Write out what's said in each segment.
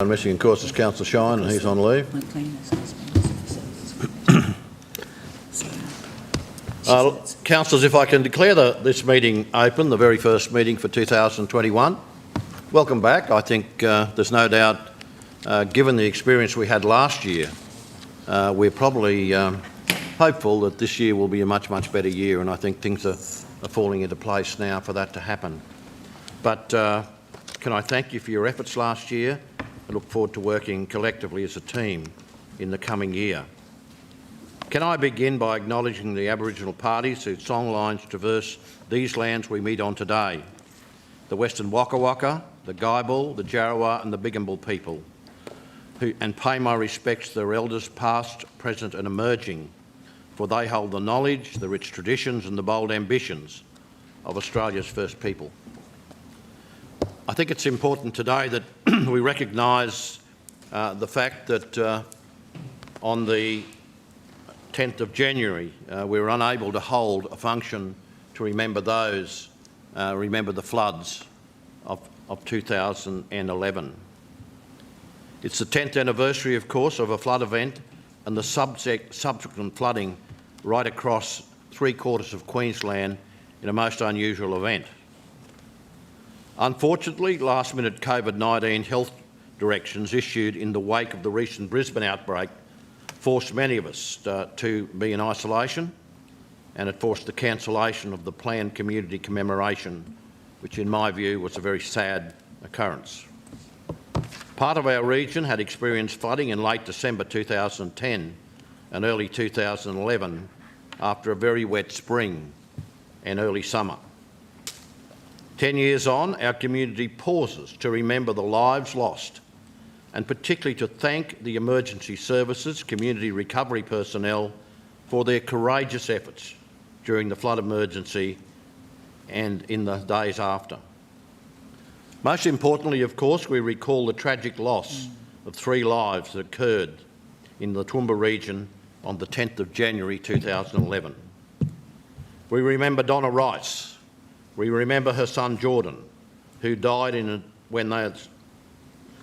Missing, of course, is Councillor Shine, and he's on leave. Councillors, if I can declare this meeting open, the very first meeting for 2021. Welcome back. I think there's no doubt, given the experience we had last year, we're probably hopeful that this year will be a much, much better year, and I think things are falling into place now for that to happen. But can I thank you for your efforts last year? I look forward to working collectively as a team in the coming year. Can I begin by acknowledging the Aboriginal parties whose songlines traverse these lands we meet on today, the Western Waka Waka, the Guyabal, the Jarrawa and the Bigambal people, and pay my respects to their elders past, present and emerging, for they hold the knowledge, the rich traditions and the bold ambitions of Australia's first people. I think it's important today that we recognise the fact that on the 10th of January we were unable to hold a function to remember remember the floods of 2011. It's the 10th anniversary, of course, of a flood event and the subsequent flooding right across 3/4 of Queensland in a most unusual event. Unfortunately, last-minute COVID-19 health directions issued in the wake of the recent Brisbane outbreak forced many of us to be in isolation, and it forced the cancellation of the planned community commemoration, which in my view was a very sad occurrence. Part of our region had experienced flooding in late December 2010 and early 2011 after a very wet spring and early summer. 10 years on, our community pauses to remember the lives lost and particularly to thank the emergency services, community recovery personnel for their courageous efforts during the flood emergency and in the days after. Most importantly, of course, we recall the tragic loss of 3 lives that occurred in the Toowoomba region on the 10th of January 2011. We remember Donna Rice. We remember her son Jordan, who died when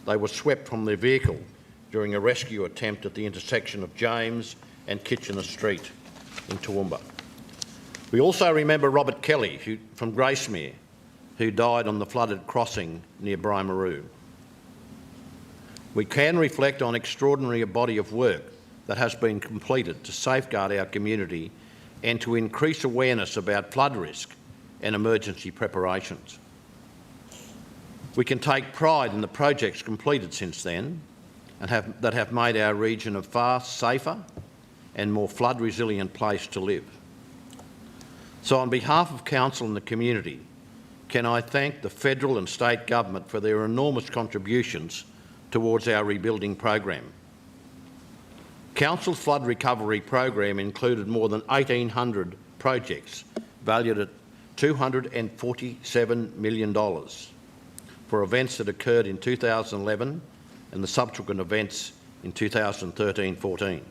they were swept from their vehicle during a rescue attempt at the intersection of James and Kitchener Street in Toowoomba. We also remember Robert Kelly from Gracemere, who died on the flooded crossing near Brimaroo. We can reflect on extraordinary body of work that has been completed to safeguard our community and to increase awareness about flood risk and emergency preparations. We can take pride in the projects completed since then and that have made our region a far safer and more flood resilient place to live. So on behalf of Council and the community, can I thank the federal and state government for their enormous contributions towards our rebuilding program. Council's flood recovery program included more than 1,800 projects valued at $247 million for events that occurred in 2011 and the subsequent events in 2013-14.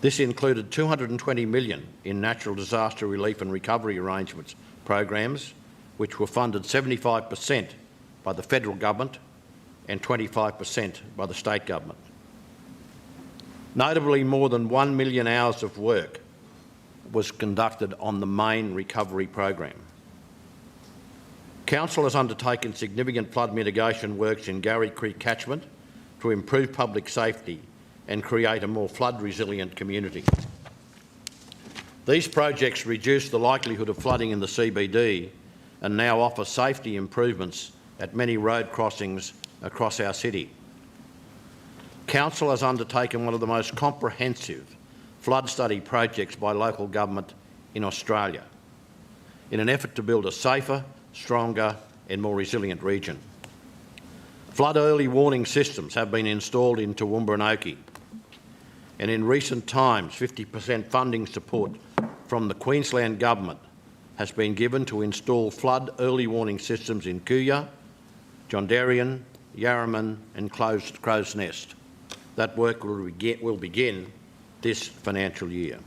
This included $220 million in natural disaster relief and recovery arrangements programs, which were funded 75% by the federal government and 25% by the state government. Notably, more than 1 million hours of work was conducted on the main recovery program. Council has undertaken significant flood mitigation works in Garry Creek catchment to improve public safety and create a more flood resilient community. These projects reduce the likelihood of flooding in the CBD and now offer safety improvements at many road crossings across our city. Council has undertaken one of the most comprehensive flood study projects by local government in Australia in an effort to build a safer, stronger and more resilient region. Flood early warning systems have been installed in Toowoomba and Oakey, and in recent times 50% funding support from the Queensland Government has been given to install flood early warning systems in Kuya, John Darien, Yarraman and Crow's Nest. That work will begin this financial year.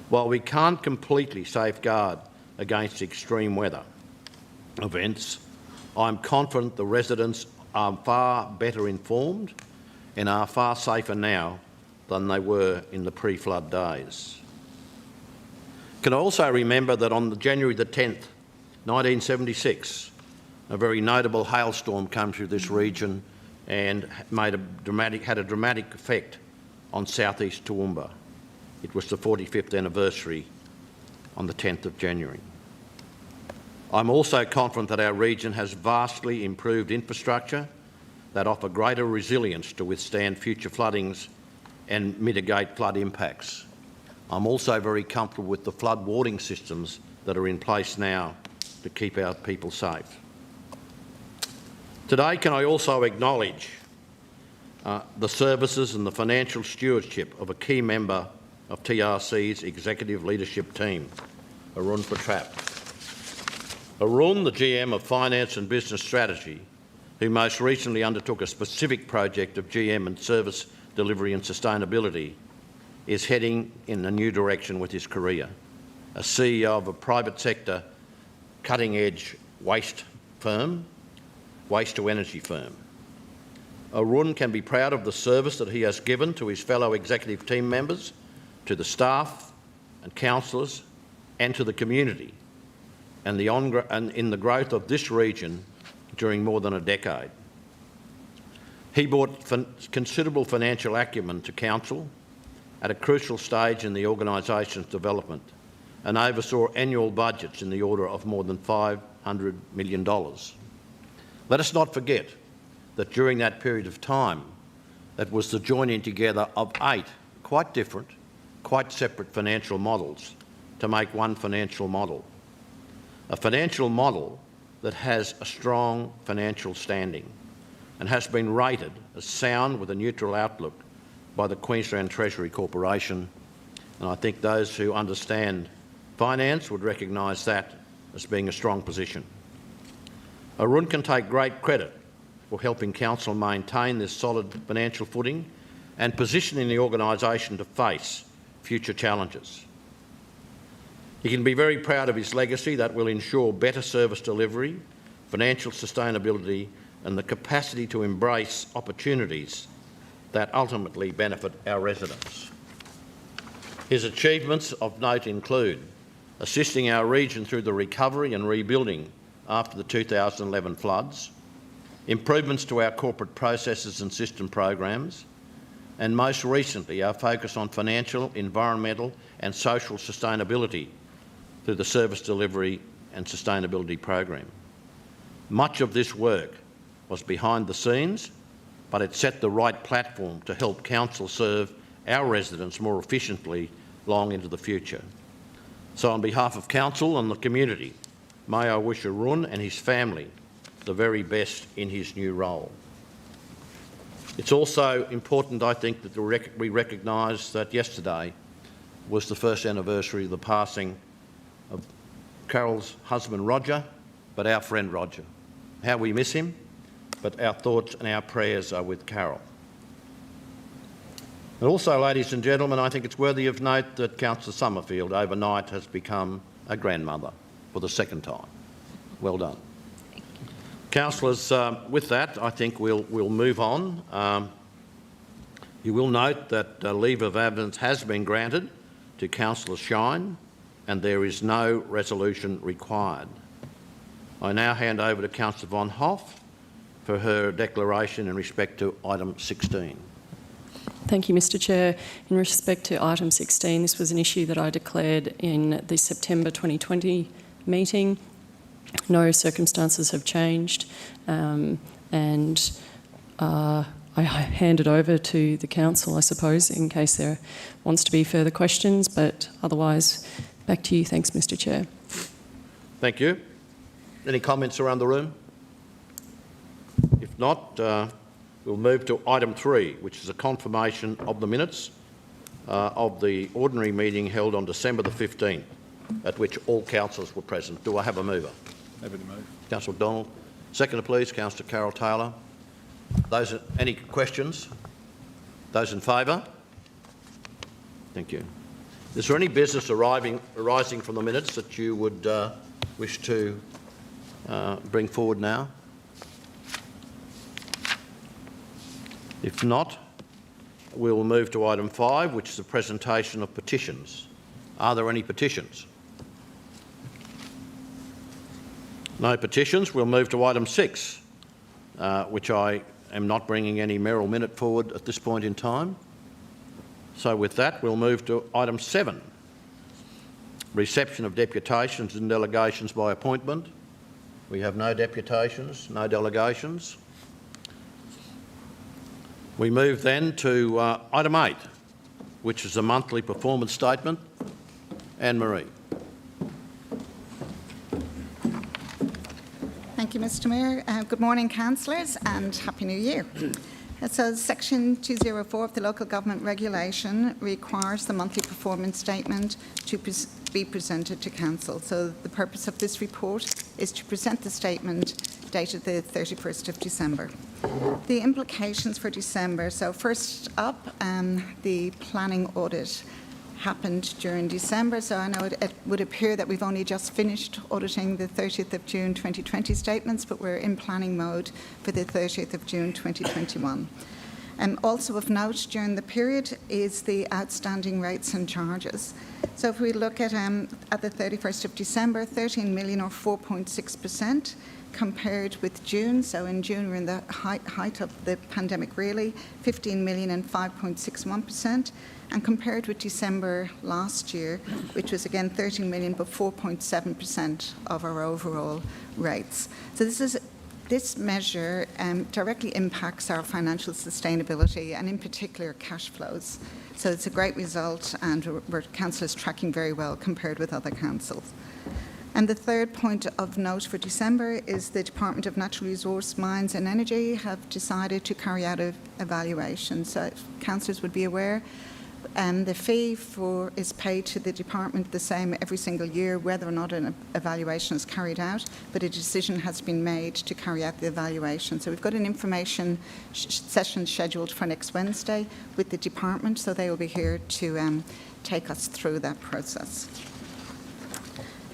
While we can't completely safeguard against extreme weather events, I'm confident the residents are far better informed and are far safer now than they were in the pre-flood days. Can I also remember that on January the 10th, 1976, a very notable hailstorm came through this region and had a dramatic effect on southeast Toowoomba. It was the 45th anniversary on the 10th of January. I'm also confident that our region has vastly improved infrastructure that offer greater resilience to withstand future floodings and mitigate flood impacts. I'm also very comfortable with the flood warning systems that are in place now to keep our people safe. Today, can I also acknowledge the services and the financial stewardship of a key member of TRC's executive leadership team, Arun Patrap. Arun, the GM of Finance and Business Strategy, who most recently undertook a specific project of GM and Service Delivery and Sustainability, is heading in a new direction with his career, a CEO of a private sector cutting-edge waste-to-energy firm. Arun can be proud of the service that he has given to his fellow executive team members, to the staff and councillors and to the community, and in the growth of this region during more than a decade. He brought considerable financial acumen to council at a crucial stage in the organisation's development and oversaw annual budgets in the order of more than $500 million. Let us not forget that during that period of time, that was the joining together of 8 quite different, quite separate financial models to make one financial model. A financial model that has a strong financial standing and has been rated as sound with a neutral outlook by the Queensland Treasury Corporation, and I think those who understand finance would recognise that as being a strong position. Arun can take great credit for helping Council maintain this solid financial footing and positioning the organisation to face future challenges. He can be very proud of his legacy that will ensure better service delivery, financial sustainability and the capacity to embrace opportunities that ultimately benefit our residents. His achievements of note include assisting our region through the recovery and rebuilding after the 2011 floods, improvements to our corporate processes and system programs, and most recently our focus on financial, environmental and social sustainability through the Service Delivery and Sustainability Program. Much of this work was behind the scenes, but it set the right platform to help Council serve our residents more efficiently long into the future. So on behalf of Council and the community, may I wish Arun and his family the very best in his new role. It's also important, I think, that we recognise that yesterday was the first anniversary of the passing of Carol's husband Roger, but our friend Roger. How we miss him, but our thoughts and our prayers are with Carol. And also, ladies and gentlemen, I think it's worthy of note that Councillor Summerfield overnight has become a grandmother for the second time. Well done. Councillors, with that, I think we'll move on. You will note that leave of absence has been granted to Councillor Shine and there is no resolution required. I now hand over to Councillor Von Hoff for her declaration in respect to item 16. Thank you, Mr Chair. In respect to item 16, this was an issue that I declared in the September 2020 meeting. No circumstances have changed, and I hand it over to the Council, I suppose, in case there wants to be further questions, but otherwise, back to you. Thanks, Mr Chair. Thank you. Any comments around the room? If not, we'll move to item 3, which is a confirmation of the minutes of the ordinary meeting held on December the 15th, at which all councillors were present. Do I have a mover? Happy to move. Councillor McDonald. Seconder, please. Councillor Carol Taylor. Any questions? Those in favour? Thank you. Is there any business arising from the minutes that you would wish to bring forward now? If not, we will move to item 5, which is the presentation of petitions. Are there any petitions? No petitions. We'll move to item 6, which I am not bringing any Merrill minute forward at this point in time. So with that, we'll move to item 7, reception of deputations and delegations by appointment. We have no deputations, no delegations. We move then to item 8, which is the monthly performance statement. Anne-Marie. Thank you, Mr Mayor. Good morning, councillors, and Happy New Year. So Section 204 of the Local Government Regulation requires the monthly performance statement to be presented to Council. So the purpose of this report is to present the statement dated the 31st of December. The implications for December. So first up, the planning audit happened during December, so I know it would appear that we've only just finished auditing the 30th of June 2020 statements, but we're in planning mode for the 30th of June 2021. Also of note during the period is the outstanding rates and charges. So if we look at the 31st of December, 13 million or 4.6%, compared with June, so in June we're in the height of the pandemic really, 15 million and 5.61%, and compared with December last year, which was again 13 million but 4.7% of our overall rates. So this measure directly impacts our financial sustainability and in particular cash flows. So it's a great result and Council is tracking very well compared with other councils. And the third point of note for December is the Department of Natural Resource, Mines and Energy have decided to carry out an evaluation. So councillors would be aware the fee is paid to the department the same every single year, whether or not an evaluation is carried out, but a decision has been made to carry out the evaluation. So we've got an information session scheduled for next Wednesday with the department, so they will be here to take us through that process.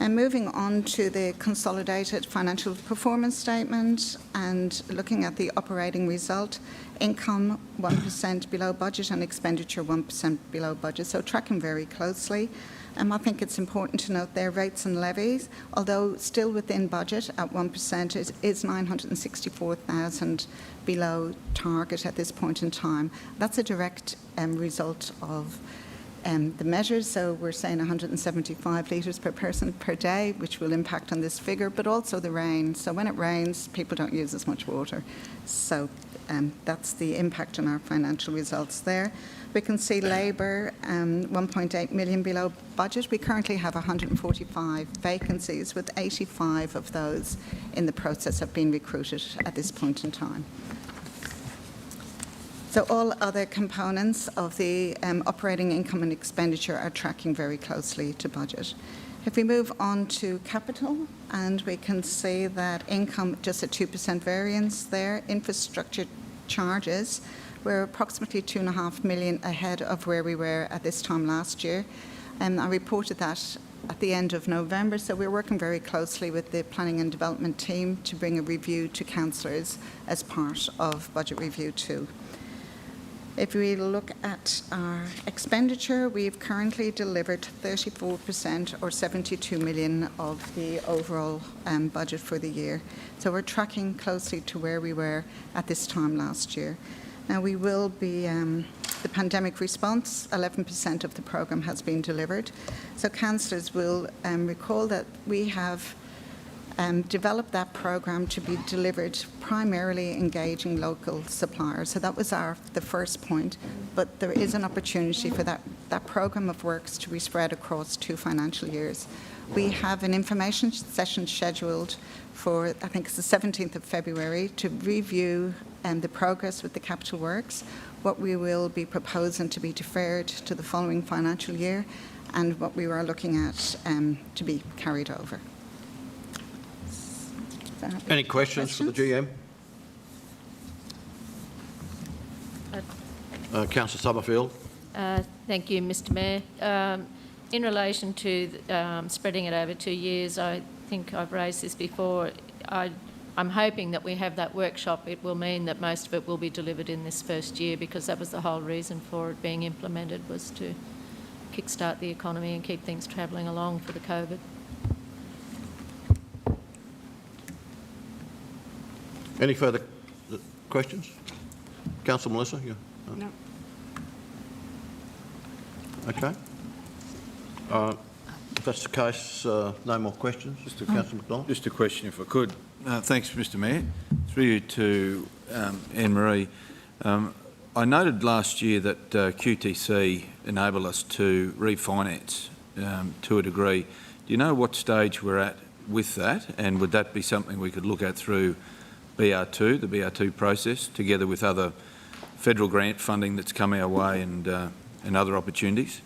And moving on to the consolidated financial performance statement and looking at the operating result, income 1% below budget and expenditure 1% below budget, so tracking very closely. I think it's important to note their rates and levies, although still within budget at 1%, it is 964,000 below target at this point in time. That's a direct result of the measures, so we're saying 175 litres per person per day, which will impact on this figure, but also the rain. So when it rains, people don't use as much water. So that's the impact on our financial results there. We can see labour, 1.8 million below budget. We currently have 145 vacancies, with 85 of those in the process of being recruited at this point in time. So all other components of the operating income and expenditure are tracking very closely to budget. If we move on to capital, and we can see that income just a 2% variance there. Infrastructure charges were approximately 2.5 million ahead of where we were at this time last year. I reported that at the end of November, so we're working very closely with the planning and development team to bring a review to councillors as part of budget review 2. If we look at our expenditure, we've currently delivered 34% or 72 million of the overall budget for the year. So we're tracking closely to where we were at this time last year. Now we will be, the pandemic response, 11% of the programme has been delivered. So councillors will recall that we have developed that programme to be delivered primarily engaging local suppliers. So that was the first point, but there is an opportunity for that programme of works to be spread across 2 financial years. We have an information session scheduled for, I think it's the 17th of February, to review the progress with the capital works, what we will be proposing to be deferred to the following financial year, and what we are looking at to be carried over. Any questions for the GM? Councillor Summerfield. Thank you, Mr Mayor. In relation to spreading it over 2 years, I think I've raised this before. I I'm hoping that we have that workshop. It will mean that most of it will be delivered in this first year, because that was the whole reason for it being implemented, was to kickstart the economy and keep things travelling along for the COVID. Any further questions? Councillor Melissa? Yeah. No. Okay. If that's the case, no more questions. Councillor McDonald. Just a question, if I could. Thanks, Mr Mayor. Through you to Anne-Marie. I noted last year that QTC enabled us to refinance to a degree. Do you know what stage we're at with that? And would that be something we could look at through BR2, the BR2 process, together with other federal grant funding that's come our way and other opportunities?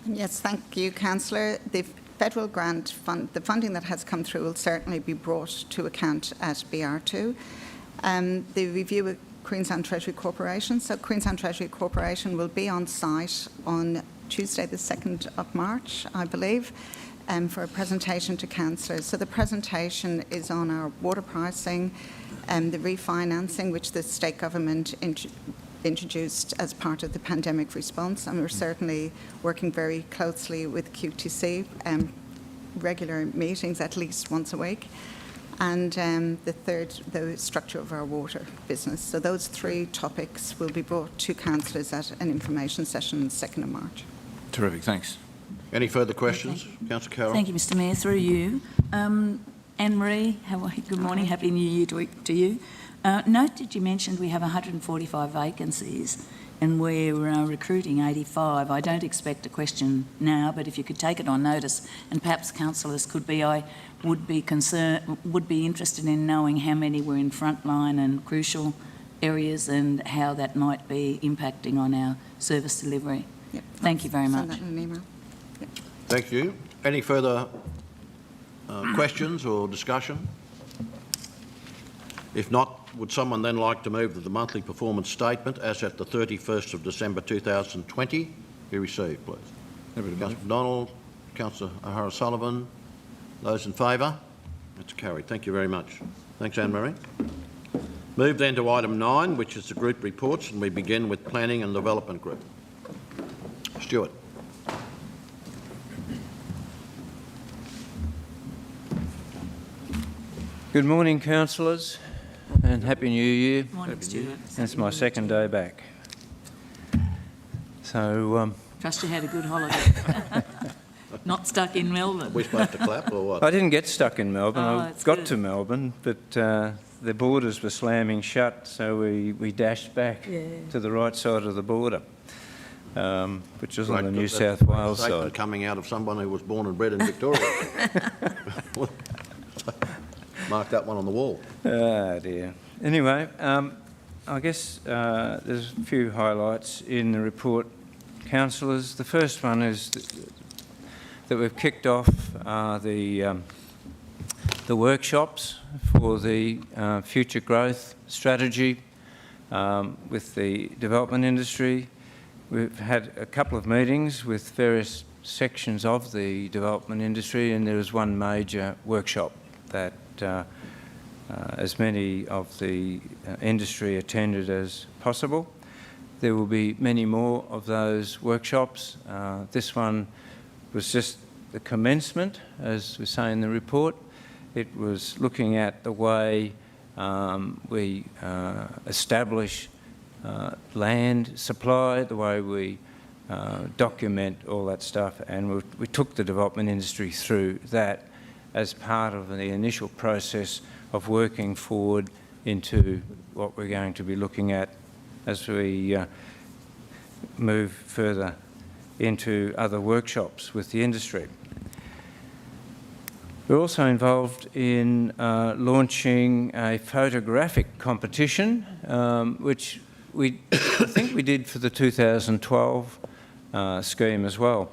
Yes, thank you, Councillor. The federal grant fund, the funding that has come through, will certainly be brought to account at BR2. The review of Queensland Treasury Corporation. So Queensland Treasury Corporation will be on site on Tuesday the 2nd of March, I believe, for a presentation to councillors. So the presentation is on our water pricing and the refinancing, which the state government introduced as part of the pandemic response, and we're certainly working very closely with QTC, regular meetings at least once a week, and the third, the structure of our water business. So those three topics will be brought to councillors at an information session on the 2nd of March. Terrific, thanks. Any further questions? Councillor Carroll. Thank you, Mr Mayor. Through you. Anne-Marie, how are you? Good morning. Happy New Year to you. Noted you mentioned we have 145 vacancies and we're recruiting 85. I don't expect a question now, but if you could take it on notice, and perhaps councillors could be, I would be interested in knowing how many were in frontline and crucial areas and how that might be impacting on our service delivery. Yep. Thank you very much. Send that in an email. Yep. Thank you. Any further questions or discussion? If not, would someone then like to move that the monthly performance statement as at the 31st of December 2020 be received, please? Councillor McDonald, Councillor O'Hara-Sullivan. Those in favour? That's carried. Thank you very much. Thanks, Anne-Marie. Move then to item 9, which is the group reports, and we begin with Planning and Development Group. Stuart. Good morning, councillors, and Happy New Year. Morning, Stuart. It's my second day back. So, Trust you had a good holiday. Not stuck in Melbourne. Are we supposed to clap or what? I didn't get stuck in Melbourne. Oh, I that's got good. to Melbourne, but the borders were slamming shut, so we dashed back to the right side of the border, which was on the New South Wales side. Coming out of someone who was born and bred in Victoria. Mark that one on the wall. Ah, dear. Anyway, I guess there's a few highlights in the report, councillors. The first one is that we've kicked off the workshops for the future growth strategy with the development industry. We've had a couple of meetings with various sections of the development industry, and there was one major workshop that as many of the industry attended as possible. There will be many more of those workshops. This one was just the commencement, as we say in the report. It was looking at the way we establish land supply, the way we document all that stuff, and we took the development industry through that as part of the initial process of working forward into what we're going to be looking at as we move further into other workshops with the industry. We're also involved in launching a photographic competition, which I think we did for the 2012 scheme as well,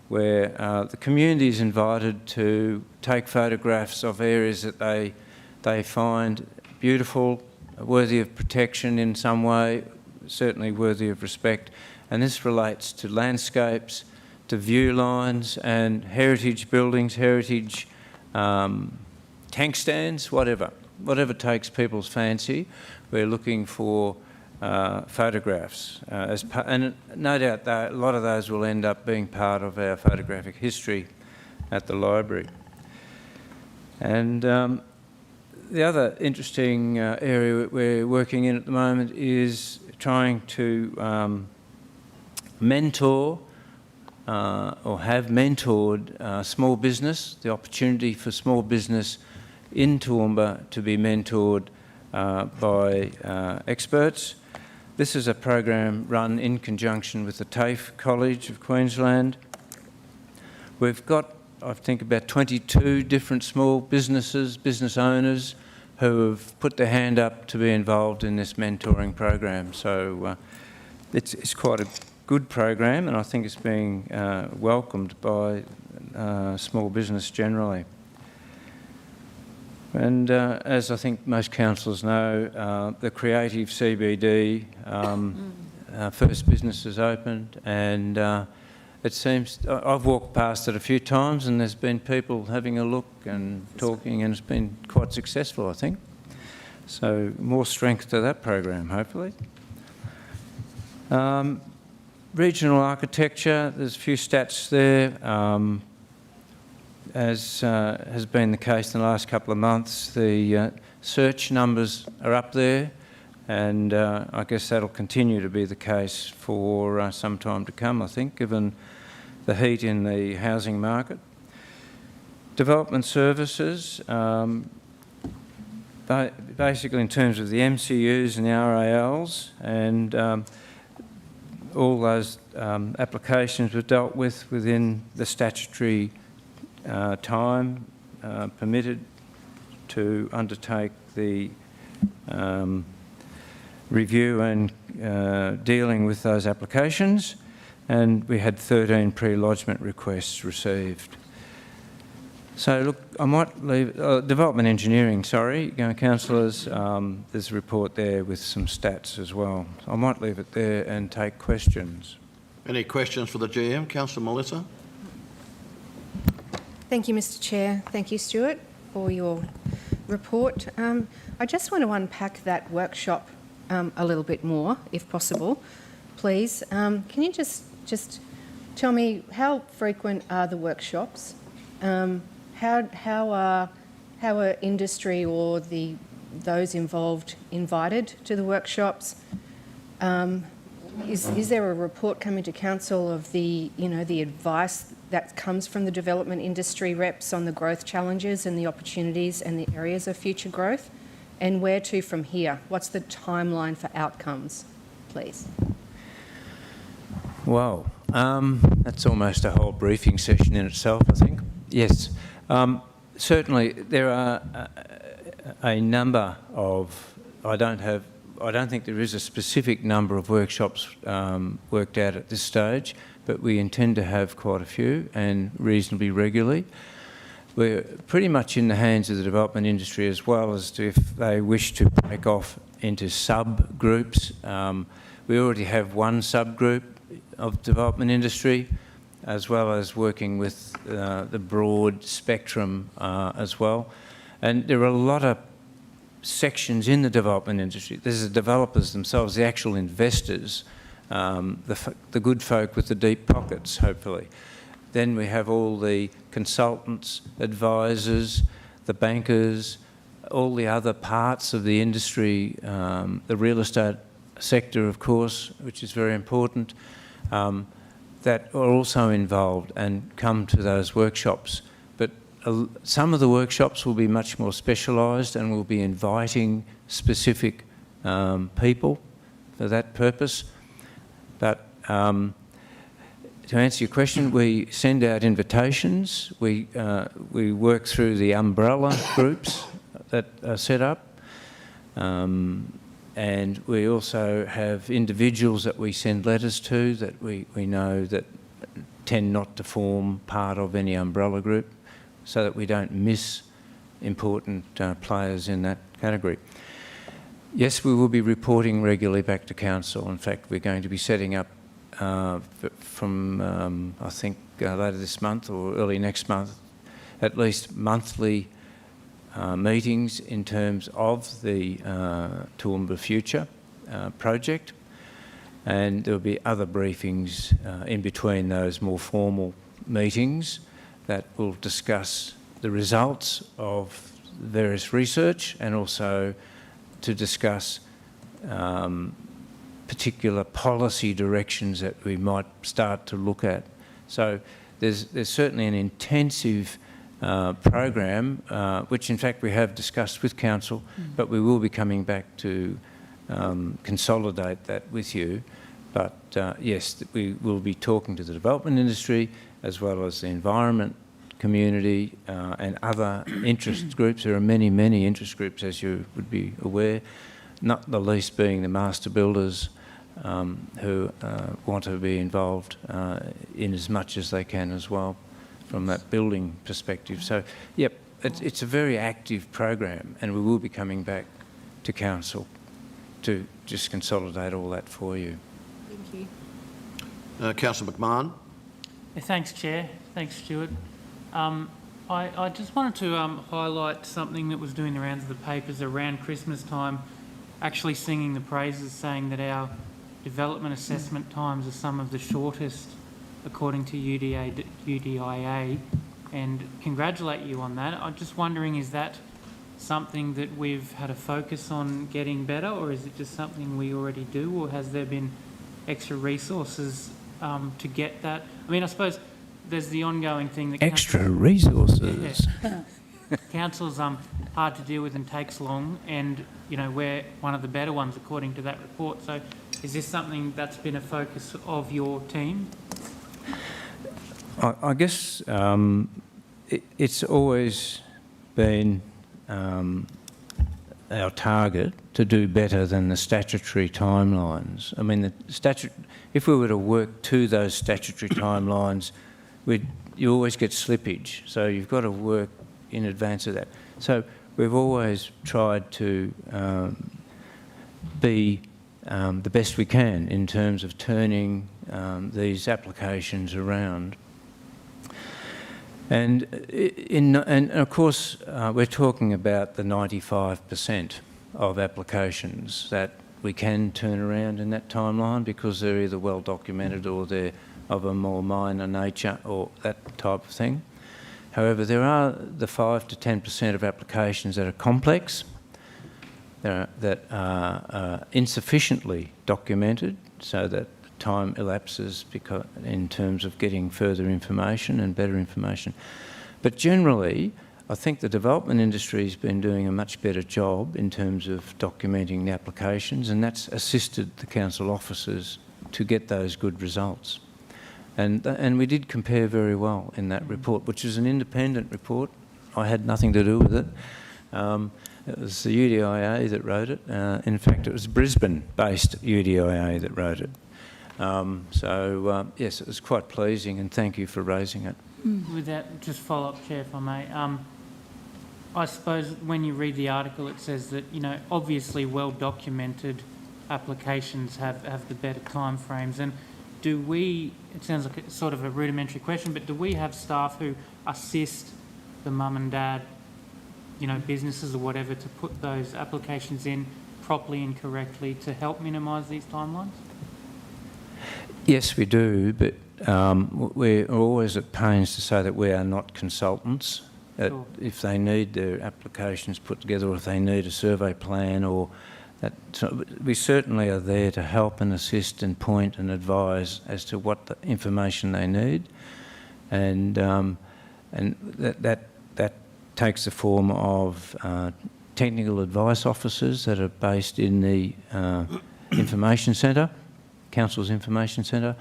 where the community is invited to take photographs of areas that they find beautiful, worthy of protection in some way, certainly worthy of respect. And this relates to landscapes, to view lines and heritage buildings, heritage tank stands, whatever. whatever takes people's fancy. We're looking for photographs, and no doubt that a lot of those will end up being part of our photographic history at the library. And the other interesting area we're working in at the moment is trying to mentor or have mentored small business, the opportunity for small business in Toowoomba to be mentored by experts. This is a program run in conjunction with the TAFE College of Queensland. We've got, I think, about 22 different small businesses, business owners, who have put their hand up to be involved in this mentoring program. So it's quite a good program, and I think it's being welcomed by small business generally. And as I think most councillors know, the creative CBD first business has opened, and it seems, I've walked past it a few times and there's been people having a look and talking, and it's been quite successful, I think. So more strength to that program, hopefully. Regional architecture, there's a few stats there. As has been the case in the last couple of months, the search numbers are up there, and I guess that'll continue to be the case for some time to come, I think, given the heat in the housing market. Development services, basically in terms of the MCUs and the RALs, and all those applications were dealt with within the statutory time permitted to undertake the review and dealing with those applications, and we had 13 pre-lodgement requests received. So look, I might leave, development engineering, sorry, councillors, there's a report there with some stats as well. I might leave it there and take questions. Any questions for the GM? Councillor Melissa? Thank you, Mr. Chair. Thank you, Stuart, for your report. I just want to unpack that workshop a little bit more, if possible, please. Can you just tell me how frequent are the workshops? How are industry or those involved invited to the workshops? Is there a report coming to council of the advice that comes from the development industry reps on the growth challenges and the opportunities and the areas of future growth? And where to from here? What's the timeline for outcomes, please? Wow, that's almost a whole briefing session in itself, I think. Yes, certainly there are a number of, I don't think there is a specific number of workshops worked out at this stage, but we intend to have quite a few and reasonably regularly. We're pretty much in the hands of the development industry, as well as to if they wish to break off into subgroups. We already have one subgroup of development industry, as well as working with the broad spectrum as well. And there are a lot of sections in the development industry. There's the developers themselves, the actual investors, the good folk with the deep pockets, hopefully. Then we have all the consultants, advisors, the bankers, all the other parts of the industry, the real estate sector, of course, which is very important, that are also involved and come to those workshops. But some of the workshops will be much more specialised, and we'll be inviting specific people for that purpose. But to answer your question, we send out invitations. We work through the umbrella groups that are set up. And we also have individuals that we send letters to that we know that tend not to form part of any umbrella group, so that we don't miss important players in that category. Yes, we will be reporting regularly back to council. In fact, we're going to be setting up from, I think, later this month or early next month, at least monthly meetings in terms of the Toowoomba Future project, and there'll be other briefings in between those more formal meetings that will discuss the results of various research and also to discuss particular policy directions that we might start to look at. So there's certainly an intensive program, which in fact we have discussed with Council, but we will be coming back to consolidate that with you. But yes, we will be talking to the development industry as well as the environment community and other interest groups. There are many, many interest groups, as you would be aware, not the least being the master builders who want to be involved in as much as they can as well from that building perspective. So, yep, it's a very active program, and we will be coming back to Council to just consolidate all that for you. Thank you. Councillor McMahon. Thanks, Chair. Thanks, Stuart. I just wanted to highlight something that was doing the rounds of the papers around Christmas time, actually singing the praises, saying that our development assessment times are some of the shortest according to UDIA, and congratulate you on that. I'm just wondering, is that something that we've had a focus on getting better, or is it just something we already do, or has there been extra resources to get that? I mean, I suppose there's the ongoing thing that Extra resources. Yeah. Council's hard to deal with and takes long, and you know, we're one of the better ones according to that report. So is this something that's been a focus of your team? I guess it's always been our target to do better than the statutory timelines. I mean, if we were to work to those statutory timelines, you always get slippage. So you've got to work in advance of that. So we've always tried to be the best we can in terms of turning these applications around. And of course, we're talking about the 95% of applications that we can turn around in that timeline because they're either well documented or they're of a more minor nature or that type of thing. However, there are the 5 to 10% of applications that are complex, that are insufficiently documented so that time elapses in terms of getting further information and better information. But generally, I think the development industry has been doing a much better job in terms of documenting the applications, and that's assisted the council officers to get those good results. And we did compare very well in that report, which is an independent report. I had nothing to do with it. It was the UDIA that wrote it. In fact, it was Brisbane-based UDIA that wrote it. Yes, it was quite pleasing, and thank you for raising it. With that, just follow up, Chair, if I may. I suppose when you read the article, it says that, you know, obviously well-documented applications have the better timeframes. And do we, it sounds like it's sort of a rudimentary question, but do we have staff who assist the mum and dad, you know, businesses or whatever, to put those applications in properly and correctly to help minimise these timelines? Yes, we do, but we're always at pains to say that we are not consultants. Sure. If they need their applications put together, or if they need a survey plan, or that, so we certainly are there to help and assist and point and advise as to what the information they need, and that takes the form of technical advice officers that are based in the information centre, Council's information centre,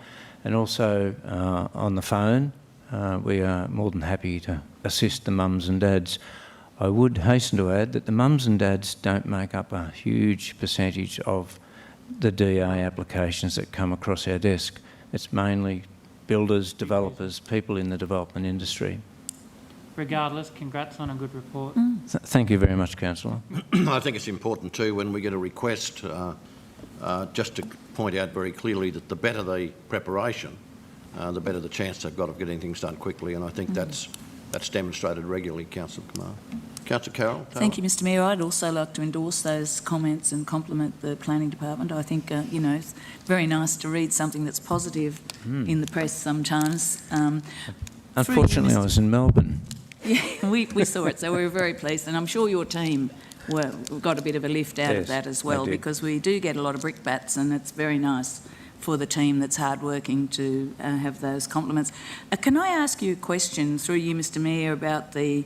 and also on the phone. We are more than happy to assist the mums and dads. I would hasten to add that the mums and dads don't make up a huge percentage of the DA applications that come across our desk. It's mainly builders, developers, people in the development industry. Regardless, congrats on a good report. Thank you very much, Councillor. I think it's important too when we get a request just to point out very clearly that the better the preparation, the better the chance they've got of getting things done quickly, and I think that's demonstrated regularly, Councillor Kumar. Councillor Carroll? Thank you, Mr Mayor. I'd also like to endorse those comments and compliment the Planning Department. I think, it's very nice to read something that's positive in the press sometimes. Unfortunately, I was in Melbourne. Yeah, we saw it, so we were very pleased, and I'm sure your team got a bit of a lift out of Yes, that as they well, did. because we do get a lot of brickbats, and it's very nice for the team that's hardworking to have those compliments. Can I ask you a question through you, Mr Mayor, about the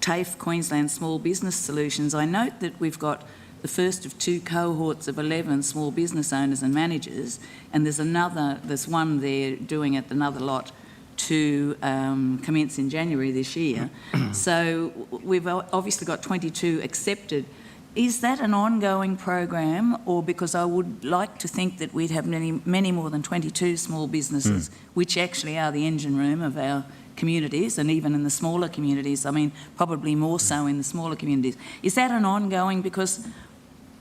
TAFE, Queensland Small Business Solutions? I note that we've got the first of 2 cohorts of 11 small business owners and managers, and there's one there doing it, another lot, to commence in January this year. So we've obviously got 22 accepted. Is that an ongoing program, or because I would like to think that we'd have many more than 22 small businesses, which actually are the engine room of our communities, and even in the smaller communities, I mean, probably more so in the smaller communities. Is that an ongoing, because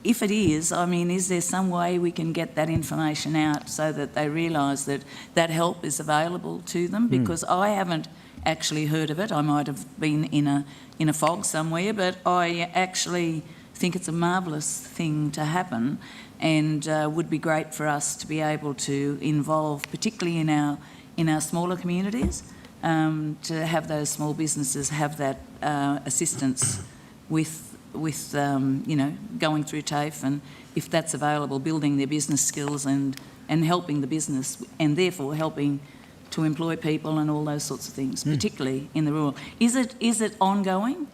if it is, I mean, is there some way we can get that information out so that they realise that that help is available to them? Because I haven't actually heard of it. I might have been in a fog somewhere, but I actually think it's a marvellous thing to happen, and would be great for us to be able to involve, particularly in our smaller communities, to have those small businesses have that assistance with going through TAFE, and if that's available, building their business skills and helping the business, and therefore helping to employ people and all those sorts of things, particularly in the rural. Is it ongoing?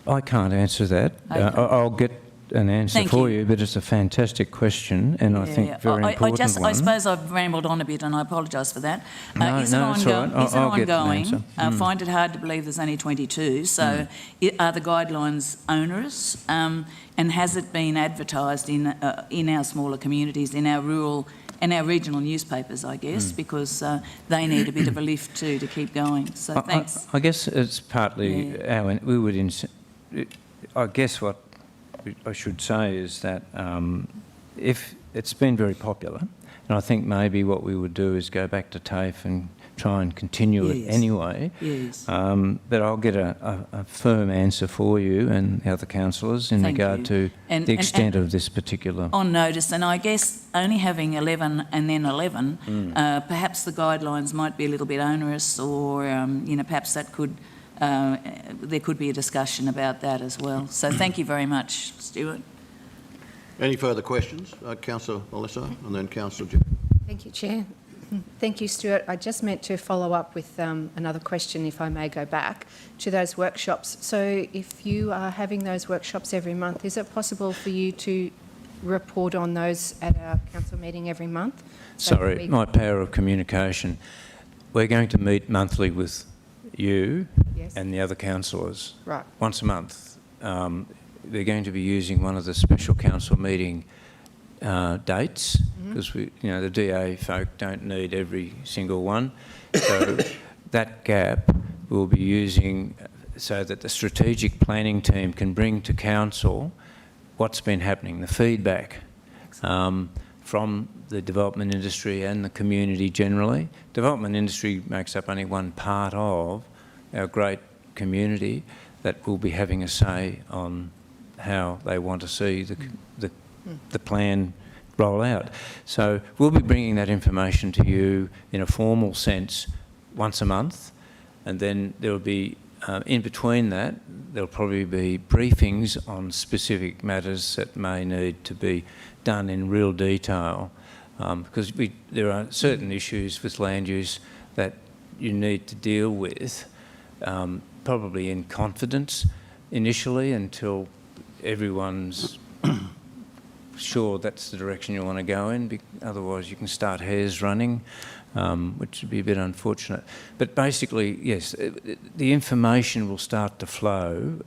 I can't answer that. Okay. I'll get an answer Thank for you. you, but it's a fantastic question, and I think very important one. I suppose I've rambled on a bit, and I apologise for that. No, is it it's all right. Is it I'll get an ongoing? answer. I find it hard to believe there's only 22. So are the guidelines onerous? And has it been advertised in our smaller communities, in our rural and our regional newspapers, I guess, because they need a bit of a lift too to keep going. So thanks. I guess it's partly we would. I guess what I should say is that if it's been very popular, and I think maybe what we would do is go back to TAFE and try and continue it anyway. Yes. But I'll get a firm answer for you and the other councillors in regard to the extent of this particular. On notice, and I guess only having 11 and then 11, perhaps the guidelines might be a little bit onerous, or perhaps that could. There could be a discussion about that as well. So thank you very much, Stuart. Any further questions? Councillor Melissa and then Councillor Jim. Thank you, Chair. Thank you, Stuart. I just meant to follow up with another question, if I may go back, to those workshops. So if you are having those workshops every month, is it possible for you to report on those at our council meeting every month? Sorry, my power of communication. We're going to meet monthly with you and the other councillors. Right. Once a month. They're going to be using one of the special council meeting dates, because the DA folk don't need every single one. So that gap we'll be using so that the strategic planning team can bring to council what's been happening, the feedback from the development industry and the community generally. Development industry makes up only one part of our great community that will be having a say on how they want to see the plan roll out. So we'll be bringing that information to you in a formal sense once a month, and then there will be, in between that, there'll probably be briefings on specific matters that may need to be done in real detail, because there are certain issues with land use that you need to deal with, probably in confidence initially until everyone's sure that's the direction you want to go in. Otherwise you can start hares running, which would be a bit unfortunate. But basically, yes, the information will start to flow,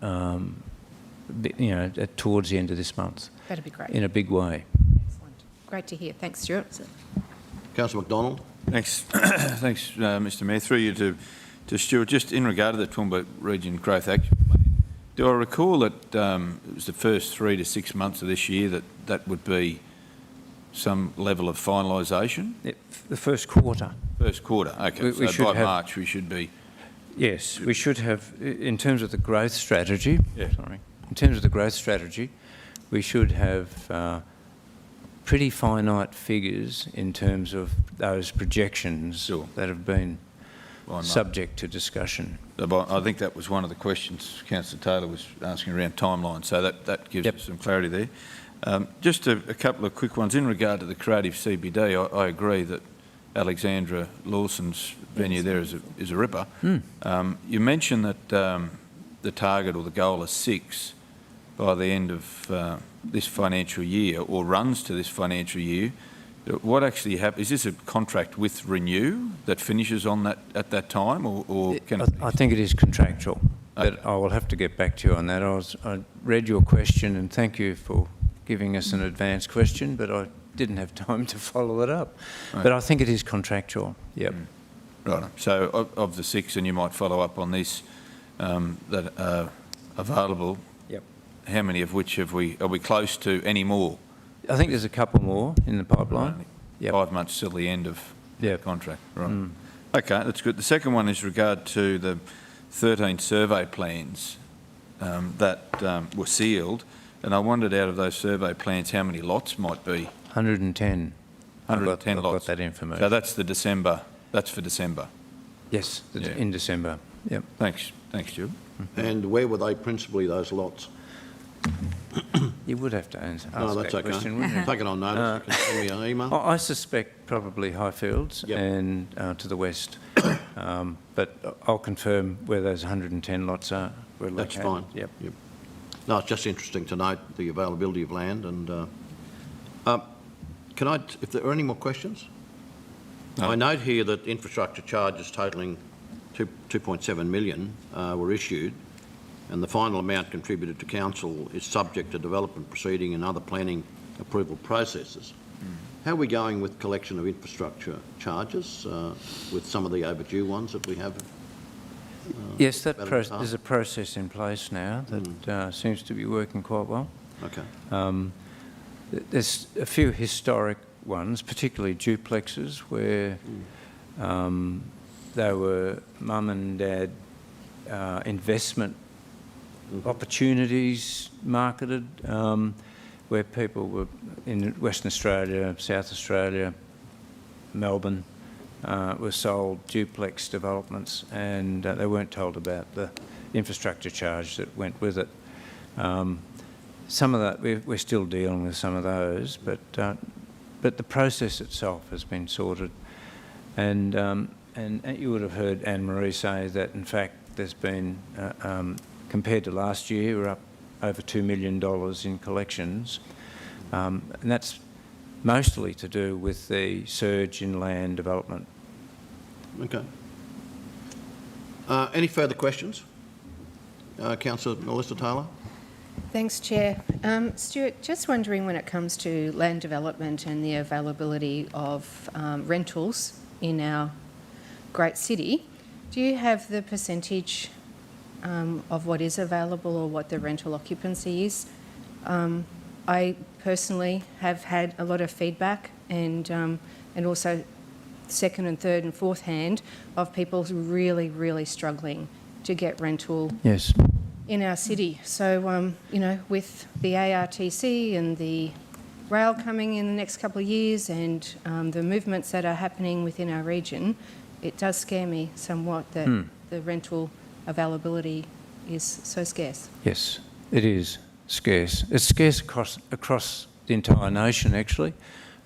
towards the end of this month. That'd be great. In a big way. Excellent. Great to hear. Thanks, Stuart. Councillor McDonald. Thanks, thanks, Mr Mayor. Through you to Stuart, just in regard to the Toowoomba Region Growth Action Plan, do I recall that it was the first 3 to 6 months of this year that would be some level of finalisation? The first quarter. First quarter, okay. We so should by have, March we should be Yes, we should have, in terms of the growth strategy, Yeah. sorry, in terms of the growth strategy, we should have pretty finite figures in terms of those projections Sure. that have been Why not? subject to discussion. I think that was one of the questions Councillor Taylor was asking around timeline, so that gives Yep. us some clarity there. Just a couple of quick ones. In regard to the creative CBD, I agree that Alexandra Lawson's venue there is a ripper. You mentioned that the target or the goal is 6 by the end of this financial year, or runs to this financial year. What actually happens? Is this a contract with Renew that finishes on that at that time, or can it I think it is contractual, but I will have to get back to you on that. I read your question and thank you for giving us an advanced question, but I didn't have time to follow it up. Right. But I think it is contractual, yep. Right. So of the 6, and you might follow up on this, that are available. Yep. How many of which are we close to any more? I think there's a couple more in the pipeline. Right. Yep. 5 months till the end of the Yep. contract. Right. Okay, that's good. The second one is regard to the 13 survey plans that were sealed, and I wondered, out of those survey plans, how many lots might be? 110. 110 I've lots. got that information. So that's the December. That's for December. Yes, Yeah. in December. Yep. Thanks, Stuart. And where were they principally, those lots? You would have to ask No, that's that okay. question, wouldn't you? Take it on notice. You can send me an email. I suspect probably Highfields Yep. and to the west. But I'll confirm where those 110 lots are. Were That's located. fine. Yep. No, it's just interesting to note the availability of land and, if there are any more questions? No. I note here that infrastructure charges totalling 2.7 million were issued, and the final amount contributed to council is subject to development proceeding and other planning approval processes. How are we going with collection of infrastructure charges with some of the overdue ones that we have? Yes, that better than there's a process in place now that seems to be working quite well. Okay. There's a few historic ones, particularly duplexes, where they were mum and dad investment opportunities marketed, where people were in Western Australia, South Australia, Melbourne, were sold duplex developments, and they weren't told about the infrastructure charge that went with it. Some of that, we're still dealing with some of those, but the process itself has been sorted. And you would have heard Anne-Marie say that, in fact, there's been, compared to last year, we're up over $2 million in collections. And that's mostly to do with the surge in land development. Okay. Any further questions? Councillor Melissa Taylor? Thanks, Chair. Stuart, just wondering, when it comes to land development and the availability of rentals in our great city, do you have the percentage of what is available or what the rental occupancy is? I personally have had a lot of feedback and also second and third and fourth hand of people really, really struggling to get rental Yes. in our city. So, with the ARTC and the rail coming in the next couple of years and the movements that are happening within our region, it does scare me somewhat that the rental availability is so scarce. Yes, it is scarce. It's scarce across the entire nation, actually.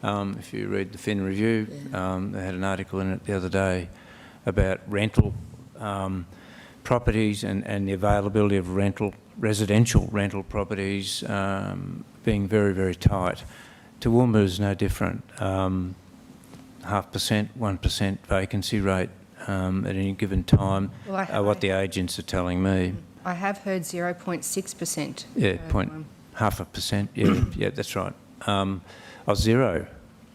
If you read the Fin Review, they had an article in it the other day about rental properties and the availability of residential rental properties being very, very tight. Toowoomba is no different. 0.5%, 1% vacancy rate at any given time, what the agents are telling me. I have heard 0.6%. Yeah, 0.5%. Yeah, that's right. 0.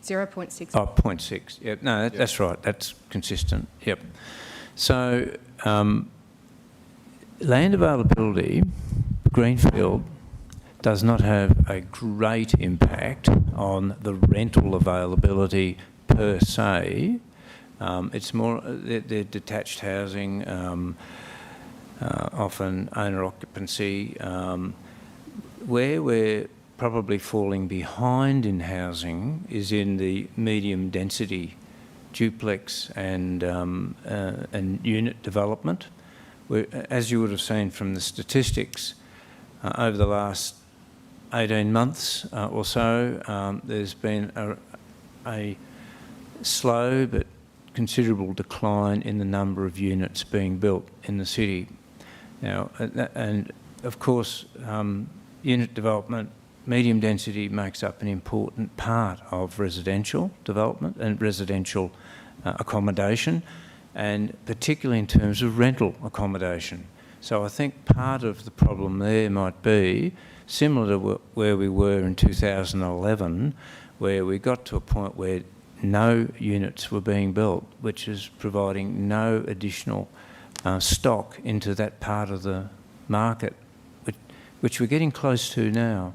0.6. Oh, 0.6. Yeah, no, that's right. That's consistent. Yep. So, land availability, greenfield, does not have a great impact on the rental availability per se. It's more, they're detached housing, often owner occupancy. Where we're probably falling behind in housing is in the medium density duplex and unit development. As you would have seen from the statistics, over the last 18 months or so, there's been a slow but considerable decline in the number of units being built in the city. Now, and of course, unit development, medium density makes up an important part of residential development and residential accommodation, and particularly in terms of rental accommodation. So I think part of the problem there might be similar to where we were in 2011, where we got to a point where no units were being built, which is providing no additional stock into that part of the market, which we're getting close to now.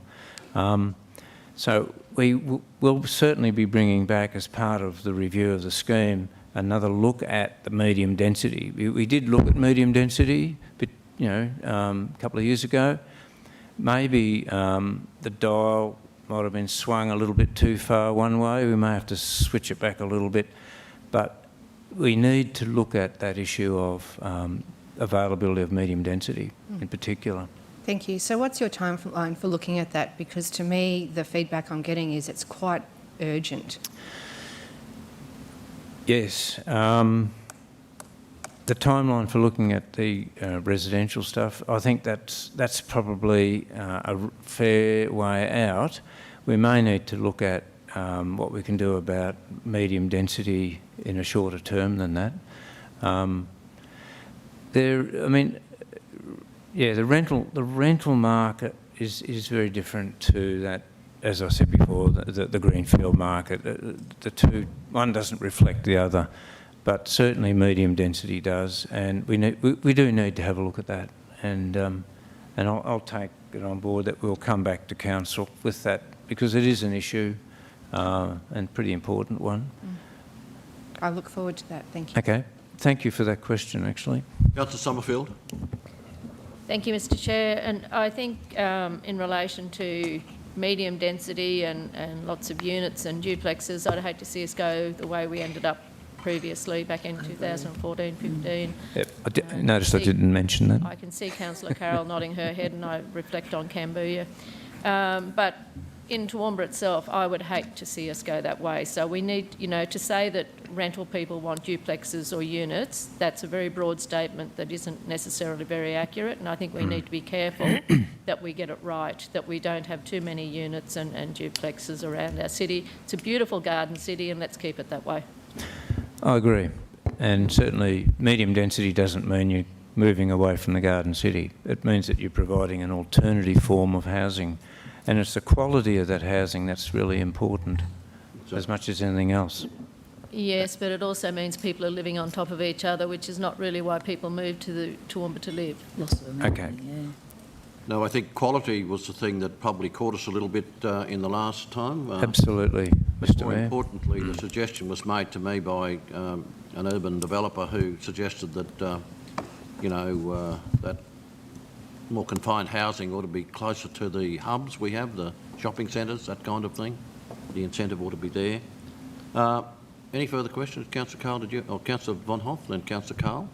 So we will certainly be bringing back, as part of the review of the scheme, another look at the medium density. We did look at medium density, but a couple of years ago. Maybe the dial might have been swung a little bit too far one way. We may have to switch it back a little bit, but we need to look at that issue of availability of medium density in particular. Thank you. So what's your timeline for looking at that? Because to me, the feedback I'm getting is it's quite urgent. Yes. The timeline for looking at the residential stuff, I think that's probably a fair way out. We may need to look at what we can do about medium density in a shorter term than that. The rental market is very different to that, as I said before, the greenfield market. The two, one doesn't reflect the other, but certainly medium density does, and we do need to have a look at that. And I'll take it on board that we'll come back to council with that, because it is an issue and pretty important one. I look forward to that. Thank you. Okay. Thank you for that question, actually. Councillor Summerfield. Thank you, Mr. Chair. And I think in relation to medium density and lots of units and duplexes, I'd hate to see us go the way we ended up previously back in 2014-15. Yep. I noticed I didn't mention that. I can see Councillor Carroll nodding her head, and I reflect on Cambodia. But in Toowoomba itself, I would hate to see us go that way. So we need, to say that rental people want duplexes or units, that's a very broad statement that isn't necessarily very accurate, and I think we need to be careful that we get it right, that we don't have too many units and duplexes around our city. It's a beautiful garden city, and let's keep it that way. I agree. And certainly medium density doesn't mean you're moving away from the garden city. It means that you're providing an alternative form of housing. And it's the quality of that housing that's really important, as much as anything else. Yes, but it also means people are living on top of each other, which is not really why people move to Toowoomba to live. Okay. Yeah. No, I think quality was the thing that probably caught us a little bit in the last time. Absolutely, Mr. More Mayor. importantly, the suggestion was made to me by an urban developer who suggested that, that more confined housing ought to be closer to the hubs we have, the shopping centres, that kind of thing. The incentive ought to be there. Any further questions? Councillor Carl, or Councillor Von Hoff, then Councillor Carl.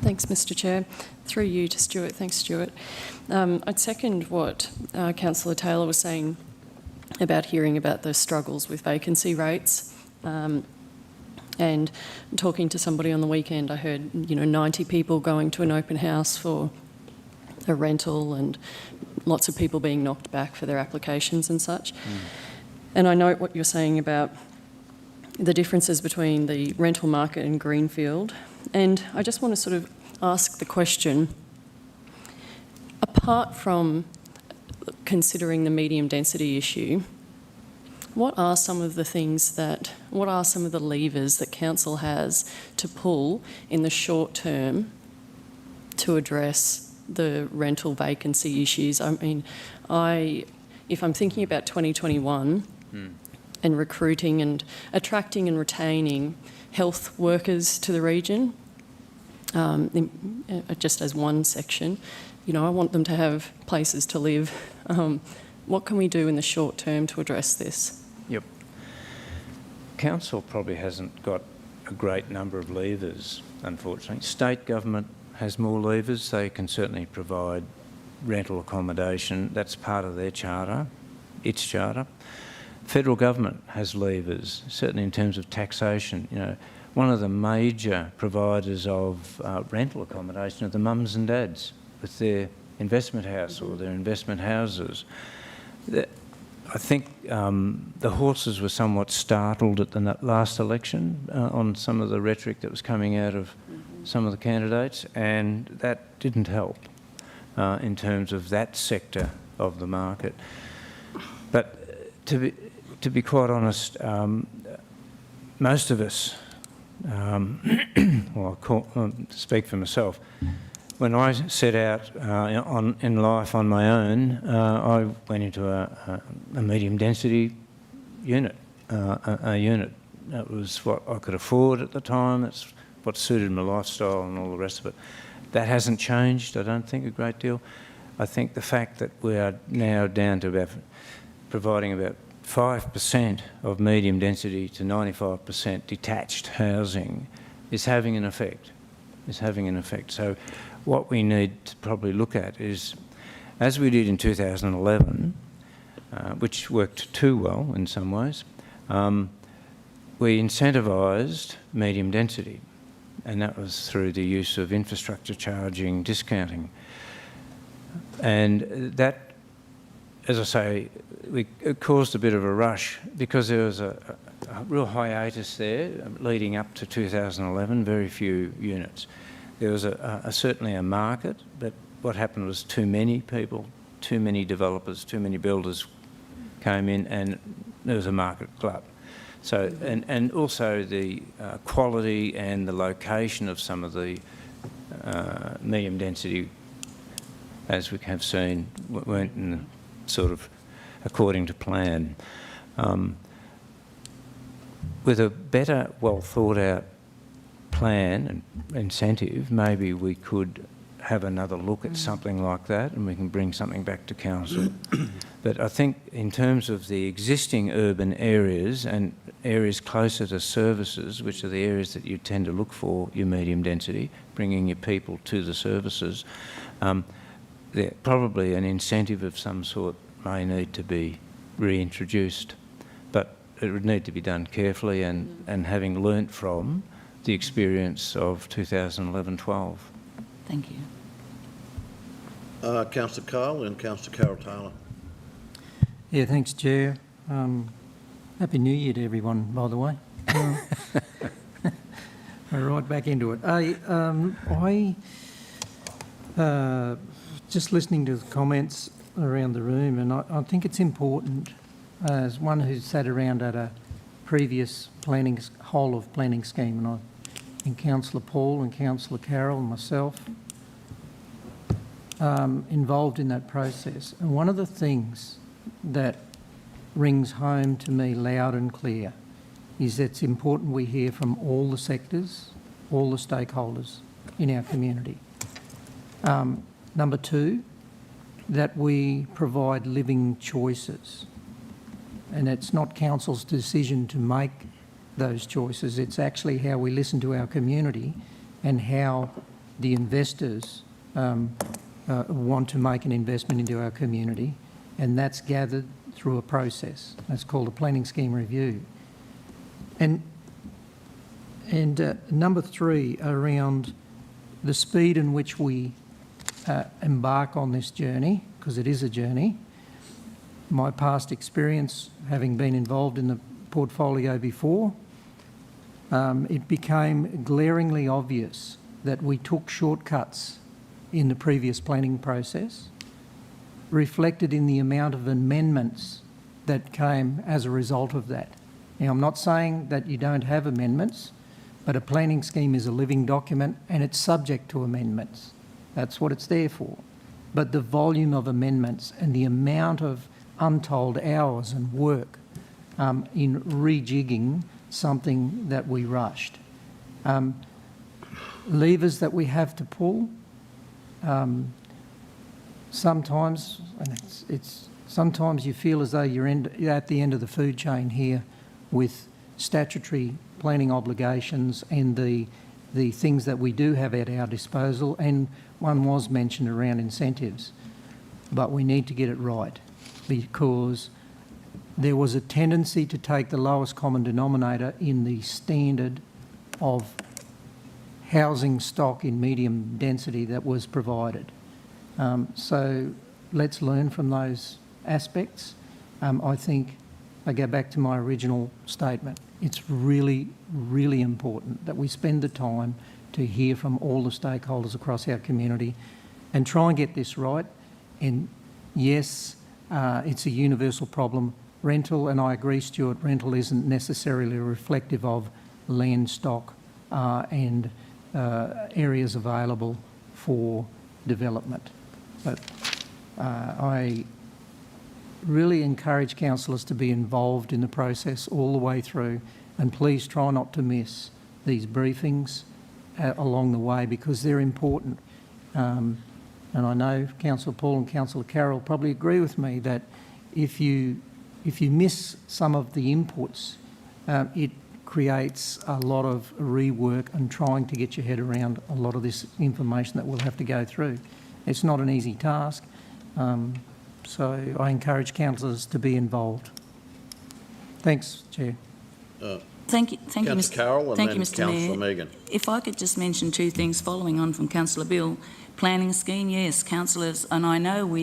Thanks, Mr. Chair. Through you to Stuart. Thanks, Stuart. I'd second what Councillor Taylor was saying about hearing about the struggles with vacancy rates. And talking to somebody on the weekend, I heard, 90 people going to an open house for a rental and lots of people being knocked back for their applications and such. And I note what you're saying about the differences between the rental market and greenfield. And I just want to sort of ask the question, apart from considering the medium density issue, what are some of the levers that council has to pull in the short term to address the rental vacancy issues? I mean, if I'm thinking about 2021 and recruiting and attracting and retaining health workers to the region, just as one section. You know, I want them to have places to live. What can we do in the short term to address this? Yep. Council probably hasn't got a great number of levers, unfortunately. State government has more levers. They can certainly provide rental accommodation. That's part of their charter, its charter. Federal government has levers, certainly in terms of taxation. You know, one of the major providers of rental accommodation are the mums and dads with their investment house or their investment houses. I think the horses were somewhat startled at the last election on some of the rhetoric that was coming out of some of the candidates, and that didn't help in terms of that sector of the market. But to be quite honest, most of us, well, I'll speak for myself, when I set out in life on my own, I went into a medium density unit, a unit. That was what I could afford at the time. That's what suited my lifestyle and all the rest of it. That hasn't changed, I don't think, a great deal. I think the fact that we are now down to about providing about 5% of medium density to 95% detached housing is having an effect. So what we need to probably look at is, as we did in 2011, which worked too well in some ways, we incentivised medium density, and that was through the use of infrastructure charging, discounting. And that, as I say, it caused a bit of a rush because there was a real hiatus there leading up to 2011, very few units. There was certainly a market, but what happened was too many people, too many developers, too many builders came in, and there was a market glut. So, and also the quality and the location of some of the medium density, as we have seen, weren't in the sort of according to plan. With a better, well thought out plan and incentive, maybe we could have another look at something like that, and we can bring something back to council. But I think in terms of the existing urban areas and areas closer to services, which are the areas that you tend to look for your medium density, bringing your people to the services, probably an incentive of some sort may need to be reintroduced. But it would need to be done carefully and having learnt from the experience of 2011-12. Thank you. Councillor Cole and Councillor Carol Taylor. Yeah, thanks, Chair. Happy New Year to everyone, by the way. We're right back into it. Just listening to the comments around the room, and I think it's important, as one who's sat around at a previous whole of planning scheme, and Councillor Paul and Councillor Carroll and myself involved in that process. And one of the things that rings home to me loud and clear is that it's important we hear from all the sectors, all the stakeholders in our community. Number two, that we provide living choices. And it's not council's decision to make those choices. It's actually how we listen to our community and how the investors want to make an investment into our community, and that's gathered through a process. That's called a planning scheme review. And number three, around the speed in which we embark on this journey, because it is a journey. My past experience, having been involved in the portfolio before, it became glaringly obvious that we took shortcuts in the previous planning process, reflected in the amount of amendments that came as a result of that. Now, I'm not saying that you don't have amendments, but a planning scheme is a living document and it's subject to amendments. That's what it's there for. But the volume of amendments and the amount of untold hours and work in rejigging something that we rushed. Levers that we have to pull, sometimes, and sometimes you feel as though you're at the end of the food chain here with statutory planning obligations and the things that we do have at our disposal, and one was mentioned around incentives. But we need to get it right, because there was a tendency to take the lowest common denominator in the standard of housing stock in medium density that was provided. So let's learn from those aspects. I think I go back to my original statement. It's really, really important that we spend the time to hear from all the stakeholders across our community and try and get this right. And yes, it's a universal problem. Rental, and I agree, Stuart, rental isn't necessarily reflective of land stock and areas available for development. But I really encourage councillors to be involved in the process all the way through, and please try not to miss these briefings along the way, because they're important. And I know Councillor Paul and Councillor Carroll probably agree with me that if you miss some of the inputs, it creates a lot of rework and trying to get your head around a lot of this information that we'll have to go through. It's not an easy task, so I encourage councillors to be involved. Thanks, Chair. Thank you, Councillor Mr. Carroll, and Thank then you, Mr. Councillor Mayor. Megan. If I could just mention two things following on from Councillor Bill. Planning scheme, yes, councillors, and I know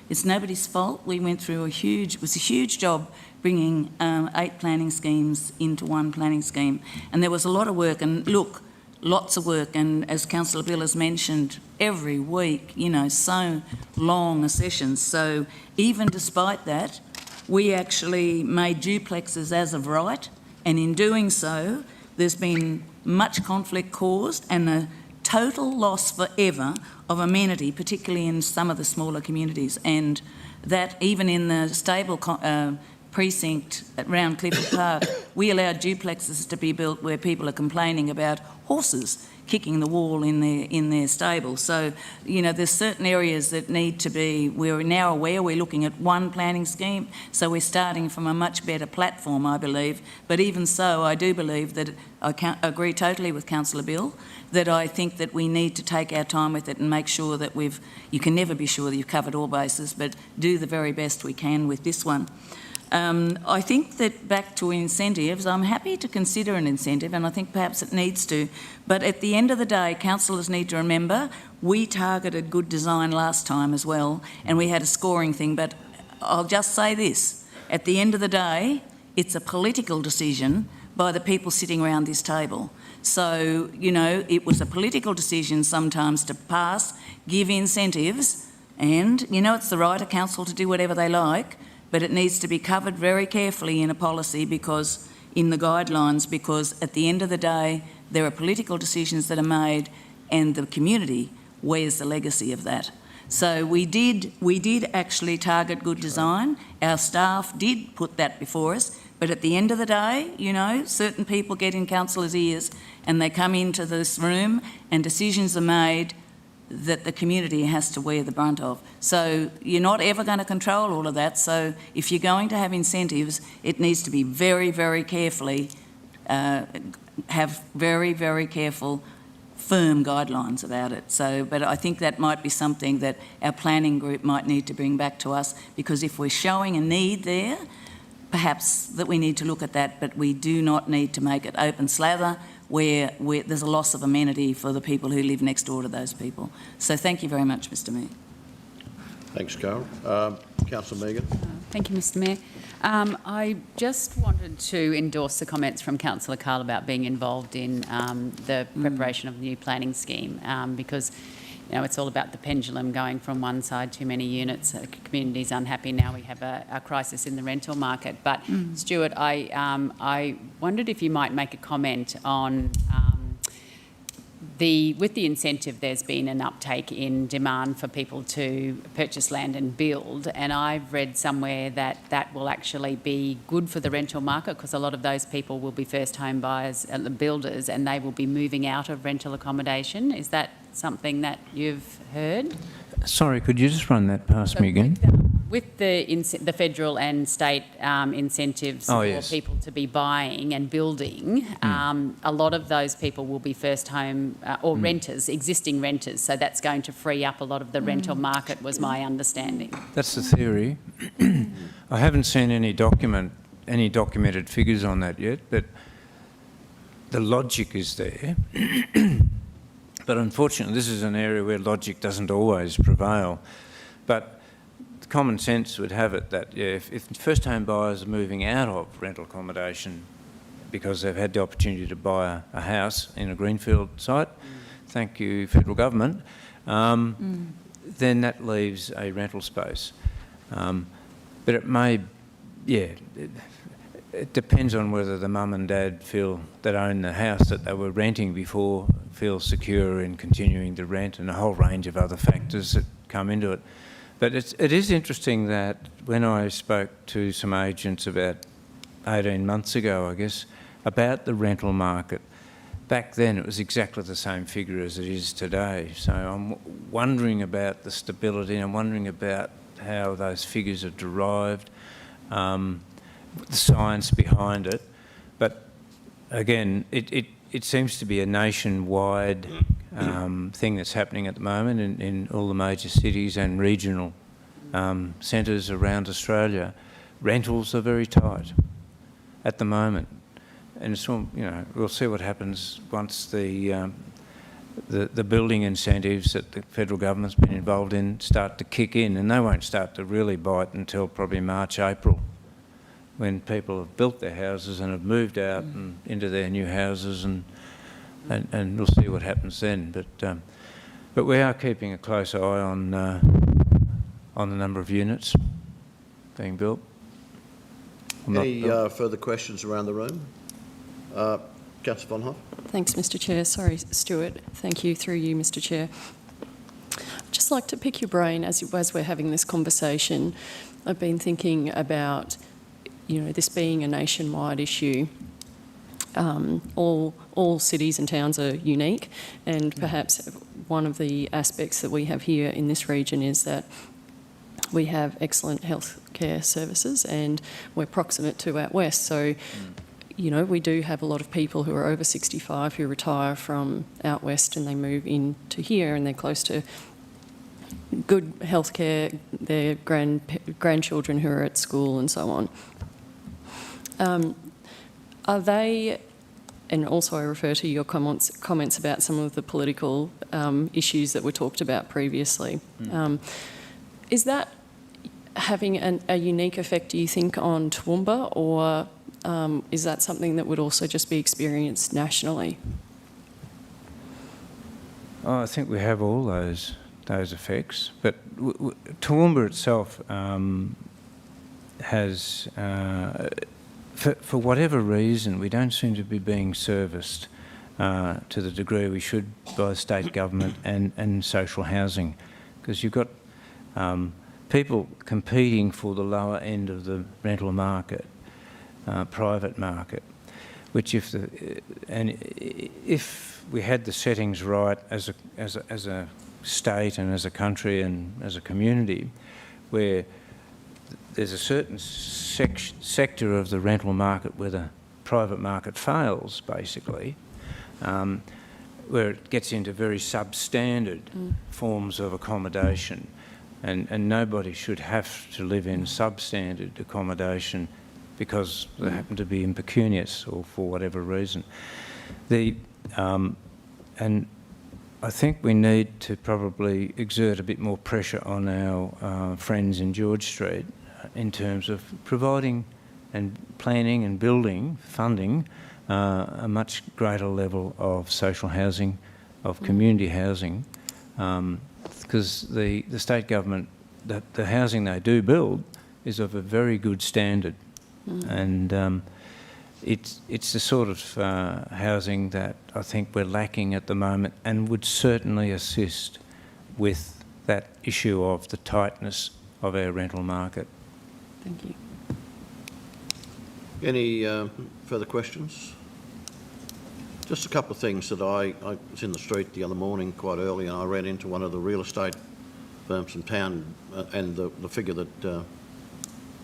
it's nobody's fault. We went through it was a huge job bringing 8 planning schemes into one planning scheme, and there was a lot of work, and look, lots of work, and as Councillor Bill has mentioned, every week, so long a session. So even despite that, we actually made duplexes as of right, and in doing so, there's been much conflict caused and a total loss forever of amenity, particularly in some of the smaller communities, and that even in the stable precinct around Clifford Park, we allowed duplexes to be built where people are complaining about horses kicking the wall in their stable. So, there's certain areas that need to be, we're now aware, we're looking at one planning scheme, so we're starting from a much better platform, I believe. But even so, I do believe that I agree totally with Councillor Bill, that I think that we need to take our time with it and make sure that you can never be sure that you've covered all bases, but do the very best we can with this one. I think that back to incentives, I'm happy to consider an incentive, and I think perhaps it needs to, but at the end of the day, councillors need to remember we targeted good design last time as well, and we had a scoring thing, but I'll just say this, at the end of the day, it's a political decision by the people sitting around this table. So, it was a political decision sometimes to pass, give incentives, and, it's the right of council to do whatever they like, but it needs to be covered very carefully in a policy, because in the guidelines, because at the end of the day, there are political decisions that are made and the community wears the legacy of that. So we did actually target good design. Our staff did put that before us, but at the end of the day, certain people get in councillors' ears and they come into this room and decisions are made that the community has to wear the brunt of. So you're not ever going to control all of that. So if you're going to have incentives, it needs to be very, very carefully, have very, very careful, firm guidelines about it. So, but I think that might be something that our planning group might need to bring back to us, because if we're showing a need there, perhaps that we need to look at that, but we do not need to make it open slather where there's a loss of amenity for the people who live next door to those people. So thank you very much, Mr Mayor. Thanks, Carol. Councillor Megan. Thank you, Mr Mayor. I just wanted to endorse the comments from Councillor Carl about being involved in the preparation of the new planning scheme, because it's all about the pendulum going from one side, too many units, communities unhappy. Now we have a crisis in the rental market. But Stuart, I wondered if you might make a comment on with the incentive, there's been an uptake in demand for people to purchase land and build, and I've read somewhere that that will actually be good for the rental market because a lot of those people will be first home buyers and the builders, and they will be moving out of rental accommodation. Is that something that you've heard? Sorry, could you just run that past me again? With the federal and state incentives for people to be buying and building, a lot of those people will be first home or renters, existing renters. So that's going to free up a lot of the rental market, was my understanding. That's the theory. I haven't seen any documented figures on that yet, but the logic is there. But unfortunately, this is an area where logic doesn't always prevail. But common sense would have it that if first home buyers are moving out of rental accommodation because they've had the opportunity to buy a house in a greenfield site, thank you federal government, then that leaves a rental space. But it may, it depends on whether the mum and dad that own the house that they were renting before feel secure in continuing to rent, and a whole range of other factors that come into it. But it is interesting that when I spoke to some agents about 18 months ago, I guess, about the rental market, back then it was exactly the same figure as it is today. So I'm wondering about the stability, and I'm wondering about how those figures are derived, the science behind it. But again, it seems to be a nationwide thing that's happening at the moment in all the major cities and regional centres around Australia. Rentals are very tight at the moment, and so, we'll see what happens once the building incentives that the federal government's been involved in start to kick in, and they won't start to really bite until probably March, April, when people have built their houses and have moved out and into their new houses, and we'll see what happens then. But we are keeping a close eye on the number of units being built. Any further questions around the room? Councillor Von Hoff. Thanks, Mr Chair. Sorry, Stuart. Thank you, through you, Mr Chair. I'd just like to pick your brain as we're having this conversation. I've been thinking about, this being a nationwide issue. All cities and towns are unique, and perhaps one of the aspects that we have here in this region is that we have excellent healthcare services and we're proximate to out west. So, we do have a lot of people who are over 65 who retire from out west and they move into here, and they're close to good healthcare, their grandchildren who are at school and so on. Are they, and also I refer to your comments about some of the political issues that were talked about previously. Is that having a unique effect, do you think, on Toowoomba, or is that something that would also just be experienced nationally? I think we have all those effects, but Toowoomba itself has, for whatever reason, we don't seem to be being serviced to the degree we should by the state government and social housing, because you've got people competing for the lower end of the rental market, private market, which if we had the settings right as a state and as a country and as a community, where there's a certain sector of the rental market where the private market fails, basically, where it gets into very substandard forms of accommodation, and nobody should have to live in substandard accommodation because they happen to be impecunious or for whatever reason. And I think we need to probably exert a bit more pressure on our friends in George Street in terms of providing and planning and building, funding a much greater level of social housing, of community housing, because the state government, the housing they do build is of a very good standard. And it's the sort of housing that I think we're lacking at the moment, and would certainly assist with that issue of the tightness of our rental market. Thank you. Any further questions? Just a couple of things that I was in the street the other morning quite early, and I ran into one of the real estate firms in town, and the figure that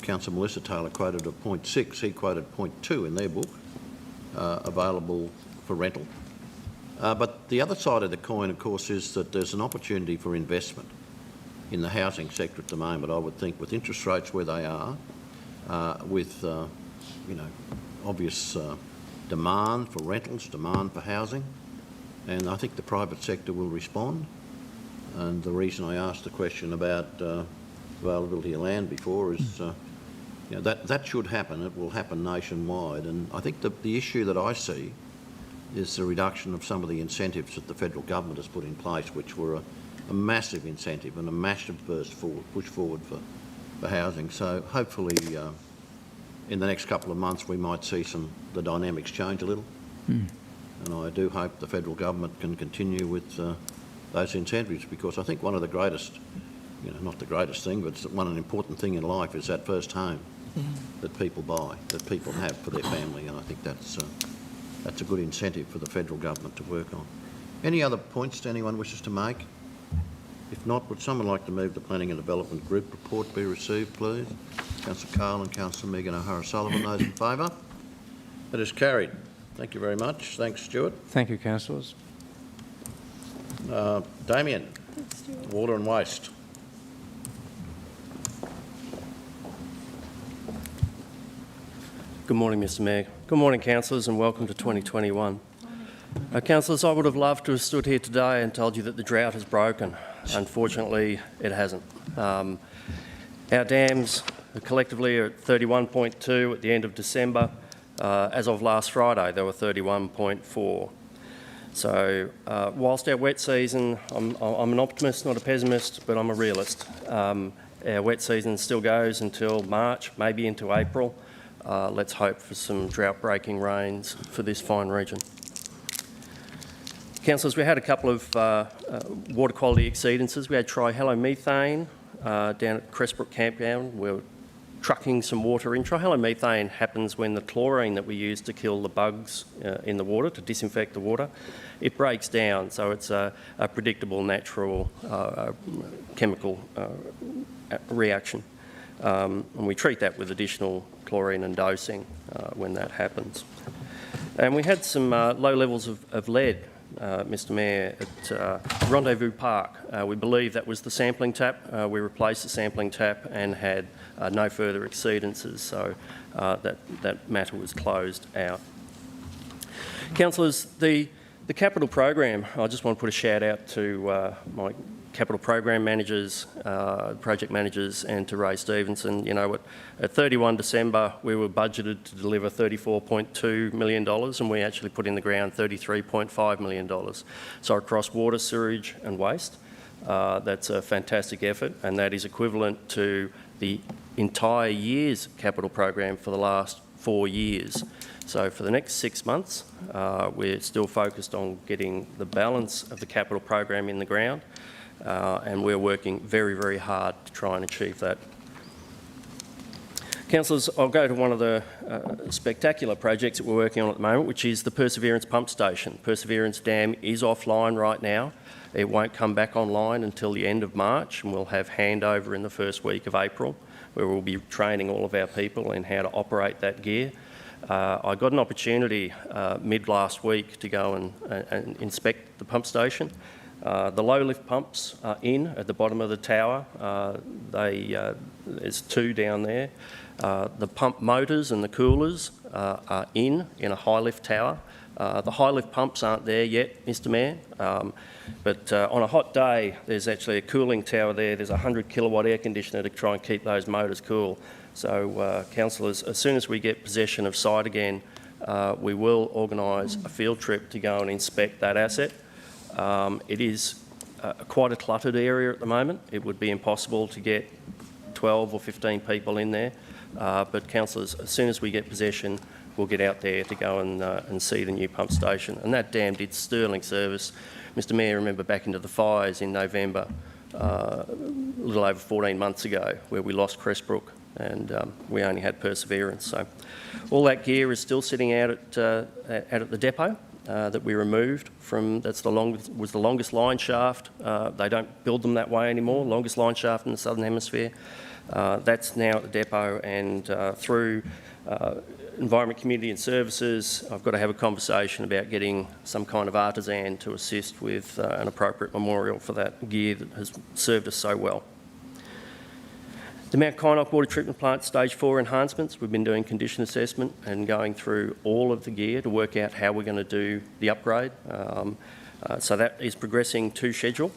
Councillor Melissa Taylor quoted of 0.6, he quoted 0.2 in their book, available for rental. But the other side of the coin, of course, is that there's an opportunity for investment in the housing sector at the moment. I would think with interest rates where they are, with obvious demand for rentals, demand for housing, and I think the private sector will respond. And the reason I asked the question about availability of land before is that should happen. It will happen nationwide, and I think the issue that I see is the reduction of some of the incentives that the federal government has put in place, which were a massive incentive and a massive push forward for housing. So hopefully in the next couple of months we might see the dynamics change a little. And I do hope the federal government can continue with those incentives, because I think one of the greatest, not the greatest thing, but an important thing in life is that first home that people buy, that people have for their family, and I think that's a good incentive for the federal government to work on. Any other points anyone wishes to make? If not, would someone like to move the Planning and Development Group report be received, please? Councillor Carl and Councillor Megan O'Hara-Sullivan, those in favour? That is carried. Thank you very much. Thanks, Stuart. Thank you, councillors. Damien, Thanks, Stuart. Water and Waste. Good morning, Mr Mayor. Good morning, councillors, and welcome to 2021. Councillors, I would have loved to have stood here today and told you that the drought has broken. Unfortunately, it hasn't. Our dams collectively are at 31.2 at the end of December. As of last Friday, they were 31.4. So whilst our wet season, I'm an optimist, not a pessimist, but I'm a realist. Our wet season still goes until March, maybe into April. Let's hope for some drought-breaking rains for this fine region. Councillors, we had a couple of water quality exceedances. We had trihalomethane down at Crestbrook Campground. We're trucking some water in. Trihalomethane happens when the chlorine that we use to kill the bugs in the water, to disinfect the water, it breaks down. So it's a predictable natural chemical reaction. And we treat that with additional chlorine and dosing when that happens. And we had some low levels of lead, Mr Mayor, at Rendezvous Park. We believe that was the sampling tap. We replaced the sampling tap and had no further exceedances, so that matter was closed out. Councillors, the capital program, I just want to put a shout out to my capital program managers, project managers, and to Ray Stevenson. You know, at 31 December, we were budgeted to deliver $34.2 million, and we actually put in the ground $33.5 million. So across water, sewage and waste, that's a fantastic effort, and that is equivalent to the entire year's capital program for the last 4 years. So for the next 6 months, we're still focused on getting the balance of the capital program in the ground, and we're working very, very hard to try and achieve that. Councillors, I'll go to one of the spectacular projects that we're working on at the moment, which is the Perseverance Pump Station. Perseverance Dam is offline right now. It won't come back online until the end of March, and we'll have handover in the first week of April, where we'll be training all of our people in how to operate that gear. I got an opportunity mid last week to go and inspect the pump station. The low lift pumps are in at the bottom of the tower. There's 2 down there. The pump motors and the coolers are in a high lift tower. The high lift pumps aren't there yet, Mr Mayor, but on a hot day there's actually a cooling tower there. There's a 100 kilowatt air conditioner to try and keep those motors cool. So councillors, as soon as we get possession of site again, we will organise a field trip to go and inspect that asset. It is quite a cluttered area at the moment. It would be impossible to get 12 or 15 people in there. But councillors, as soon as we get possession, we'll get out there to go and see the new pump station. And that dam did sterling service. Mr Mayor, remember back into the fires in November, a little over 14 months ago, where we lost Crestbrook, and we only had perseverance. So all that gear is still sitting out at the depot that we removed from. Was the longest line shaft. They don't build them that way anymore. Longest line shaft in the Southern Hemisphere. That's now at the depot, and through Environment, Community and Services, I've got to have a conversation about getting some kind of artisan to assist with an appropriate memorial for that gear that has served us so well. The Mount Kynoch Water Treatment Plant Stage 4 enhancements, we've been doing condition assessment and going through all of the gear to work out how we're going to do the upgrade. So that is progressing to schedule.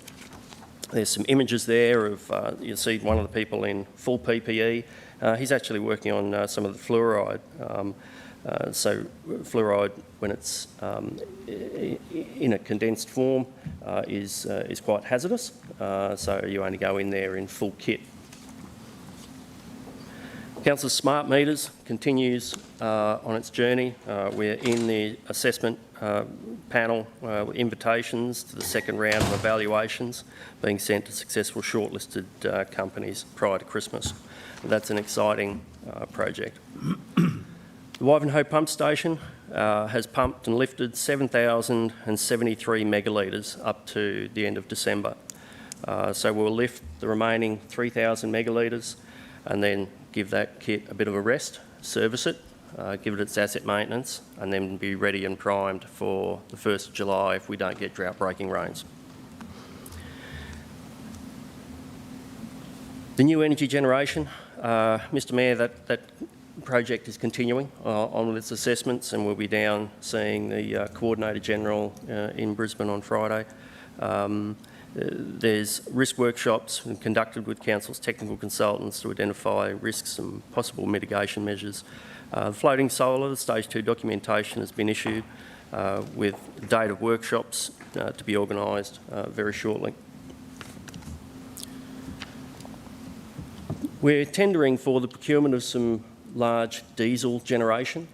There's some images there of, you'll see one of the people in full PPE. He's actually working on some of the fluoride. So fluoride, when it's in a condensed form, is quite hazardous. So you only go in there in full kit. Council's smart meters continues on its journey. We're in the assessment panel invitations to the second round of evaluations being sent to successful shortlisted companies prior to Christmas. That's an exciting project. The Wivenhoe Pump Station has pumped and lifted 7,073 megalitres up to the end of December. So we'll lift the remaining 3,000 megalitres and then give that kit a bit of a rest, service it, give it its asset maintenance, and then be ready and primed for the 1st of July if we don't get drought-breaking rains. The new energy generation, Mr Mayor, that project is continuing on with its assessments, and we'll be down seeing the Coordinator General in Brisbane on Friday. There's risk workshops conducted with Council's technical consultants to identify risks and possible mitigation measures. Floating solar, the Stage 2 documentation has been issued with a date of workshops to be organised very shortly. We're tendering for the procurement of some large diesel generation.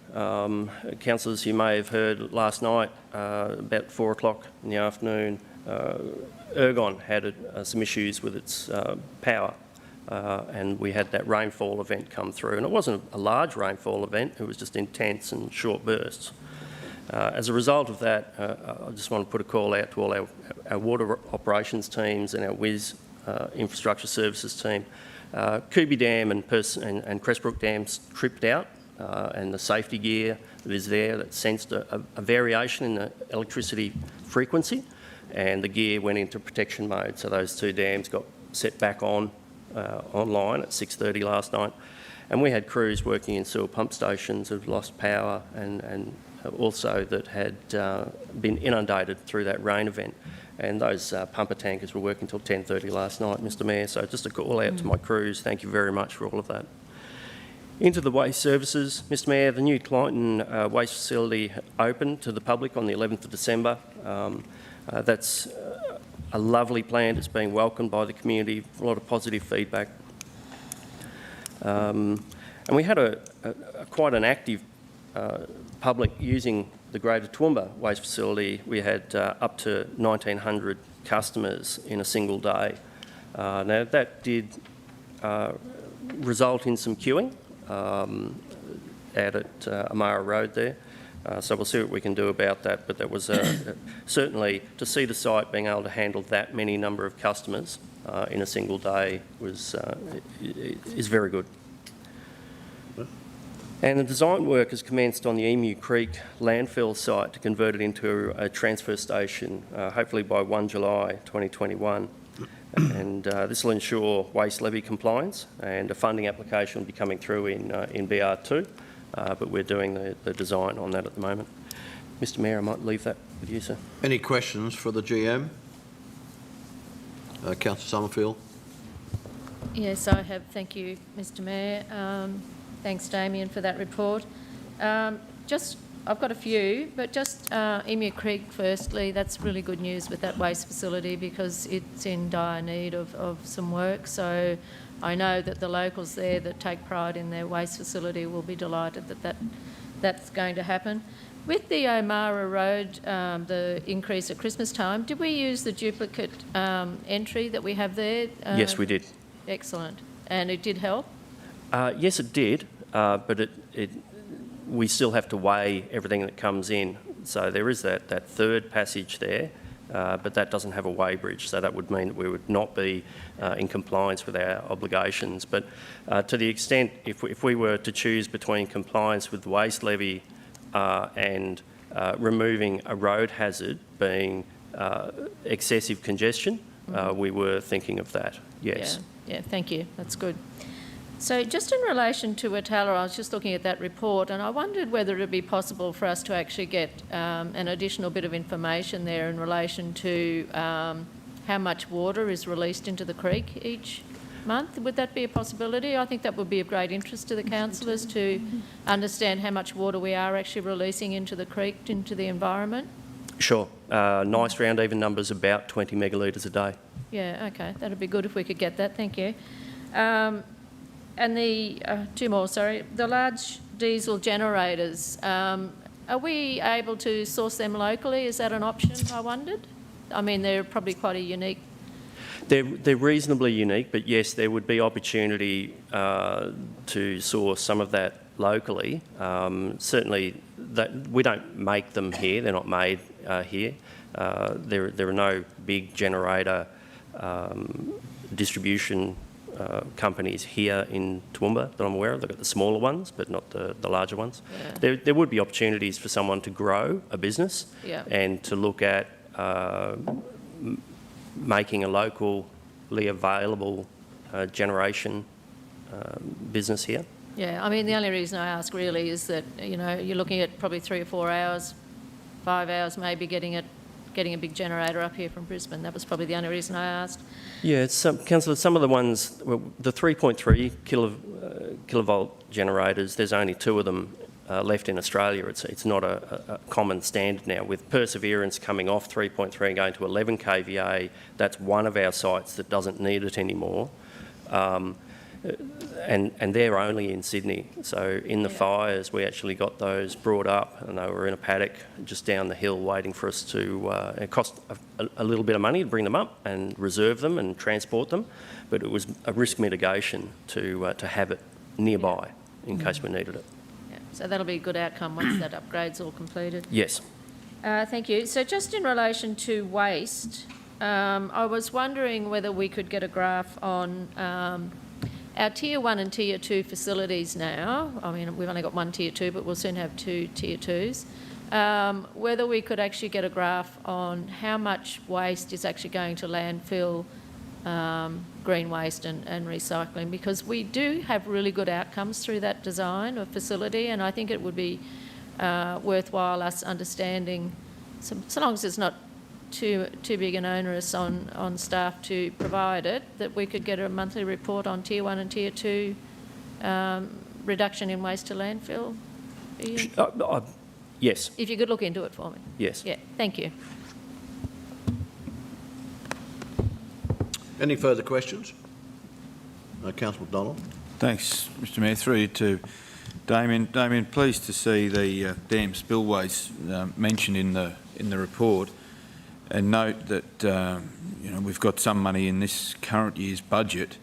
Councillors, you may have heard last night, about 4 o'clock in the afternoon, Ergon had some issues with its power, and we had that rainfall event come through. And it wasn't a large rainfall event, it was just intense and short bursts. As a result of that, I just want to put a call out to all our water operations teams and our WIS infrastructure services team. Coogee Dam and Crestbrook Dams tripped out, and the safety gear that is there that sensed a variation in the electricity frequency, and the gear went into protection mode. So those 2 dams got set back online at 6:30 last night. And we had crews working in sewer pump stations that have lost power and also that had been inundated through that rain event. And those pumper tankers were working until 10:30 last night, Mr Mayor. So just a call out to my crews. Thank you very much for all of that. Into the waste services, Mr Mayor, the new Clyton waste facility opened to the public on the 11th of December. That's a lovely plant. It's being welcomed by the community, a lot of positive feedback. And we had quite an active public using the Greater Toowoomba waste facility. We had up to 1,900 customers in a single day. Now that did result in some queuing out at Amara Road there. So we'll see what we can do about that, but that was certainly, to see the site being able to handle that many number of customers in a single day is very good. And the design work has commenced on the Emu Creek landfill site to convert it into a transfer station, hopefully by 1 July 2021. And this will ensure waste levy compliance, and a funding application will be coming through in BR2. But we're doing the design on that at the moment. Mr Mayor, I might leave that with you, sir. Any questions for the GM? Councillor Summerfield. Yes, I have. Thank you, Mr Mayor. Thanks, Damien, for that report. I've got a few, but just Emu Creek firstly, that's really good news with that waste facility because it's in dire need of some work. So I know that the locals there that take pride in their waste facility will be delighted that that's going to happen. With the O'Mara Road, the increase at Christmas time, did we use the duplicate entry that we have there? Yes, we did. Excellent. And it did help? Yes, it did, but we still have to weigh everything that comes in. So there is that third passage there, but that doesn't have a weigh bridge, so that would mean that we would not be in compliance with our obligations. But to the extent, if we were to choose between compliance with the waste levy and removing a road hazard being excessive congestion, we were thinking of that, yes. Yeah, thank you. That's good. So just in relation to Watala, I was just looking at that report and I wondered whether it would be possible for us to actually get an additional bit of information there in relation to how much water is released into the creek each month. Would that be a possibility? I think that would be of great interest to the councillors to understand how much water we are actually releasing into the creek, into the environment. Sure. Nice round even numbers, about 20 megalitres a day. Yeah, okay. That would be good if we could get that. Thank you. And the, two more, sorry. The large diesel generators, are we able to source them locally? Is that an option, I wondered? I mean, they're probably quite a unique... They're reasonably unique, but yes, there would be opportunity to source some of that locally. Certainly, we don't make them here. They're not made here. There are no big generator distribution companies here in Toowoomba that I'm aware of. They've got the smaller ones, but not the larger ones. Yeah. There would be opportunities for someone to grow a business and to look at making a locally available generation business here. Yeah, I mean, the only reason I ask really is that, you know, you're looking at probably 3 or 4 hours, 5 hours maybe getting a big generator up here from Brisbane. That was probably the only reason I asked. Yeah, Councillor, some of the ones, well, the 3.3 kilovolt generators, there's only 2 of them left in Australia. It's not a common standard now. With Perseverance coming off 3.3 and going to 11 kVA, that's one of our sites that doesn't need it anymore. And they're only in Sydney. So in the fires, we actually got those brought up and they were in a paddock just down the hill waiting for us to, it cost a little bit of money to bring them up and reserve them and transport them, but it was a risk mitigation to have it nearby in case we needed it. Yeah. So that'll be a good outcome once that upgrade's all completed. Yes. Thank you. So just in relation to waste, I was wondering whether we could get a graph on our Tier 1 and Tier 2 facilities now. I mean, we've only got 1 Tier 2, but we'll soon have 2 Tier 2s. Whether we could actually get a graph on how much waste is actually going to landfill, green waste and recycling, because we do have really good outcomes through that design of facility, and I think it would be worthwhile us understanding, so long as it's not too big and onerous on staff to provide it, that we could get a monthly report on Tier 1 and Tier 2 reduction in waste to landfill. Yes. If you could look into it for me. Yes. Yeah, thank you. Any further questions? Councillor McDonald. Thanks, Mr Mayor. Through you to Damien. Damien, pleased to see the dam spillways mentioned in the report. And note that you know, we've got some money in this current year's budget.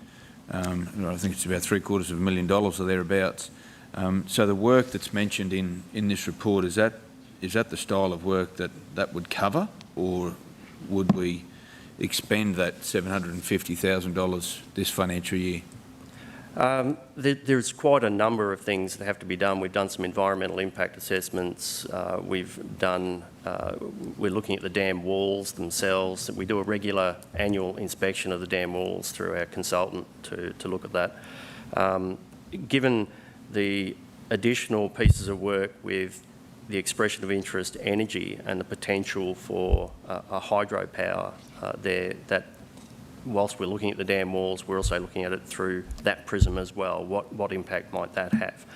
I think it's about $750,000 or thereabouts. So the work that's mentioned in this report, is that the style of work that would cover, or would we expend that $750,000 this financial year? There's quite a number of things that have to be done. We've done some environmental impact assessments. We're looking at the dam walls themselves. We do a regular annual inspection of the dam walls through our consultant to look at that. Given the additional pieces of work with the expression of interest energy and the potential for a hydropower there, that whilst we're looking at the dam walls, we're also looking at it through that prism as well. What impact might that have?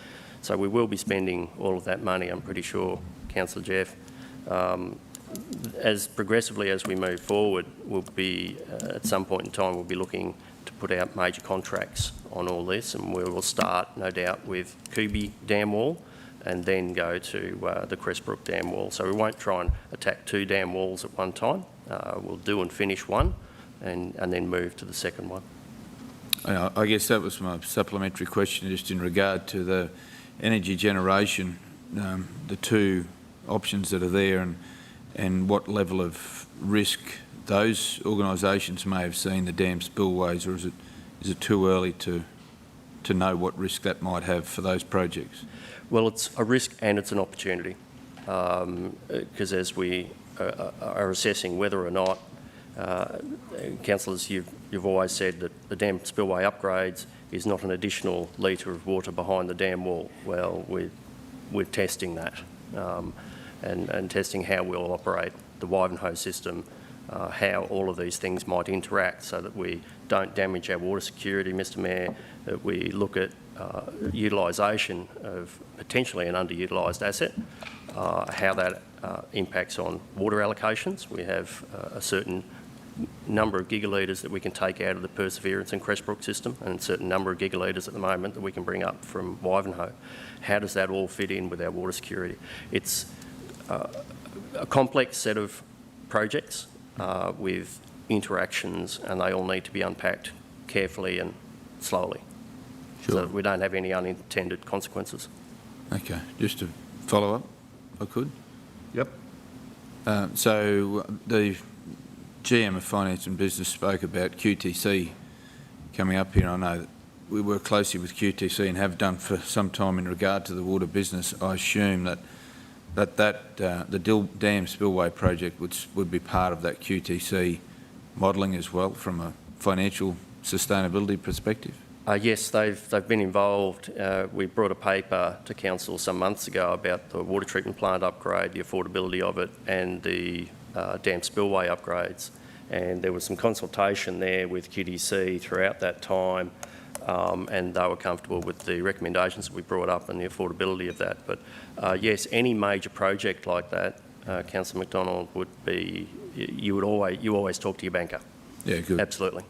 So we will be spending all of that money, I'm pretty sure, Councillor Jeff. As progressively as we move forward, we'll be, at some point in time, we'll be looking to put out major contracts on all this, and we will start, no doubt, with Kubi Dam Wall, and then go to the Crestbrook dam wall. So we won't try and attack 2 dam walls at one time. We'll do and finish one and then move to the second one. I guess that was my supplementary question, just in regard to the energy generation, the 2 options that are there, and what level of risk those organisations may have seen the dam spillways, or is it too early to know what risk that might have for those projects? Well, it's a risk and it's an opportunity, because as we are assessing whether or not, councillors, you've always said that the dam spillway upgrades is not an additional litre of water behind the dam wall. Well, we're testing that, and testing how we'll operate the Wivenhoe system, how all of these things might interact so that we don't damage our water security, Mr Mayor, that we look at utilisation of potentially an underutilised asset, how that impacts on water allocations. We have a certain number of gigalitres that we can take out of the Perseverance and Crestbrook system, and a certain number of gigalitres at the moment that we can bring up from Wivenhoe. How does that all fit in with our water security? It's a complex set of projects with interactions, and they all need to be unpacked carefully and slowly, so that we don't have any unintended consequences. Okay, just to follow up, if I could. Yep. So the GM of Finance and Business spoke about QTC coming up here. I know that we work closely with QTC and have done for some time in regard to the water business. I assume that the dam spillway project would be part of that QTC modelling as well from a financial sustainability perspective. Yes, they've been involved. We brought a paper to council some months ago about the water treatment plant upgrade, the affordability of it, and the dam spillway upgrades. And there was some consultation there with QTC throughout that time, and they were comfortable with the recommendations that we brought up and the affordability of that. But yes, any major project like that, Councillor McDonald, would be, you always talk to your banker. Yeah, good. Absolutely.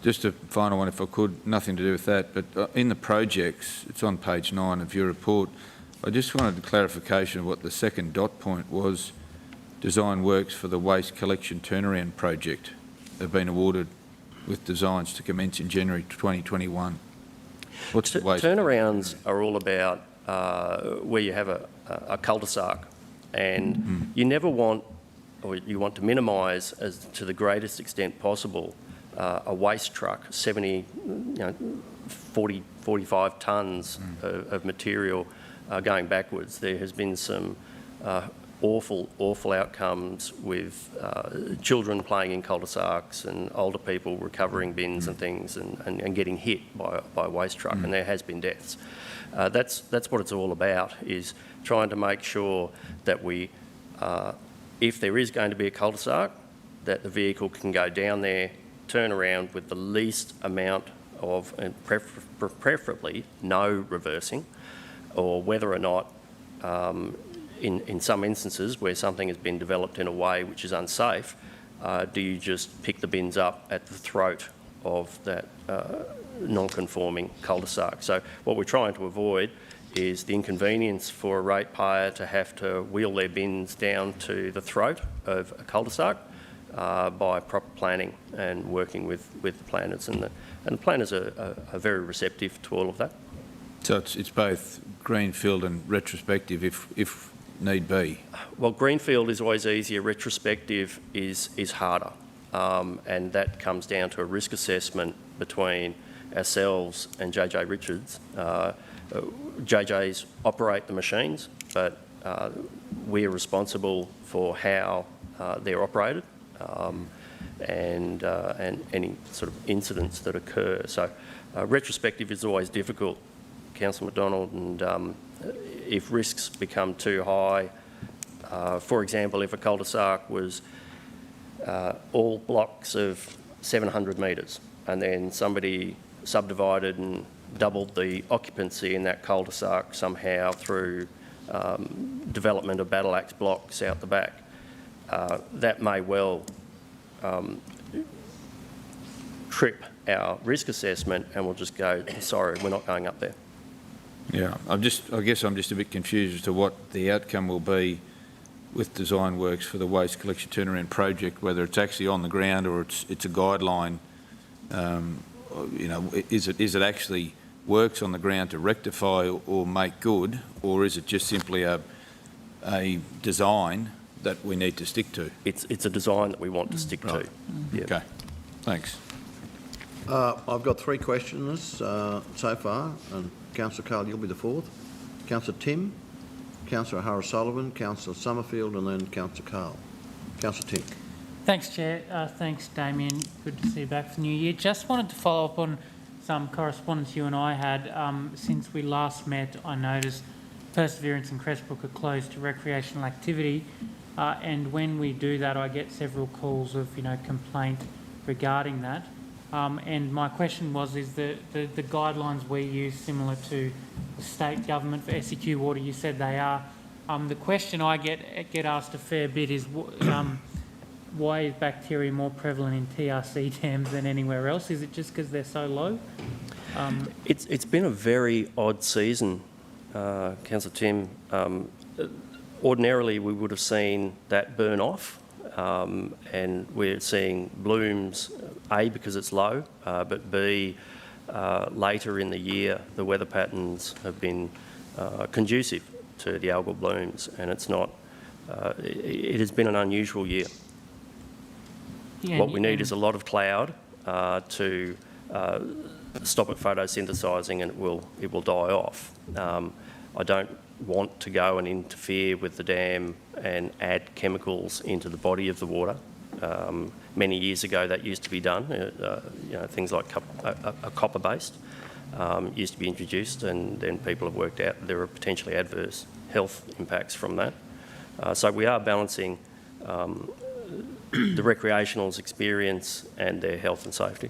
Just a final one, if I could, nothing to do with that, but in the projects, it's on page 9 of your report, I just wanted a clarification of what the second dot point was. Design works for the waste collection turnaround project have been awarded with designs to commence in January 2021. What's the waste? Turnarounds are all about where you have a cul-de-sac, and you never want, or you want to minimise as to the greatest extent possible, a waste truck, 40, 45 tonnes of material going backwards. There has been some awful outcomes with children playing in cul-de-sacs and older people recovering bins and things and getting hit by a waste truck, and there has been deaths. That's what it's all about, is trying to make sure that we, if there is going to be a cul-de-sac, that the vehicle can go down there, turn around with the least amount of, and preferably no reversing, or whether or not in some instances where something has been developed in a way which is unsafe, do you just pick the bins up at the throat of that non-conforming cul-de-sac? So what we're trying to avoid is the inconvenience for a ratepayer to have to wheel their bins down to the throat of a cul-de-sac by proper planning and working with the planners, and the planners are very receptive to all of that. So it's both greenfield and retrospective if need be? Well, greenfield is always easier, retrospective is harder, and that comes down to a risk assessment between ourselves and JJ Richards. JJs operate the machines, but we're responsible for how they're operated and any sort of incidents that occur. So retrospective is always difficult, Councillor McDonald, and if risks become too high, for example, if a cul-de-sac was all blocks of 700 metres and then somebody subdivided and doubled the occupancy in that cul-de-sac somehow through development of battle axe blocks out the back, that may well trip our risk assessment, and we'll just go, sorry, we're not going up there. Yeah, I guess I'm just a bit confused as to what the outcome will be with design works for the waste collection turnaround project, whether it's actually on the ground or it's a guideline. You know, is it actually works on the ground to rectify or make good, or is it just simply a design that we need to stick to? It's a design that we want to stick to. Yeah. Okay, thanks. I've got three questioners so far, and Councillor Carl, you'll be the fourth. Councillor Tim, Councillor O'Hara-Sullivan, Councillor Summerfield, and then Councillor Carl. Councillor Tim. Thanks, Chair. Thanks, Damien. Good to see you back for the new year. Just wanted to follow up on some correspondence you and I had. Since we last met, I noticed Perseverance and Crestbrook are closed to recreational activity, and when we do that, I get several calls of, complaint regarding that. And my question was, is the guidelines we use similar to the state government for SEQ water? You said they are. The question I get asked a fair bit is, why is bacteria more prevalent in TRC dams than anywhere else? Is it just because they're so low? It's been a very odd season, Councillor Tim. Ordinarily, we would have seen that burn off, and we're seeing blooms, A, because it's low, but B, later in the year, the weather patterns have been conducive to the algal blooms, and it's not. It has been an unusual year. Yeah, what we need is a lot of cloud to stop it photosynthesising, and it will die off. I don't want to go and interfere with the dam and add chemicals into the body of the water. Many years ago that used to be done. Things like a copper-based used to be introduced, and then people have worked out there are potentially adverse health impacts from that. So we are balancing the recreationals' experience and their health and safety.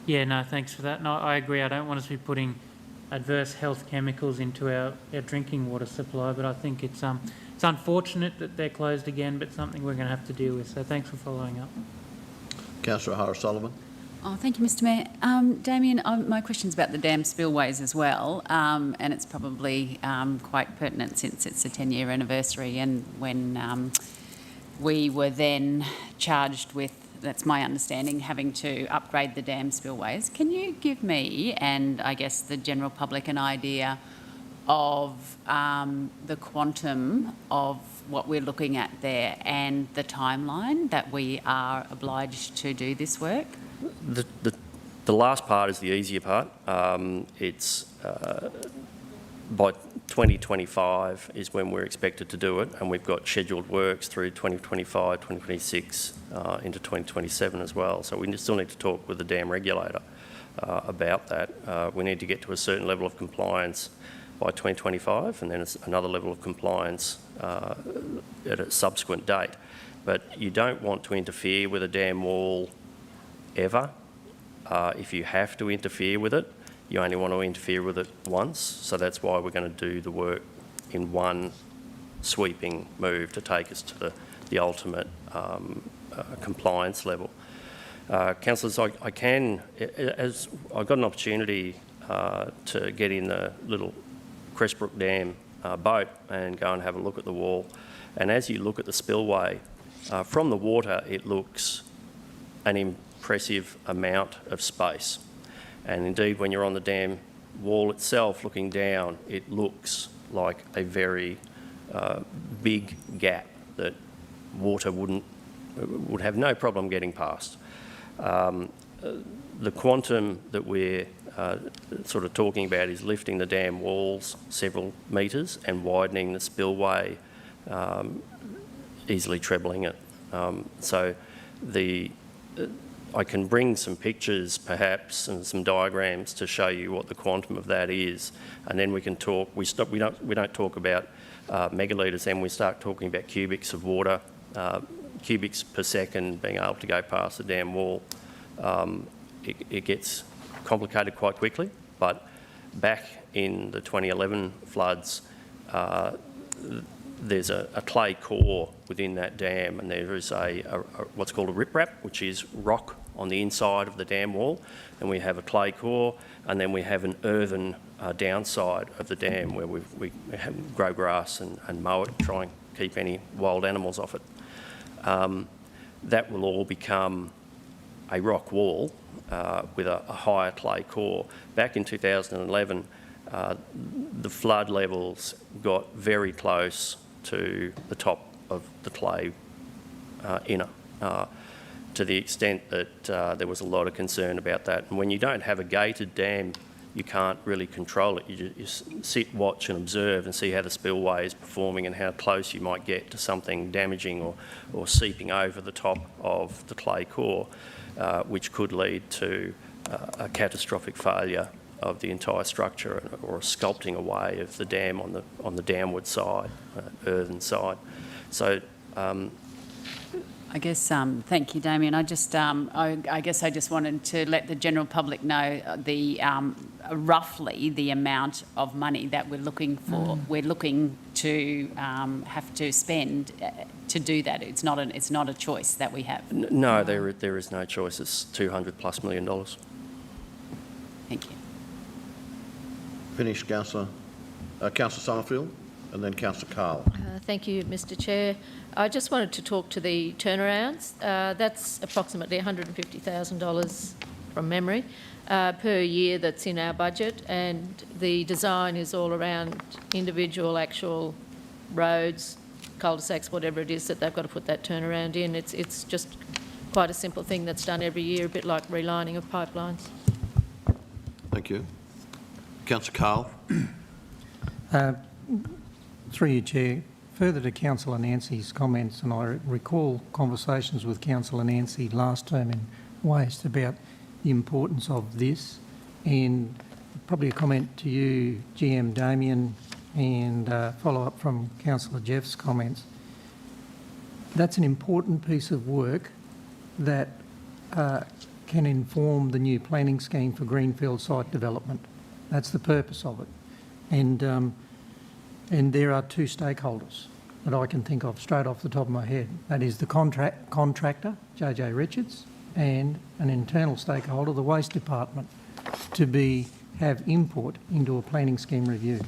Yeah, no, thanks for that. No, I agree. I don't want us to be putting adverse health chemicals into our drinking water supply, but I think it's unfortunate that they're closed again, but something we're going to have to deal with. So thanks for following up. Councillor O'Hara-Sullivan. Oh, thank you, Mr Mayor. Damien, my question's about the dam spillways as well, and it's probably quite pertinent since it's a 10-year anniversary, and when we were then charged with, that's my understanding, having to upgrade the dam spillways. Can you give me, and I guess the general public, an idea of the quantum of what we're looking at there and the timeline that we are obliged to do this work? The last part is the easier part. It's by 2025 is when we're expected to do it, and we've got scheduled works through 2025, 2026 into 2027 as well. So we still need to talk with the dam regulator about that. We need to get to a certain level of compliance by 2025, and then it's another level of compliance at a subsequent date. But you don't want to interfere with a dam wall ever. If you have to interfere with it, you only want to interfere with it once, so that's why we're going to do the work in one sweeping move to take us to the ultimate compliance level. Councillors, I've got an opportunity to get in the little Crestbrook Dam boat and go and have a look at the wall, and as you look at the spillway, from the water it looks an impressive amount of space. And indeed, when you're on the dam wall itself looking down, it looks like a very big gap that water would have no problem getting past. The quantum that we're sort of talking about is lifting the dam walls several metres and widening the spillway, easily trebling it. I can bring some pictures perhaps and some diagrams to show you what the quantum of that is, and then we can talk. We don't talk about megalitres, then we start talking about cubics of water, cubics per second being able to go past the dam wall. It gets complicated quite quickly, but back in the 2011 floods, there's a clay core within that dam, and there is what's called a riprap, which is rock on the inside of the dam wall, and we have a clay core, and then we have an earthen downside of the dam where we grow grass and mow it, try and keep any wild animals off it. That will all become a rock wall with a higher clay core. Back in 2011, the flood levels got very close to the top of the clay inner, to the extent that there was a lot of concern about that. And when you don't have a gated dam, you can't really control it. You just sit, watch and observe and see how the spillway is performing and how close you might get to something damaging or seeping over the top of the clay core, which could lead to a catastrophic failure of the entire structure or a sculpting away of the dam on the downward side, earthen side. So I guess, thank you, Damien. I just, I guess I just wanted to let the general public know the roughly the amount of money that we're looking for. We're looking to have to spend to do that. It's not a choice that we have. No, there is no choice. It's $200+ million. Thank you. Finished, Councillor Summerfield, and then Councillor Carl. Thank you, Mr Chair. I just wanted to talk to the turnarounds. That's approximately $150,000 from memory per year that's in our budget, and the design is all around individual actual roads, cul-de-sacs, whatever it is that they've got to put that turnaround in. It's just quite a simple thing that's done every year, a bit like relining of pipelines. Thank you. Councillor Carl. Through you, Chair, further to Councillor Nancy's comments, and I recall conversations with Councillor Nancy last term in Waste about the importance of this, and probably a comment to you, GM Damien, and follow up from Councillor Jeff's comments. That's an important piece of work that can inform the new planning scheme for greenfield site development. That's the purpose of it. And there are two stakeholders that I can think of straight off the top of my head. That is the contractor, JJ Richards, and an internal stakeholder, the Waste Department, to have input into a planning scheme review.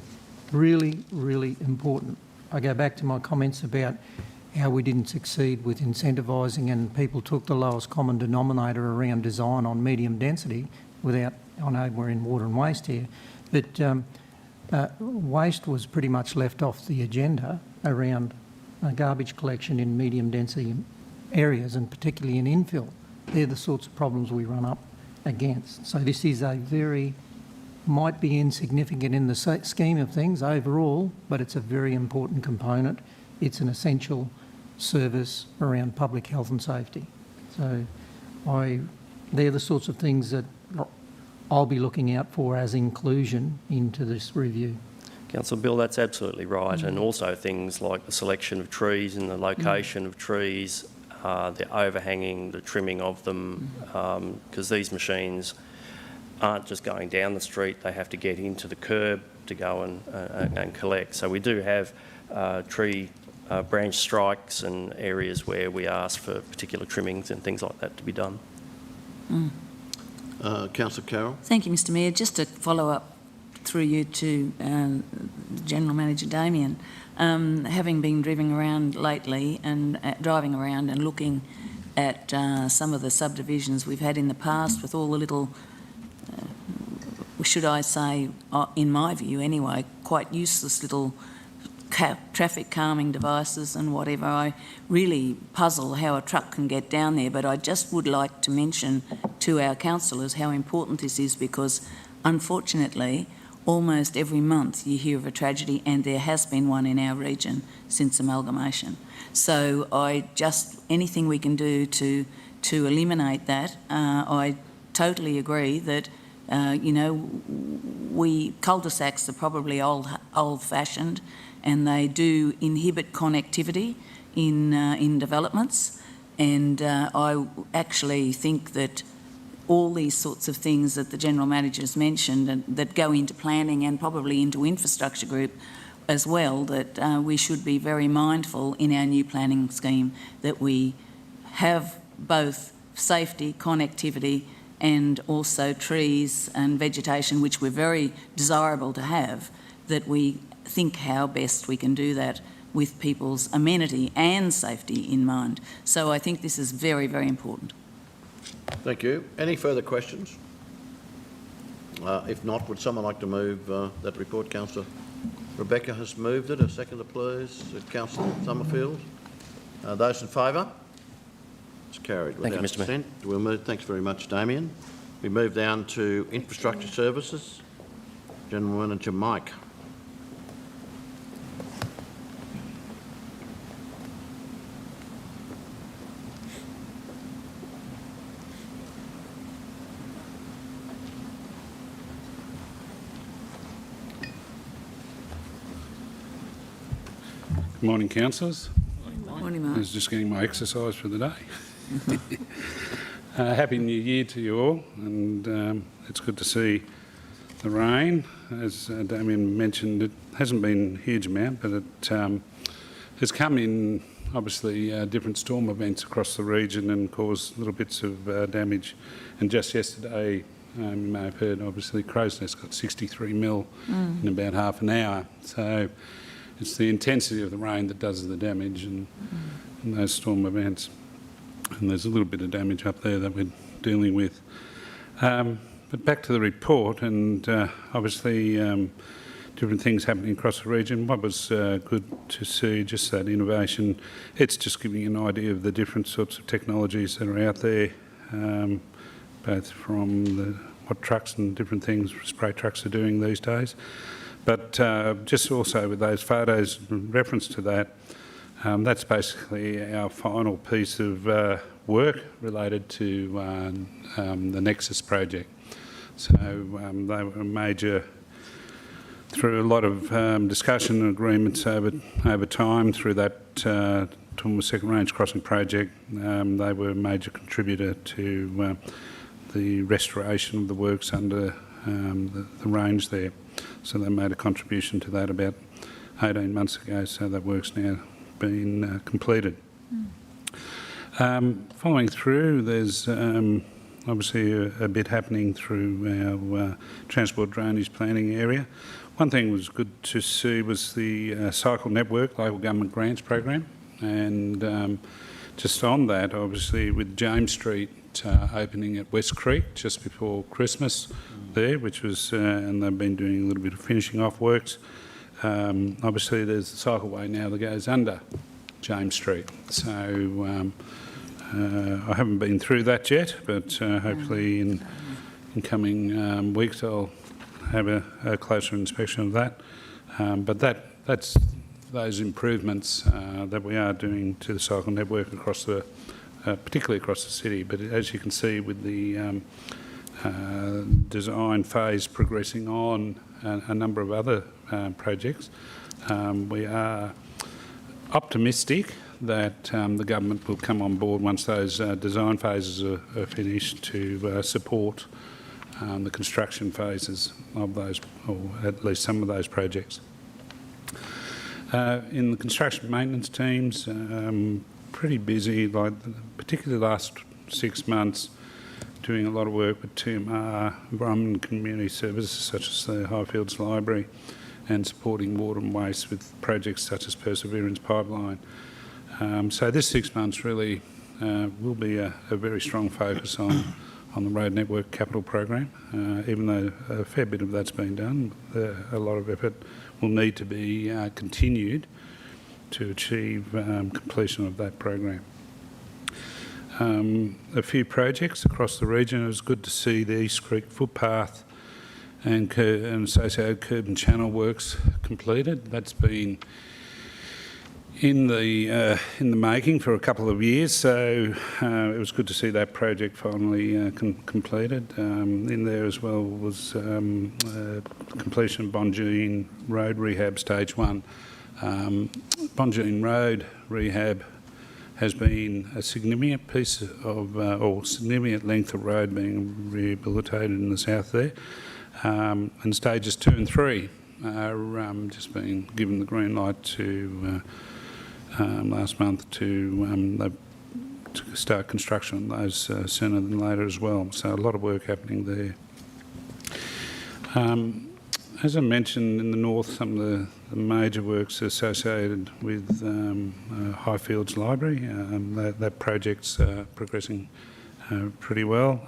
Really, really important. I go back to my comments about how we didn't succeed with incentivising and people took the lowest common denominator around design on medium density without, I know we're in water and waste here, but waste was pretty much left off the agenda around garbage collection in medium density areas, and particularly in infill. They're the sorts of problems we run up against. So this is might be insignificant in the scheme of things overall, but it's a very important component. It's an essential service around public health and safety. So they're the sorts of things that I'll be looking out for as inclusion into this review. Councillor Bill, that's absolutely right, and also things like the selection of trees and the location of trees, the overhanging, the trimming of them, because these machines aren't just going down the street, they have to get into the curb to go and collect. So we do have tree branch strikes and areas where we ask for particular trimmings and things like that to be done. Councillor Carroll. Thank you, Mr Mayor. Just to follow up through you to General Manager Damien, having been driving around lately and looking at some of the subdivisions we've had in the past with all the little, should I say, in my view anyway, quite useless little traffic calming devices and whatever. I really puzzle how a truck can get down there, but I just would like to mention to our councillors how important this is, because unfortunately almost every month you hear of a tragedy, and there has been one in our region since amalgamation. So anything we can do to eliminate that, I totally agree that cul-de-sacs are probably old-fashioned, and they do inhibit connectivity in developments. And I actually think that all these sorts of things that the General Manager's mentioned and that go into planning and probably into infrastructure group as well, that we should be very mindful in our new planning scheme that we have both safety, connectivity, and also trees and vegetation, which we're very desirable to have, that we think how best we can do that with people's amenity and safety in mind. So I think this is very, very important. Thank you. Any further questions? If not, would someone like to move that report? Councillor Rebecca has moved it. A seconder, please. Councillor Summerfield. Those in favour? It's carried without Thank you, Mr. Mayor. dissent. We'll move. Thanks very much, Damien. We move down to infrastructure services. General Manager Mike. Good morning, councillors. Morning, I Mark. was just getting my exercise for the day. Happy New Year to you all, and it's good to see the rain. As Damien mentioned, it hasn't been a huge amount, but it has come in, obviously, different storm events across the region and caused little bits of damage. And just yesterday, you may have heard, obviously, Crow's Nest got 63 mil in about half an hour. So it's the intensity of the rain that does the damage and those storm events. And there's a little bit of damage up there that we're dealing with. But back to the report, and obviously different things happening across the region. What was good to see, just that innovation. It's just giving you an idea of the different sorts of technologies that are out there, both from what trucks and different things spray trucks are doing these days. But just also with those photos, in reference to that, that's basically our final piece of work related to the Nexus project. So they were major, through a lot of discussion and agreements over time through that Toowoomba Second Range Crossing project. They were a major contributor to the restoration of the works under the range there. So they made a contribution to that about 18 months ago, so that work's now been completed. Following through, there's obviously a bit happening through our transport drainage planning area. One thing was good to see was the Cycle Network Local Government Grants program, and just on that, obviously with James Street opening at West Creek just before Christmas there, which was, and they've been doing a little bit of finishing off works. Obviously there's the cycleway now that goes under James Street. So I haven't been through that yet, but hopefully in coming weeks I'll have a closer inspection of that. But that's those improvements that we are doing to the cycle network across the, particularly across the city. But as you can see with the design phase progressing on a number of other projects, we are optimistic that the government will come on board once those design phases are finished to support the construction phases of those, or at least some of those projects. In the construction maintenance teams, pretty busy, like particularly the last 6 months, doing a lot of work with Toowoomba, environment and community services such as the Highfields Library, and supporting water and waste with projects such as Perseverance Pipeline. So this 6 months really will be a very strong focus on the road network capital program. Even though a fair bit of that's been done, a lot of effort will need to be continued to achieve completion of that program. A few projects across the region. It was good to see the East Creek footpath and associated curb and channel works completed. That's been in the making for a couple of years, so it was good to see that project finally completed. In there as well was completion of Bonjean Road Rehab Stage 1. Bonjean Road Rehab has been a significant piece of, or significant length of road being rehabilitated in the south there. And stages 2 and 3 are just being given the green light to last month to they've to start construction on those sooner than later as well. So a lot of work happening there. As I mentioned, in the north, some of the major works associated with Highfields Library. That project's progressing pretty well.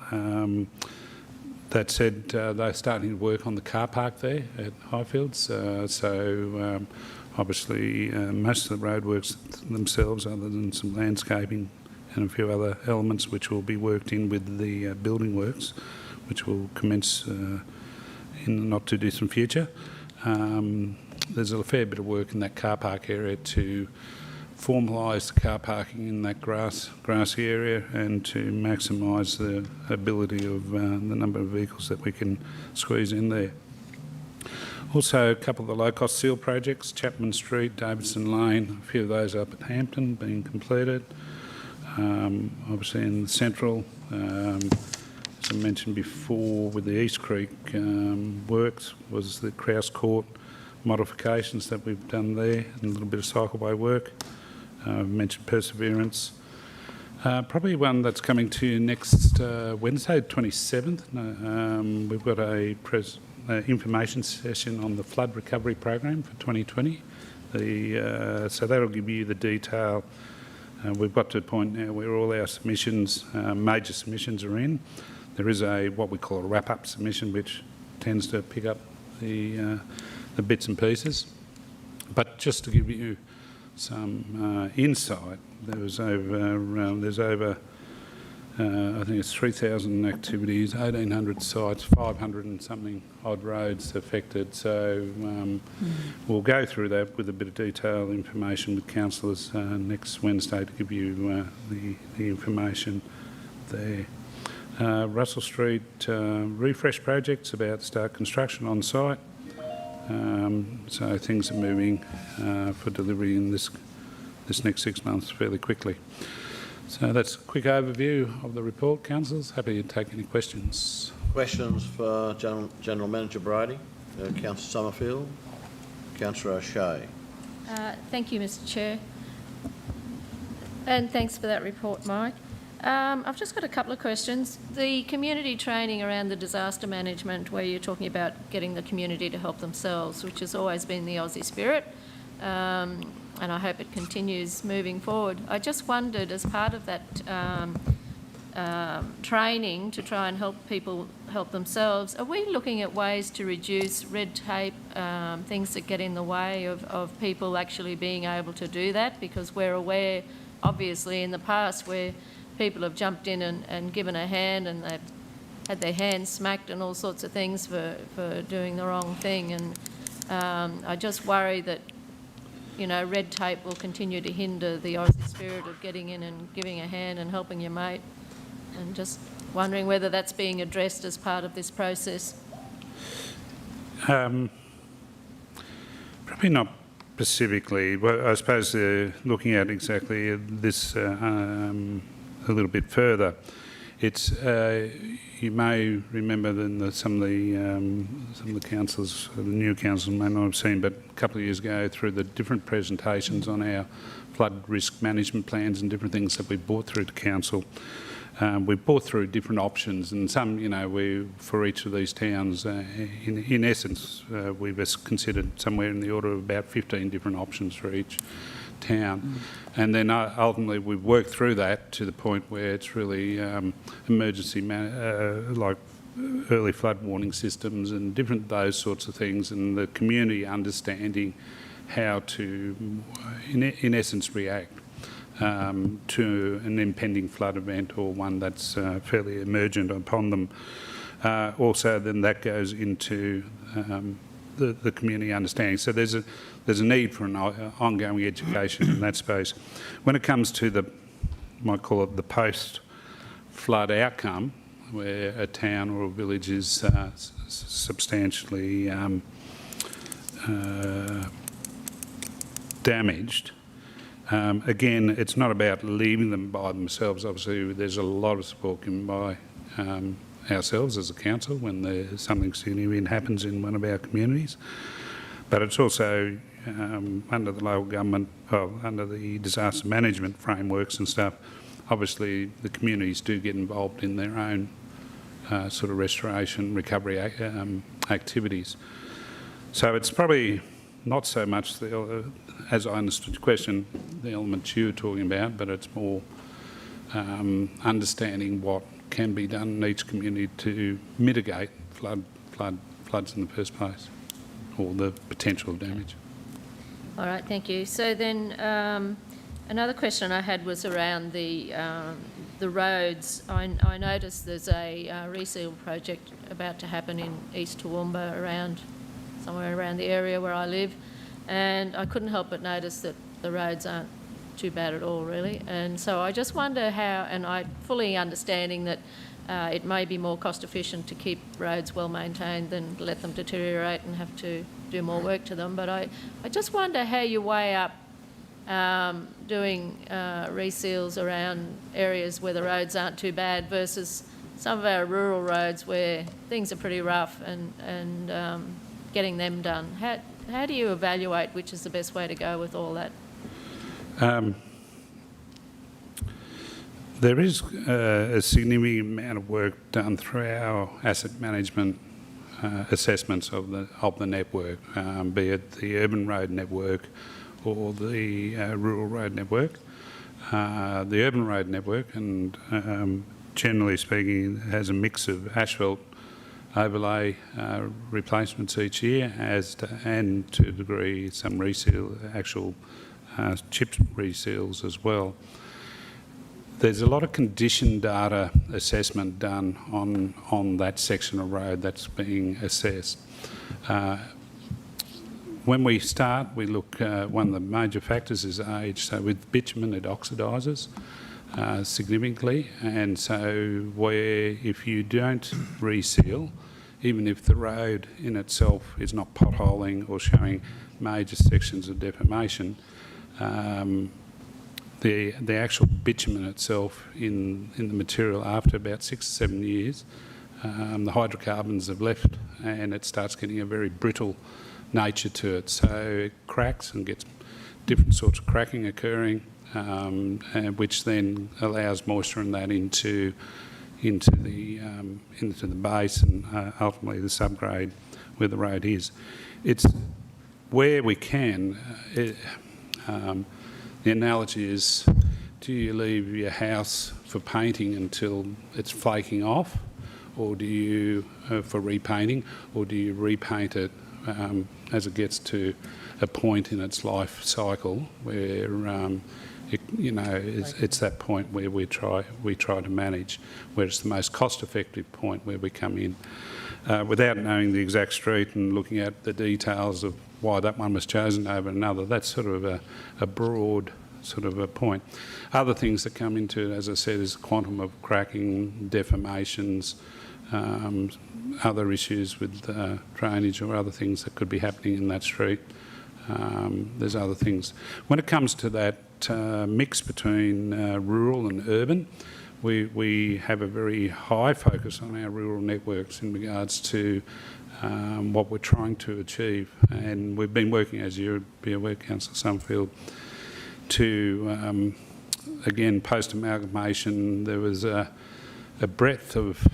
That said, they're starting to work on the car park there at Highfields. Obviously, most of the roadworks themselves, other than some landscaping and a few other elements which will be worked in with the building works, which will commence in the not too distant future. There's a fair bit of work in that car park area to formalise the car parking in that grassy area and to maximise the ability of the number of vehicles that we can squeeze in there. Also, a couple of the low-cost seal projects, Chapman Street, Davidson Lane, a few of those up at Hampton being completed. Obviously in the central, as I mentioned before, with the East Creek works, was the Krause Court modifications that we've done there, and a little bit of cycleway work. I've mentioned Perseverance. Probably one that's coming to you next Wednesday, 27th. We've got a information session on the flood recovery program for 2020. So that'll give you the detail. We've got to a point now where all our submissions, major submissions, are in. There is what we call a wrap-up submission, which tends to pick up the bits and pieces. But just to give you some insight, there's over I think it's 3,000 activities, 1,800 sites, 500 and something odd roads affected. So we'll go through that with a bit of detailed information with councillors next Wednesday to give you the information there. Russell Street refresh project's about to start construction on site. So things are moving for delivery in this next 6 months fairly quickly. So that's a quick overview of the report, councillors. Happy to take any questions. Questions for General Manager Brady? Councillor Summerfield, Councillor O'Shea. Thank you, Mr Chair. And thanks for that report, Mike. I've just got a couple of questions. The community training around the disaster management, where you're talking about getting the community to help themselves, which has always been the Aussie spirit, and I hope it continues moving forward. I just wondered, as part of that training to try and help people help themselves, are we looking at ways to reduce red tape, things that get in the way of people actually being able to do that? Because we're aware, obviously, in the past where people have jumped in and given a hand and they've had their hands smacked and all sorts of things for doing the wrong thing. And I just worry that, you know, red tape will continue to hinder the Aussie spirit of getting in and giving a hand and helping your mate. And just wondering whether that's being addressed as part of this process. Probably not specifically. Well, I suppose looking at exactly this a little bit further, it's you may remember that some of the councillors, the new councillors may not have seen, but a couple of years ago, through the different presentations on our flood risk management plans and different things that we brought through to council, we brought through different options, and some, you know, for each of these towns, in essence, we've considered somewhere in the order of about 15 different options for each town. And then ultimately we've worked through that to the point where it's really emergency, like early flood warning systems and different those sorts of things, and the community understanding how to, in essence, react to an impending flood event or one that's fairly emergent upon them. Also, then that goes into the community understanding. So there's a need for an ongoing education in that space. When it comes to the, might call it the post-flood outcome, where a town or a village is substantially damaged, again, it's not about leaving them by themselves. Obviously, there's a lot of support given by ourselves as a council when something significant happens in one of our communities. But it's also under the local government, under the disaster management frameworks and stuff, obviously the communities do get involved in their own sort of restoration, recovery activities. So it's probably not so much, as I understood the question, the elements you're talking about, but it's more understanding what can be done in each community to mitigate floods in the first place, or the potential damage. All right, thank you. So then another question I had was around the roads. I noticed there's a reseal project about to happen in East Toowoomba, somewhere around the area where I live, and I couldn't help but notice that the roads aren't too bad at all, really. And so I just wonder how, and I fully understanding that it may be more cost efficient to keep roads well maintained than let them deteriorate and have to do more work to them, but I just wonder how you weigh up doing reseals around areas where the roads aren't too bad versus some of our rural roads where things are pretty rough, and getting them done. How do you evaluate which is the best way to go with all that? There is a significant amount of work done through our asset management assessments of the network, be it the urban road network or the rural road network. The urban road network, and generally speaking, has a mix of asphalt overlay replacements each year, and to a degree some actual chip reseals as well. There's a lot of condition data assessment done on that section of road that's being assessed. When we start, we look, one of the major factors is age. So with bitumen, it oxidises significantly, and so if you don't reseal, even if the road in itself is not potholing or showing major sections of deformation, the actual bitumen itself in the material, after about 6 or 7 years, the hydrocarbons have left and it starts getting a very brittle nature to it. So it cracks and gets different sorts of cracking occurring, which then allows moisture and that into the base and ultimately the subgrade where the road is. It's where we can. The analogy is, do you leave your house for painting until it's flaking off, or do you, for repainting, or do you repaint it as it gets to a point in its life cycle where it's that point where we try to manage, where it's the most cost-effective point where we come in, without knowing the exact street and looking at the details of why that one was chosen over another. That's sort of a broad sort of a point. Other things that come into it, as I said, is quantum of cracking, deformations, other issues with drainage or other things that could be happening in that street. There's other things. When it comes to that mix between rural and urban, we have a very high focus on our rural networks in regards to what we're trying to achieve, and we've been working, as you'd be aware, Councillor Summerfield, to again, post-amalgamation, there was a breadth of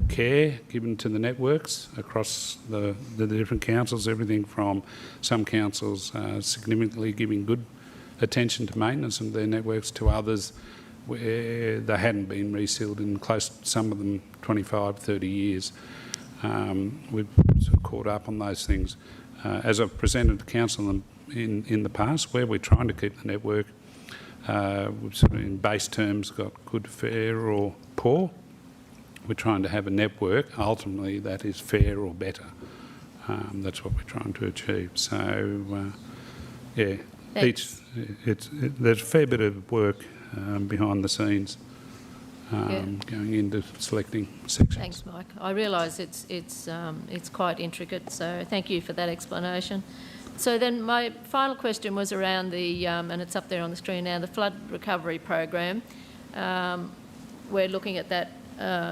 care given to the networks across the different councils, everything from some councils significantly giving good attention to maintenance of their networks to others where they hadn't been resealed in some of them 25, 30 years. We've sort of caught up on those things. As I've presented to council in the past, where we're trying to keep the network, we've sort of in base terms got good, fair or poor. We're trying to have a network ultimately that is fair or better. That's what we're trying to achieve. So, yeah, there's a fair bit of work behind the scenes going into selecting sections. Thanks, Mike. I realise it's quite intricate, so thank you for that explanation. So then my final question was around the, and it's up there on the screen now, the flood recovery program. We're looking at that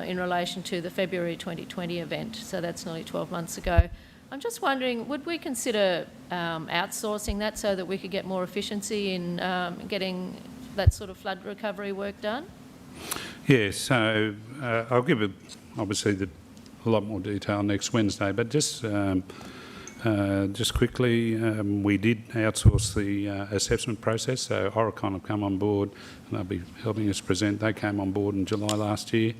in relation to the February 2020 event, so that's nearly 12 months ago. I'm just wondering, would we consider outsourcing that so that we could get more efficiency in getting that sort of flood recovery work done? Yeah, so I'll give it, obviously, a lot more detail next Wednesday, but just quickly, we did outsource the assessment process, so Oricon have come on board and they'll be helping us present. They came on board in July last year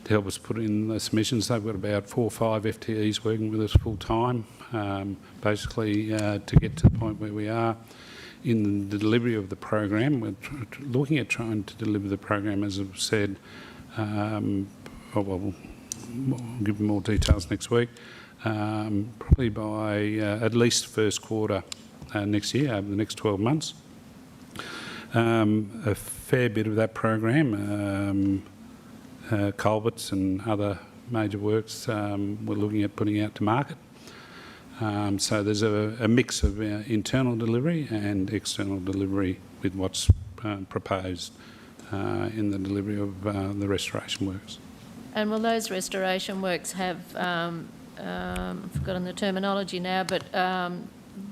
to help us put in the submissions. They've got about 4 or 5 FTEs working with us full time, basically to get to the point where we are in the delivery of the program. We're looking at trying to deliver the program, as I've said. We'll give more details next week. Probably by at least first quarter next year, over the next 12 months. A fair bit of that program, culverts and other major works, we're looking at putting out to market. So there's a mix of internal delivery and external delivery with what's proposed in the delivery of the restoration works. And will those restoration works have, I've forgotten the terminology now, but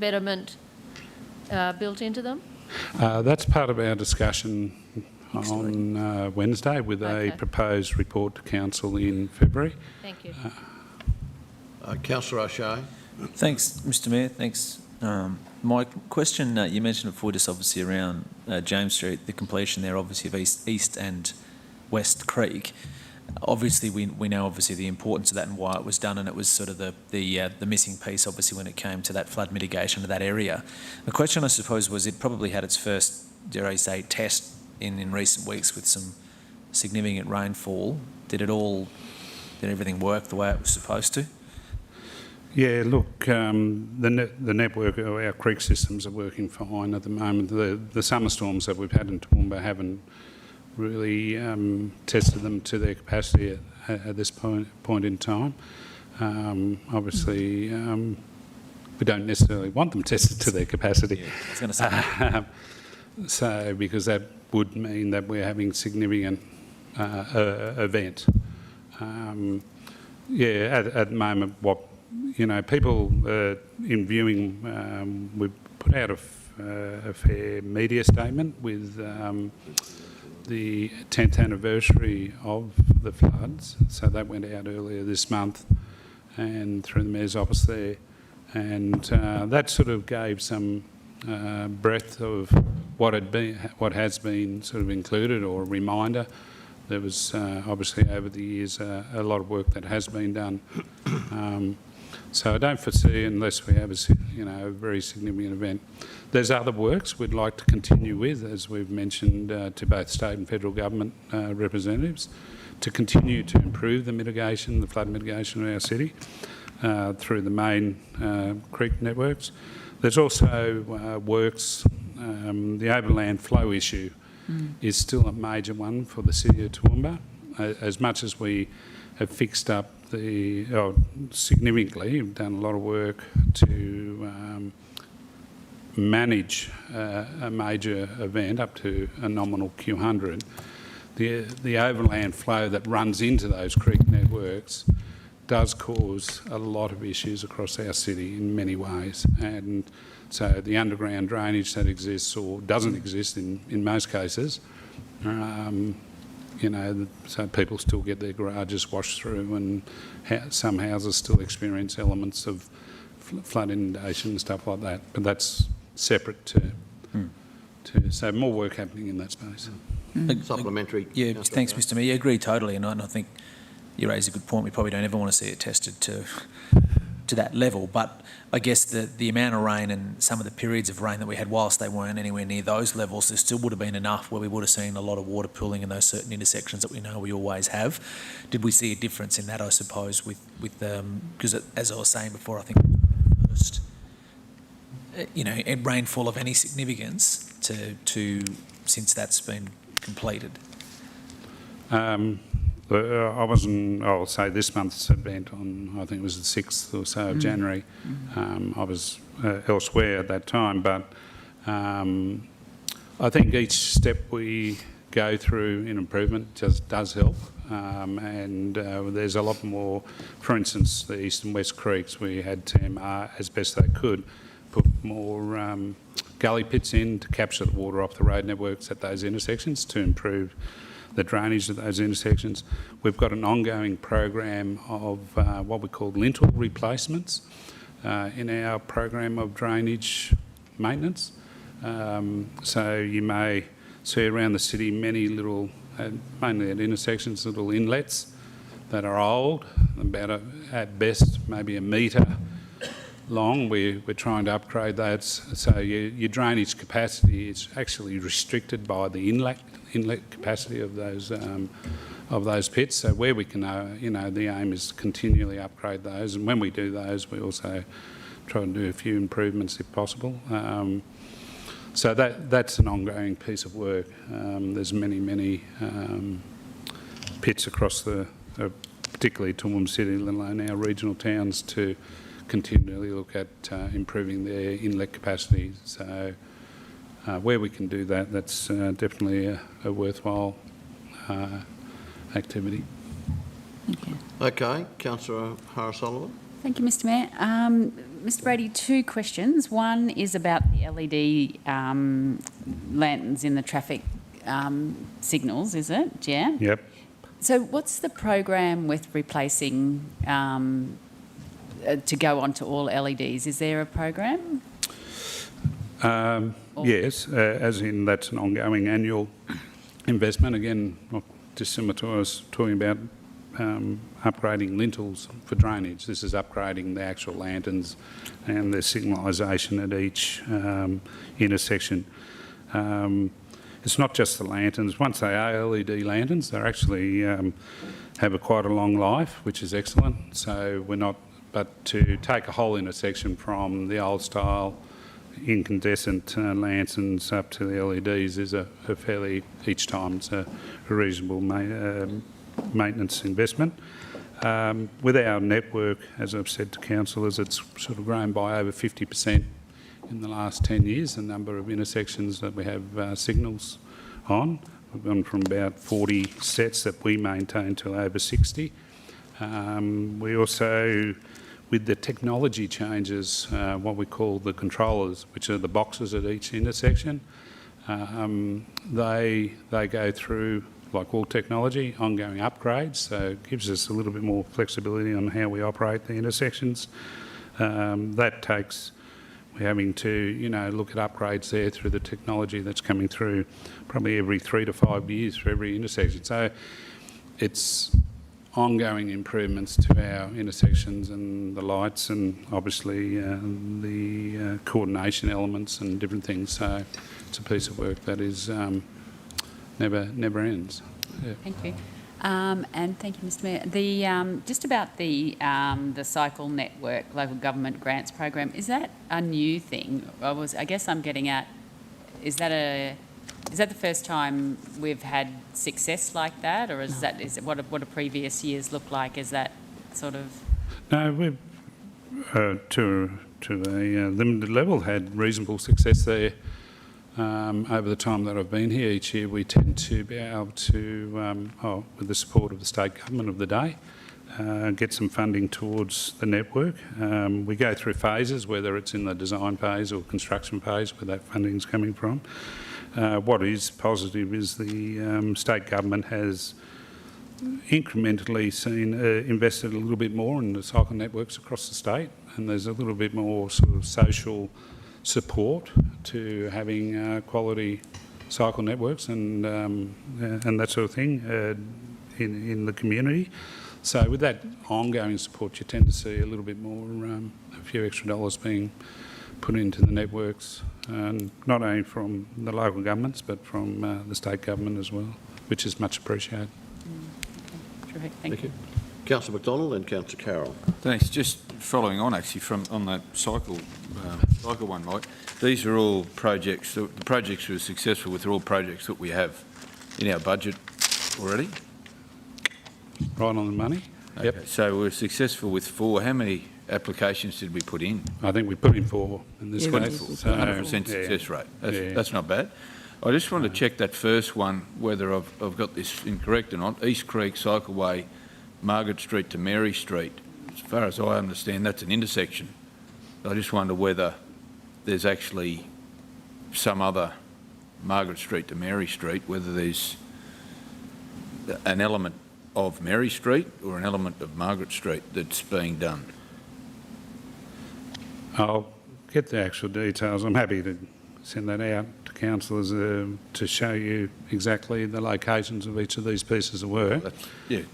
betterment built into them? That's part of our discussion on Wednesday with a proposed report to Council in February. Thank you. Councillor O'Shea. Thanks, Mr Mayor. Thanks. My question, you mentioned before, just obviously around James Street, the completion there obviously of East and West Creek. Obviously, we know obviously the importance of that and why it was done, and it was sort of the missing piece, obviously, when it came to that flood mitigation of that area. The question, I suppose, was it probably had its first, dare I say, test in recent weeks with some significant rainfall. Did everything work the way it was supposed to? Yeah, look, the network, our creek systems are working fine at the moment. The summer storms that we've had in Toowoomba haven't really tested them to their capacity at this point in time. Obviously, we don't necessarily want them tested to their capacity. Yeah, I was going to say. So, because that would mean that we're having significant event. At the moment, people in viewing, we've put out a fair media statement with the 10th anniversary of the floods. So that went out earlier this month and through the Mayor's office there. And that sort of gave some breadth of what has been sort of included, or a reminder. There was obviously over the years a lot of work that has been done. So I don't foresee, unless we have a very significant event. There's other works we'd like to continue with, as we've mentioned to both state and federal government representatives, to continue to improve the flood mitigation of our city through the main creek networks. There's also works, the overland flow issue is still a major one for the city of Toowoomba. As much as we have fixed up significantly, we've done a lot of work to manage a major event up to a nominal Q100. The overland flow that runs into those creek networks does cause a lot of issues across our city in many ways, and so the underground drainage that exists or doesn't exist in most cases, so people still get their garages washed through, and some houses still experience elements of flood inundation and stuff like that. But that's separate to so more work happening in that space. Supplementary. Yeah, thanks, Mr Mayor. I agree totally, and I think you raise a good point. We probably don't ever want to see it tested to that level, but I guess the amount of rain and some of the periods of rain that we had, whilst they weren't anywhere near those levels, there still would have been enough where we would have seen a lot of water pooling in those certain intersections that we know we always have. Did we see a difference in that, I suppose, with because as I was saying before, I think first, rainfall of any significance to since that's been completed? I'll say this month's event on, I think it was the 6th or so of January. I was elsewhere at that time, but I think each step we go through in improvement just does help. And there's a lot more, for instance, the East and West Creeks, we had TMR as best they could put more gully pits in to capture the water off the road networks at those intersections to improve the drainage at those intersections. We've got an ongoing program of what we call lintel replacements in our program of drainage maintenance. So you may see around the city many little, mainly at intersections, little inlets that are old, about at best maybe a metre long. We're trying to upgrade that, so your drainage capacity is actually restricted by the inlet capacity of those pits. So where we can, the aim is to continually upgrade those, and when we do those, we also try and do a few improvements if possible. So that's an ongoing piece of work. There's many pits across particularly Toowoomba City, let alone our regional towns, to continually look at improving their inlet capacity. So where we can do that, that's definitely a worthwhile activity. Thank you. Okay, Councillor Harris-Oliver. Thank you, Mr Mayor. Mr Brady, two questions. One is about the LED lanterns in the traffic signals, is it? Yeah? Yep. So what's the program with replacing to go on to all LEDs? Is there a program? Yes, as in that's an ongoing annual investment. Again, not dissimilar to what I was talking about upgrading lintels for drainage. This is upgrading the actual lanterns and the signalisation at each intersection. It's not just the lanterns. Once they are LED lanterns, they actually have quite a long life, which is excellent. So we're not, but to take a whole intersection from the old style incandescent lanterns up to the LEDs is a fairly, each time it's a reasonable maintenance investment. With our network, as I've said to councillors, it's sort of grown by over 50% in the last 10 years, the number of intersections that we have signals on. We've gone from about 40 sets that we maintain to over 60. We also, with the technology changes, what we call the controllers, which are the boxes at each intersection, they go through, like all technology, ongoing upgrades, so it gives us a little bit more flexibility on how we operate the intersections. That takes, we're having to, look at upgrades there through the technology that's coming through probably every 3 to 5 years for every intersection. So it's ongoing improvements to our intersections and the lights, and obviously the coordination elements and different things. So it's a piece of work that is never ends. Yeah. Thank you. And thank you, Mr Mayor. Just about the Cycle Network Local Government Grants Program, is that a new thing? I guess I'm getting at, is that the first time we've had success like that, or is it what do previous years look like? Is that sort of? No, we've to a limited level had reasonable success there. Over the time that I've been here, each year we tend to be able to, with the support of the state government of the day, get some funding towards the network. We go through phases, whether it's in the design phase or construction phase, where that funding's coming from. What is positive is the state government has incrementally invested a little bit more in the cycle networks across the state, and there's a little bit more sort of social support to having quality cycle networks and that sort of thing in the community. So with that ongoing support, you tend to see a little bit more, a few extra dollars being put into the networks, not only from the local governments but from the state government as well, which is much appreciated. Okay. Terrific. Thank you. Councillor McDonald and Councillor Carroll. Thanks. Just following on actually on that cycle one, Mike. These are all projects. The projects that are successful with are all projects that we have in our budget already. Right on the money. Okay. Yep. So we're successful with 4. How many applications did we put in? I think we put in 4 in this case. So 100% success rate. That's not bad. I just want to check that first one, whether I've got this incorrect or not. East Creek Cycleway, Margaret Street to Mary Street. As far as I understand, that's an intersection. I just wonder whether there's actually some other Margaret Street to Mary Street, whether there's an element of Mary Street or an element of Margaret Street that's being done? I'll get the actual details. I'm happy to send that out to councillors to show you exactly the locations of each of these pieces of work.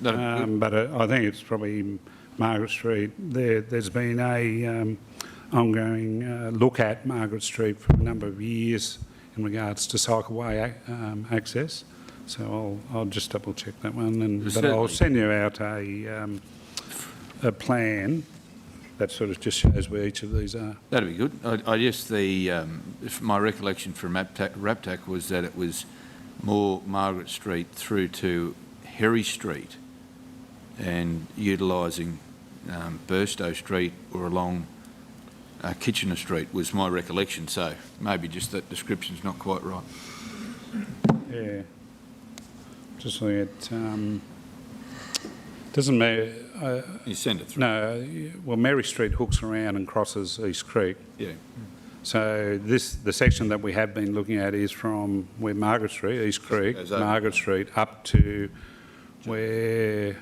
But I think it's probably Margaret Street. There's been a ongoing look at Margaret Street for a number of years in regards to cycleway access. So I'll just double check that one, but I'll send you out a plan that sort of just shows where each of these are. That'd be good. I guess my recollection from RAPTAC was that it was more Margaret Street through to Herry Street and utilising Burstow Street or along Kitchener Street was my recollection. So maybe just that description's not quite right. Yeah. Just looking at, doesn't matter. You send it through. No, well, Mary Street hooks around and crosses East Creek. Yeah. So the section that we have been looking at is from where Margaret Street, East Creek, Margaret Street, up to where,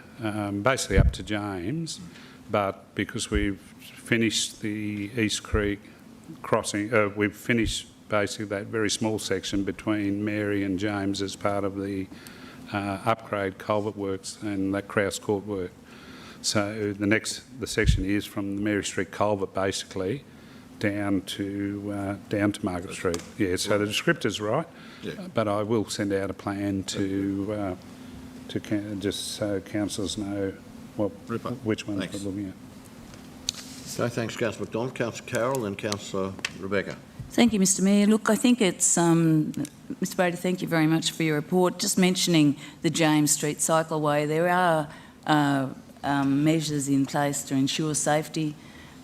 basically up to James. But because we've finished the East Creek crossing, we've finished basically that very small section between Mary and James as part of the upgrade culvert works and that Krause Court work. So the section is from the Mary Street culvert basically down to Margaret Street. Yeah, so the descriptor's right, but I will send out a plan to just so councillors know which ones we're looking at. Okay, thanks, Councillor McDonald. Councillor Carroll and Councillor Rebecca. Thank you, Mr Mayor. Look, I think it's, Mr Brady, thank you very much for your report. Just mentioning the James Street cycleway, there are measures in place to ensure safety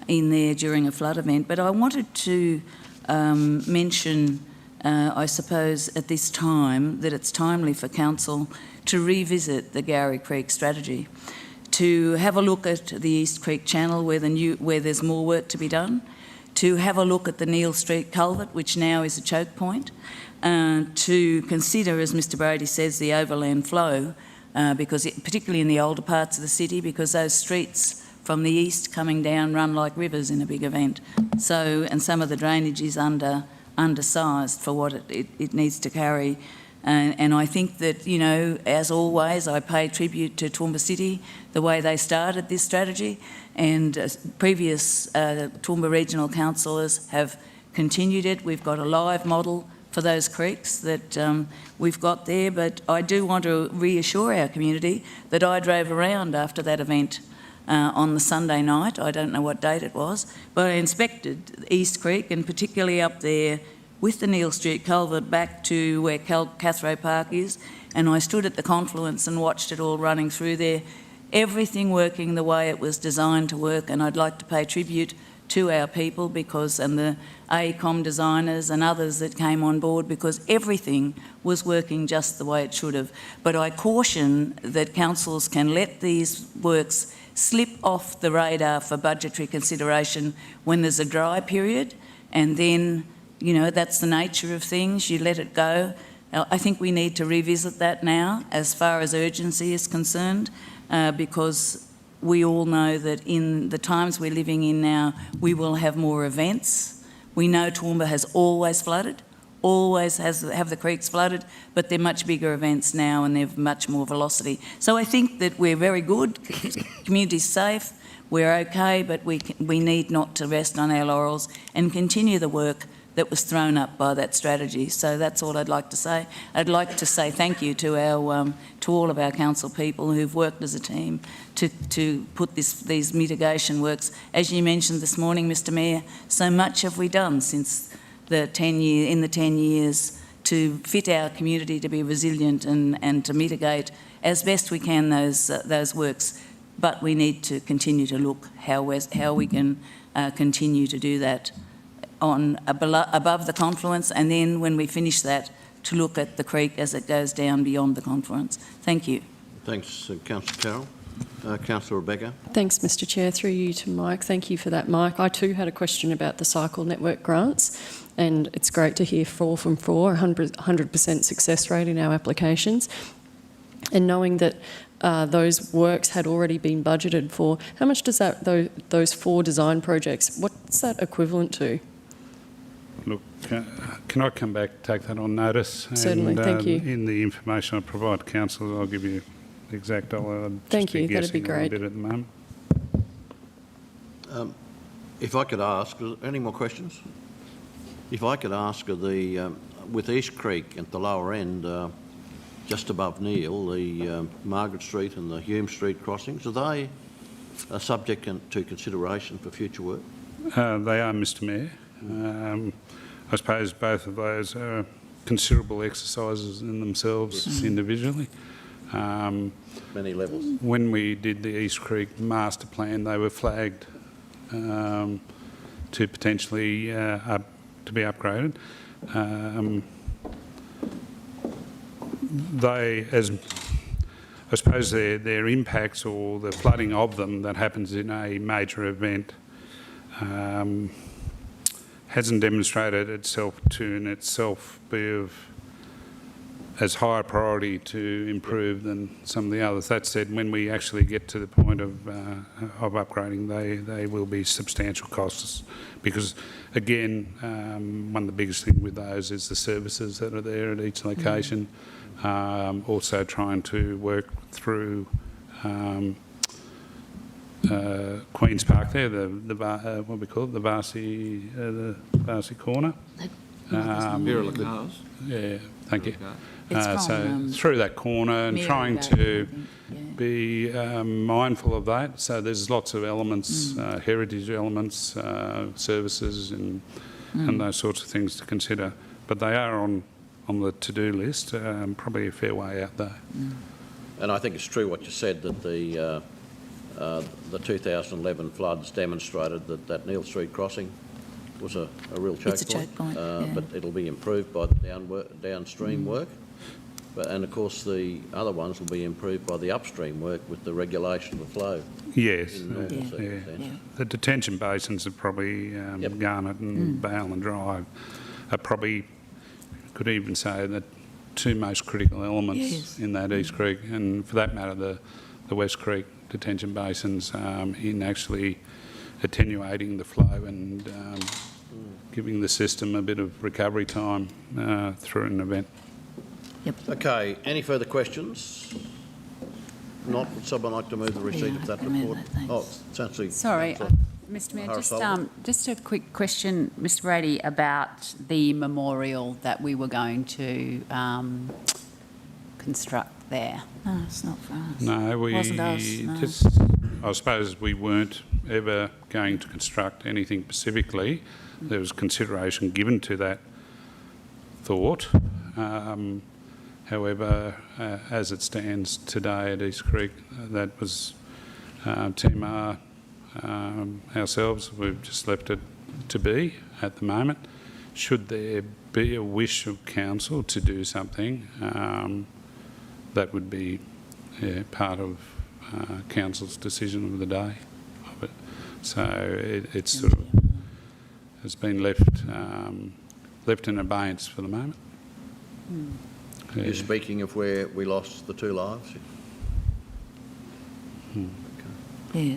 in there during a flood event, but I wanted to mention, I suppose at this time, that it's timely for Council to revisit the Gowrie Creek strategy, to have a look at the East Creek Channel where there's more work to be done, to have a look at the Neil Street culvert, which now is a choke point, to consider, as Mr Brady says, the overland flow, because particularly in the older parts of the city, because those streets from the east coming down run like rivers in a big event. So, and some of the drainage is undersized for what it needs to carry. And I think that, you know, as always, I pay tribute to Toowoomba City, the way they started this strategy, and previous Toowoomba Regional Councillors have continued it. We've got a live model for those creeks that we've got there, but I do want to reassure our community that I drove around after that event on the Sunday night. I don't know what date it was, but I inspected East Creek, and particularly up there with the Neil Street culvert back to where Cathro Park is, and I stood at the confluence and watched it all running through there, everything working the way it was designed to work. And I'd like to pay tribute to our people and the AECOM designers and others that came on board, because everything was working just the way it should have. But I caution that councils can let these works slip off the radar for budgetary consideration when there's a dry period, and then, you know, that's the nature of things, you let it go. I think we need to revisit that now as far as urgency is concerned, because we all know that in the times we're living in now, we will have more events. We know Toowoomba has always flooded, always have the creeks flooded, but they're much bigger events now and they've much more velocity. So I think that we're very good, community's safe, we're okay, but we need not to rest on our laurels and continue the work that was thrown up by that strategy. So that's all I'd like to say. I'd like to say thank you to all of our council people who've worked as a team to put these mitigation works. As you mentioned this morning, Mr Mayor, so much have we done since the 10 years to fit our community to be resilient and to mitigate as best we can those works. But we need to continue to look how we can continue to do that above the confluence, and then when we finish that, to look at the creek as it goes down beyond the confluence. Thank you. Thanks, Councillor Carroll. Councillor Rebecca. Thanks, Mr Chair. Through you to Mike. Thank you for that, Mike. I too had a question about the cycle network grants, and it's great to hear 4 from 4, 100% success rate in our applications. And knowing that those works had already been budgeted for, how much does that, those 4 design projects, what's that equivalent to? Look, can I come back, take that on notice? Certainly, thank you. In the information I provide councillors, I'll give you the exact dollar. Thank you, that'd be great. A bit at the moment. If I could ask, are there any more questions? If I could ask, with East Creek at the lower end, just above Neil, the Margaret Street and the Hume Street crossings, are they subject to consideration for future work? They are, Mr Mayor. I suppose both of those are considerable exercises in themselves individually. Many levels. When we did the East Creek master plan, they were flagged to potentially to be upgraded. I suppose their impacts or the flooding of them that happens in a major event hasn't demonstrated itself to in itself be of as high a priority to improve than some of the others. That said, when we actually get to the point of upgrading, they will be substantial costs because, again, one of the biggest things with those is the services that are there at each location. Also trying to work through Queen's Park there, what we call it, the Varsity Corner. Yeah, thank you. So through that corner and trying to be mindful of that. So there's lots of elements, heritage elements, services and those sorts of things to consider. But they are on the to-do list, probably a fair way out there. And I think it's true what you said, that the 2011 floods demonstrated that Neil Street crossing was a real choke point. But it'll be improved by the downstream work. And of course the other ones will be improved by the upstream work with the regulation of the flow. Yes, the detention basins are probably Garnet and Bale and Drive are probably, could even say, the 2 most critical elements in that East Creek, and for that matter the West Creek detention basins in actually attenuating the flow and giving the system a bit of recovery time through an event. Okay, any further questions? Not, would someone like to move the receipt of that report? Essentially. Sorry, Mr Mayor, just a quick question, Mr Brady, about the memorial that we were going to construct there. No, it's not for us. No, Wasn't us, no. Just, I suppose we weren't ever going to construct anything specifically. There was consideration given to that thought. However, as it stands today at East Creek, that was Team R, ourselves, we've just left it to be at the moment. Should there be a wish of council to do something, that would be part of council's decision of the day of it. So it's sort of has been left in abeyance for the moment. You're speaking of where we lost the 2 lives? Yeah.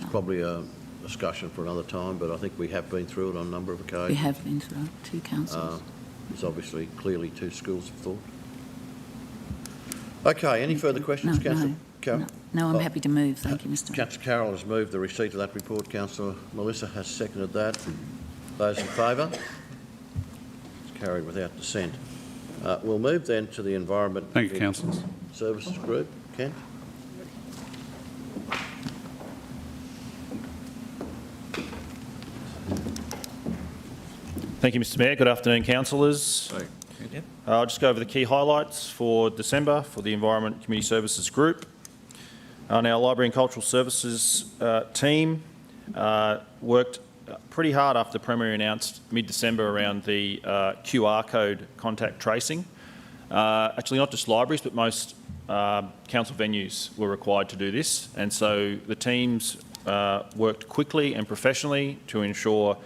It's probably a discussion for another time, but I think we have been through it on a number of occasions. We have been through it, 2 councils. There's obviously clearly 2 schools of thought. Okay, any further questions, Councillor Carroll? No, I'm happy to move. Thank you, Mr Mayor. Councillor Carroll has moved the receipt of that report. Councillor Melissa has seconded that. Those in favour? It's carried without dissent. We'll move then to the Environment Thank you, councillors. Services Group. Ken? Thank you, Mr Mayor. Good afternoon, councillors. I'll just go over the key highlights for December for the Environment Community Services Group. Our Library and Cultural Services team worked pretty hard after the Premier announced mid-December around the QR code contact tracing. Actually, not just libraries, but most council venues were required to do this. And so the teams worked quickly and professionally to ensure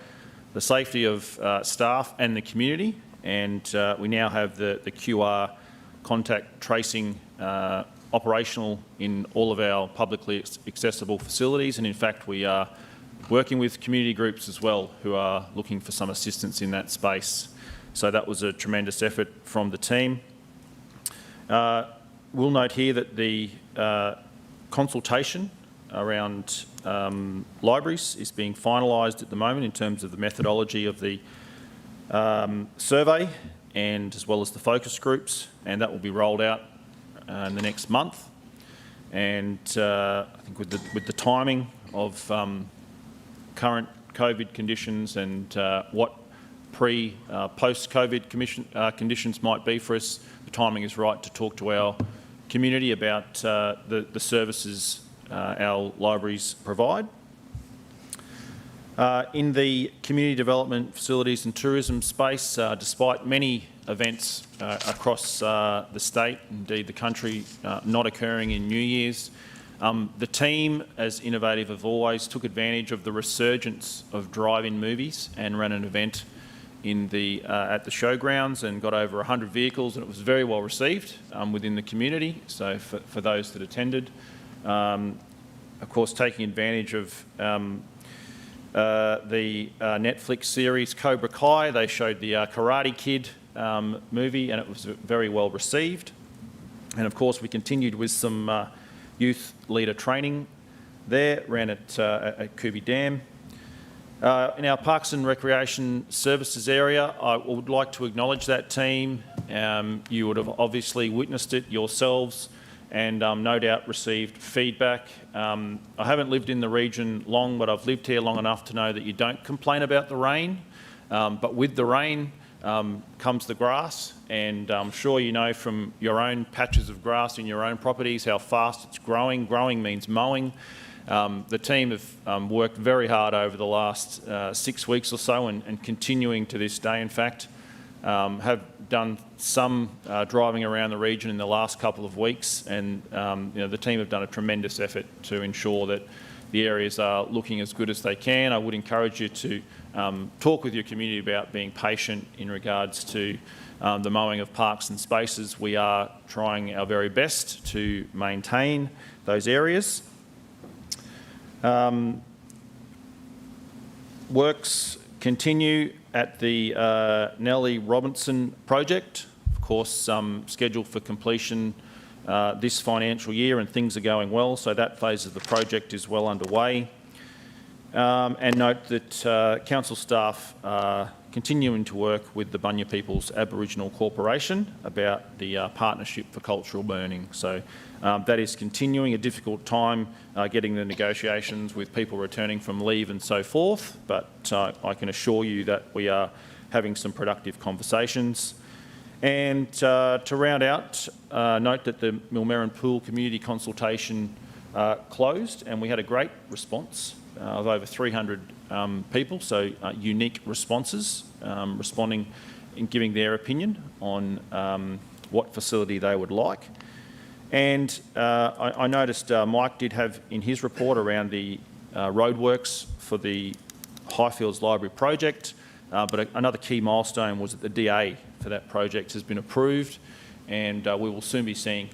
the safety of staff and the community. And we now have the QR contact tracing operational in all of our publicly accessible facilities, and in fact we are working with community groups as well who are looking for some assistance in that space. So that was a tremendous effort from the team. We'll note here that the consultation around libraries is being finalised at the moment in terms of the methodology of the survey, and as well as the focus groups, and that will be rolled out in the next month. And I think with the timing of current COVID conditions and what post-COVID conditions might be for us, the timing is right to talk to our community about the services our libraries provide. In the community development, facilities and tourism space, despite many events across the state, indeed the country, not occurring in New Year's, the team, as innovative as always, took advantage of the resurgence of drive-in movies and ran an event in the at the showgrounds and got over 100 vehicles, and it was very well received within the community. So for those that attended, of course, taking advantage of the Netflix series Cobra Kai, they showed the Karate Kid movie, and it was very well received. And of course, we continued with some youth leader training there, ran at Kubi Dam. In our Parks and Recreation Services area, I would like to acknowledge that team. You would have obviously witnessed it yourselves and no doubt received feedback. I haven't lived in the region long, but I've lived here long enough to know that you don't complain about the rain, but with the rain comes the grass, and I'm sure you know from your own patches of grass in your own properties how fast it's growing. Growing means mowing. The team have worked very hard over the last 6 weeks or so, and continuing to this day, in fact, have done some driving around the region in the last couple of weeks, and the team have done a tremendous effort to ensure that the areas are looking as good as they can. I would encourage you to talk with your community about being patient in regards to the mowing of parks and spaces. We are trying our very best to maintain those areas. Works continue at the Nellie Robinson project, of course scheduled for completion this financial year, and things are going well, so that phase of the project is well underway. And note that council staff are continuing to work with the Bunya People's Aboriginal Corporation about the Partnership for Cultural Learning. So that is continuing, a difficult time getting the negotiations with people returning from leave and so forth, but I can assure you that we are having some productive conversations. And to round out, note that the Millmerran Pool community consultation closed, and we had a great response of over 300 people, so unique responses responding and giving their opinion on what facility they would like. And I noticed Mike did have in his report around the roadworks for the Highfields Library project, but another key milestone was that the DA for that project has been approved, and we will soon be seeing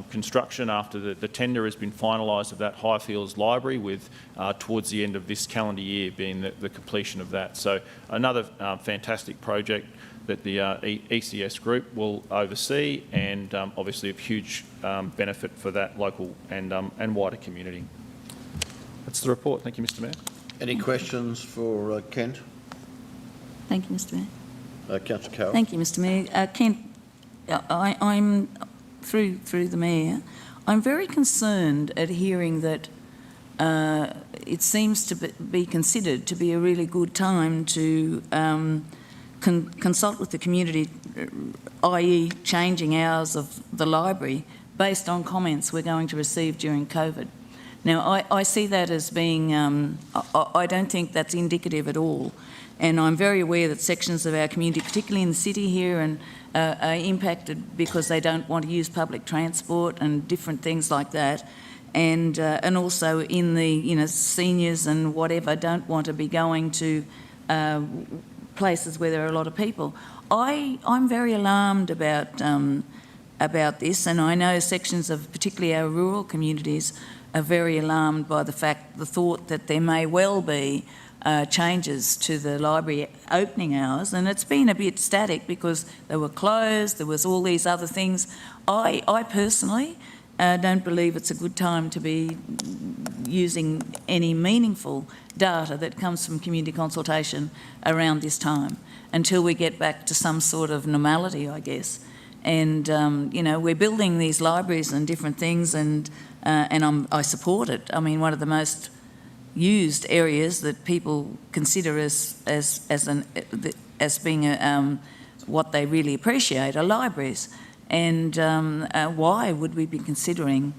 construction after the tender has been finalised of that Highfields Library, with towards the end of this calendar year being the completion of that. So another fantastic project that the ECS group will oversee, and obviously of huge benefit for that local and wider community. That's the report. Thank you, Mr Mayor. Any questions for Kent? Thank you, Mr Mayor. Councillor Carroll. Thank you, Mr Mayor. Kent, I'm through the Mayor. I'm very concerned at hearing that it seems to be considered to be a really good time to consult with the community, i.e. changing hours of the library based on comments we're going to receive during COVID. Now, I see that as being, I don't think that's indicative at all. And I'm very aware that sections of our community, particularly in the city here, and are impacted because they don't want to use public transport and different things like that. And also in the, seniors and whatever don't want to be going to places where there are a lot of people. I'm very alarmed about about this, and I know sections of particularly our rural communities are very alarmed by the thought that there may well be changes to the library opening hours, and it's been a bit static because they were closed, there was all these other things. I personally don't believe it's a good time to be using any meaningful data that comes from community consultation around this time until we get back to some sort of normality, I guess. And, you know, we're building these libraries and different things, and I support it. I mean, one of the most used areas that people consider as being what they really appreciate are libraries. And why would we be considering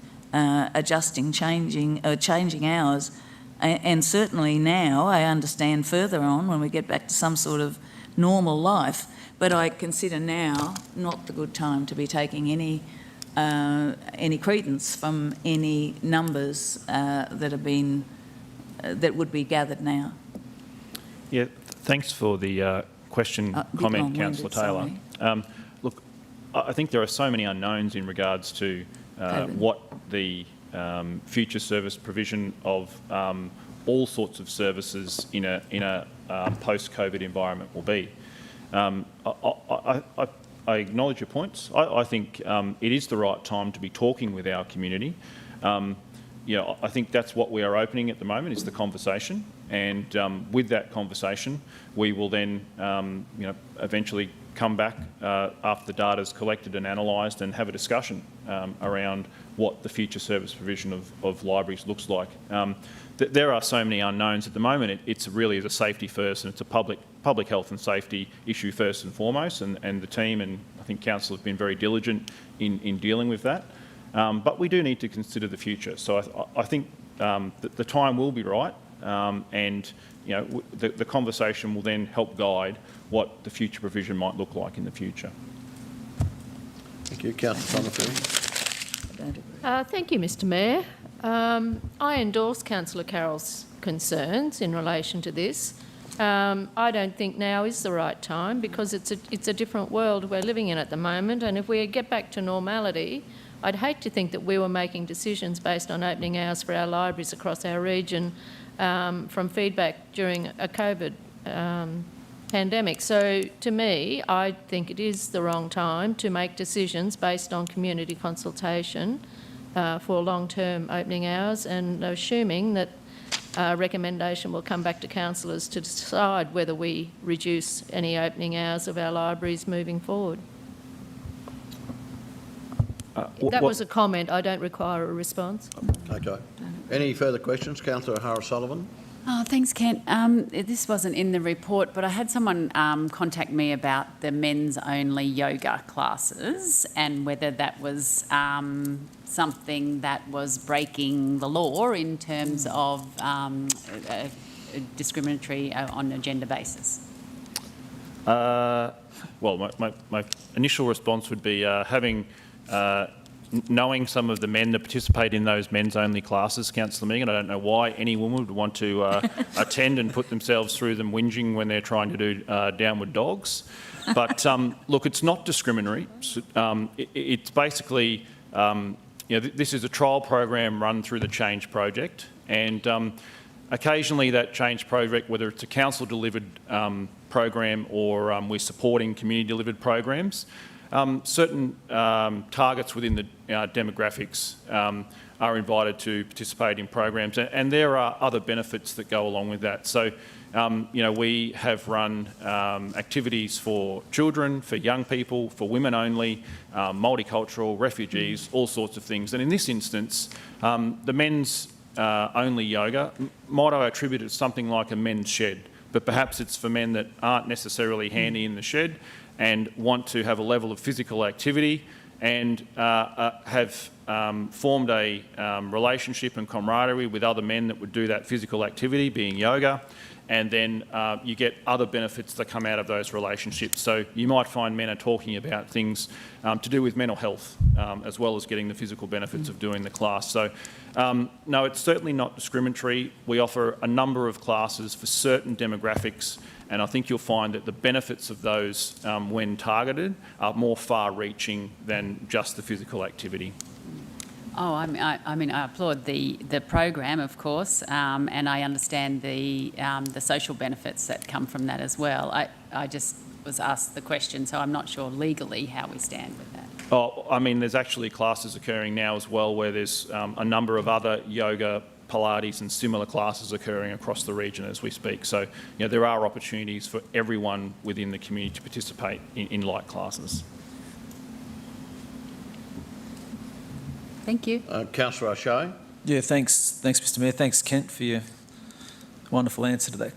changing hours? And certainly now, I understand further on when we get back to some sort of normal life, but I consider now not the good time to be taking any credence from any numbers that have been that would be gathered now. Yeah, thanks for the comment, Councillor Taylor. Look, I think there are so many unknowns in regards to what the future service provision of all sorts of services in a post-COVID environment will be. I acknowledge your points. I think it is the right time to be talking with our community. I think that's what we are opening at the moment, is the conversation, and with that conversation, we will then, eventually come back after the data is collected and analysed and have a discussion around what the future service provision of libraries looks like. There are so many unknowns at the moment. It's really a safety first, and it's a public health and safety issue first and foremost, and the team and I think council have been very diligent in dealing with that. But we do need to consider the future. So I think that the time will be right, and the conversation will then help guide what the future provision might look like in the future. Thank you. Councillor Summerfield. Thank you, Mr Mayor. I endorse Councillor Carroll's concerns in relation to this. I don't think now is the right time because it's a different world we're living in at the moment, and if we get back to normality, I'd hate to think that we were making decisions based on opening hours for our libraries across our region from feedback during a COVID pandemic. So to me, I think it is the wrong time to make decisions based on community consultation for long-term opening hours, and assuming that recommendation will come back to councillors to decide whether we reduce any opening hours of our libraries moving forward. That was a comment. I don't require a response. Okay. Any further questions? Councillor O'Hara-Sullivan. Oh, thanks, Kent. This wasn't in the report, but I had someone contact me about the men's-only yoga classes and whether that was something that was breaking the law in terms of discriminatory on a gender basis. Well, my initial response would be knowing some of the men that participate in those men's-only classes, Councillor Megan, I don't know why any woman would want to attend and put themselves through them whinging when they're trying to do downward dogs. But look, it's not discriminatory. It's basically, this is a trial program run through the Change Project, and occasionally that Change Project, whether it's a council-delivered program or we're supporting community-delivered programs, certain targets within the demographics are invited to participate in programs, and there are other benefits that go along with that. So, we have run activities for children, for young people, for women only, multicultural, refugees, all sorts of things. And in this instance, the men's only yoga, might I attribute it to something like a men's shed, but perhaps it's for men that aren't necessarily handy in the shed and want to have a level of physical activity and have formed a relationship and camaraderie with other men that would do that physical activity, being yoga, and then you get other benefits that come out of those relationships. So you might find men are talking about things to do with mental health, as well as getting the physical benefits of doing the class. So no, it's certainly not discriminatory. We offer a number of classes for certain demographics, And I think you'll find that the benefits of those, when targeted, are more far-reaching than just the physical activity. Oh, I mean, I applaud the program, of course, and I understand the social benefits that come from that as well. I just was asked the question, so I'm not sure legally how we stand with that. Oh, I mean, there's actually classes occurring now as well where there's a number of other yoga, Pilates and similar classes occurring across the region as we speak. So, you know, there are opportunities for everyone within the community to participate in like classes. Thank you. Councillor O'Shea. Yeah, thanks, Mr Mayor. Thanks, Kent, for your wonderful answer to that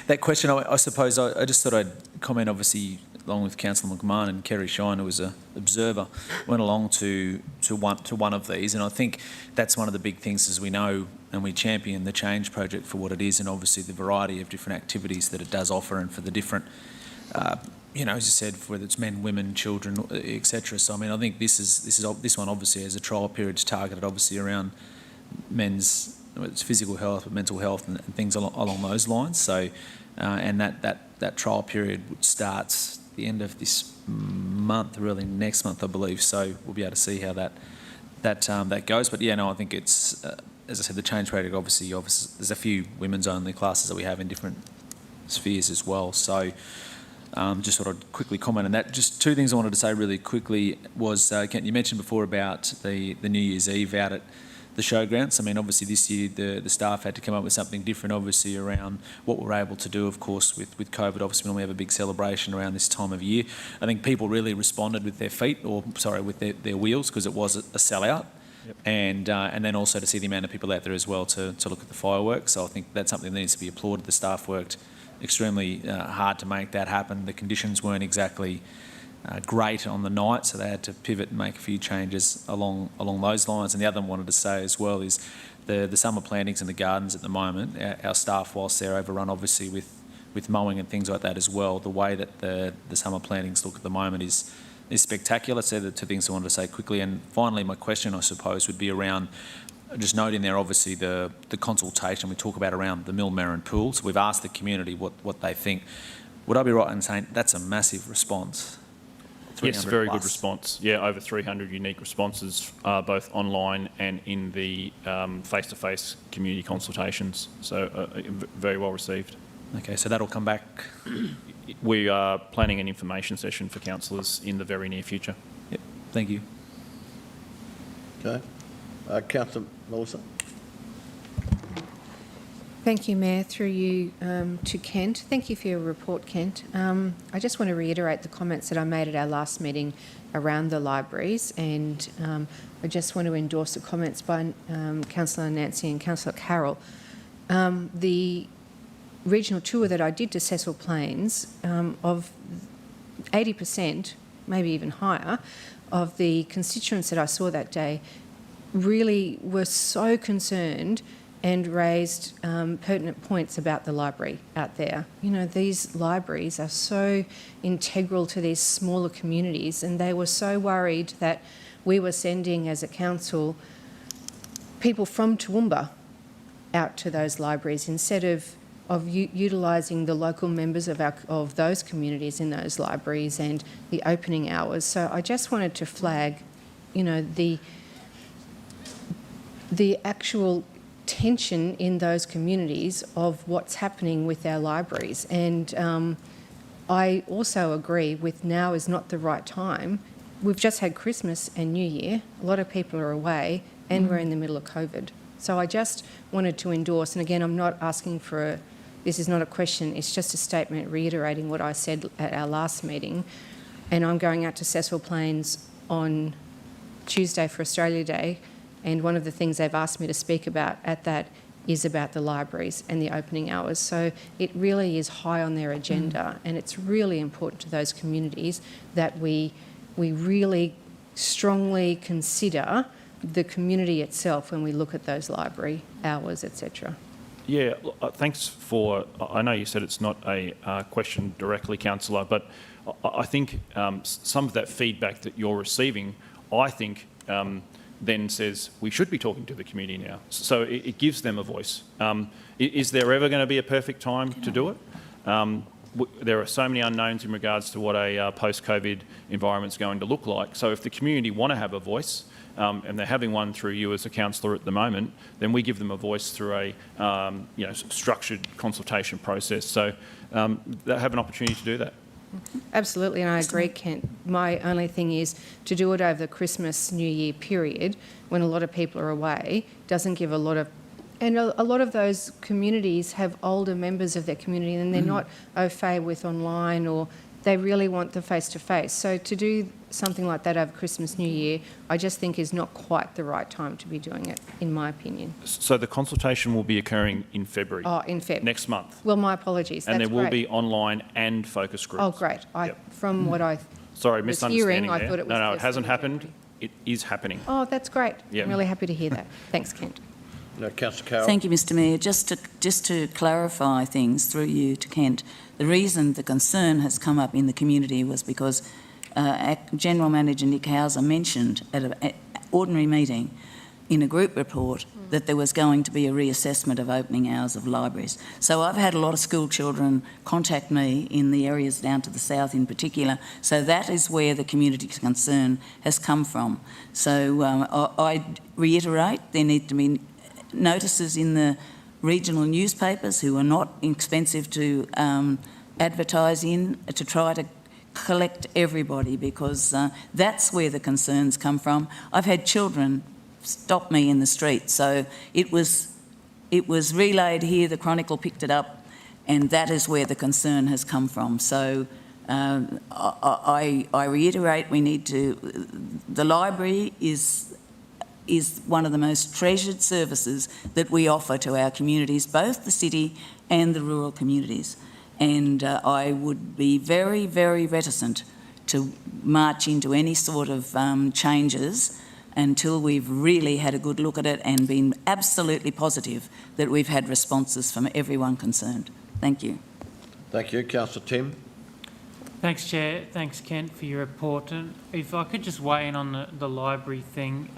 that question. I suppose I just thought I'd comment, obviously, along with Councillor McMahon and Kerry Shine, who was an observer, went along to one of these, and I think that's one of the big things, as we know, and we champion the Change Project for what it is, and obviously the variety of different activities that it does offer, and for the different, you know, as you said, whether it's men, women, children, etc. So I mean, I think this one obviously has a trial period targeted, obviously around men's, it's physical health, but mental health, and things along those lines. So, and that trial period starts the end of this month, really next month, I believe. So we'll be able to see how that goes. But yeah, no, I think it's as I said, the Change Project. Obviously, there's a few women's only classes that we have in different spheres as well. So just thought I'd quickly comment on that. Just two things I wanted to say really quickly was, Kent, you mentioned before about the New Year's Eve out at the showgrounds. I mean, obviously this year the staff had to come up with something different, obviously around what we're able to do, of course, with COVID. Obviously, we normally have a big celebration around this time of year. I think people really responded with their feet, or sorry, with their wheels, because it was a sellout. Yep. And then also to see the amount of people out there as well to look at the fireworks. So I think that's something that needs to be applauded. The staff worked extremely hard to make that happen. The conditions weren't exactly great on the night, so they had to pivot and make a few changes along those lines. And the other one I wanted to say as well is the summer plantings in the gardens at the moment. Our staff, whilst they're overrun obviously with mowing and things like that as well, the way that the summer plantings look at the moment is spectacular. So the two things I wanted to say quickly. And finally, my question, I suppose, would be around just noting there, obviously, the consultation we talk about around the Millmerran pool. So we've asked the community what they think. Would I be right in saying that's a massive response? Yes, very good response. Yeah, over 300 unique responses, both online and in the face-to-face community consultations. So very well received. Okay, so that'll come back. We are planning an information session for councillors in the very near future. Yep, thank you. Okay. Councillor Melissa. Thank you, Mayor. Through you to Kent. Thank you for your report, Kent. I just want to reiterate the comments that I made at our last meeting around the libraries, and I just want to endorse the comments by Councillor Nancy and Councillor Carroll. The regional tour that I did to Cecil Plains, of 80%, maybe even higher, of the constituents that I saw that day really were so concerned and raised pertinent points about the library out there. You know, these libraries are so integral to these smaller communities, and they were so worried that we were sending, as a council, people from Toowoomba out to those libraries instead of utilising the local members of those communities in those libraries and the opening hours. So I just wanted to flag, you know, the actual tension in those communities of what's happening with our libraries. And I also agree with now is not the right time. We've just had Christmas and New Year. A lot of people are away and we're in the middle of COVID. So I just wanted to endorse, and again, I'm not asking for this is not a question, it's just a statement reiterating what I said at our last meeting. And I'm going out to Cecil Plains on Tuesday for Australia Day, and one of the things they've asked me to speak about at that is about the libraries and the opening hours. So it really is high on their agenda, and it's really important to those communities that we really strongly consider the community itself when we look at those library hours, etc. Yeah, thanks for, I know you said it's not a question directly, Councillor, but I think some of that feedback that you're receiving, I think then says we should be talking to the community now. So it gives them a voice. Is there ever going to be a perfect time to do it? there are so many unknowns in regards to what a post-COVID environment's going to look like. So if the community want to have a voice, and they're having one through you as a councillor at the moment, then we give them a voice through a structured consultation process. So they have an opportunity to do that. Absolutely, and I agree, Kent. My only thing is to do it over the Christmas, New Year period when a lot of people are away doesn't give a lot of... And a lot of those communities have older members of their community and they're not au fait with online, or they really want the face-to-face. So to do something like that over Christmas, New Year, I just think is not quite the right time to be doing it, in my opinion. So the consultation will be occurring in February. Oh, in Feb. Next month. Well, my apologies. And That's there will great. be online and focus groups. Oh, great. From what I Sorry, was misunderstanding hearing, I there. thought it was... No, it just hasn't February. happened. It is happening. Oh, that's great. Yep. I'm really happy to hear that. Thanks, Kent. Councillor Carroll. Thank you, Mr Mayor. Just to clarify things through you to Kent, the reason the concern has come up in the community was because General Manager Nick Hauser mentioned at an ordinary meeting in a group report that there was going to be a reassessment of opening hours of libraries. So I've had a lot of school children contact me in the areas down to the south in particular. So that is where the community concern has come from. So I reiterate, there need to be notices in the regional newspapers, who are not expensive to advertise in, to try to collect everybody, because that's where the concerns come from. I've had children stop me in the street, so it was relayed here, the Chronicle picked it up, and that is where the concern has come from. So I reiterate, we need to... The library is one of the most treasured services that we offer to our communities, both the city and the rural communities. And I would be very, very reticent to march into any sort of changes until we've really had a good look at it and been absolutely positive that we've had responses from everyone concerned. Thank you. Thank you. Councillor Tim. Thanks, Chair. Thanks, Kent, for your report. And if I could just weigh in on the library thing,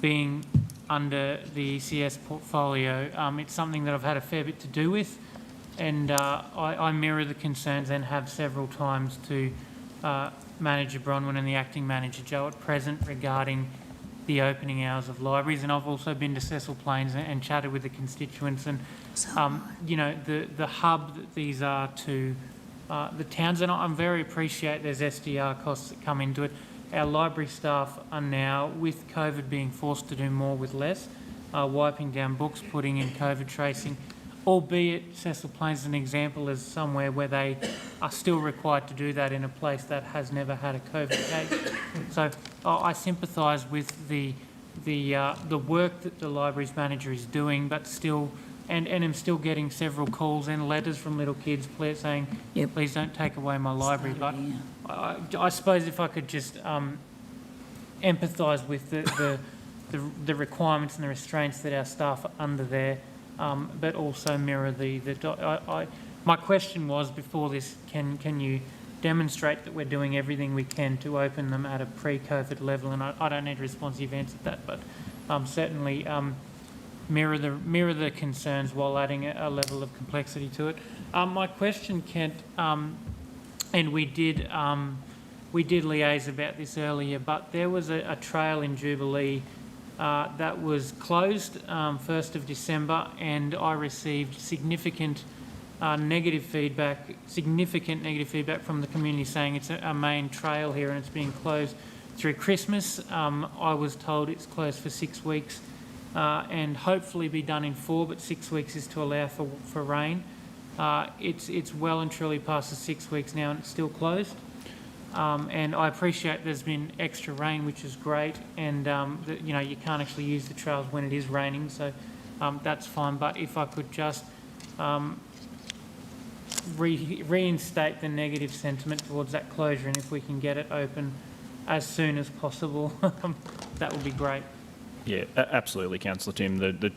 being under the ECS portfolio, it's something that I've had a fair bit to do with, and I mirror the concerns and have several times to Manager Bronwyn and the Acting Manager Joe at present regarding the opening hours of libraries. And I've also been to Cecil Plains and chatted with the constituents, and you know, the hub that these are to the towns, and I'm very appreciate there's SDR costs that come into it. Our library staff are now, with COVID, being forced to do more with less, wiping down books, putting in COVID tracing, albeit Cecil Plains is an example as somewhere where they are still required to do that in a place that has never had a COVID case. So I sympathise with the work that the libraries manager is doing, but still, and I'm still getting several calls and letters from little kids saying, Yep. please don't take away my library. But I suppose if I could just empathise with the requirements and the restraints that our staff are under there, but also mirror my question was before this, can you demonstrate that we're doing everything we can to open them at a pre-COVID level? And I don't need a response, you've answered that, but certainly mirror the concerns while adding a level of complexity to it. My question, Kent, and we did liaise about this earlier, but there was a trail in Jubilee that was closed 1st of December, and I received significant negative feedback from the community saying it's a main trail here and it's being closed through Christmas. I was told it's closed for 6 weeks and hopefully be done in 4, but 6 weeks is to allow for rain. It's well and truly past the 6 weeks now and it's still closed. And I appreciate there's been extra rain, which is great, and you know, you can't actually use the trails when it is raining, so that's fine. But if I could just reinstate the negative sentiment towards that closure, and if we can get it open as soon as possible, that would be great. Yeah, absolutely, Councillor Tim. The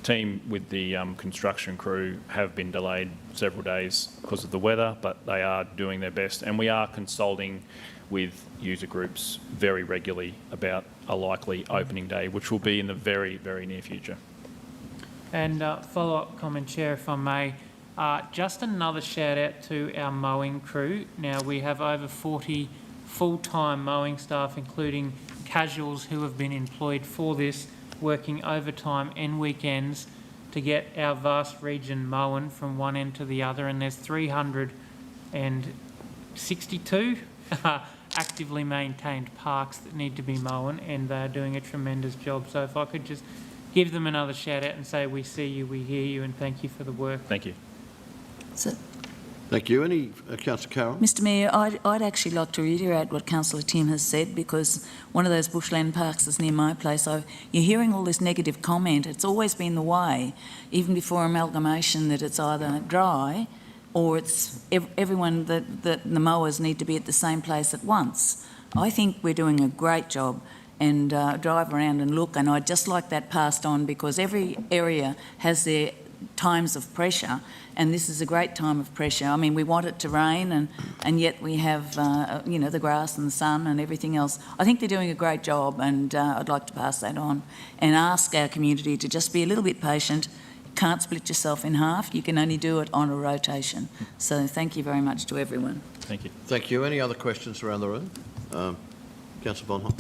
team with the construction crew have been delayed several days because of the weather, but they are doing their best, and we are consulting with user groups very regularly about a likely opening day, which will be in the very, very near future. And follow-up comment, Chair, if I may. Just another shout out to our mowing crew. Now we have over 40 full-time mowing staff, including casuals who have been employed for this, working overtime and weekends to get our vast region mown from one end to the other, and there's 362 actively maintained parks that need to be mown, and they're doing a tremendous job. So if I could just give them another shout out and say we see you, we hear you, and thank you for the work. Thank you. So, Thank you. Any, Councillor Carroll? Mr Mayor, I'd actually like to reiterate what Councillor Tim has said, because one of those bushland parks is near my place. You're hearing all this negative comment. It's always been the way, even before amalgamation, that it's either dry or it's everyone that the mowers need to be at the same place at once. I think we're doing a great job, and drive around and look, and I'd just like that passed on, because every area has their times of pressure, and this is a great time of pressure. I mean, we want it to rain, and yet we have, the grass and the sun and everything else. I think they're doing a great job, and I'd like to pass that on and ask our community to just be a little bit patient. You can't split yourself in half. You can only do it on a rotation. So thank you very much to everyone. Thank you. Thank you. Any other questions around the room? Councillor Bonhomme.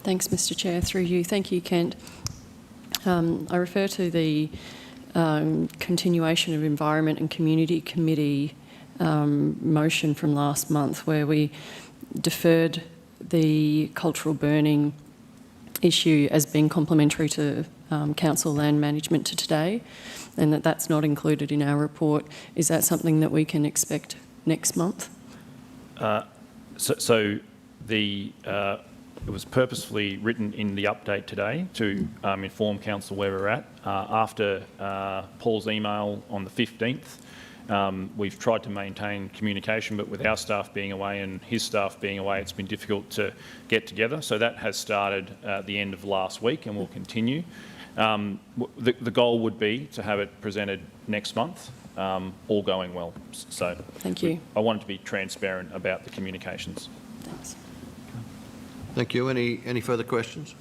Thanks, Mr Chair. Through you. Thank you, Kent. I refer to the continuation of Environment and Community Committee motion from last month, where we deferred the cultural burning issue as being complementary to council land management to today, and that's not included in our report. Is that something that we can expect next month? It was purposefully written in the update today to inform council where we're at. After Paul's email on the 15th, we've tried to maintain communication, but with our staff being away and his staff being away, it's been difficult to get together. So that has started at the end of last week and will continue. The goal would be to have it presented next month, all going well. So thank you. I wanted to be transparent about the communications. Thanks. Thank you. Any further questions?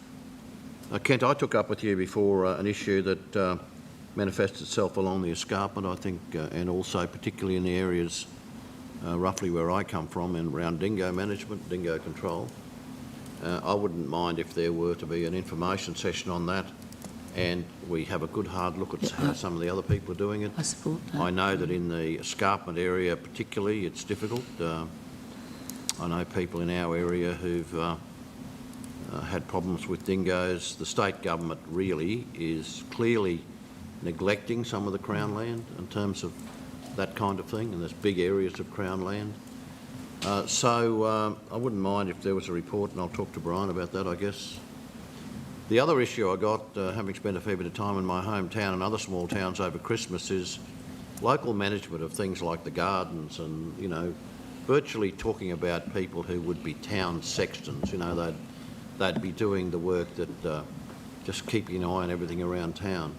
Kent, I took up with you before an issue that manifests itself along the escarpment, I think, and also particularly in the areas roughly where I come from and around dingo management, dingo control. I wouldn't mind if there were to be an information session on that, and we have a good hard look at how some of the other people are doing it. I support that. I know that in the escarpment area particularly, it's difficult. I know people in our area who've had problems with dingoes. The state government really is clearly neglecting some of the Crown land in terms of that kind of thing, and there's big areas of Crown land. So I wouldn't mind if there was a report, and I'll talk to Brian about that, I guess. The other issue I got, having spent a fair bit of time in my hometown and other small towns over Christmas, is local management of things like the gardens and, virtually talking about people who would be town sextons. They'd be doing the work that just keeping an eye on everything around town,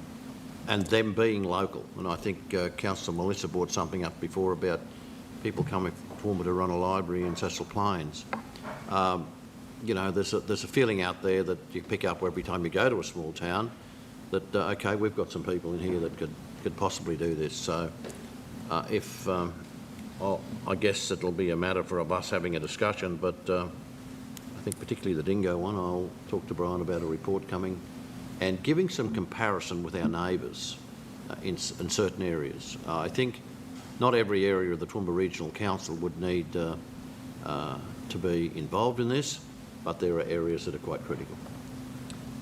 and them being local. And I think Councillor Melissa brought something up before about people coming from Toowoomba to run a library in Cecil Plains. There's a feeling out there that you pick up every time you go to a small town that, okay, we've got some people in here that could possibly do this. So I guess it'll be a matter for us having a discussion, but I think particularly the dingo one, I'll talk to Brian about a report coming and giving some comparison with our neighbours in certain areas. I think not every area of the Toowoomba Regional Council would need to be involved in this, but there are areas that are quite critical.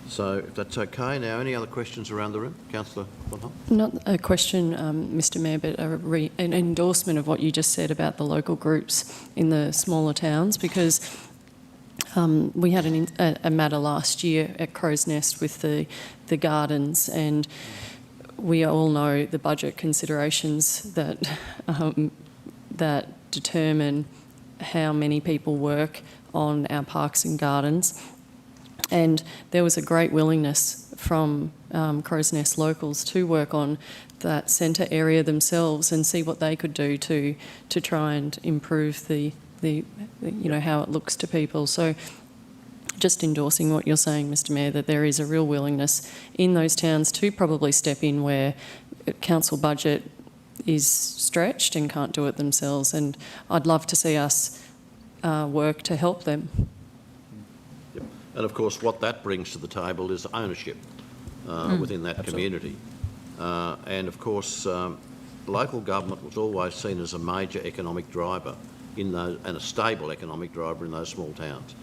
So if that's okay. Now, any other questions around the room? Councillor Bonhomme? Not a question, Mr Mayor, but an endorsement of what you just said about the local groups in the smaller towns, because we had a matter last year at Crow's Nest with the gardens, and we all know the budget considerations that determine how many people work on our parks and gardens. And there was a great willingness from Crow's Nest locals to work on that centre area themselves and see what they could do to try and improve the how it looks to people. So just endorsing what you're saying, Mr Mayor, that there is a real willingness in those towns to probably step in where council budget is stretched and can't do it themselves, and I'd love to see us work to help them. Yep. And of course, what that brings to the table is ownership within that community. And of course, local government was always seen as a major economic driver in those, and a stable economic driver in those small towns.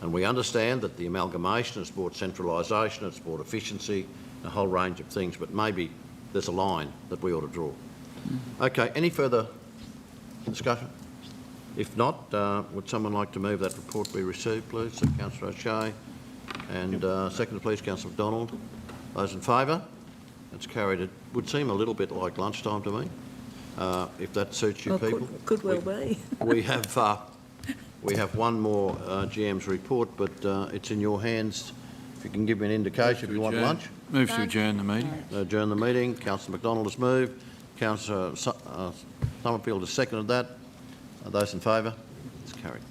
And we understand that the amalgamation has brought centralisation, it's brought efficiency, a whole range of things, but maybe there's a line that we ought to draw. Okay, any further discussion? If not, would someone like to move that report be received, please? So Councillor O'Shea, and seconded, please, Councillor McDonald. Those in favour? That's carried. It would seem a little bit like lunchtime to me, if that suits you people. Could well be. We have one more GM's report, but it's in your hands. If you can give me an indication if you want lunch. Move to adjourn the meeting. Adjourn the meeting. Councillor McDonald has moved. Councillor Summerfield has seconded that. Those in favour? It's carried.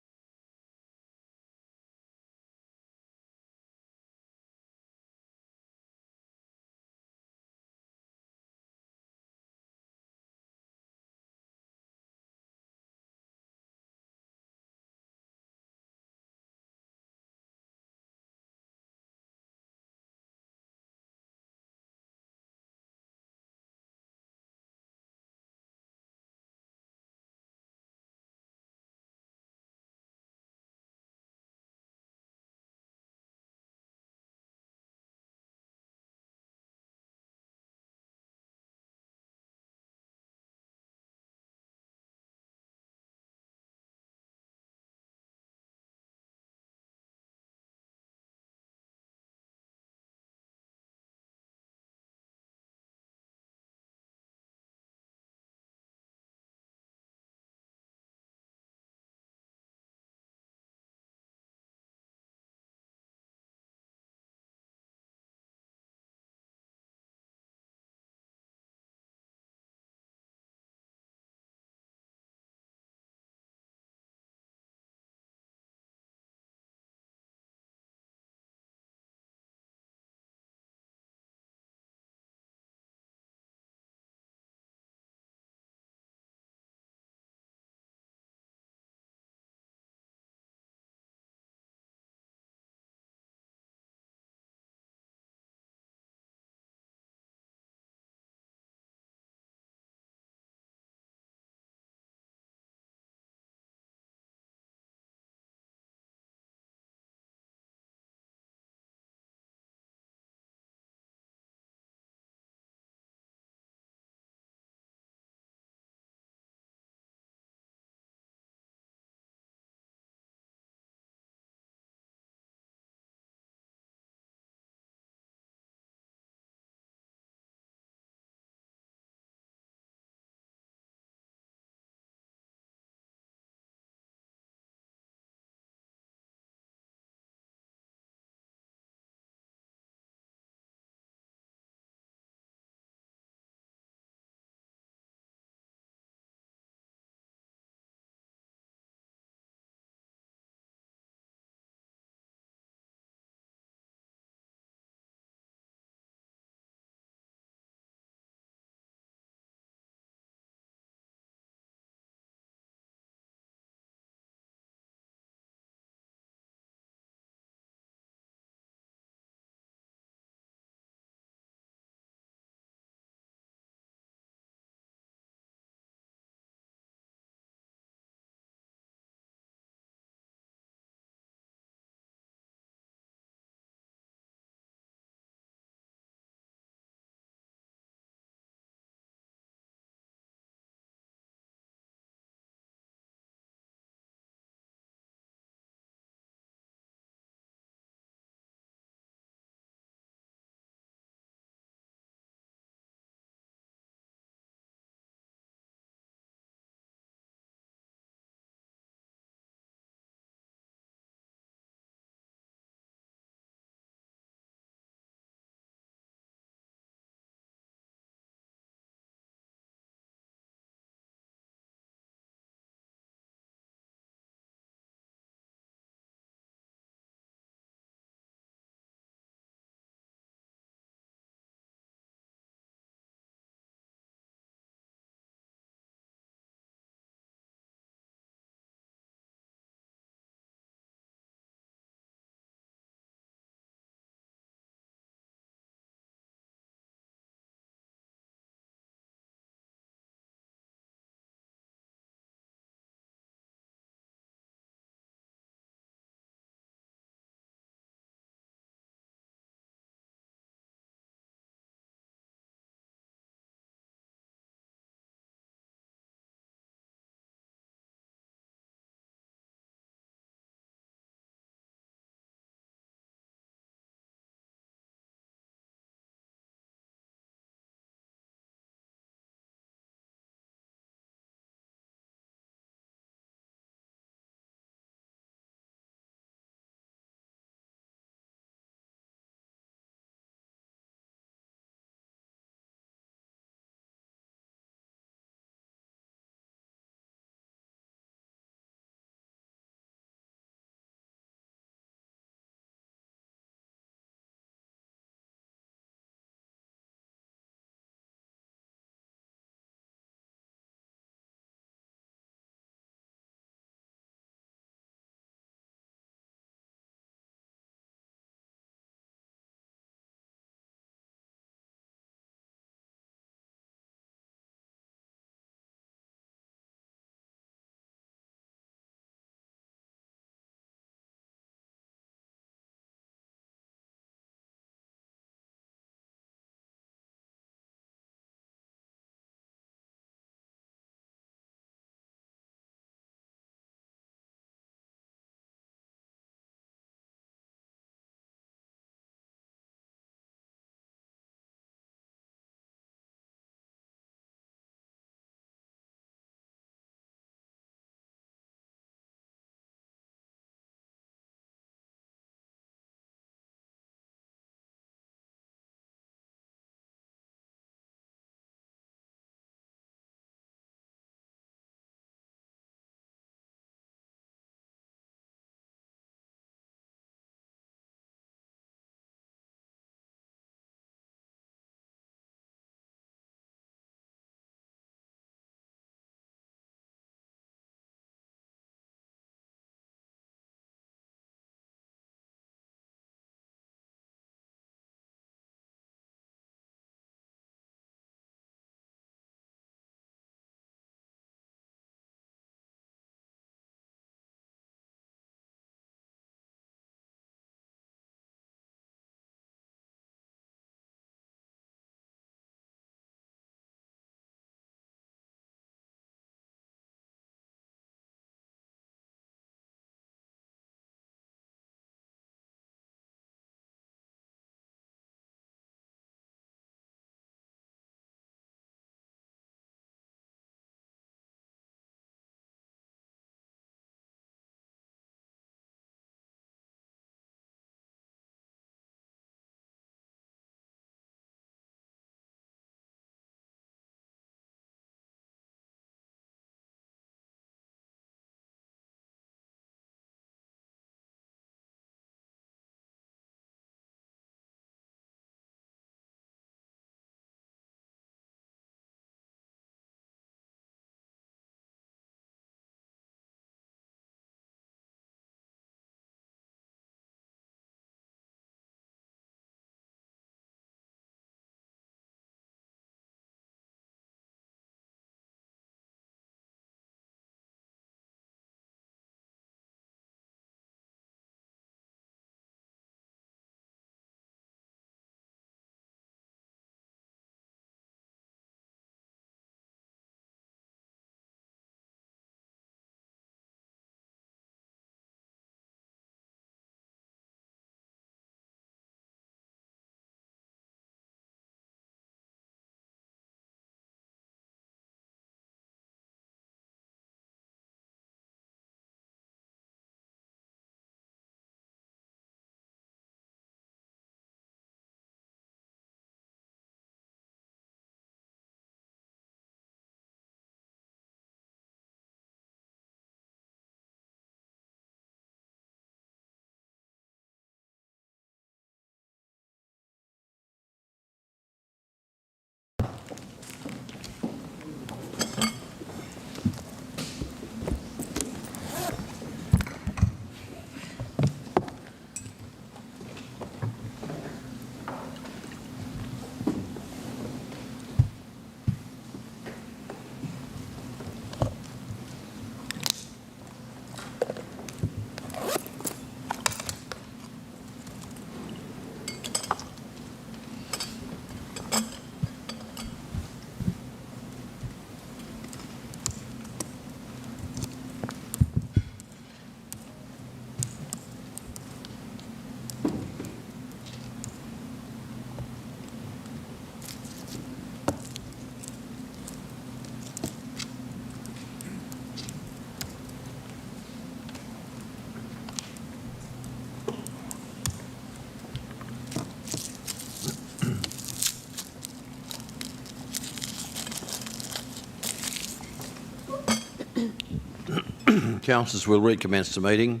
Councillors, we'll recommence the meeting.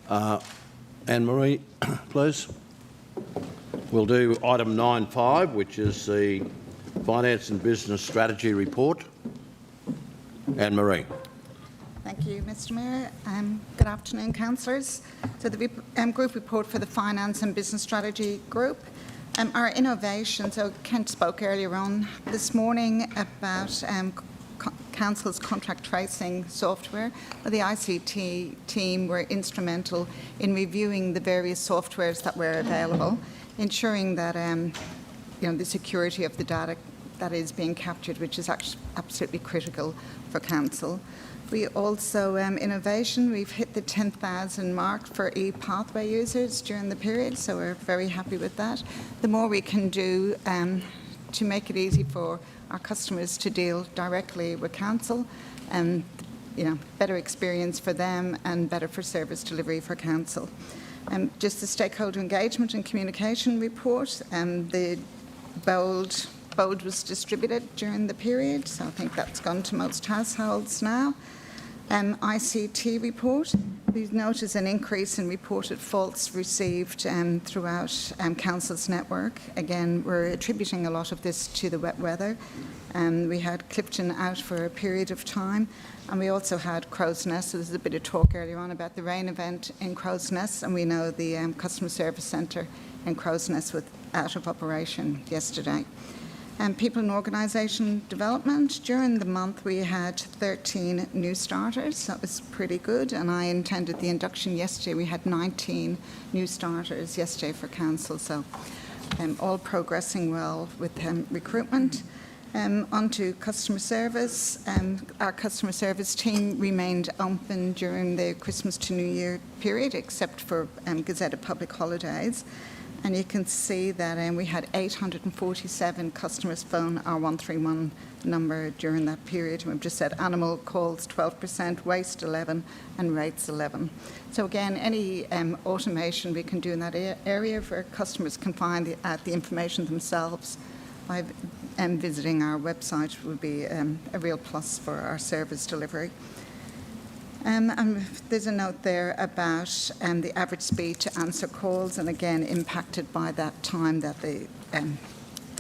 Anne-Marie, please. We'll do item 9.5, which is the Finance and Business Strategy Report. Anne-Marie. Thank you, Mr Mayor. Good afternoon, councillors. So the group report for the Finance and Business Strategy Group. Our innovation, so Kent spoke earlier on this morning about Council's contract tracing software. The ICT team were instrumental in reviewing the various softwares that were available, ensuring that the security of the data that is being captured, which is absolutely critical for Council. We also, innovation, we've hit the 10,000 mark for e-pathway users during the period, so we're very happy with that. The more we can do to make it easy for our customers to deal directly with Council, better experience for them and better for service delivery for Council. Just the stakeholder engagement and communication report, the bold was distributed during the period, so I think that's gone to most households now. ICT report, we've noticed an increase in reported faults received throughout Council's network. Again, we're attributing a lot of this to the wet weather. We had Clifton out for a period of time, and we also had Crow's Nest. So there's a bit of talk earlier on about the rain event in Crow's Nest, and we know the customer service centre in Crow's Nest was out of operation yesterday. People and organisation development. During the month we had 13 new starters. That was pretty good, and I attended the induction yesterday. We had 19 new starters yesterday for Council, so all progressing well with recruitment. On to customer service. Our customer service team remained open during the Christmas to New Year period, except for Gazetted public holidays. And you can see that we had 847 customers phone our 131 number during that period. We've just said animal calls 12%, waste 11, and rates 11. So again, any automation we can do in that area where customers can find the information themselves by visiting our website would be a real plus for our service delivery. There's a note there about the average speed to answer calls, and again impacted by that time that the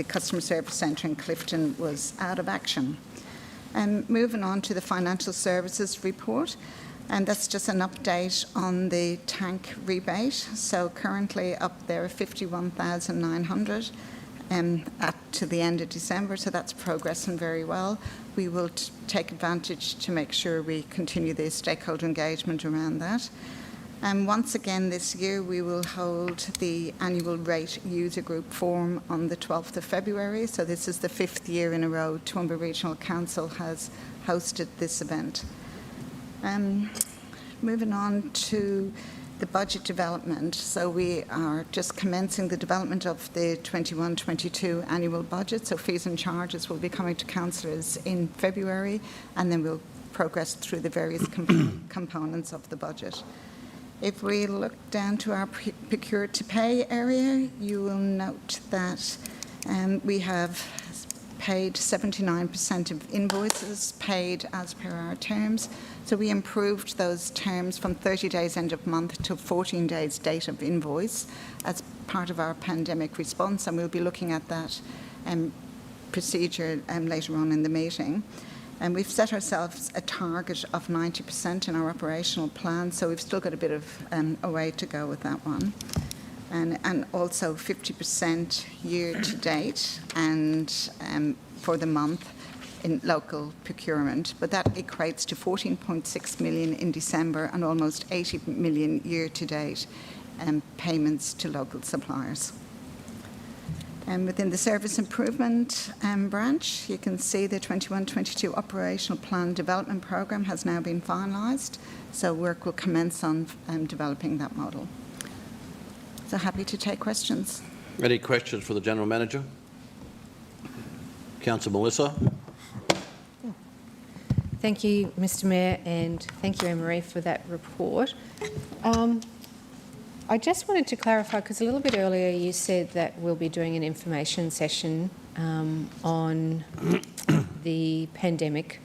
customer service centre in Clifton was out of action. Moving on to the financial services report, and that's just an update on the tank rebate. So currently up there 51,900 to the end of December, so that's progressing very well. We will take advantage to make sure we continue the stakeholder engagement around that. And once again this year we will hold the annual rate user group forum on the 12th of February. So this is the 5th year in a row Toowoomba Regional Council has hosted this event. Moving on to the budget development. So we are just commencing the development of the 21-22 annual budget. So fees and charges will be coming to councillors in February, and then we'll progress through the various components of the budget. If we look down to our procure to pay area, you will note that we have paid 79% of invoices paid as per our terms. So we improved those terms from 30 days end of month to 14 days date of invoice as part of our pandemic response, and we'll be looking at that procedure later on in the meeting. And we've set ourselves a target of 90% in our operational plan, so we've still got a bit of a way to go with that one. And also 50% year to date and for the month in local procurement, but that equates to 14.6 million in December and almost 80 million year to date payments to local suppliers. And within the service improvement branch, you can see the 21-22 operational plan development programme has now been finalised, so work will commence on developing that model. So happy to take questions. Any questions for the General Manager? Councillor Melissa. Thank you, Mr Mayor, and thank you, Anne-Marie, for that report. I just wanted to clarify, because a little bit earlier you said that we'll be doing an information session on the pandemic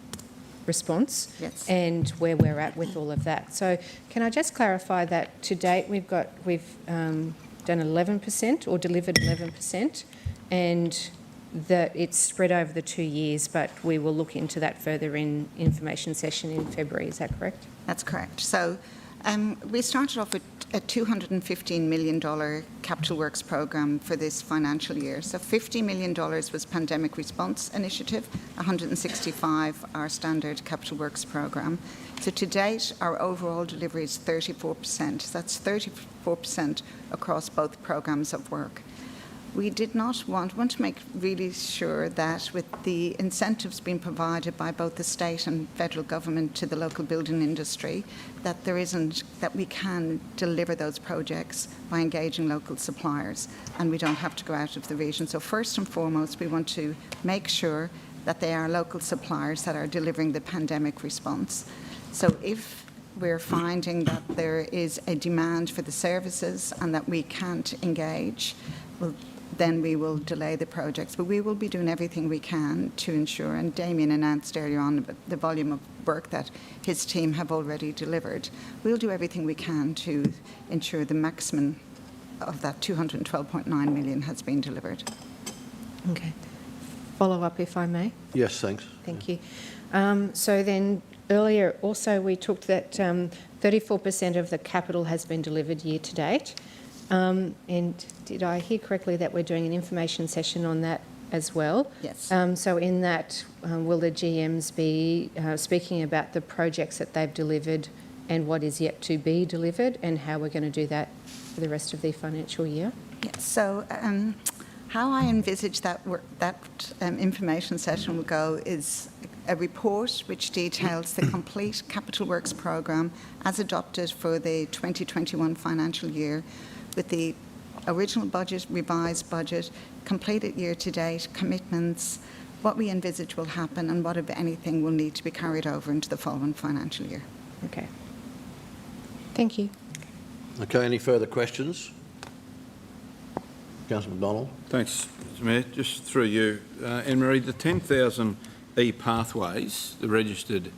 response, Yes. and where we're at with all of that. So can I just clarify that to date we've done 11% or delivered 11%, and that it's spread over the 2 years, but we will look into that further in information session in February. Is that correct? That's correct. So we started off with a $215 million capital works program for this financial year. So $50 million was pandemic response initiative, 165 our standard capital works program. So to date, our overall delivery is 34%. So that's 34% across both programs of work. We did not want to make really sure that with the incentives being provided by both the state and federal government to the local building industry, that we can deliver those projects by engaging local suppliers, and we don't have to go out of the region. So first and foremost, we want to make sure that they are local suppliers that are delivering the pandemic response. So if we're finding that there is a demand for the services and that we can't engage, well, then we will delay the projects. But we will be doing everything we can to ensure, and Damien announced earlier on the volume of work that his team have already delivered. We'll do everything we can to ensure the maximum of that 212.9 million has been delivered. Okay. Follow up, if I may. Yes, thanks. Thank you. So then earlier also we took that 34% of the capital has been delivered year to date. And did I hear correctly that we're doing an information session on that as well? Yes. So in that, will the GMs be speaking about the projects that they've delivered and what is yet to be delivered, and how we're going to do that for the rest of the financial year? Yes. So how I envisage that information session will go is a report which details the complete capital works programme as adopted for the 2021 financial year, with the original budget, revised budget, completed year-to-date, commitments, what we envisage will happen and what, if anything, will need to be carried over into the following financial year. Okay. Thank you. Okay, any further questions? Councillor McDonald. Thanks, Mr Mayor. Just through you, Anne-Marie, the 10,000 e-pathways, the registered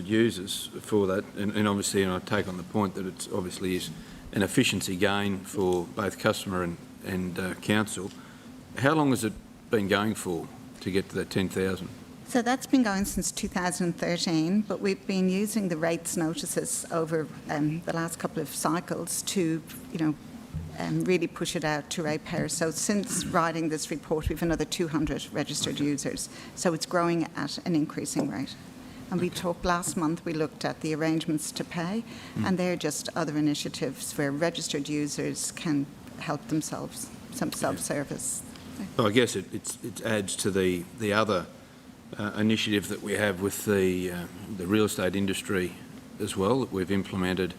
users for that, and obviously, and I take on the point that it obviously is an efficiency gain for both customer and council. How long has it been going for to get to that 10,000? So that's been going since 2013, but we've been using the rates notices over the last couple of cycles to, really push it out to ratepayers. So since writing this report, we've another 200 registered users. So it's growing at an increasing rate. And we talked last month, we looked at the arrangements to pay, and they're just other initiatives where registered users can help themselves, some self-service. Well, I guess it adds to the other initiative that we have with the real estate industry as well, that we've implemented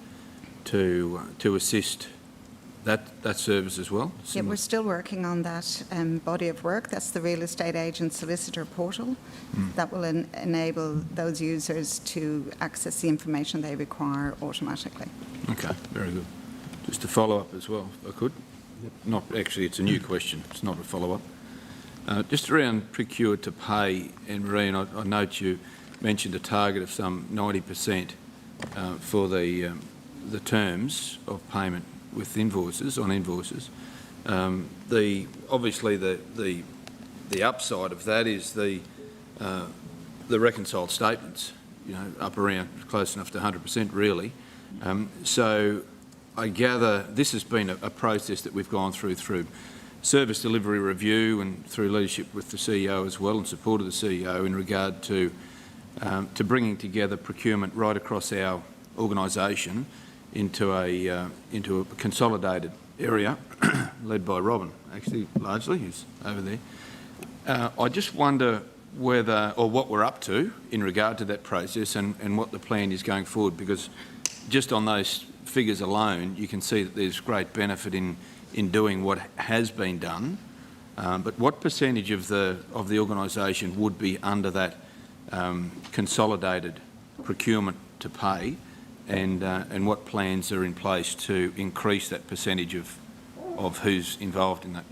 to assist that service as well. Yeah, we're still working on that body of work. That's the Real Estate Agent Solicitor Portal that will enable those users to access the information they require automatically. Okay, very good. Just to follow up as well, if I could. Not actually, it's a new question. It's not a follow-up. Just around procure to pay, Anne-Marie, and I note you mentioned a target of some 90% for the terms of payment with invoices, on invoices. Obviously the upside of that is the reconciled statements, up around close enough to 100% really. So I gather this has been a process that we've gone through service delivery review and through leadership with the CEO as well, and support of the CEO in regard to bringing together procurement right across our organisation into a consolidated area led by Robin, actually largely, who's over there. I just wonder whether, or what we're up to in regard to that process and what the plan is going forward, because just on those figures alone, you can see that there's great benefit in doing what has been done. But what percentage of the organisation would be under that consolidated procurement to pay, and what plans are in place to increase that percentage of who's involved in that?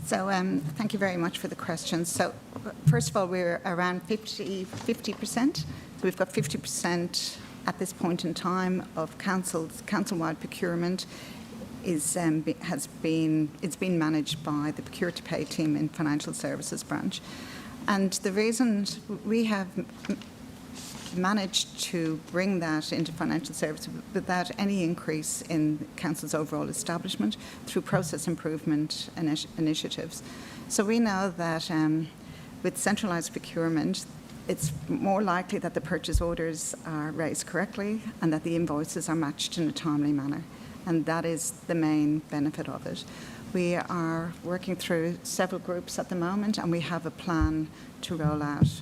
So thank you very much for the questions. So first of all, we're around 50%. So we've got 50% at this point in time of council-wide procurement it's been managed by the Procure to Pay team in Financial Services branch. And the reason we have managed to bring that into financial services without any increase in council's overall establishment through process improvement initiatives. So we know that with centralised procurement, it's more likely that the purchase orders are raised correctly and that the invoices are matched in a timely manner. And that is the main benefit of it. We are working through several groups at the moment, and we have a plan to roll out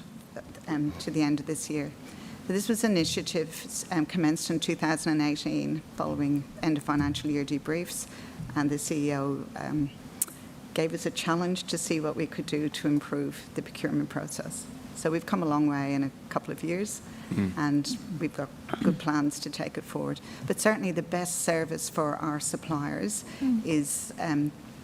to the end of this year. This was an initiative commenced in 2018 following end of financial year debriefs, and the CEO gave us a challenge to see what we could do to improve the procurement process. So we've come a long way in a couple of years, and we've got good plans to take it forward. But certainly the best service for our suppliers is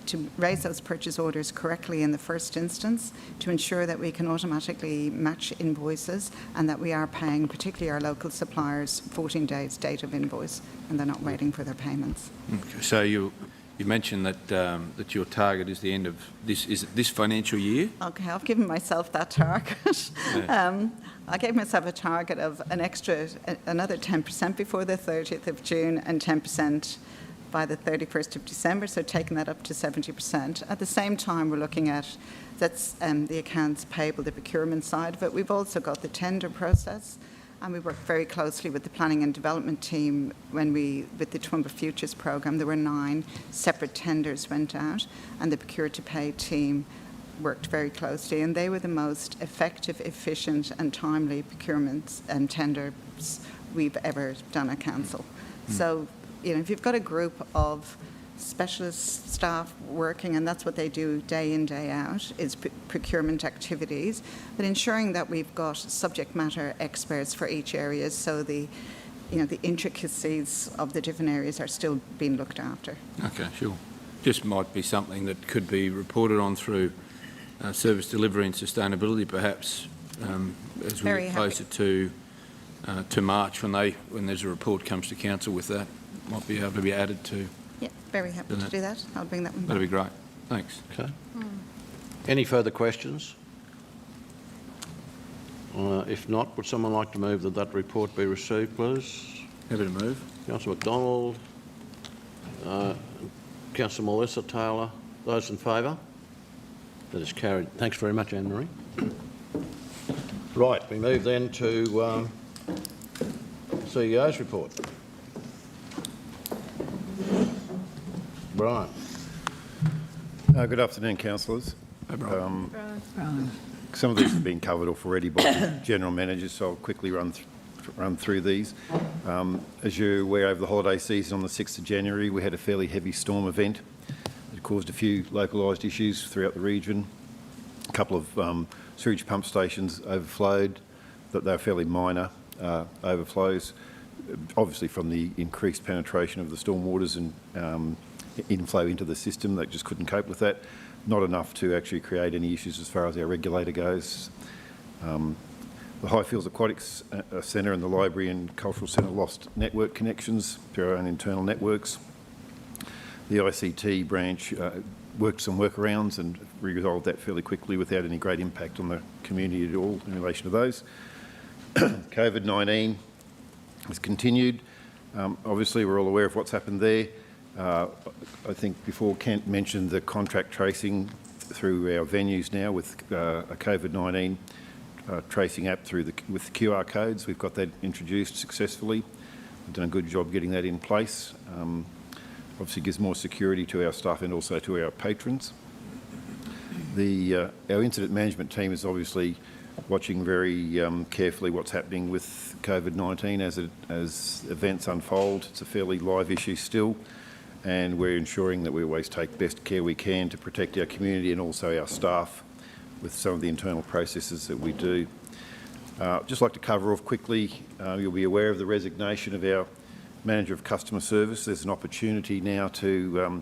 to raise those purchase orders correctly in the first instance, to ensure that we can automatically match invoices and that we are paying, particularly our local suppliers, 14 days date of invoice, and they're not waiting for their payments. Okay. So you mentioned that that your target is the end of this financial year? Okay, I've given myself that target. Yeah. I gave myself a target of another 10% before the 30th of June and 10% by the 31st of December, so taking that up to 70%. At the same time, we're looking at, that's the accounts payable, the procurement side, but we've also got the tender process, and we work very closely with the planning and development team with the Toowoomba Futures programme. There were 9 separate tenders went out, and the Procure to Pay team worked very closely, and they were the most effective, efficient and timely procurements and tenders we've ever done at council. So, if you've got a group of specialist staff working, and that's what they do day in, day out, is procurement activities, but ensuring that we've got subject matter experts for each area, so the intricacies of the different areas are still being looked after. Okay, sure. Just might be something that could be reported on through service delivery and sustainability, perhaps, as we get closer to March, when there's a report comes to council with that, might be able to be added to. Yeah, very happy to do that. I'll bring that one back. That'd be great. Thanks. Okay. Any further questions? If not, would someone like to move that report be received, please? Happy to move. Councillor McDonald, Councillor Melissa Taylor, those in favour? That is carried. Thanks very much, Anne-Marie. Right, we move then to CEO's report. Brian. Good afternoon, councillors. Hi, Brian. Some of these have been covered off already by the general managers, so I'll quickly run through these. As you're aware, over the holiday season on the 6th of January, we had a fairly heavy storm event. It caused a few localised issues throughout the region. A couple of sewage pump stations overflowed, but they were fairly minor overflows, obviously from the increased penetration of the storm waters and inflow into the system. They just couldn't cope with that. Not enough to actually create any issues as far as our regulator goes. The Highfields Aquatics Centre and the Library and Cultural Centre lost network connections to our own internal networks. The ICT branch worked some workarounds and resolved that fairly quickly without any great impact on the community at all in relation to those. COVID-19 has continued. Obviously, we're all aware of what's happened there. I think before Kent mentioned the contract tracing through our venues now with a COVID-19 tracing app with QR codes. We've got that introduced successfully. We've done a good job getting that in place. Obviously gives more security to our staff and also to our patrons. Our incident management team is obviously watching very carefully what's happening with COVID-19 as events unfold. It's a fairly live issue still, and we're ensuring that we always take best care we can to protect our community and also our staff with some of the internal processes that we do. Just like to cover off quickly, you'll be aware of the resignation of our Manager of Customer Service. There's an opportunity now to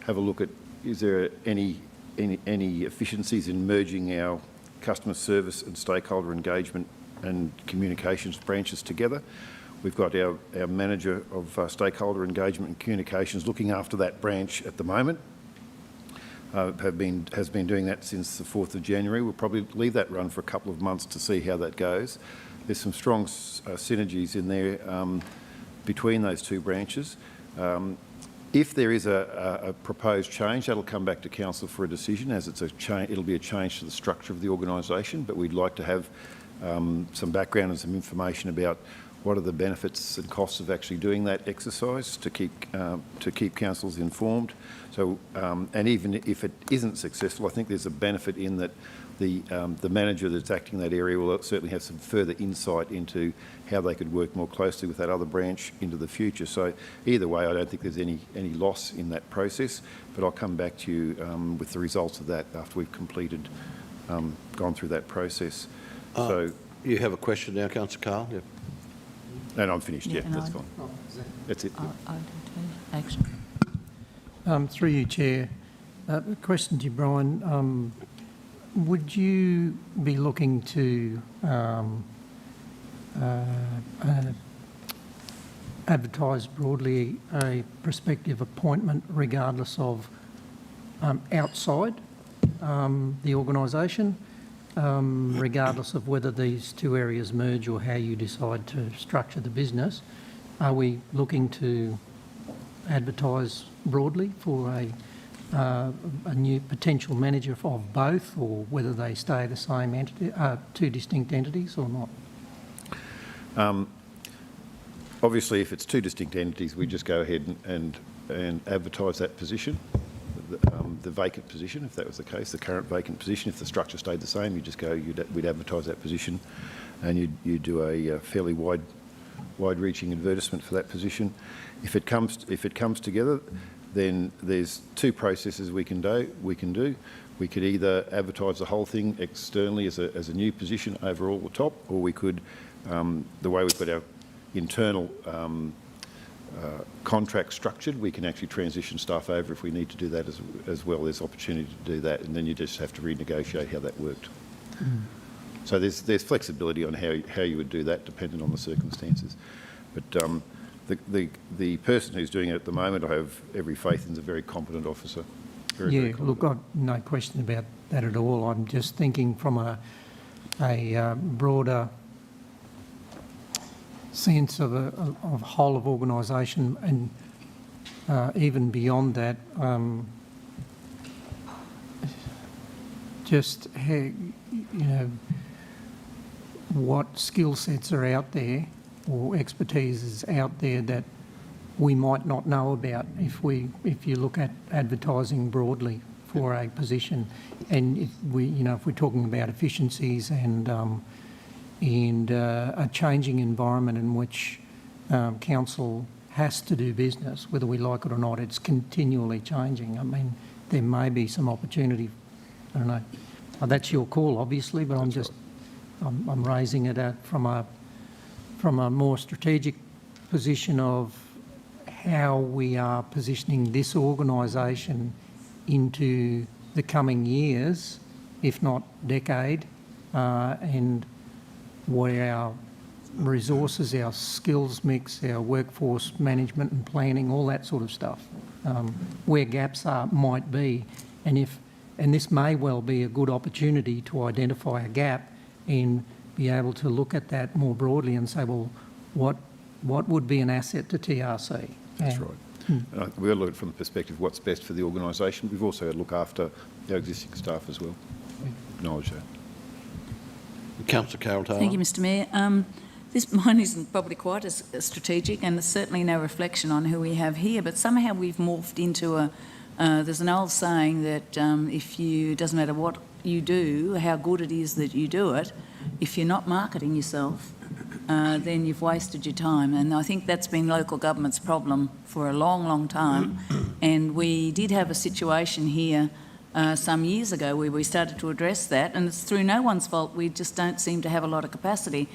have a look at, is there any any efficiencies in merging our customer service and stakeholder engagement and communications branches together. We've got our manager of stakeholder engagement and communications looking after that branch at the moment. Has been doing that since the 4th of January. We'll probably leave that run for a couple of months to see how that goes. There's some strong synergies in there between those two branches. If there is a proposed change, that'll come back to council for a decision, as it'll be a change to the structure of the organisation, but we'd like to have some background and some information about what are the benefits and costs of actually doing that exercise to keep councils informed. So, and even if it isn't successful, I think there's a benefit in that the manager that's acting in that area will certainly have some further insight into how they could work more closely with that other branch into the future. So either way, I don't think there's any loss in that process, but I'll come back to you with the results of that after we've completed, gone through that process. So you have a question now, Councillor Carl? Yep. And I'm finished, yeah, that's fine. That's it. I do too, actually. Through you, Chair. A question to you, Brian. Would you be looking to advertise broadly a prospective appointment regardless of outside the organisation, regardless of whether these two areas merge or how you decide to structure the business? Are we looking to advertise broadly for a new potential manager of both, or whether they stay the same entity, two distinct entities or not? Obviously, if it's two distinct entities, we just go ahead and advertise that position, the vacant position, if that was the case, the current vacant position. If the structure stayed the same, you just go, we'd advertise that position, and you'd do a fairly wide-reaching advertisement for that position. If it comes together, then there's two processes we can do. We could either advertise the whole thing externally as a new position over all the top, or we could, the way we've got our internal contract structured, we can actually transition staff over if we need to do that as well. There's opportunity to do that, and then you just have to renegotiate how that worked. So there's flexibility on how you would do that, depending on the circumstances. But the person who's doing it at the moment, I have every faith in, is a very competent officer. Very Look, I've no question about that at all. I'm just thinking from a broader sense of whole of organisation, and even beyond that, just how, what skill sets are out there or expertise is out there that we might not know about if you look at advertising broadly for a position, and if we're talking about efficiencies and a changing environment in which council has to do business, whether we like it or not, it's continually changing. I mean, there may be some opportunity. I don't know. That's your call, obviously, but I'm raising it from a more strategic position of how we are positioning this organisation into the coming years, if not decade, and what our resources, our skills mix, our workforce management and planning, all that sort of stuff, where gaps might be, and this may well be a good opportunity to identify a gap and be able to look at that more broadly and say, well, what would be an asset to TRC? That's right. We've got to look at it from the perspective of what's best for the organisation. We've also got to look after our existing staff as well. Acknowledge that. Councillor Carol Taylor. Thank you, Mr Mayor. Mine isn't probably quite as strategic, and there's certainly no reflection on who we have here, but somehow we've morphed into there's an old saying that it doesn't matter what you do, how good it is that you do it, if you're not marketing yourself, then you've wasted your time. And I think that's been local government's problem for a long, long time. And we did have a situation here some years ago where we started to address that, and it's through no one's fault. We just don't seem to have a lot of capacity.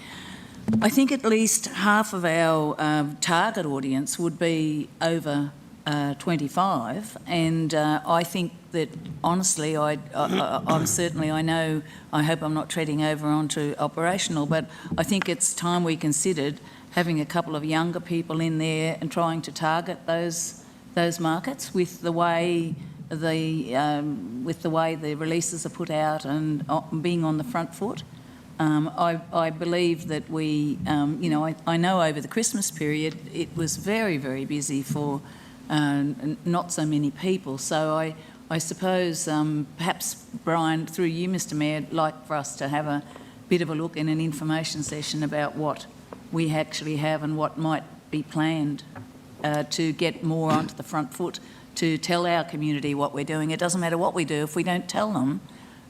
I think at least half of our target audience would be over 25, and I think that honestly, I'm certainly, I hope I'm not treading over onto operational, but I think it's time we considered having a couple of younger people in there and trying to target those markets with the way the releases are put out and being on the front foot. I believe that we, I know over the Christmas period it was very, very busy for not so many people. So I suppose perhaps, Brian, through you, Mr Mayor, I'd like for us to have a bit of a look in an information session about what we actually have and what might be planned to get more onto the front foot, to tell our community what we're doing. It doesn't matter what we do. If we don't tell them,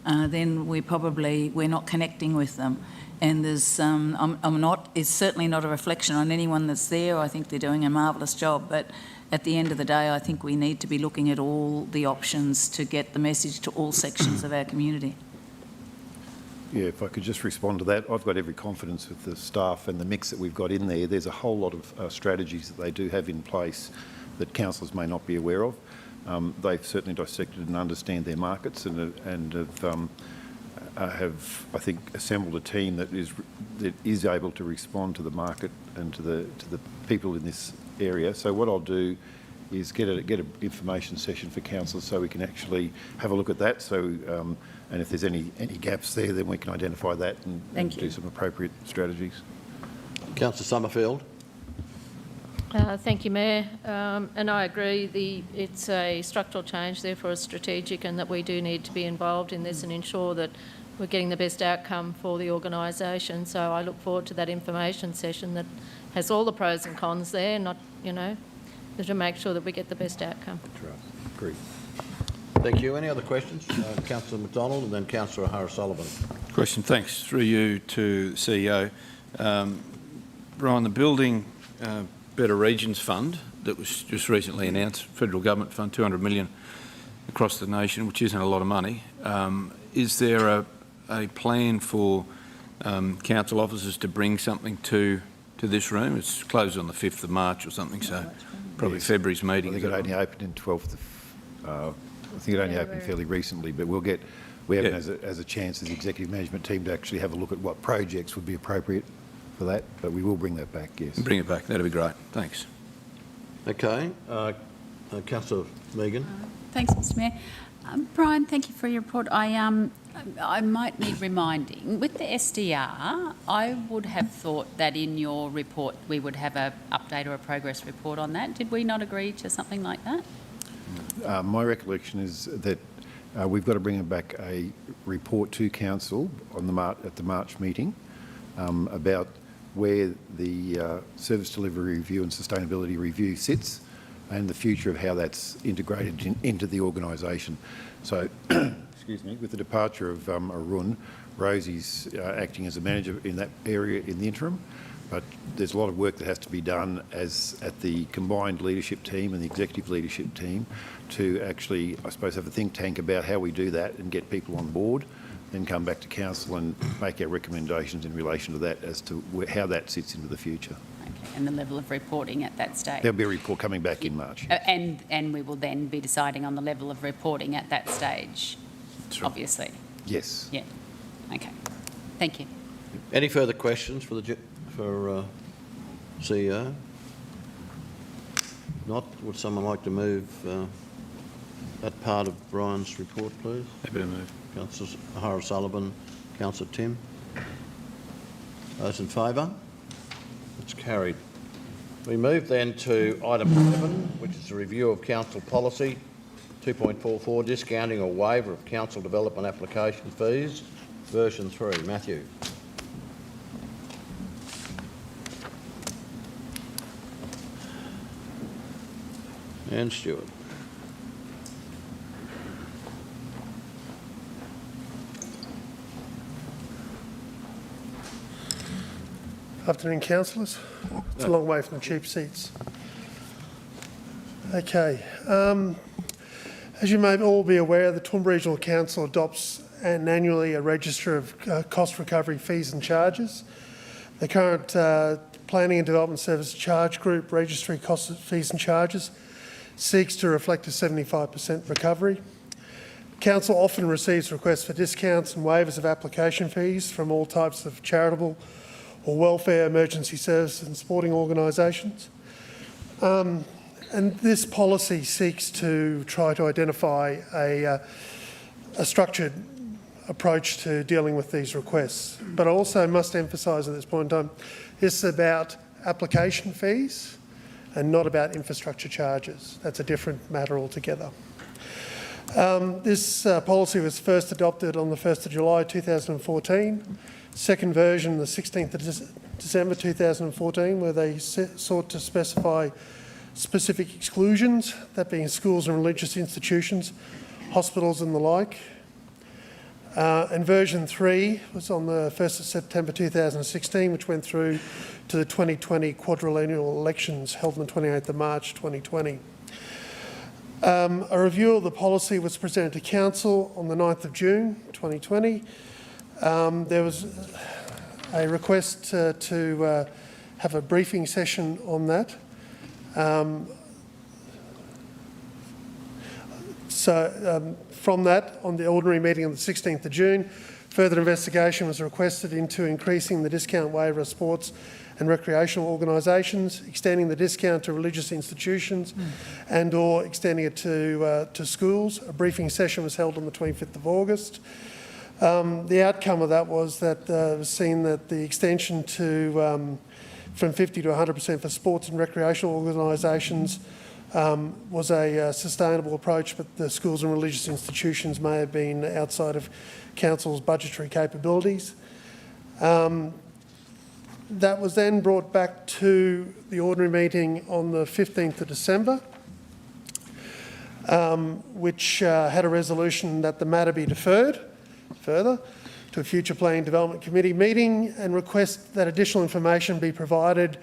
then we're not connecting with them. And there's, it's certainly not a reflection on anyone that's there. I think they're doing a marvellous job, but at the end of the day, I think we need to be looking at all the options to get the message to all sections of our community. Yeah, if I could just respond to that, I've got every confidence with the staff and the mix that we've got in there. There's a whole lot of strategies that they do have in place that councillors may not be aware of. They've certainly dissected and understand their markets and have, I think, assembled a team that is able to respond to the market and to the people in this area. So what I'll do is get an information session for councillors so we can actually have a look at that. So, and if there's any gaps there, then we can identify that and do some appropriate strategies. Councillor Summerfield. Thank you, Mayor. And I agree, it's a structural change, therefore a strategic, and that we do need to be involved in this and ensure that we're getting the best outcome for the organisation. So I look forward to that information session that has all the pros and cons there, not, to make sure that we get the best outcome. That's right. Agreed. Thank you. Any other questions? Councillor McDonald and then Councillor O'Hara-Sullivan. Question, thanks. Through you to the CEO. Brian, the Building Better Regions Fund that was just recently announced, federal government fund, 200 million across the nation, which isn't a lot of money. Is there a plan for council officers to bring something to this room? It's closed on the 5th of March or something, so probably yes. February's meeting. I think it only opened in 12th of, I think it only opened fairly recently, but we have as a chance as the executive management team to actually have a look at what projects would be appropriate for that, but we will bring that back, yes. Bring it back, that'd be great. Thanks. Okay. Councillor Megan. Thanks, Mr Mayor. Brian, thank you for your report. I might need reminding. With the SDR, I would have thought that in your report we would have an update or a progress report on that. Did we not agree to something like that? My recollection is that we've got to bring back a report to council on at the March meeting about where the service delivery review and sustainability review sits and the future of how that's integrated into the organisation. So, excuse me, with the departure of Arun, Rosie's acting as a manager in that area in the interim, but there's a lot of work that has to be done at the combined leadership team and the executive leadership team to actually, I suppose, have a think tank about how we do that and get people on board, then come back to council and make our recommendations in relation to that as to how that sits into the future. Okay, and the level of reporting at that stage. There'll be a report coming back in March. And we will then be deciding on the level of reporting at that stage, right. Obviously. Yes. Yeah. Okay. Thank you. Any further questions for CEO? Not. Would someone like to move that part of Brian's report, please? Happy to move. Councillor O'Hara-Sullivan, Councillor Tim. Those in favour? It's carried. We move then to item 7, which is a review of council policy 2.44, discounting or waiver of council development application fees, version 3. Matthew. And Stuart. Afternoon, councillors. It's a long way from the cheap seats. Okay. As you may all be aware, the Toowoomba Regional Council adopts annually a register of cost recovery fees and charges. The current Planning and Development Service Charge Group Registry Costs, Fees and Charges seeks to reflect a 75% recovery. Council often receives requests for discounts and waivers of application fees from all types of charitable or welfare, emergency services and sporting organisations. And this policy seeks to try to identify a structured approach to dealing with these requests. But I also must emphasise at this point in time, this is about application fees and not about infrastructure charges. That's a different matter altogether. This policy was first adopted on the 1st of July 2014. Second version, the 16th of December 2014, where they sought to specify specific exclusions, that being schools and religious institutions, hospitals and the like. And version 3 was on the 1st of September 2016, which went through to the 2020 quadrennial elections held on the 28th of March 2020. A review of the policy was presented to Council on the 9th of June 2020. There was a request to have a briefing session on that. From that, on the ordinary meeting on the 16th of June, further investigation was requested into increasing the discount waiver of sports and recreational organisations, extending the discount to religious institutions and or extending it to schools. A briefing session was held on the 25th of August. The outcome of that was that it was seen that the extension to from 50 to 100% for sports and recreational organisations was a sustainable approach, but the schools and religious institutions may have been outside of Council's budgetary capabilities. That was then brought back to the ordinary meeting on the 15th of December, which had a resolution that the matter be deferred further to a future Planning Development Committee meeting and request that additional information be provided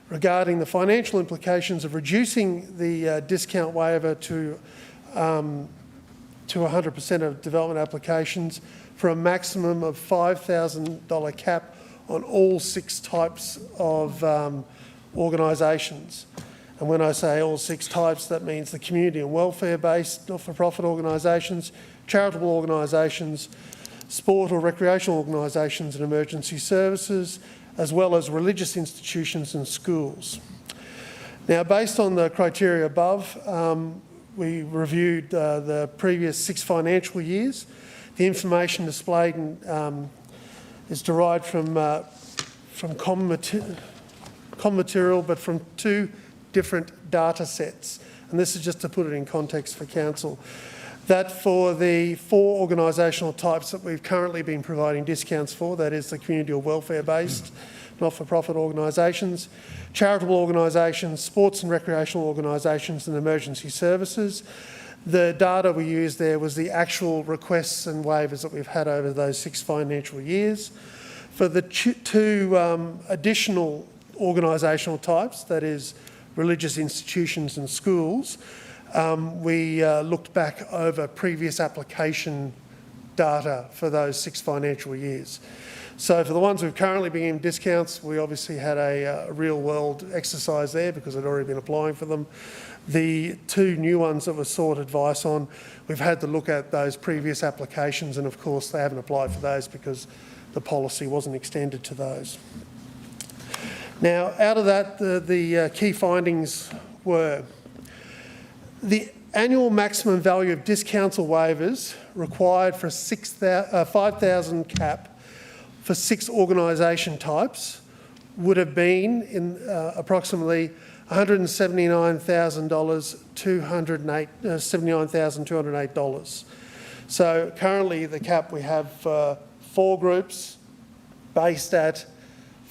regarding the financial implications of reducing the discount waiver to 100% of development applications for a maximum of $5,000 cap on all 6 types of organisations. And when I say all 6 types, that means the community and welfare-based not-for-profit organisations, charitable organisations, sport or recreational organisations and emergency services, as well as religious institutions and schools. Now, based on the criteria above, we reviewed the previous 6 financial years. The information displayed is derived from common material, but from 2 different data sets. And this is just to put it in context for Council. That for the 4 organisational types that we've currently been providing discounts for, that is the community or welfare-based not-for-profit organisations, charitable organisations, sports and recreational organisations and emergency services. The data we used there was the actual requests and waivers that we've had over those 6 financial years. For the 2 additional organisational types, that is religious institutions and schools, we looked back over previous application data for those 6 financial years. So for the ones we've currently been giving discounts, we obviously had a real-world exercise there because I'd already been applying for them. The 2 new ones that were sought advice on, we've had to look at those previous applications, and of course they haven't applied for those because the policy wasn't extended to those. Now, out of that, the key findings were the annual maximum value of discounts or waivers required for a 5,000 cap for 6 organisation types would have been in approximately $79,208. So currently the cap we have 4 groups based at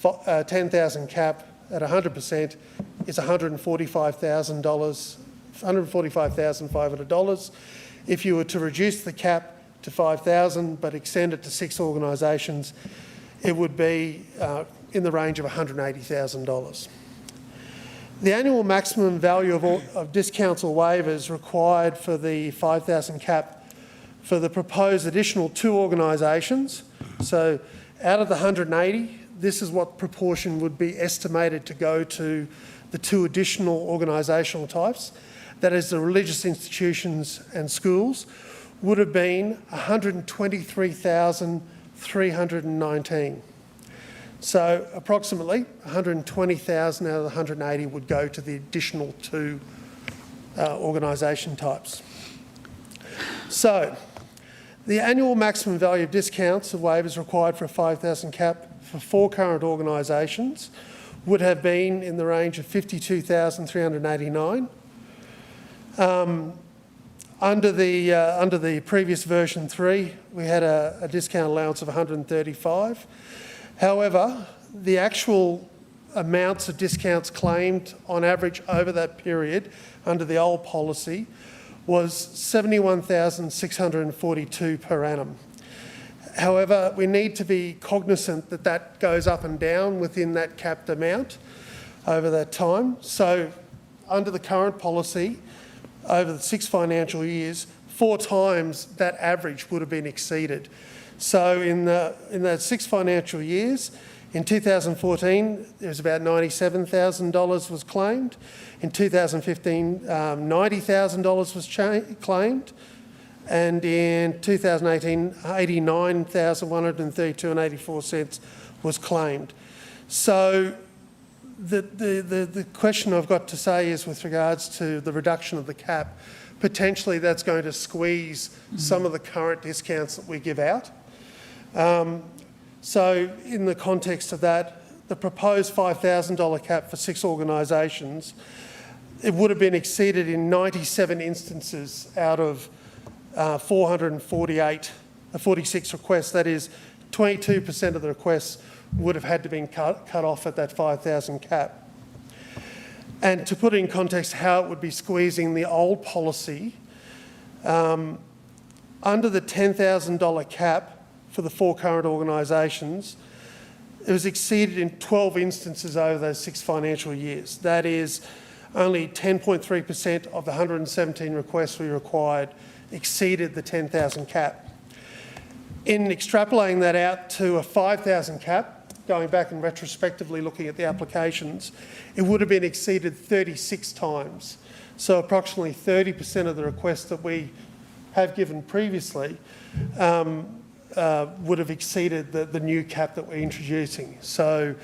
10,000 cap at 100% is $145,000, $145,500. If you were to reduce the cap to 5,000 but extend it to 6 organisations, it would be in the range of $180,000. The annual maximum value of discounts or waivers required for the 5,000 cap for the proposed additional 2 organisations, so out of the 180, this is what proportion would be estimated to go to the 2 additional organisational types. that is the religious institutions and schools, would have been 123,319. So approximately 120,000 out of the 180 would go to the additional two organisation types. So the annual maximum value of discounts of waivers required for a 5,000 cap for 4 current organisations would have been in the range of 52,389. Under the previous version 3, we had a discount allowance of 135. However, the actual amounts of discounts claimed on average over that period under the old policy was 71,642 per annum. However, we need to be cognisant that that goes up and down within that capped amount over that time. So under the current policy, over the 6 financial years, 4 times that average would have been exceeded. So in those 6 financial years, in 2014, there was about $97,000 was claimed. In 2015, $90,000 was claimed. And in 2018, $89,132.84 was claimed. So the question I've got to say is with regards to the reduction of the cap, potentially that's going to squeeze some of the current discounts that we give out. So in the context of that, the proposed $5,000 cap for 6 organisations, it would have been exceeded in 97 instances out of 446 requests. That is, 22% of the requests would have had to been cut off at that 5,000 cap. And to put it in context how it would be squeezing the old policy, under the $10,000 cap for the 4 current organisations, it was exceeded in 12 instances over those 6 financial years. That is, only 10.3% of the 117 requests we required exceeded the 10,000 cap. In extrapolating that out to a 5,000 cap, going back and retrospectively looking at the applications, it would have been exceeded 36 times. So approximately 30% of the requests that we have given previously would have exceeded the new cap that we're introducing. So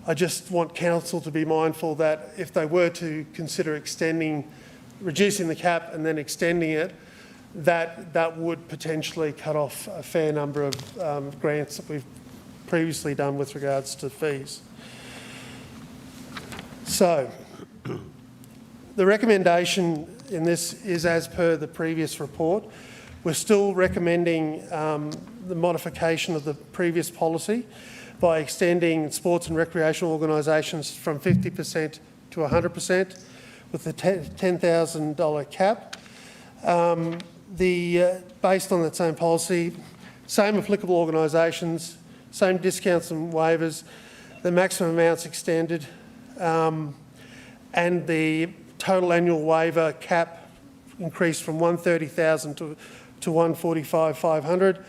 I just want council to be mindful that if they were to consider reducing the cap and then extending it, that would potentially cut off a fair number of grants that we've previously done with regards to fees. So the recommendation in this is as per the previous report. We're still recommending the modification of the previous policy by extending sports and recreational organisations from 50% to 100% with the $10,000 cap. Based on that same policy, same applicable organisations, same discounts and waivers, the maximum amounts extended, and the total annual waiver cap increased from $130,000 to $145,500.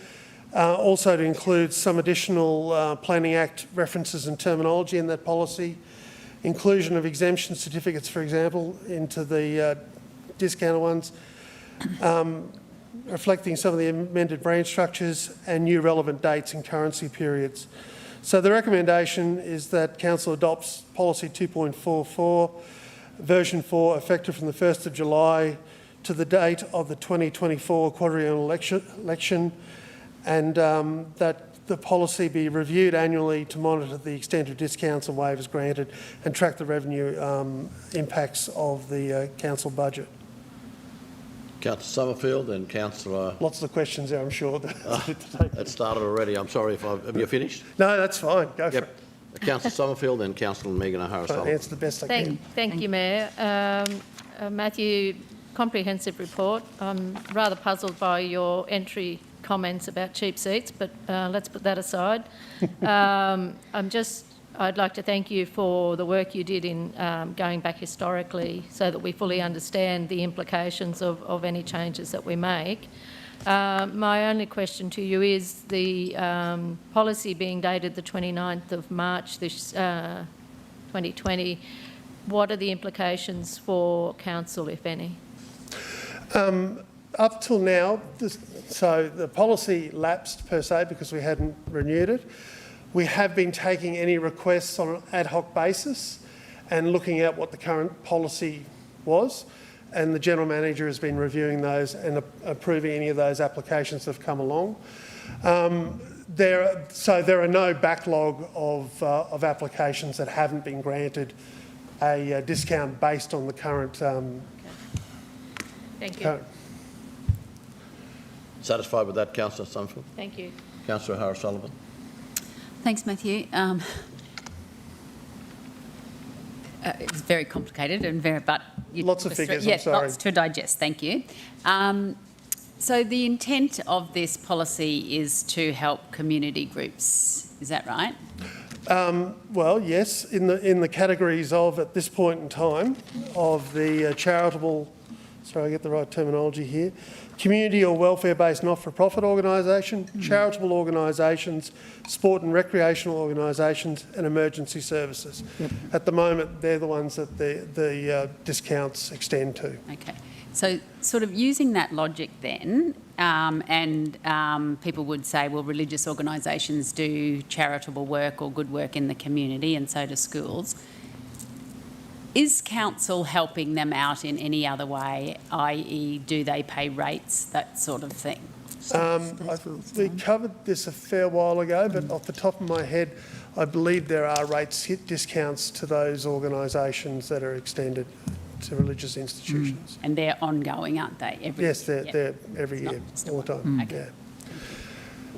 Also to include some additional Planning Act references and terminology in that policy, inclusion of exemption certificates, for example, into the discounted ones, reflecting some of the amended branch structures and new relevant dates and currency periods. So the recommendation is that Council adopts Policy 2.44, version 4, effective from the 1st of July to the date of the 2024 quadrennial election, and that the policy be reviewed annually to monitor the extent of discounts and waivers granted and track the revenue impacts of the council budget. Councillor Summerfield and Councillor... Lots of questions there, I'm sure. It started already. I'm sorry if Have you finished? No, that's fine. Go for it. Councillor Summerfield and Councillor Megan O'Hara. Answer the best I can. Thank you, Mayor. Matthew, comprehensive report. I'm rather puzzled by your entry comments about cheap seats, but let's put that aside. I'd like to thank you for the work you did in going back historically so that we fully understand the implications of any changes that we make. My only question to you is the policy being dated the 29th of March this 2020, what are the implications for council, if any? Up till now, so the policy lapsed per se because we hadn't renewed it. We have been taking any requests on an ad hoc basis and looking at what the current policy was, and the General Manager has been reviewing those and approving any of those applications that have come along. There are no backlog of applications that haven't been granted a discount based on the current. Thank you. Satisfied with that, Councillor Sumfield? Thank you. Councillor Harris-Sullivan? Thanks, Matthew. It's very complicated and but lots of figures. Yeah, I'm sorry. Lots to digest. Thank you. So the intent of this policy is to help community groups. Is that right? Well, yes. In the categories of, at this point in time, of the charitable. Sorry, I get the right terminology here. Community or welfare-based not-for-profit organisation, charitable organisations, sport and recreational organisations, and emergency services. Yep. At the moment, they're the ones that the discounts extend to. Okay. So sort of using that logic then, people would say, well, religious organisations do charitable work or good work in the community, and so do schools. Is council helping them out in any other way, i.e. do they pay rates, that sort of thing? We covered this a fair while ago, but off the top of my head, I believe there are rates discounts to those organisations that are extended to religious institutions. And they're ongoing, aren't they? Yes, they're every year, all the time. Okay. Yeah.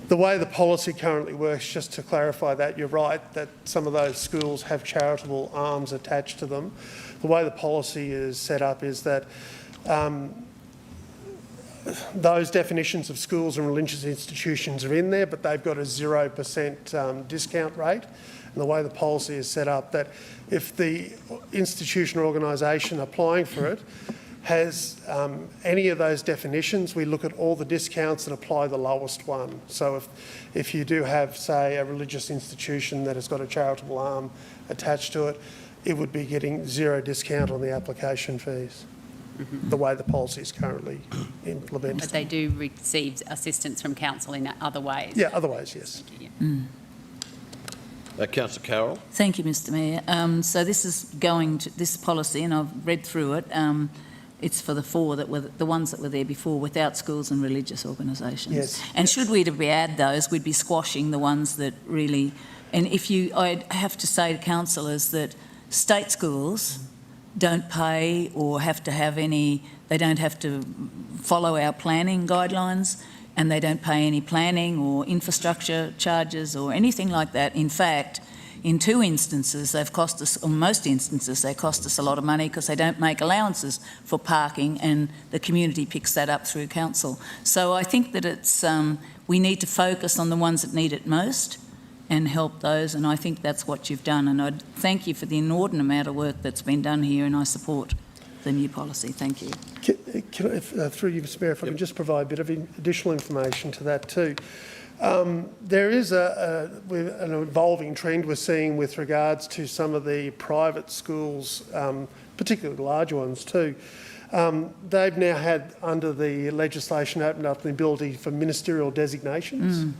The way the policy currently works, just to clarify that, you're right, that some of those schools have charitable arms attached to them. The way the policy is set up is that those definitions of schools and religious institutions are in there, but they've got a 0% discount rate. And the way the policy is set up, that if the institution or organisation applying for it has any of those definitions, we look at all the discounts and apply the lowest one. So if you do have, say, a religious institution that has got a charitable arm attached to it, it would be getting 0 discount on the application fees, the way the policy is currently implemented. But they do receive assistance from council in other ways? Yeah, other ways, yes. Councillor Carroll? Thank you, Mr Mayor. So this is going to, this policy, and I've read through it, it's for the 4 that were the ones that were there before, without schools and religious organisations. Yes. And should we to add those, we'd be squashing the ones that really. And I'd have to say to councillors that state schools don't pay or have to have any. They don't have to follow our planning guidelines, and they don't pay any planning or infrastructure charges or anything like that. In fact, in 2 instances, they've cost us, or most instances, they cost us a lot of money because they don't make allowances for parking, and the community picks that up through council. So I think that it's we need to focus on the ones that need it most and help those, and I think that's what you've done. And I thank you for the inordinate amount of work that's been done here, and I support the new policy. Thank you. Can I, through you, Mr Mayor, if I can just provide a bit of additional information to that too. There is an evolving trend we're seeing with regards to some of the private schools, particularly the larger ones too. They've now had, under the legislation, opened up the ability for ministerial designations.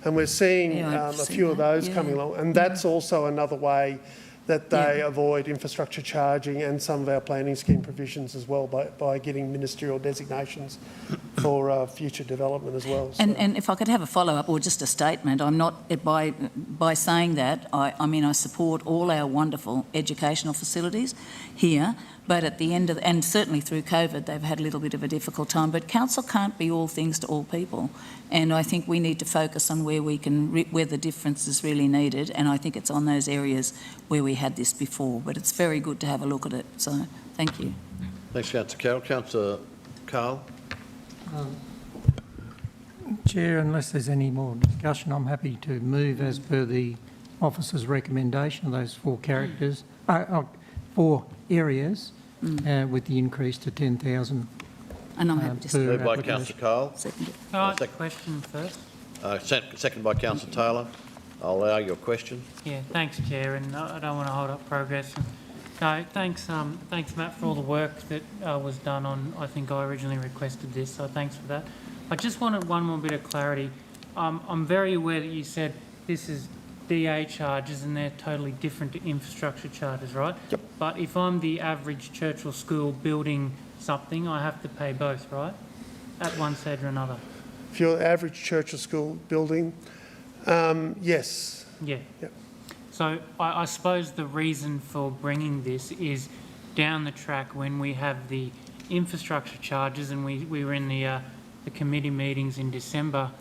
And we're seeing a few of those coming along. And that's also another way that they avoid infrastructure charging and some of our planning scheme provisions as well, by getting ministerial designations for future development as well. So. And if I could have a follow-up or just a statement, I'm not, by saying that, I mean I support all our wonderful educational facilities here, but at the end of, and certainly through COVID, they've had a little bit of a difficult time, but council can't be all things to all people. And I think we need to focus on where we can, where the difference is really needed, and I think it's on those areas where we had this before, but it's very good to have a look at it, so thank you. Thanks, Councillor Carroll. Councillor Carl? Chair, unless there's any more discussion, I'm happy to move as per the officer's recommendation of those 4 characters, 4 areas, with the increase to 10,000. And I'm happy to moved by Councillor Carl. Question first. Second by Councillor Taylor. I'll allow your question. Yeah, thanks, Chair, and I don't want to hold up progress. No, thanks, Matt, for all the work that was done on, I think I originally requested this, so thanks for that. I just wanted one more bit of clarity. I'm very aware that you said this is DA charges and they're totally different to infrastructure charges, right? Yep. But if I'm the average church or school building something, I have to pay both, right? At one stage or another. For your average church or school building, yes. Yeah. Yep. So I suppose the reason for bringing this is down the track when we have the infrastructure charges, and we were in the committee meetings in December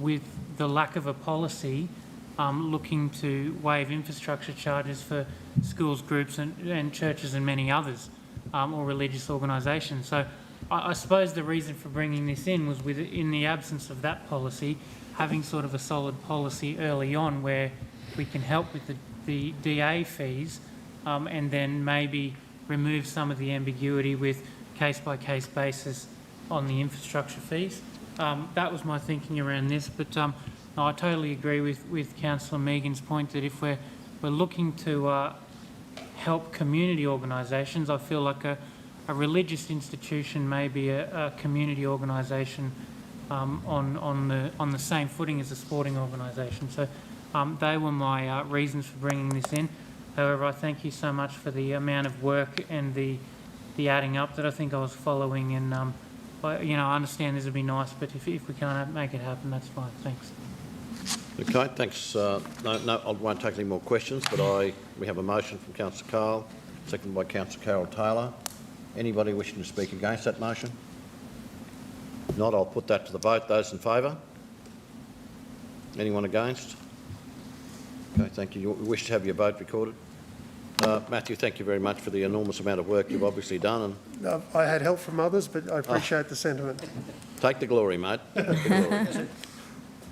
with the lack of a policy looking to waive infrastructure charges for schools, groups and churches and many others, or religious organisations. So I suppose the reason for bringing this in was in the absence of that policy, having sort of a solid policy early on where we can help with the DA fees and then maybe remove some of the ambiguity with case-by-case basis on the infrastructure fees. That was my thinking around this, but no, I totally agree with Councillor Megan's point that if we're looking to help community organisations, I feel like a religious institution may be a community organisation on the same footing as a sporting organisation. So they were my reasons for bringing this in. However, I thank you so much for the amount of work and the adding up that I think I was following. And I understand this would be nice, but if we can't make it happen, that's fine. Thanks. Okay, thanks. No, I won't take any more questions, but we have a motion from Councillor Carl, seconded by Councillor Carol Taylor. Anybody wishing to speak against that motion? If not, I'll put that to the vote. Those in favour? Anyone against? Okay, thank you. You wish to have your vote recorded? Matthew, thank you very much for the enormous amount of work you've obviously done. And I had help from others, but I appreciate the sentiment. take the glory, mate. Take the glory.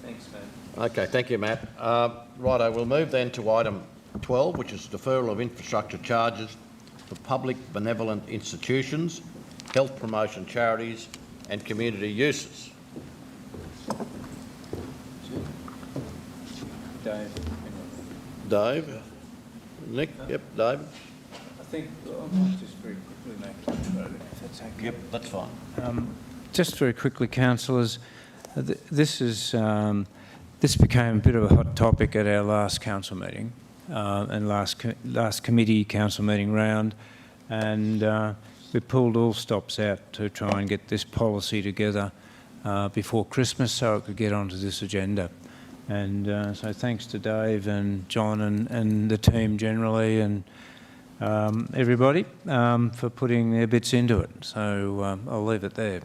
Thanks, Matt. Okay, thank you, Matt. Righto, we'll move then to item 12, which is deferral of infrastructure charges for public benevolent institutions, health promotion charities and community uses. Dave? Nick? Yep, Dave? I think I might just very quickly make a vote, if that's okay. Yep, that's fine. Just very quickly, councillors, this became a bit of a hot topic at our last council meeting and last committee council meeting round, and we pulled all stops out to try and get this policy together before Christmas so it could get onto this agenda. And so thanks to Dave and John and the team generally and everybody for putting their bits into it. So I'll leave it there.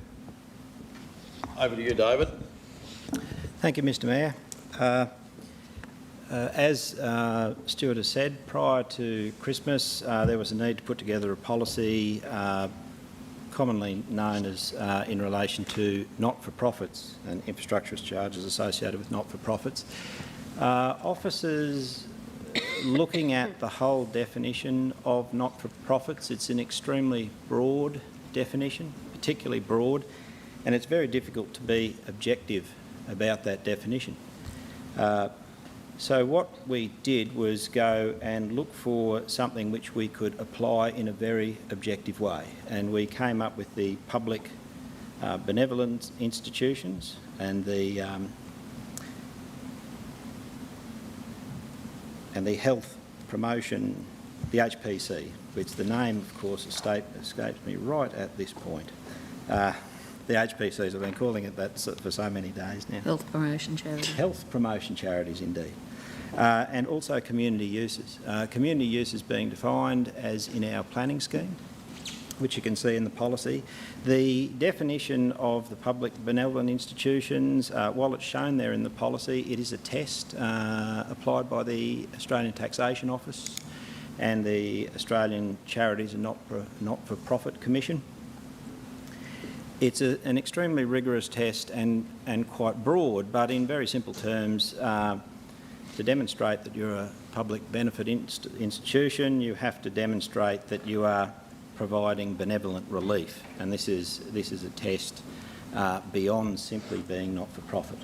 Over to you, David. Thank you, Mr Mayor. As Stuart has said, prior to Christmas there was a need to put together a policy commonly known as in relation to not-for-profits and infrastructure charges associated with not-for-profits. Officers looking at the whole definition of not-for-profits, it's an extremely broad definition, particularly broad, and it's very difficult to be objective about that definition. So what we did was go and look for something which we could apply in a very objective way, and we came up with the public benevolent institutions and the health promotion, the HPC, which the name of course escapes me right at this point. The HPCs, I've been calling it that for so many days now. Health promotion charities. Health promotion charities, indeed. And also community uses. Community uses being defined as in our planning scheme, which you can see in the policy. The definition of the public benevolent institutions, while it's shown there in the policy, it is a test applied by the Australian Taxation Office and the Australian Charities and Not-for-Profit Commission. It's an extremely rigorous test and quite broad, but in very simple terms, to demonstrate that you're a public benefit institution, you have to demonstrate that you are providing benevolent relief, and this is a test beyond simply being not-for-profit.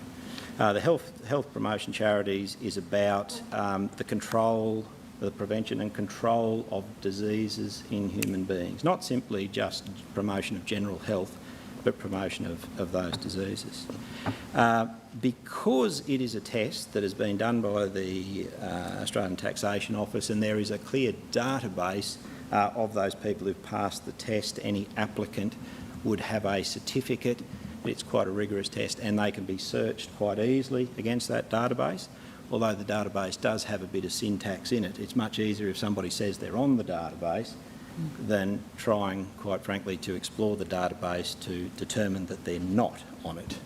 The health promotion charities is about the control the prevention and control of diseases in human beings, not simply just promotion of general health, but promotion of those diseases. Because it is a test that has been done by the Australian Taxation Office, and there is a clear database of those people who've passed the test, any applicant would have a certificate. It's quite a rigorous test, and they can be searched quite easily against that database. Although the database does have a bit of syntax in it, it's much easier if somebody says they're on the database than trying, quite frankly, to explore the database to determine that they're not on it.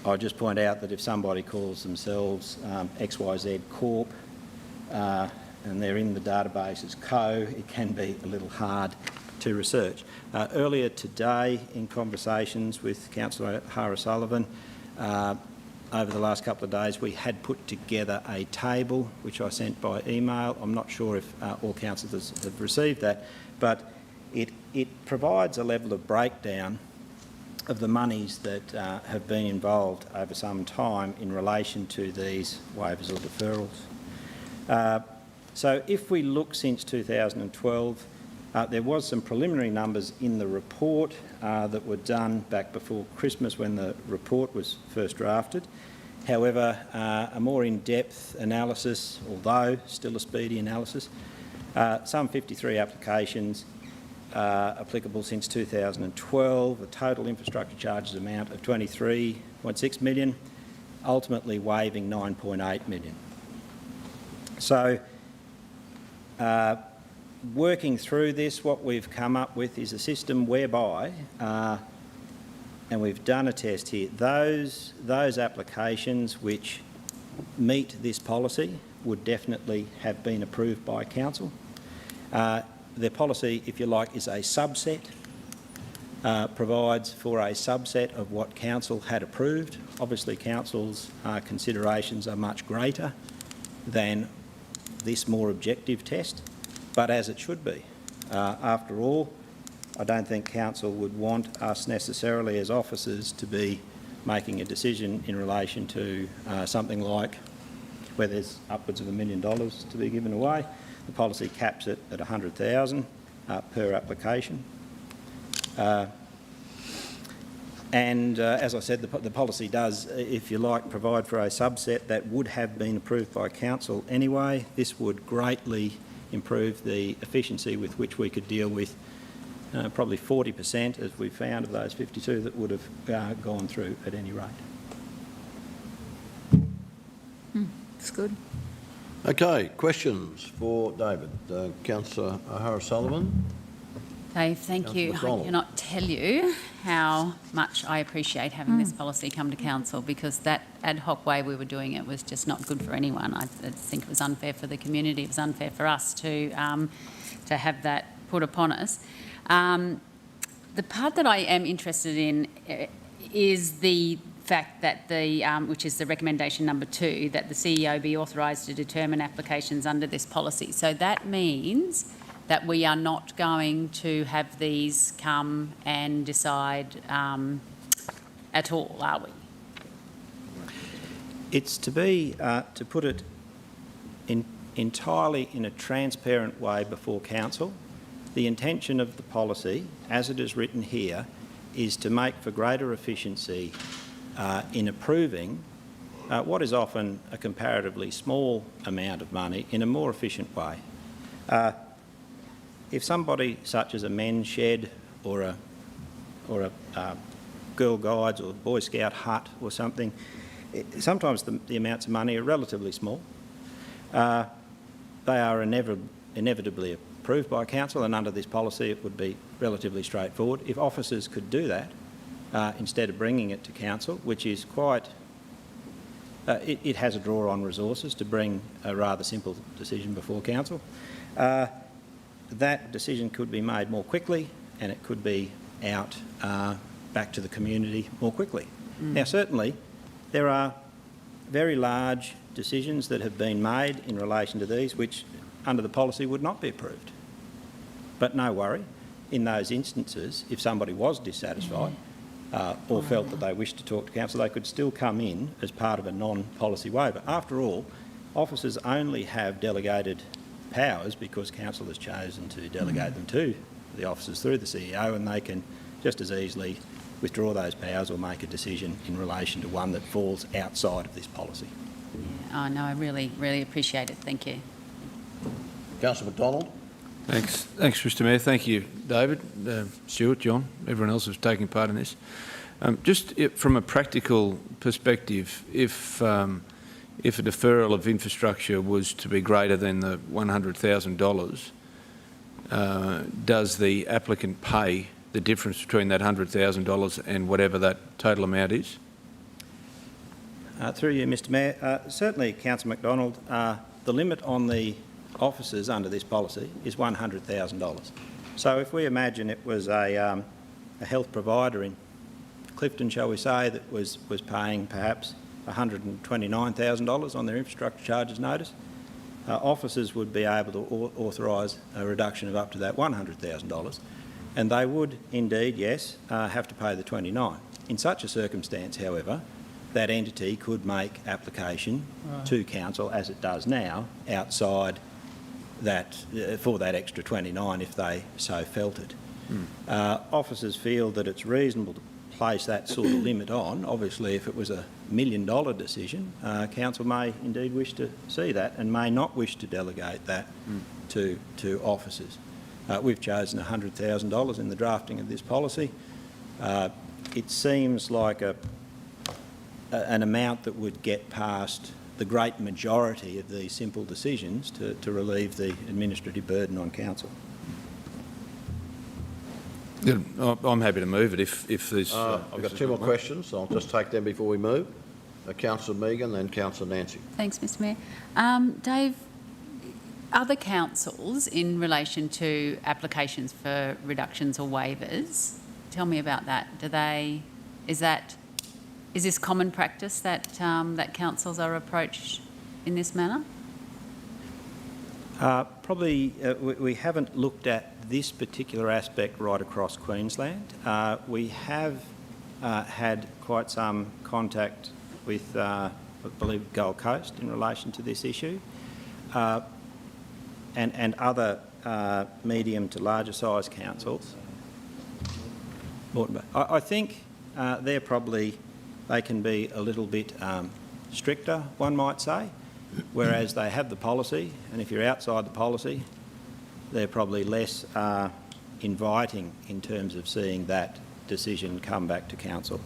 I'll just point out that if somebody calls themselves XYZ Corp and they're in the database as Co, it can be a little hard to research. Earlier today, in conversations with Councillor O'Hara-Sullivan, over the last couple of days, we had put together a table which I sent by email. I'm not sure if all councillors have received that, but it provides a level of breakdown of the monies that have been involved over some time in relation to these waivers or deferrals. So if we look since 2012, there was some preliminary numbers in the report that were done back before Christmas when the report was first drafted. However, a more in-depth analysis, although still a speedy analysis, some 53 applications applicable since 2012, a total infrastructure charges amount of 23.6 million, ultimately waiving 9.8 million. So, working through this, what we've come up with is a system whereby, and we've done a test here, those applications which meet this policy would definitely have been approved by council. The policy, if you like, is a subset, provides for a subset of what council had approved. Obviously, council's considerations are much greater than this more objective test, but as it should be. After all, I don't think council would want us necessarily as officers to be making a decision in relation to something like where there's upwards of $1 million to be given away. The policy caps it at $100,000 per application. And as I said, the policy does, if you like, provide for a subset that would have been approved by council anyway. This would greatly improve the efficiency with which we could deal with probably 40%, as we found, of those 52 that would have gone through at any rate. That's good. Okay, questions for David. Councillor O'Hara-Sullivan. Dave, thank you. I cannot tell you how much I appreciate having this policy come to council, because that ad hoc way we were doing it was just not good for anyone. I think it was unfair for the community. It was unfair for us to have that put upon us. The part that I am interested in is the fact that which is the recommendation number 2, that the CEO be authorised to determine applications under this policy. So that means that we are not going to have these come and decide at all, are we? It's to be, to put it entirely in a transparent way before council. The intention of the policy, as it is written here, is to make for greater efficiency in approving what is often a comparatively small amount of money in a more efficient way. If somebody such as a men's shed or a Girl Guides or Boy Scout hut or something, sometimes the amounts of money are relatively small. They are inevitably approved by council, and under this policy it would be relatively straightforward. If officers could do that instead of bringing it to council, which is quite, it has a draw on resources to bring a rather simple decision before council. That decision could be made more quickly, and it could be out back to the community more quickly. Now, certainly, there are very large decisions that have been made in relation to these which, under the policy, would not be approved. But no worry, in those instances, if somebody was dissatisfied or felt that they wished to talk to council, they could still come in as part of a non-policy waiver. After all, Officers only have delegated powers because council has chosen to delegate them to the officers through the CEO, and they can just as easily withdraw those powers or make a decision in relation to one that falls outside of this policy. Yeah. Oh, no, I really, really appreciate it. Thank you. Councillor McDonald. Thanks, Mr Mayor. Thank you, David, Stuart, John, everyone else who's taking part in this. From a practical perspective, if a deferral of infrastructure was to be greater than the $100,000, does the applicant pay the difference between that $100,000 and whatever that total amount is? Through you, Mr Mayor, certainly, Councillor McDonald, the limit on the officers under this policy is $100,000. So if we imagine it was a health provider in Clifton, shall we say, that was paying perhaps $129,000 on their infrastructure charges notice, officers would be able to authorise a reduction of up to that $100,000, and they would indeed, yes, have to pay the $29,000. In such a circumstance, however, that entity could make application to council, as it does now, outside that for that extra $29,000 if they so felt it. Officers feel that it's reasonable to place that sort of limit on. Obviously, if it was $1 million decision, council may indeed wish to see that and may not wish to delegate that to officers. We've chosen $100,000 in the drafting of this policy. It seems like an amount that would get past the great majority of these simple decisions to relieve the administrative burden on council. Yeah, I'm happy to move it if there's... I've got two more questions. I'll just take them before we move. Councillor Megan, then Councillor Nancy. Thanks, Mr Mayor. Dave, other councils in relation to applications for reductions or waivers, tell me about that. Is this common practice that that councils are approached in this manner? Probably we haven't looked at this particular aspect right across Queensland. We have had quite some contact with, I believe, Gold Coast in relation to this issue, and other medium to larger size councils. I think they can be a little bit stricter, one might say, whereas they have the policy, and if you're outside the policy, they're probably less inviting in terms of seeing that decision come back to council.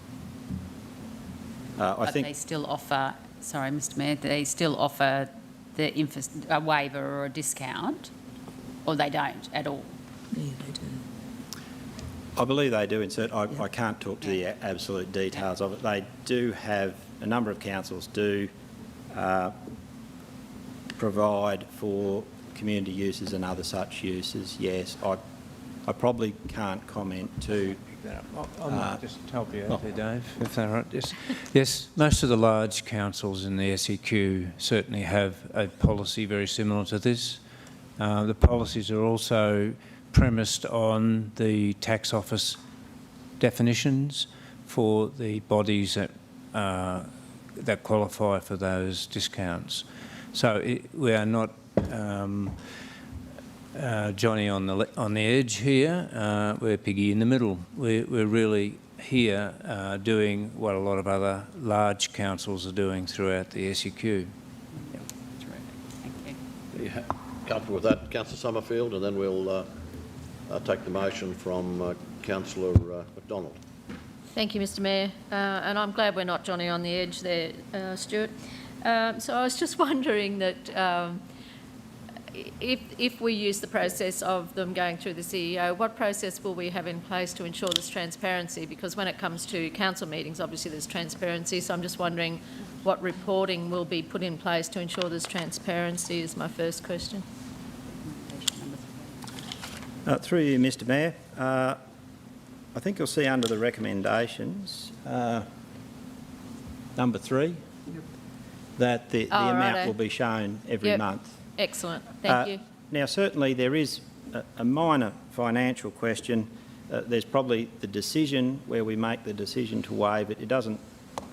But they still offer, sorry, Mr Mayor, they still offer a waiver or a discount, or they don't at all? Yeah, they do. I believe they do insert. I can't talk to the absolute details of it. They do have, a number of councils do provide for community uses and other such uses, yes. I probably can't comment to... I might just help you out there, Dave, if that's right. Yes, most of the large councils in the SEQ certainly have a policy very similar to this. The policies are also premised on the tax office definitions for the bodies that qualify for those discounts. So we are not Johnny on the edge here. We're piggy in the middle. We're really here doing what a lot of other large councils are doing throughout the SEQ. Yep. Thank you. Are you comfortable with that, Councillor Summerfield? And then we'll take the motion from Councillor McDonald. Thank you, Mr Mayor. And I'm glad we're not Johnny on the edge there, Stuart. So I was just wondering that if we use the process of them going through the CEO, what process will we have in place to ensure this transparency? Because when it comes to council meetings, obviously there's transparency, so I'm just wondering what reporting will be put in place to ensure there's transparency is my first question. Through you, Mr Mayor, I think you'll see under the recommendations, number 3, that the amount will be shown every month. Excellent, thank you. Now, certainly there is a minor financial question. There's probably the decision where we make the decision to waive it. It doesn't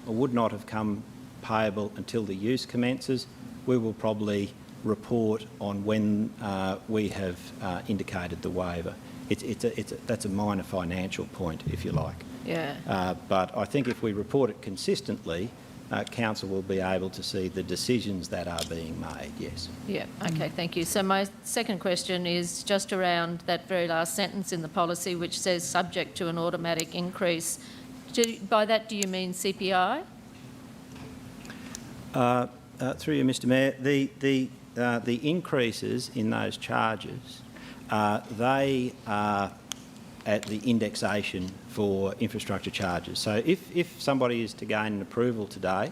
or would not have come payable until the use commences. we will probably report on when we have indicated the waiver. That's a minor financial point, if you like. Yeah. But I think if we report it consistently, Council will be able to see the decisions that are being made, yes. Yeah, okay, thank you. So my second question is just around that very last sentence in the policy which says subject to an automatic increase. By that, do you mean CPI? Through you, Mr Mayor, the increases in those charges, they are at the indexation for infrastructure charges. So if somebody is to gain an approval today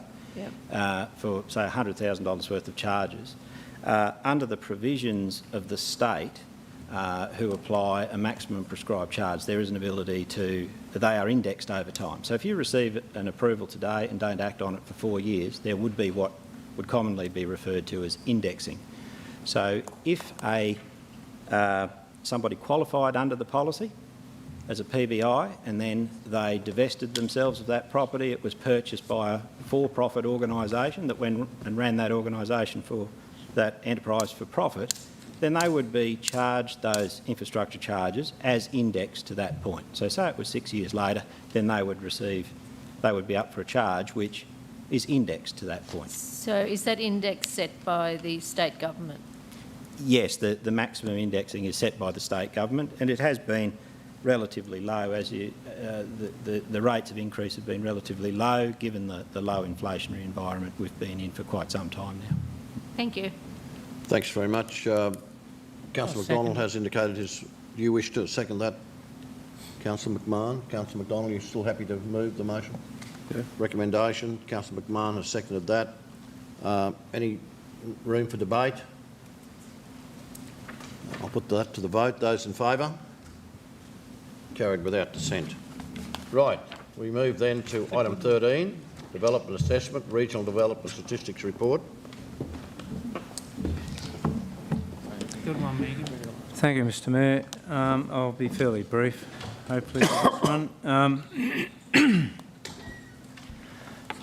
for, say, $100,000 worth of charges, under the provisions of the state who apply a maximum prescribed charge, there is an ability to, they are indexed over time. So if you receive an approval today and don't act on it for 4 years, there would be what would commonly be referred to as indexing. So if somebody qualified under the policy as a PBI and then they divested themselves of that property, it was purchased by a for-profit organisation that went and ran that organisation for that enterprise for profit, then they would be charged those infrastructure charges as indexed to that point. So say it was 6 years later, then they would be up for a charge which is indexed to that point. So is that index set by the state government? Yes, the maximum indexing is set by the state government, and it has been relatively low. As the rates of increase have been relatively low given the low inflationary environment we've been in for quite some time now. Thank you. Thanks very much. Councillor McDonald has indicated his... Do you wish to second that, Councillor McMahon? Councillor McDonald, are you still happy to move the motion? Yeah. Recommendation. Councillor McMahon has seconded that. Any room for debate? I'll put that to the vote. Those in favour? Carried without dissent. Right, we move then to item 13, Development Assessment, Regional Development Statistics Report. Good one, Megan. Thank you, Mr Mayor. I'll be fairly brief, hopefully, with this one.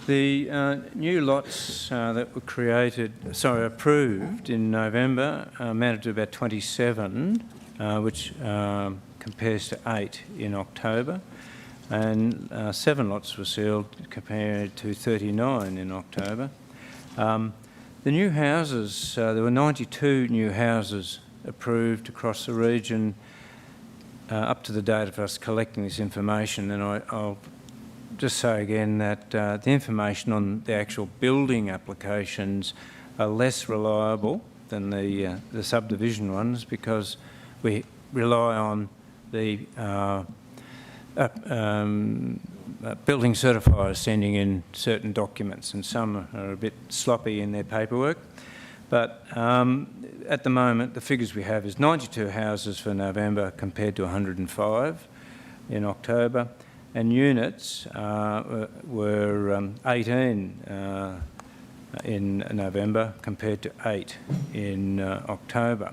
The new lots that were approved in November amounted to about 27, which compares to 8 in October, and 7 lots were sealed compared to 39 in October. The new houses, there were 92 new houses approved across the region up to the date of us collecting this information, and I'll just say again that the information on the actual building applications are less reliable than the subdivision ones because we rely on the building certifiers sending in certain documents, and some are a bit sloppy in their paperwork. But at the moment, the figures we have is 92 houses for November compared to 105 in October, and units were 18 in November compared to 8 in October.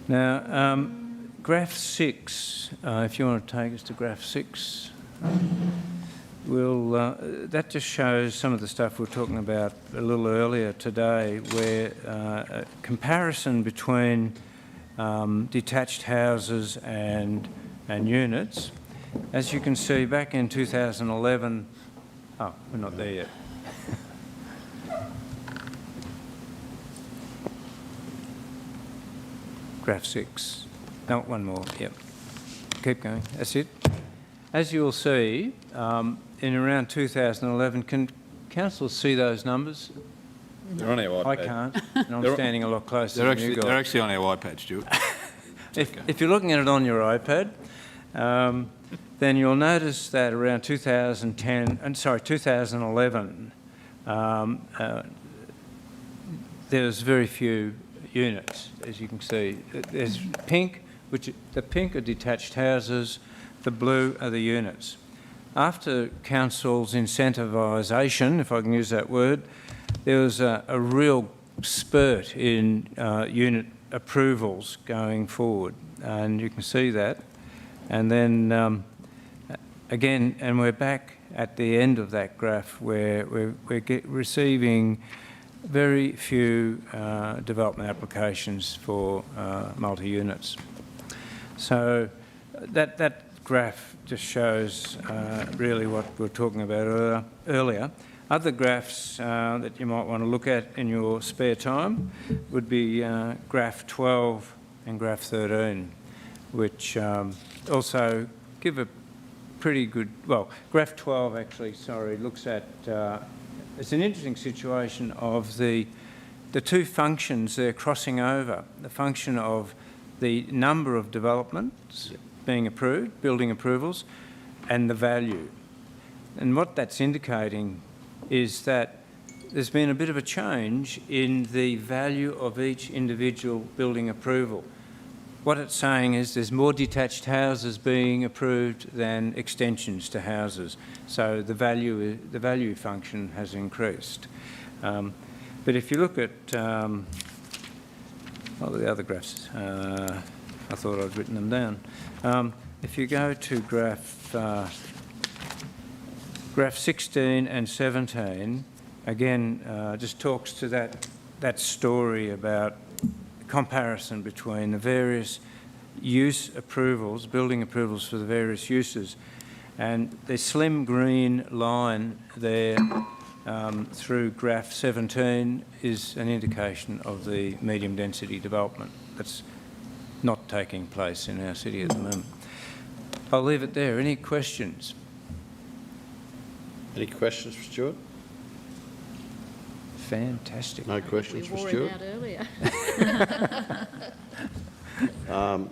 Now, graph 6, if you want to take us to graph 6, that just shows some of the stuff we were talking about a little earlier today, where a comparison between detached houses and units. As you can see, back in 2011, oh, we're not there yet. Graph 6. No, one more, yep. Keep going, that's it. As you'll see, in around 2011, can councillors see those numbers? They're on our iPad. I can't, and I'm standing a lot closer than you guys. They're actually on our iPad, Stuart. If you're looking at it on your iPad, then you'll notice that around 2011, there's very few units, as you can see. There's pink, the pink are detached houses, the blue are the units. After council's incentivisation, if I can use that word, there was a real spurt in unit approvals going forward, and you can see that. And then again, and we're back at the end of that graph where we're receiving very few development applications for multi-units. So that graph just shows really what we were talking about earlier. Other graphs that you might want to look at in your spare time would be graph 12 and graph 13, which also give a pretty good, well, graph 12 actually, sorry, looks at, it's an interesting situation of the two functions they're crossing over, the function of the number of developments being approved, building approvals, and the value. And what that's indicating is that there's been a bit of a change in the value of each individual building approval. What it's saying is there's more detached houses being approved than extensions to houses. So the value function has increased. But if you look at the other graphs, I thought I'd written them down. If you go to graph 16 and 17, again, just talks to that story about comparison between the various use approvals, building approvals for the various uses. And the slim green line there through graph 17 is an indication of the medium density development that's not taking place in our city at the moment. I'll leave it there. Any questions? Any questions for Stuart? Fantastic. No questions for We wore Stuart? him out earlier.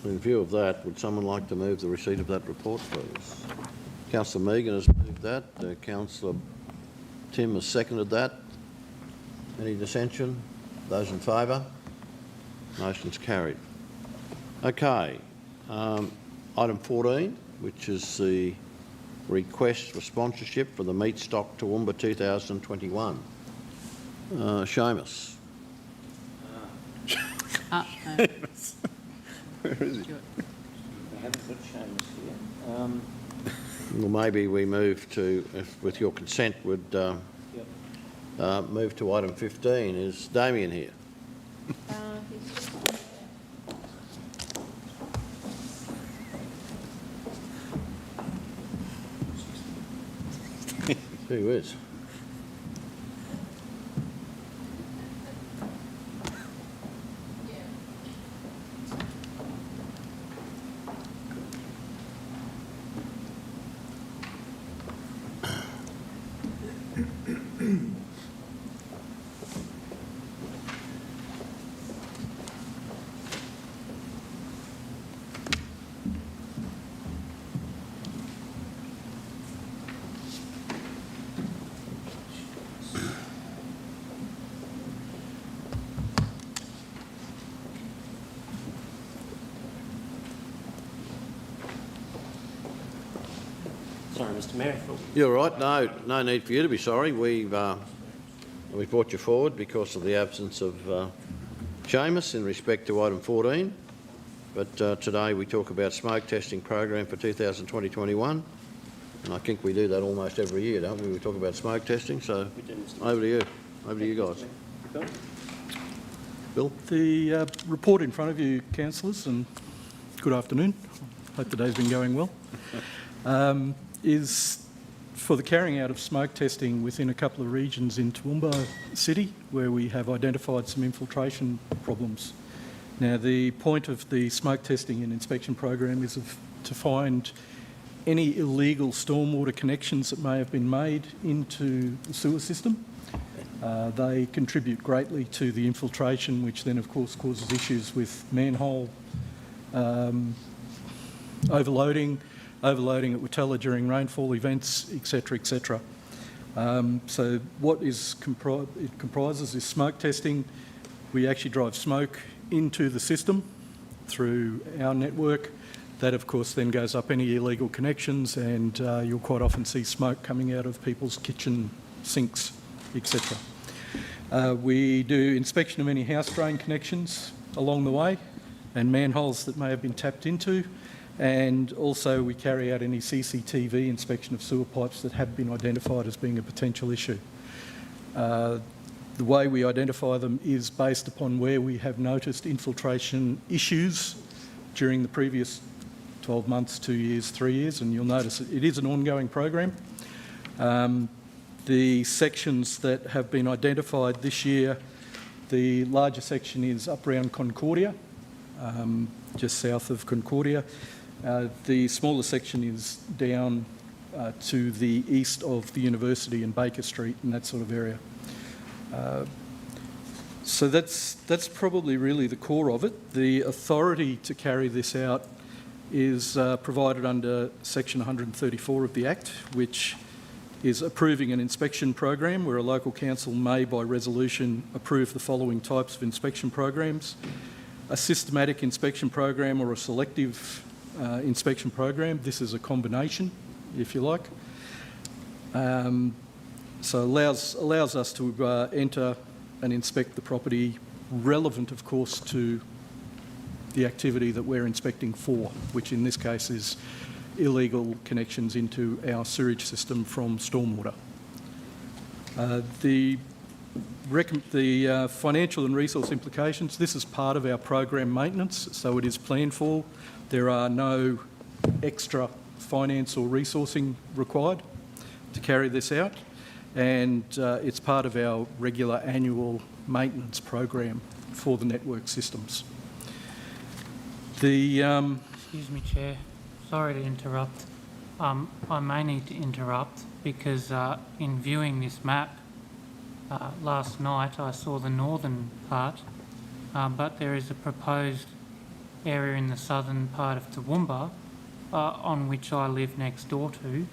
In view of that, would someone like to move the receipt of that report, please? Councillor Megan has moved that. Councillor Tim has seconded that. Any dissension? Those in favour? Motion's carried. Okay. Item 14, which is the request for sponsorship for the Meat Stock Toowoomba 2021. Seamus. Where is he? I haven't got Seamus here. Well, maybe we move to, if, with your consent, would move to item 15. Is Damien here? Who is? Sorry, Mr Mayor. You're right. No need for you to be sorry. We brought you forward because of the absence of Seamus in respect to item 14. But today we talk about smoke testing program for 2020-21. And I think we do that almost every year, don't we? We talk about smoke testing. So over to you. Over to you guys. Bill? The report in front of you, councillors, and good afternoon. Hope the day's been going well. Is for the carrying out of smoke testing within a couple of regions in Toowoomba City where we have identified some infiltration problems. Now, the point of the smoke testing and inspection program is to find any illegal stormwater connections that may have been made into the sewer system. They contribute greatly to the infiltration, which then, of course, causes issues with manhole overloading at Watella during rainfall events, etc., etc. So what it comprises is smoke testing. We actually drive smoke into the system through our network. That, of course, then goes up any illegal connections, and you'll quite often see smoke coming out of people's kitchen sinks, etc. We do inspection of any house drain connections along the way and manholes that may have been tapped into. And also we carry out any CCTV inspection of sewer pipes that have been identified as being a potential issue. The way we identify them is based upon where we have noticed infiltration issues during the previous 12 months, 2 years, 3 years, and you'll notice it is an ongoing program. The sections that have been identified this year, the larger section is up around Concordia, just south of Concordia. The smaller section is down to the east of the university and Baker Street and that sort of area. So that's probably really the core of it. The authority to carry this out is provided under Section 134 of the Act, which is approving an inspection program where a local council may, by resolution, approve the following types of inspection programs: a systematic inspection program or a selective inspection program. This is a combination, if you like. So allows us to enter and inspect the property, relevant, of course, to the activity that we're inspecting for, which in this case is illegal connections into our sewage system from stormwater. The financial and resource implications, this is part of our program maintenance, so it is planned for. There are no extra finance or resourcing required to carry this out, and it's part of our regular annual maintenance program for the network systems. Excuse me, Chair. Sorry to interrupt. I may need to interrupt because in viewing this map last night, I saw the northern part, but there is a proposed area in the southern part of Toowoomba on which I live next door to,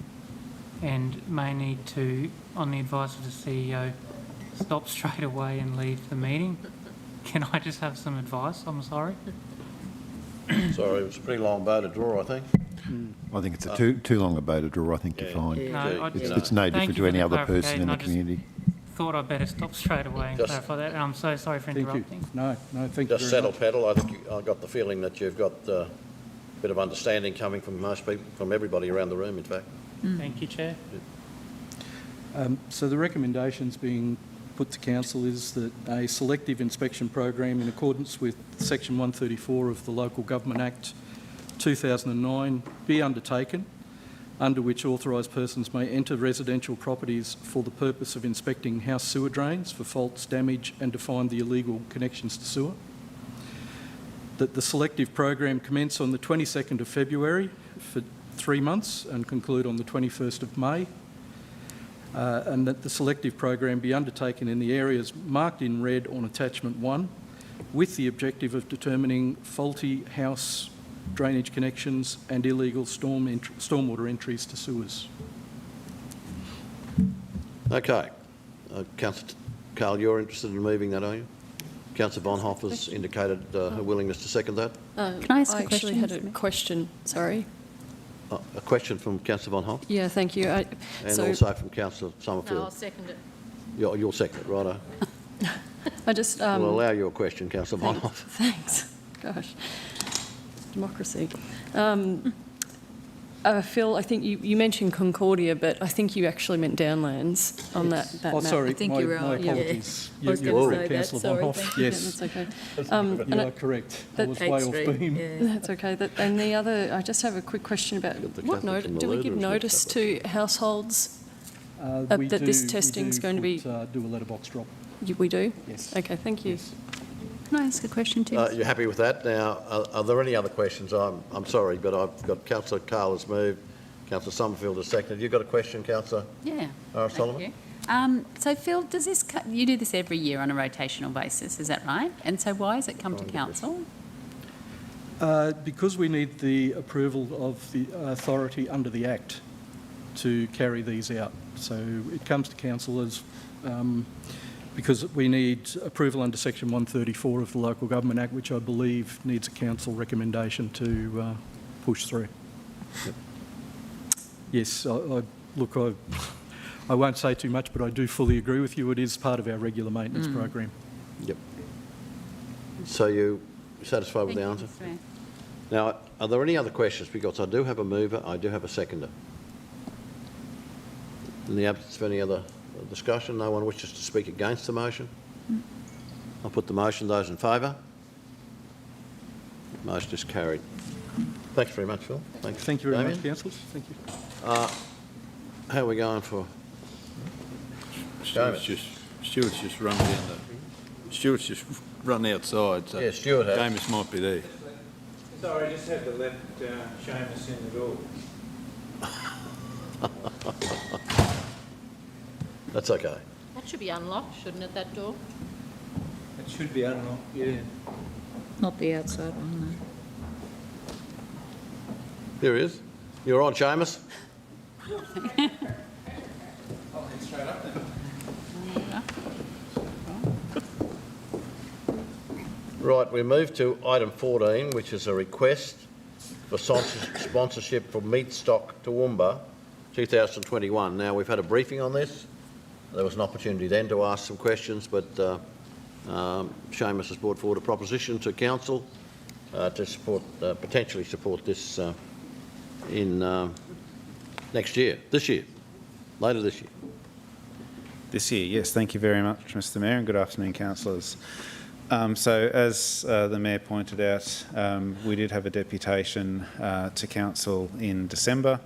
and may need to, on the advice of the CEO, stop straight away and leave the meeting. Can I just have some advice? I'm sorry. Sorry, it was a pretty long bow to draw, I think. I think it's too long a bow to draw. I think you're fine. It's no different to any other person in the community. Thought I'd better stop straight away and clarify that, and I'm so sorry for interrupting. No, thank you. Just settle pedal. I think I got the feeling that you've got a bit of understanding coming from most people, from everybody around the room, in fact. Thank you, Chair. So the recommendations being put to Council is that a selective inspection program in accordance with Section 134 of the Local Government Act 2009 be undertaken, under which authorised persons may enter residential properties for the purpose of inspecting house sewer drains for faults, damage and to find the illegal connections to sewer. That the selective program commence on the 22nd of February for 3 months and conclude on the 21st of May. And that the selective program be undertaken in the areas marked in red on attachment 1 with the objective of determining faulty house drainage connections and illegal stormwater entries to sewers. Okay. Councillor Carl, you're interested in moving that, are you? Councillor Von Hoff has indicated her willingness to second that. Can I ask a question? I actually had a question, sorry. A question from Councillor Von Hoff? Yeah, thank you. And also from Councillor Summerfield. No, I'll second it. You'll second it, righto. I just... We'll allow you a question, Councillor Von Hoff. Thanks. Gosh. Democracy. Phil, I think you mentioned Concordia, but I think you actually meant Downlands on that map. Sorry, I think my, you're right. my apologies. Yeah. I was going to say that. Councillor Sorry. Von Hoff. Yeah, Yes, That's okay. you are correct. I was way off beam. That's okay. And the other, I just have a quick question about what notice, do we give notice to households that this testing is going to be? Do a letterbox drop. We do? Yes. Okay, thank you. Yes. Can I ask a question too? You're happy with that? Now, are there any other questions? I'm sorry, but I've got Councillor Carl has moved, Councillor Summerfield has seconded. You've got a question, Councillor? Yeah. Solomon? You. So Phil, does this you do this every year on a rotational basis? Is that right? And so why has it come to Council? Because we need the approval of the authority under the Act to carry these out. So it comes to Council as because we need approval under Section 134 of the Local Government Act, which I believe needs a Council recommendation to push through. Yep. Yes, I won't say too much, but I do fully agree with you. It is part of our regular maintenance program. Yep. So you satisfied with the answer? Now, are there any other questions? Because I do have a mover, I do have a seconder. In the absence of any other discussion? No one wishes to speak against the motion? I'll put the motion. Those in favour? Motion is carried. Thanks very much, Phil. Thanks. Thank you very Damien. much, councillors. Thank you. How are we going for? Stuart's just run down Stuart's just run outside, so Yeah, Stuart has. James might be there. Sorry, I just had to let Seamus in the door. That's okay. That should be unlocked, shouldn't it, that door? It should be unlocked, yeah. Not the outside one, Here he is. You're on, Seamus. I'll head straight up then. Right, we move to item 14, which is a request for sponsorship for Meat Stock Toowoomba 2021. Now, we've had a briefing on this. There was an opportunity then to ask some questions, but Seamus has brought forward a proposition to council to support, potentially support this in next year, later this year. This year, yes. Thank you very much, Mr Mayor, and good afternoon, councillors. So as the Mayor pointed out, we did have a deputation to Council in December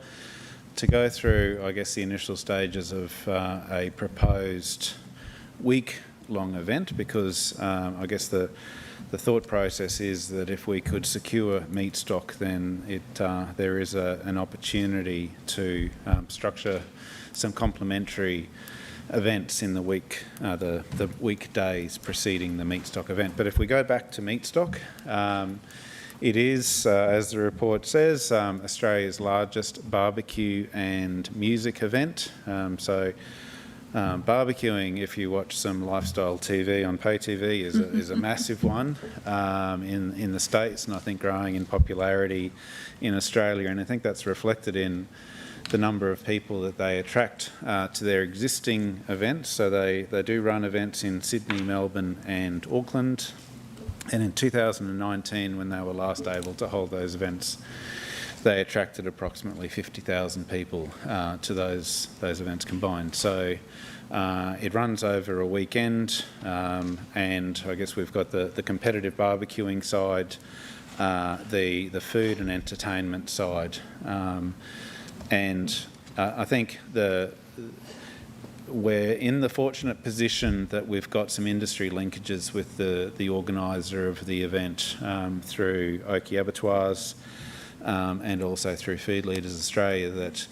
to go through, I guess, the initial stages of a proposed week-long event, because I guess the thought process is that if we could secure meat stock, then there is an opportunity to structure some complementary events in the week, the weekdays preceding the meat stock event. But if we go back to meat stock, it is, as the report says, Australia's largest barbecue and music event. Barbecuing, if you watch some lifestyle TV on pay TV, is a massive one in the States, and I think growing in popularity in Australia. And I think that's reflected in the number of people that they attract to their existing events. So they do run events in Sydney, Melbourne and Auckland. And in 2019, when they were last able to hold those events, they attracted approximately 50,000 people to those events combined. So it runs over a weekend, and I guess we've got the competitive barbecuing side, the food and entertainment side. And I think we're in the fortunate position that we've got some industry linkages with the organiser of the event through Oakey Abattoirs and also through Food Leaders Australia, that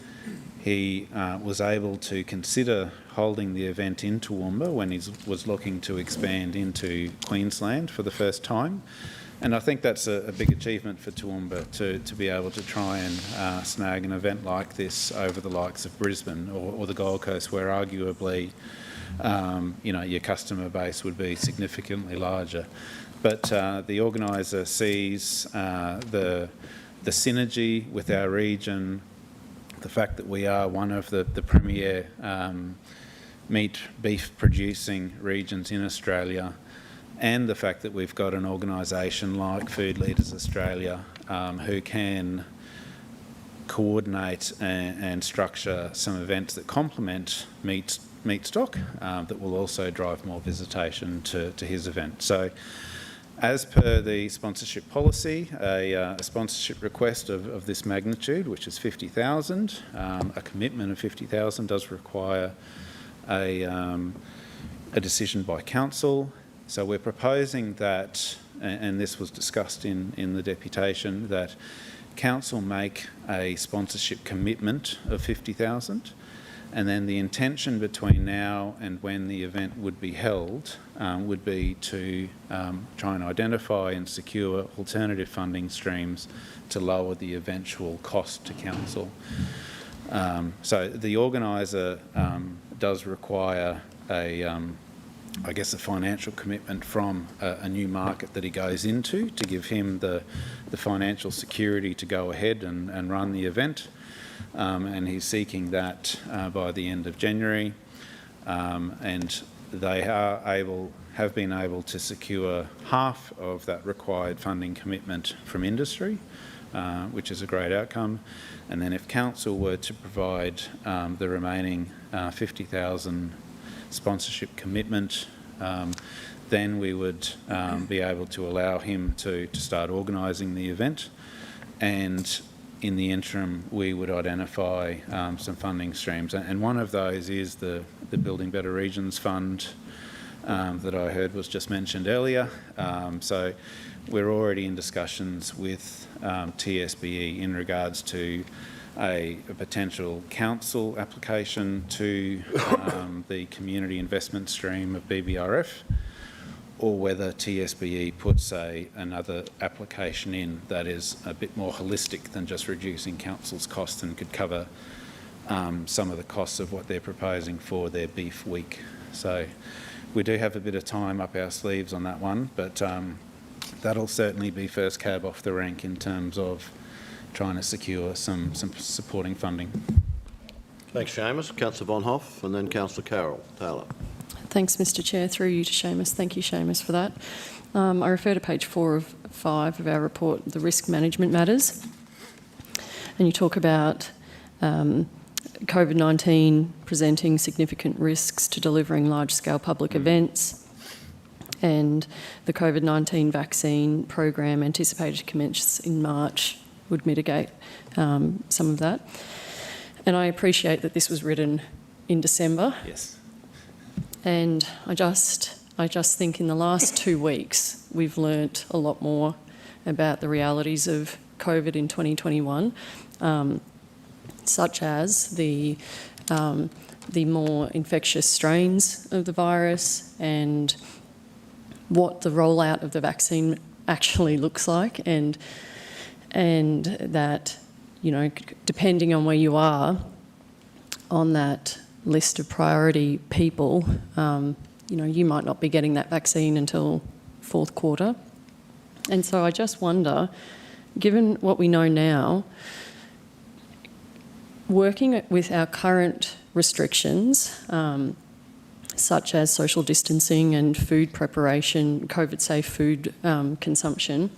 he was able to consider holding the event in Toowoomba when he was looking to expand into Queensland for the first time. And I think that's a big achievement for Toowoomba to be able to try and snag an event like this over the likes of Brisbane or the Gold Coast, where arguably your customer base would be significantly larger. But the organiser sees the synergy with our region, the fact that we are one of the premier beef producing regions in Australia, and the fact that we've got an organisation like Food Leaders Australia who can coordinate and structure some events that complement meat stock that will also drive more visitation to his event. So as per the sponsorship policy, a sponsorship request of this magnitude, which is 50,000, a commitment of 50,000 does require a decision by council. So we're proposing that, and this was discussed in the deputation, that council make a sponsorship commitment of 50,000, and then the intention between now and when the event would be held would be to try and identify and secure alternative funding streams to lower the eventual cost to council. So the organiser does require I guess a financial commitment from a new market that he goes into to give him the financial security to go ahead and run the event. And he's seeking that by the end of January. And they have been able to secure half of that required funding commitment from industry, which is a great outcome. And then if council were to provide the remaining 50,000 sponsorship commitment, then we would be able to allow him to start organising the event. And in the interim, we would identify some funding streams. And one of those is the Building Better Regions Fund that I heard was just mentioned earlier. So we're already in discussions with TSBE in regards to a potential council application to the community investment stream of BBRF, or whether TSBE puts another application in that is a bit more holistic than just reducing council's costs and could cover some of the costs of what they're proposing for their beef week. So we do have a bit of time up our sleeves on that one, but that'll certainly be first cab off the rank in terms of trying to secure some supporting funding. Thanks, Seamus. Councillor Von Hoff and then Councillor Carroll. Taylor. Thanks, Mr Chair. Through you to Seamus. Thank you, Seamus, for that. I refer to page 4 of 5 of our report, the risk management matters. And you talk about COVID-19 presenting significant risks to delivering large-scale public events, and the COVID-19 vaccine program anticipated to commence in March would mitigate some of that. And I appreciate that this was written in December. Yes. And I just think in the last 2 weeks we've learnt a lot more about the realities of COVID in 2021, such as the more infectious strains of the virus and what the rollout of the vaccine actually looks like, and that, you know, depending on where you are on that list of priority people, you know, you might not be getting that vaccine until fourth quarter. And so I just wonder, given what we know now, working with our current restrictions, such as social distancing and food preparation, COVID-safe food consumption,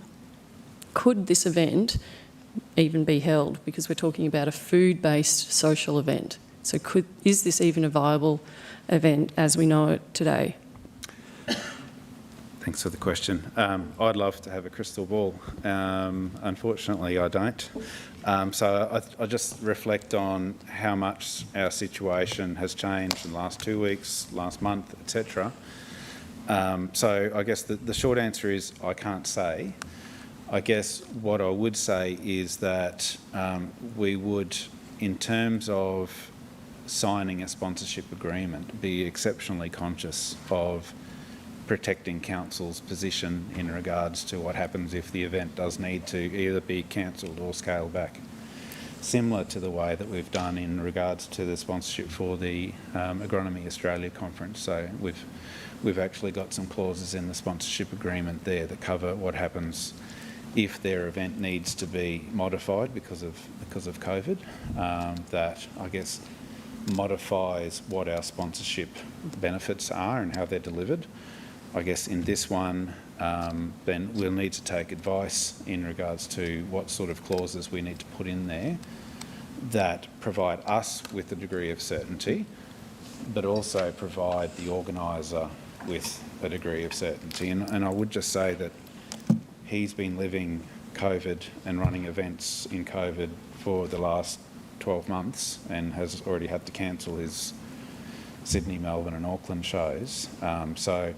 could this event even be held? Because we're talking about a food-based social event. So is this even a viable event as we know it today? Thanks for the question. I'd love to have a crystal ball. Unfortunately, I don't. So I just reflect on how much our situation has changed in the last 2 weeks, last month, etc. So I guess the short answer is I can't say. I guess what I would say is that we would, in terms of signing a sponsorship agreement, be exceptionally conscious of protecting council's position in regards to what happens if the event does need to either be cancelled or scaled back. Similar to the way that we've done in regards to the sponsorship for the Agronomy Australia conference. So we've actually got some clauses in the sponsorship agreement there that cover what happens if their event needs to be modified because of COVID. That I guess modifies what our sponsorship benefits are and how they're delivered. I guess in this one, then we'll need to take advice in regards to what sort of clauses we need to put in there that provide us with a degree of certainty, but also provide the organiser with a degree of certainty. And I would just say that he's been living COVID and running events in COVID for the last 12 months and has already had to cancel his Sydney, Melbourne and Auckland shows. So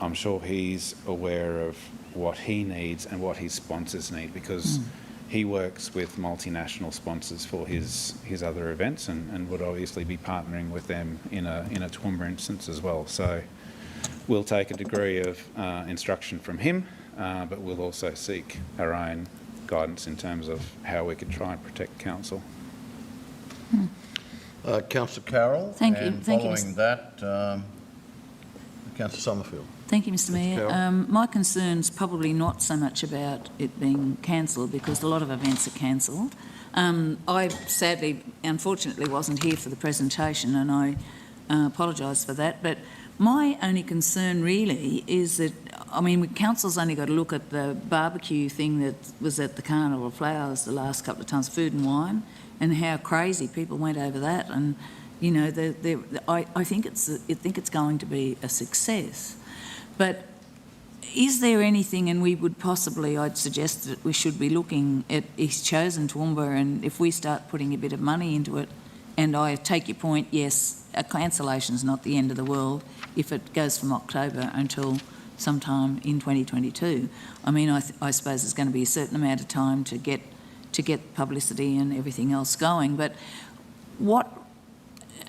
I'm sure he's aware of what he needs and what his sponsors need, because he works with multinational sponsors for his other events and would obviously be partnering with them in a Toowoomba instance as well. So we'll take a degree of instruction from him, but we'll also seek our own guidance in terms of how we could try and protect council. Councillor Carroll. Thank you. And Thank you, following that, Councillor Summerfield. Thank you, Mr Mayor. My concern's probably not so much about it being cancelled, because a lot of events are cancelled. I sadly, unfortunately, wasn't here for the presentation, and I apologise for that. But my only concern really is that, I mean, council's only got to look at the barbecue thing that was at the Carnival of Flowers the last couple of times, food and wine, and how crazy people went over that. And You know, I think it's going to be a success. But is there anything, and we would possibly, I'd suggest that we should be looking at East Chosen Toowoomba, and if we start putting a bit of money into it, and I take your point, yes, a cancellation's not the end of the world if it goes from October until sometime in 2022. I mean, I suppose there's going to be a certain amount of time to get publicity and everything else going, but what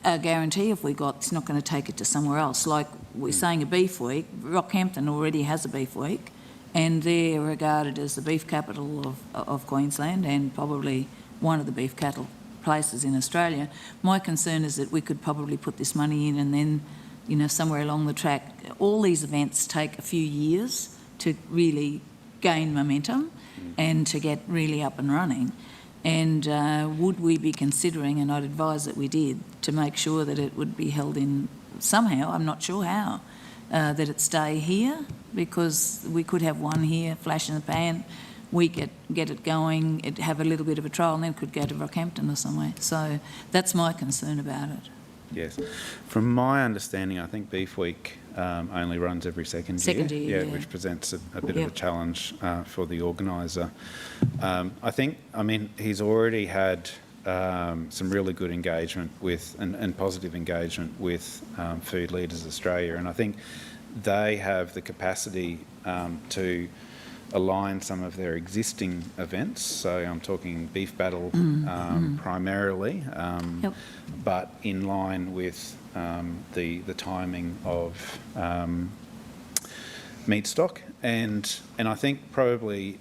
a guarantee have we got it's not going to take it to somewhere else? Like we're saying a beef week, Rockhampton already has a beef week, and they're regarded as the beef capital of Queensland and probably one of the beef cattle places in Australia. My concern is that we could probably put this money in and then, you know, somewhere along the track, all these events take a few years to really gain momentum and to get really up and running. And would we be considering, and I'd advise that we did, to make sure that it would be held in somehow, I'm not sure how, that it stay here, because we could have one here, flash in the pan, we get it going, it have a little bit of a trial, and then it could go to Rockhampton or somewhere. So that's my concern about it. Yes. From my understanding, I think Beef Week only runs every second year. Yeah, which presents a bit of a challenge for the organiser. I mean, he's already had some really good engagement with, and positive engagement with Food Leaders Australia, and I think they have the capacity to align some of their existing events. So I'm talking Beef Battle primarily, but in line with the timing of meat stock. And I think probably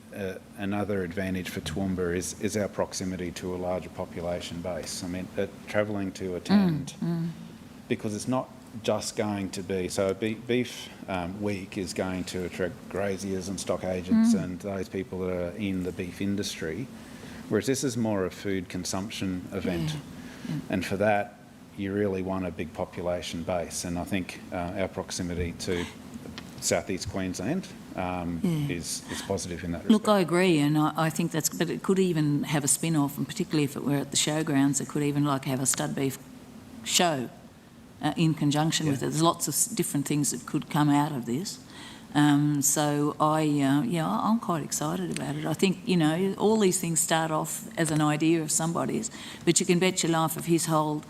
another advantage for Toowoomba is our proximity to a larger population base. I mean, travelling to attend, because it's not just going to be, so beef week is going to attract graziers and stock agents and those people that are in the beef industry, whereas this is more a food consumption event. And for that, you really want a big population base, and I think our proximity to southeast Queensland is positive in that respect. Look, I agree, and I think that's, but it could even have a spin-off, and particularly if it were at the showgrounds, it could even like have a stud beef show in conjunction with it. There's lots of different things that could come out of this. So I'm quite excited about it. I think, you know, all these things start off as an idea of somebody's, but you can bet your life if he's held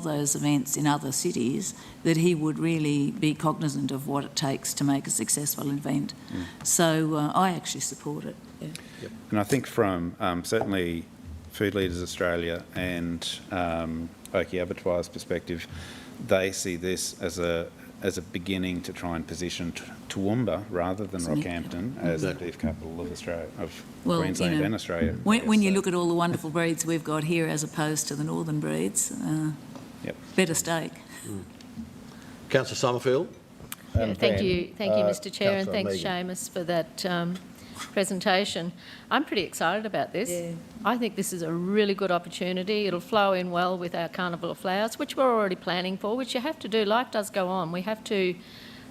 those events in other cities, that he would really be cognizant of what it takes to make a successful event. So I actually support it. Yeah. Yep. And I think from certainly Food Leaders Australia and Oakey Abattoir's perspective, they see this as a beginning to try and position Toowoomba rather than Rockhampton as the beef capital of Australia, Queensland and Australia. When you look at all the wonderful breeds we've got here as opposed to the northern breeds, better steak. Councillor Summerfield. Thank you, Mr. Chair, and thanks, Megan. Seamus, for that presentation. I'm pretty excited about this. Yeah. I think this is a really good opportunity. It'll flow in well with our Carnival of Flowers, which we're already planning for, which you have to do. Life does go on. We have to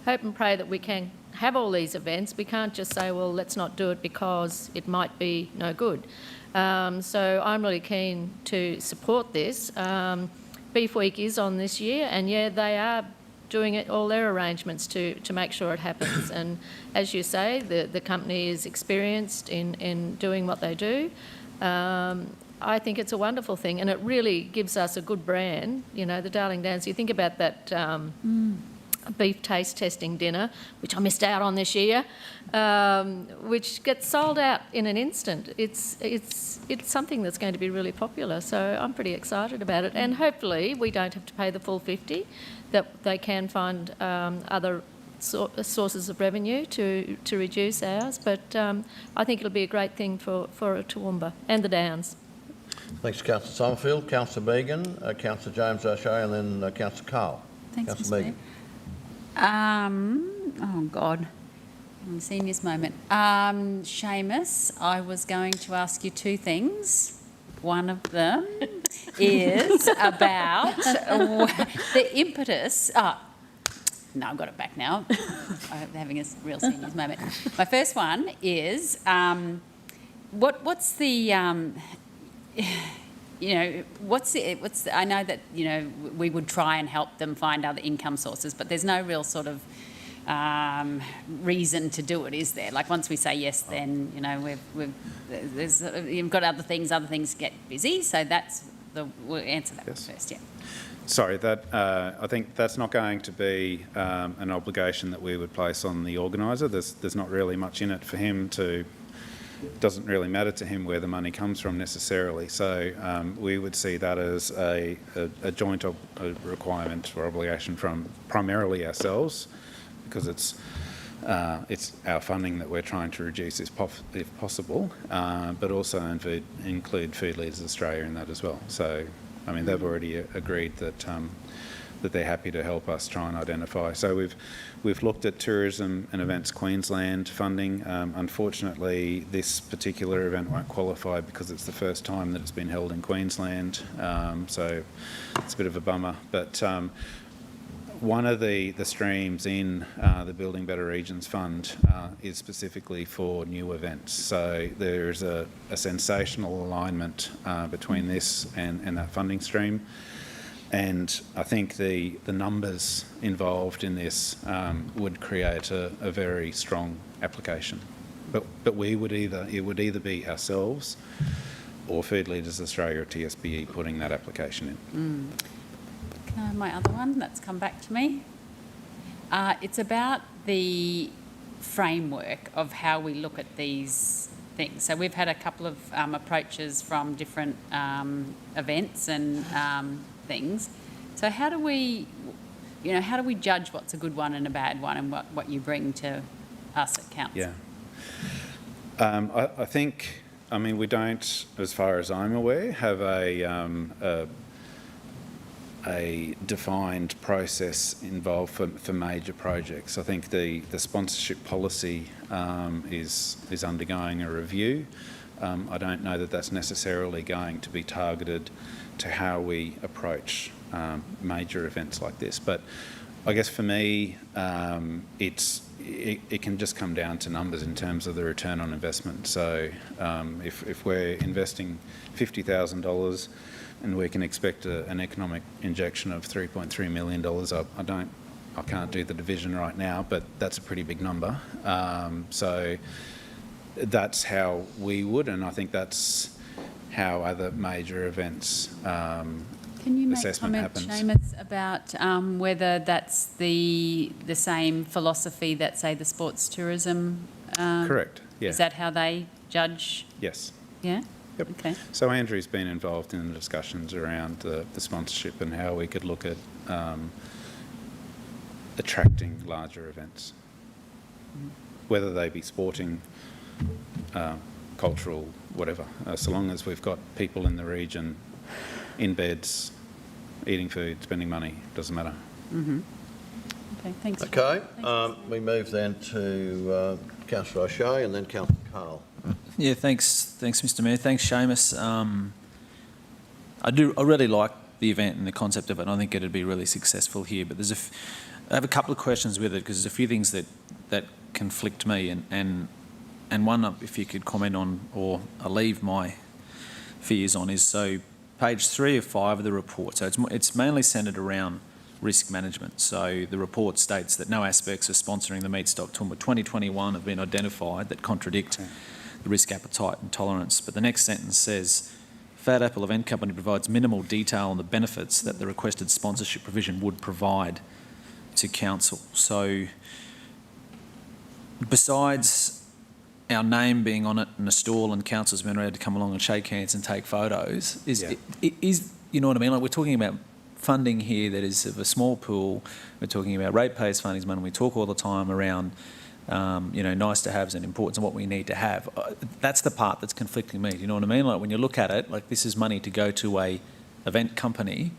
hope and pray that we can have all these events. We can't just say, well, let's not do it because it might be no good. So I'm really keen to support this. Beef Week is on this year, and yeah, they are doing it, all their arrangements to make sure it happens. And as you say, the company is experienced in doing what they do. I think it's a wonderful thing, and it really gives us a good brand. You know, the Darling Downs, you think about that beef taste testing dinner, which I missed out on this year, which gets sold out in an instant. It's something that's going to be really popular, so I'm pretty excited about it. And hopefully we don't have to pay the full 50, that they can find other sources of revenue to reduce ours. But I think it'll be a great thing for Toowoomba and the Downs. Thanks, Councillor Summerfield. Councillor Megan, Councillor James O'Shea, and then Councillor Carl. Thanks, Councillor Mr. Megan. Oh, God. I'm seeing this moment. Seamus, I was going to ask you two things. One of them is about the impetus. No, I've got it back now. I'm having a real seniors moment. My first one is, what's the... I know that, we would try and help them find other income sources, but there's no real sort of reason to do it, is there? Like, once we say yes, then, you've got other things get busy, so we'll answer that one first, yeah. Sorry, I think that's not going to be an obligation that we would place on the organiser. There's not really much in it for him to. It doesn't really matter to him where the money comes from necessarily. So we would see that as a joint requirement or obligation from primarily ourselves, because it's our funding that we're trying to reduce if possible, but also include Food Leaders Australia in that as well. So, I mean, they've already agreed that they're happy to help us try and identify. So we've looked at Tourism and Events Queensland funding. Unfortunately, this particular event won't qualify because it's the first time that it's been held in Queensland. So it's a bit of a bummer. But one of the streams in the Building Better Regions Fund is specifically for new events. So there's a sensational alignment between this and that funding stream. And I think the numbers involved in this would create a very strong application. But it would either be ourselves or Food Leaders Australia or TSBE putting that application in. My other one that's come back to me. It's about the framework of how we look at these things. So we've had a couple of approaches from different events and things. So how do we judge what's a good one and a bad one, and what you bring to us at council? Yeah. I think, we don't, as far as I'm aware, have a defined process involved for major projects. I think the sponsorship policy is undergoing a review. I don't know that that's necessarily going to be targeted to how we approach major events like this. But I guess for me, it can just come down to numbers in terms of the return on investment. So if we're investing $50,000 and we can expect an economic injection of $3.3 million, I can't do the division right now, but that's a pretty big number. So that's how we would, and I think that's how other major events Can you make assessment comment, happens. Seamus, about whether that's the same philosophy that, say, the sports tourism? Correct, yeah. Is that how they judge? Yes. Yeah? Yep. Okay. So Andrew's been involved in the discussions around the sponsorship and how we could look at attracting larger events, whether they be sporting, cultural, whatever, so long as we've got people in the region in beds, eating food, spending money, doesn't matter. Mm-hmm. Okay, thanks. Okay, we move then to Councillor O'Shea and then Councillor Carl. Yeah, thanks, Mr. Mayor. Thanks, Seamus. I really like the event and the concept of it, and I think it'd be really successful here. But I have a couple of questions with it, because there's a few things that conflict me, and one, if you could comment on or alleviate my fears on, is so page 3 of 5 of the report. So it's mainly centred around risk management. So the report states that no aspects of sponsoring the Meat Stock Toowoomba 2021 have been identified that contradict the risk appetite and tolerance. But the next sentence says, Fat Apple Event Company provides minimal detail on the benefits that the requested sponsorship provision would provide to council. So besides our name being on it in a stall and council's been ready to come along and shake hands and take photos, is you know what I mean? Like, we're talking about funding here that is of a small pool. We're talking about ratepayers funding money. We talk all the time around nice to haves and importance and what we need to have. That's the part that's conflicting me. You know what I mean? Like, when you look at it, like, this is money to go to a event company,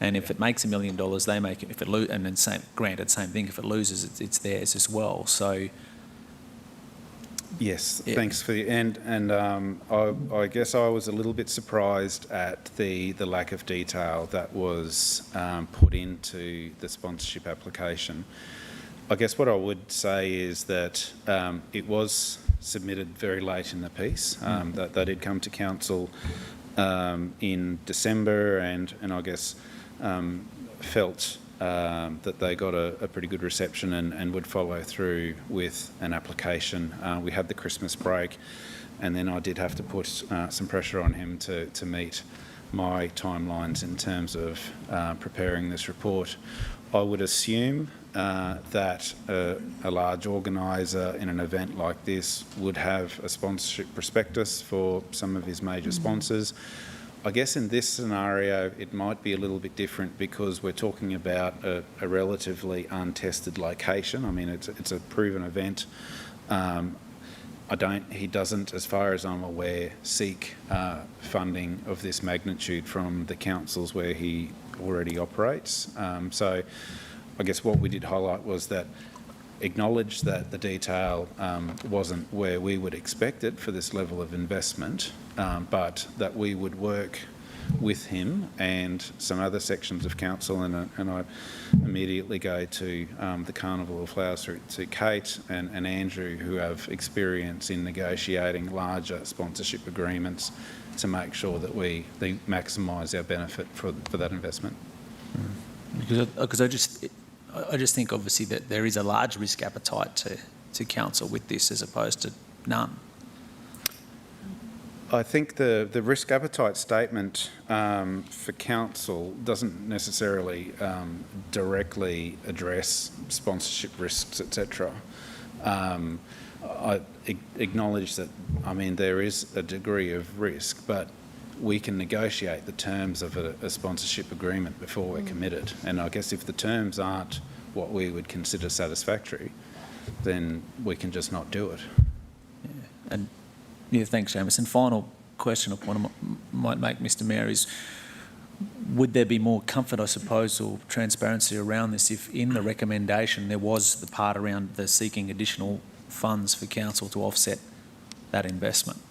and if it makes $1 million, they make it. If it and then same thing. If it loses, it's theirs as well. So. Yes, thanks for the and I guess I was a little bit surprised at the lack of detail that was put into the sponsorship application. I guess what I would say is that it was submitted very late in the piece. That they did come to council in December, and I guess felt that they got a pretty good reception and would follow through with an application. We had the Christmas break, and then I did have to put some pressure on him to meet my timelines in terms of preparing this report. I would assume that a large organiser in an event like this would have a sponsorship prospectus for some of his major sponsors. I guess in this scenario it might be a little bit different because we're talking about a relatively untested location. I mean, it's a proven event. He doesn't, as far as I'm aware, seek funding of this magnitude from the councils where he already operates. So I guess what we did highlight was that acknowledge that the detail wasn't where we would expect it for this level of investment, but that we would work with him and some other sections of council, and I immediately go to the Carnival of Flowers to Kate and Andrew, who have experience in negotiating larger sponsorship agreements to make sure that we maximise our benefit for that investment. Because I just think obviously that there is a large risk appetite to council with this as opposed to none. I think the risk appetite statement for council doesn't necessarily directly address sponsorship risks, etc. I acknowledge that, I mean, there is a degree of risk, but we can negotiate the terms of a sponsorship agreement before we're committed. And I guess if the terms aren't what we would consider satisfactory, then we can just not do it. Yeah. And yeah, thanks, Seamus. And final question I might make, Mr Mayor, is would there be more comfort, I suppose, or transparency around this if in the recommendation there was the part around the seeking additional funds for council to offset that investment?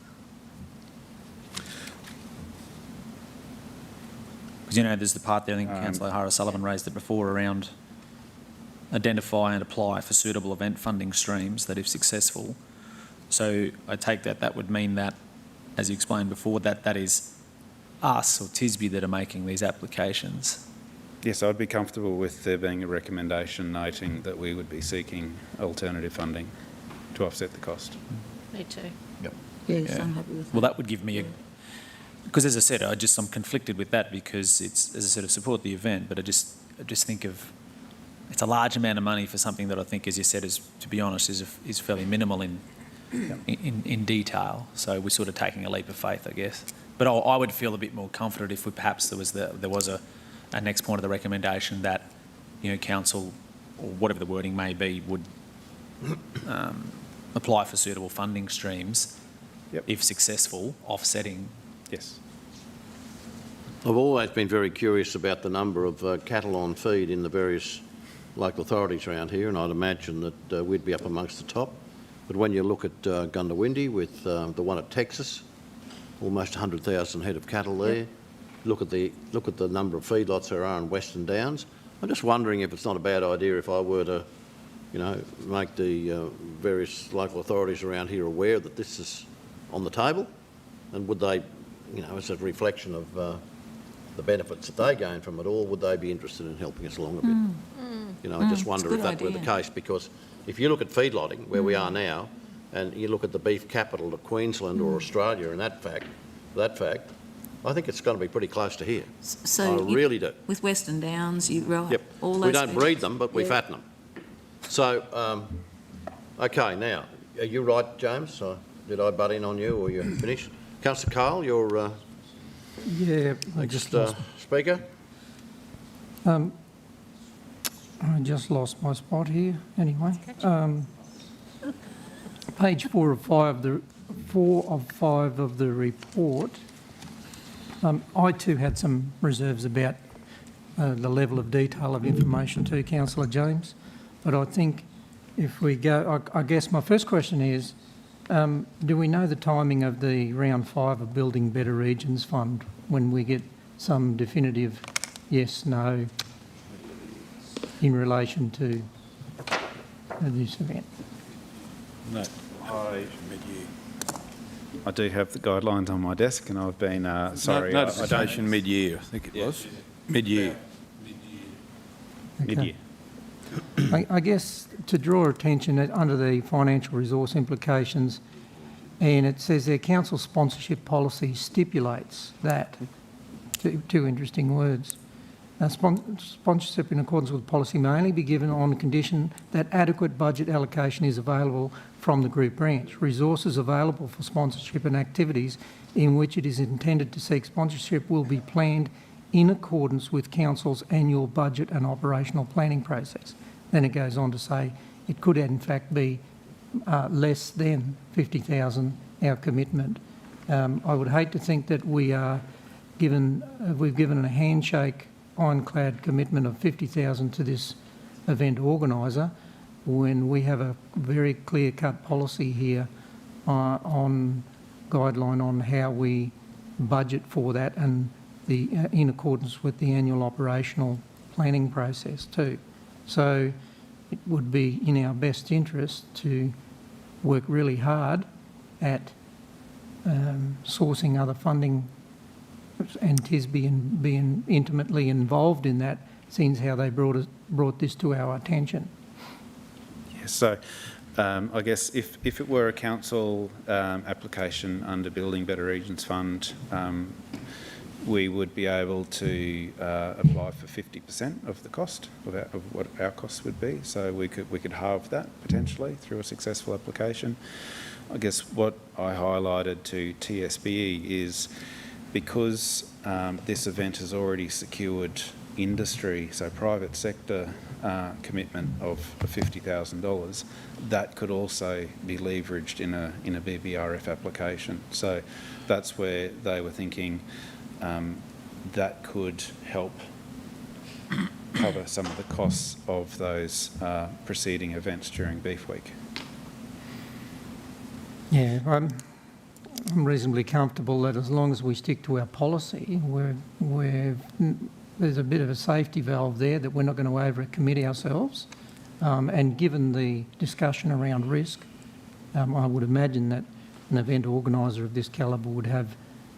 Because, you know, there's the part there, I think Councillor O'Hara Sullivan raised it before, around identify and apply for suitable event funding streams that if successful. So I take that would mean that, as you explained before, that is us or TSBE that are making these applications. Yes, I'd be comfortable with there being a recommendation noting that we would be seeking alternative funding to offset the cost. Me too. Yep. Yes, I'm happy with that. Well, that would give me because as I said, I'm conflicted with that because it's, as I said, I support the event, but I just think of, it's a large amount of money for something that I think, as you said, is, to be honest, is fairly minimal in detail. So we're sort of taking a leap of faith, I guess. But I would feel a bit more confident if there was a next point of the recommendation that, you know, council or whatever the wording may be would apply for suitable funding streams, if successful, offsetting. Yes. I've always been very curious about the number of cattle on feed in the various local authorities around here, and I'd imagine that we'd be up amongst the top. But when you look at Gundawindi with the one at Texas, almost 100,000 head of cattle there. Yep. Look at the number of feedlots there are in Western Downs. I'm just wondering if it's not a bad idea if I were to, you know, make the various local authorities around here aware that this is on the table, and would they, you know, as a reflection of the benefits that they gain from it all, would they be interested in helping us along a bit? You know, I just wonder if that were the case, because if you look at feedlotting, where we are now, and you look at the beef capital of Queensland or Australia, and that fact, I think it's going to be pretty close to here. So I really do. With Western Downs, you right? Yep. All those we don't breed them, but we fatten them. So, okay, now, are you right, James? Did I butt in on you, or you finished? Councillor Carl, you're yeah, next speaker. I just lost my spot here. Anyway, page 4 of 5 of the report. I too had some reserves about the level of detail of information to Councillor James, but I think if we go, I guess my first question is, do we know the timing of the round 5 of Building Better Regions Fund when we get some definitive yes, no in relation to this event? No. I do have the guidelines on my desk, and I've been sorry. Notification mid-year, I think it was. Mid-year. Mid-year. I guess to draw attention under the financial resource implications, and it says their council sponsorship policy stipulates that, two interesting words. Sponsorship in accordance with policy may only be given on condition that adequate budget allocation is available from the group branch. Resources available for sponsorship and activities in which it is intended to seek sponsorship will be planned in accordance with council's annual budget and operational planning process. Then it goes on to say it could in fact be less than 50,000, our commitment. I would hate to think that we've given a handshake ironclad commitment of 50,000 to this event organiser when we have a very clear-cut policy here on guideline on how we budget for that and in accordance with the annual operational planning process too. So it would be in our best interest to work really hard at sourcing other funding, and TISB being intimately involved in that, since how they brought this to our attention. Yes, so I guess if it were a council application under Building Better Regions Fund, we would be able to apply for 50% of the cost of what our costs would be. So we could halve that potentially through a successful application. I guess what I highlighted to TSBE is because this event has already secured industry, so private sector commitment of $50,000, that could also be leveraged in a BBRF application. So that's where they were thinking that could help cover some of the costs of those preceding events during Beef Week. Yeah, I'm reasonably comfortable that as long as we stick to our policy, there's a bit of a safety valve there that we're not going to overcommit ourselves. And given the discussion around risk, I would imagine that an event organiser of this calibre would have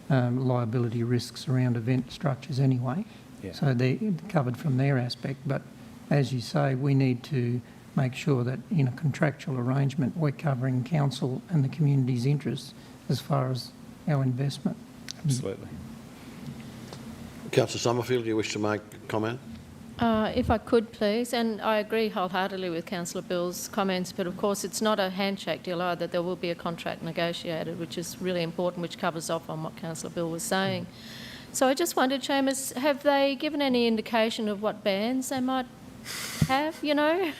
liability risks around event structures anyway. Yeah. So they're covered from their aspect. But as you say, we need to make sure that in a contractual arrangement we're covering council and the community's interests as far as our investment. Absolutely. Councillor Summerfield, do you wish to make a comment? If I could, please, and I agree wholeheartedly with Councillor Bill's comments, but of course it's not a handshake deal either. There will be a contract negotiated, which is really important, which covers off on what Councillor Bill was saying. So I just wondered, Chambers, have they given any indication of what bands they might have, you know?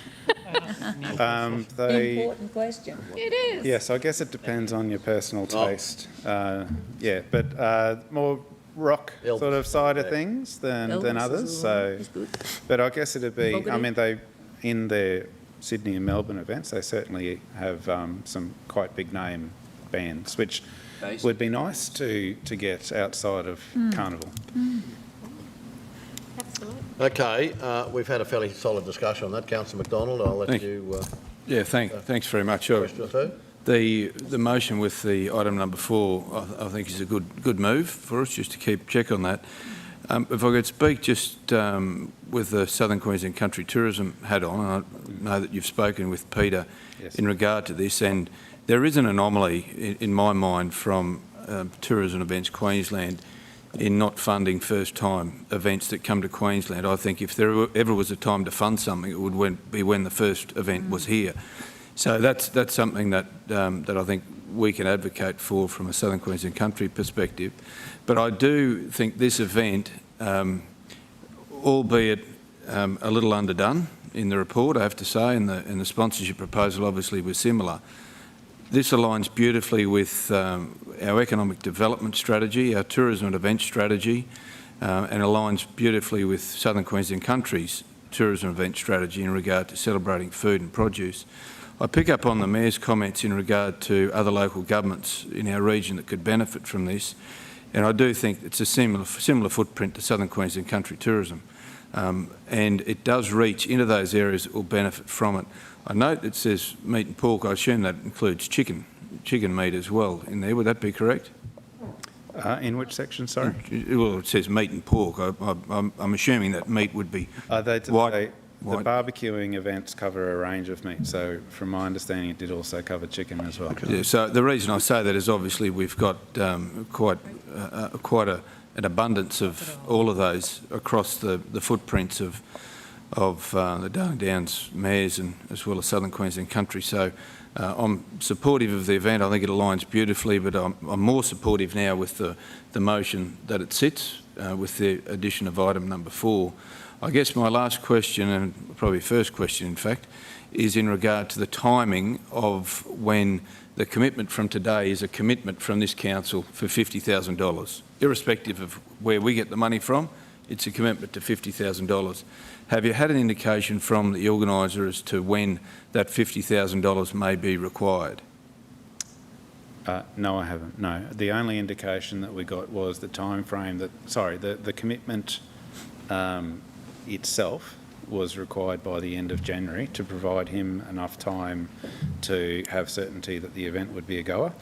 Important question. It is. Yes, I guess it depends on your personal taste. Yeah, but more rock sort of side of things than others. So, but I guess it'd be. I mean, they in their Sydney and Melbourne events, they certainly have some quite big name bands, which would be nice to get outside of Carnival. Absolutely. Okay, we've had a fairly solid discussion on that. Councillor McDonald, I'll let you... Yeah, thanks very much. The motion with the item number 4, I think is a good move for us, just to keep check on that. If I could speak just with the Southern Queensland Country Tourism hat on, and I know that you've spoken with Peter in regard to this, and there is an anomaly in my mind from Tourism Events Queensland in not funding first-time events that come to Queensland. I think if there ever was a time to fund something, it would be when the first event was here. So that's something that I think we can advocate for from a Southern Queensland Country perspective. But I do think this event, albeit a little underdone in the report, I have to say, and the sponsorship proposal obviously was similar. This aligns beautifully with our economic development strategy, our tourism and event strategy, and aligns beautifully with Southern Queensland Country's tourism event strategy in regard to celebrating food and produce. I pick up on the Mayor's comments in regard to other local governments in our region that could benefit from this, and I do think it's a similar footprint to Southern Queensland Country Tourism, and it does reach into those areas that will benefit from it. I note it says meat and pork. I assume that includes chicken chicken meat as well in there. Would that be correct? In which section, sorry? Well, it says meat and pork. I'm assuming that meat would be The barbecuing events cover a range of meat, so from my understanding it did also cover chicken as well. Yeah, so the reason I say that is obviously we've got quite an abundance of all of those across the footprints of the Darling Downs mares and as well as Southern Queensland country. So I'm supportive of the event. I think it aligns beautifully, but I'm more supportive now with the motion that it sits with the addition of item number 4. I guess my last question, and probably first question in fact, is in regard to the timing of when the commitment from today is a commitment from this council for $50,000. Irrespective of where we get the money from, it's a commitment to $50,000. Have you had an indication from the organiser as to when that $50,000 may be required? No, I haven't. No, the only indication that we got was the time frame the commitment itself was required by the end of January to provide him enough time to have certainty that the event would be a goer.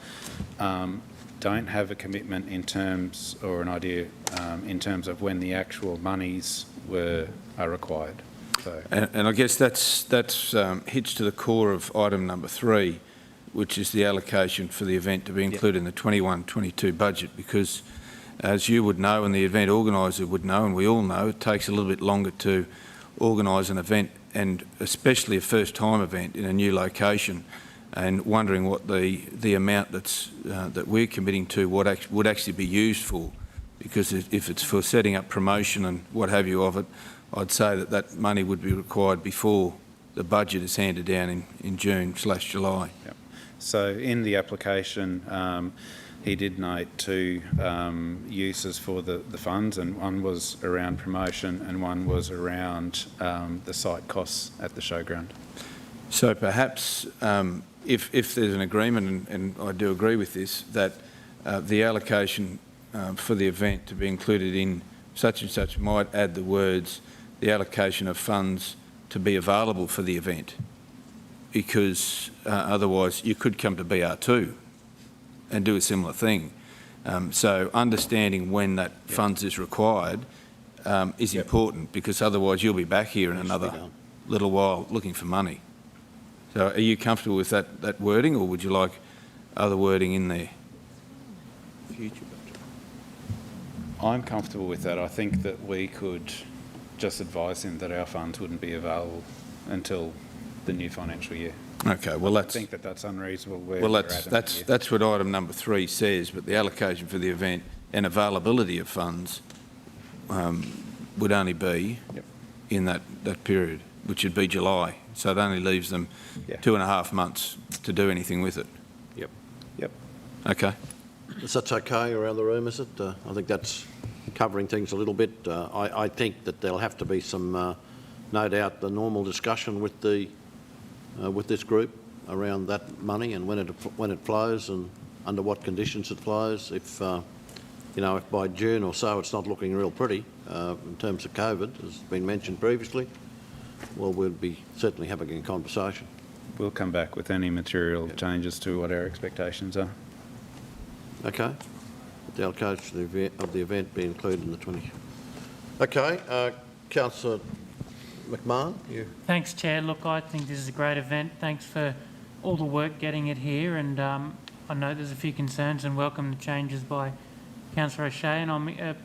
Don't have a commitment in terms, or an idea in terms of when the actual monies are required. So. And I guess that's hits to the core of item number 3, which is the allocation for the event to be included in the 21-22 budget, because as you would know and the event organiser would know and we all know, it takes a little bit longer to organise an event, and especially a first-time event in a new location, and wondering what the amount that we're committing to would actually be used for, because if it's for setting up promotion and what have you of it, I'd say that money would be required before the budget is handed down in June/July. Yep. So in the application, he did note 2 uses for the funds, and one was around promotion and one was around the site costs at the showground. So perhaps if there's an agreement, and I do agree with this, that the allocation for the event to be included in such and such might add the words, the allocation of funds to be available for the event, because otherwise you could come to BR2 and do a similar thing. So understanding when that funds is required is important, because otherwise you'll be back here in another little while looking for money. So are you comfortable with that wording, or would you like other wording in there? Future budget. I'm comfortable with that. I think that we could just advise him that our funds wouldn't be available until the new financial year. Okay, well I think that's unreasonable. That's what item number 3 says, but the allocation for the event and availability of funds would only be in that period, which would be July. So it only leaves them 2.5 months to do anything with it. Yep. Okay. Is that okay around the room, is it? I think that's covering things a little bit. I think that there'll have to be some, no doubt, the normal discussion with this group around that money and when it flows and under what conditions it flows. If if by June or so it's not looking real pretty in terms of COVID, as been mentioned previously, well, we'll be certainly having a conversation. We'll come back with any material changes to what our expectations are. Okay. The allocation of the event be included in the 20. Okay. Councillor McMahon, you. Thanks, Chair. Look, I think this is a great event. Thanks for all the work getting it here, and I know there's a few concerns, and welcome the changes by Councillor O'Shea, and I'm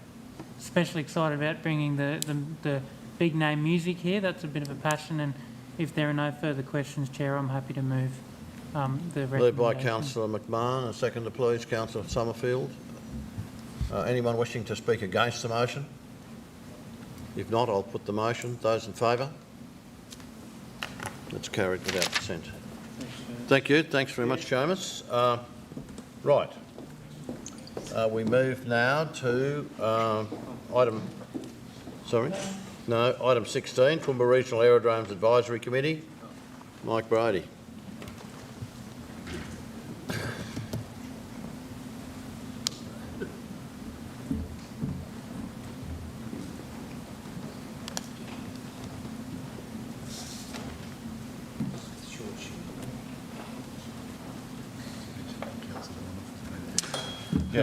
especially excited about bringing the big name music here. That's a bit of a passion, and if there are no further questions, Chair, I'm happy to move the recommendation. Moved by Councillor McMahon, a seconder please, Councillor Summerfield. Anyone wishing to speak against the motion? If not, I'll put the motion. Those in favour? That's carried without dissent. Thank you. Thanks very much, Seamus. Right. We move now to item 16, Toowoomba Regional Aerodromes Advisory Committee. Mike Brady.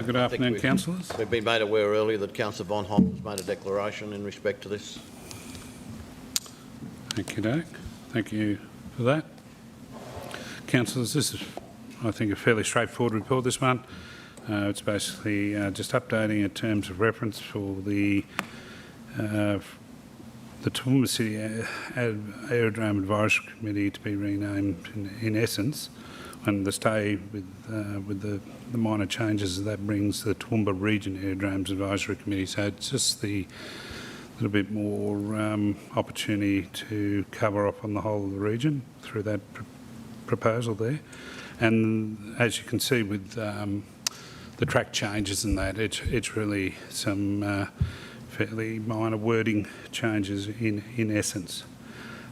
Good afternoon, councillors. We've been made aware earlier that Councillor Von Hoff has made a declaration in respect to this. Thank you, Doug. Thank you for that. Councillors, this is, I think, a fairly straightforward report, this one. It's basically just updating in terms of reference for the Toowoomba City Aerodrome Advisory Committee to be renamed in essence, and to stay with the minor changes that brings the Toowoomba Region Aerodromes Advisory Committee. So it's just the little bit more opportunity to cover up on the whole of the region through that proposal there. And as you can see with the track changes and that, it's really some fairly minor wording changes in essence.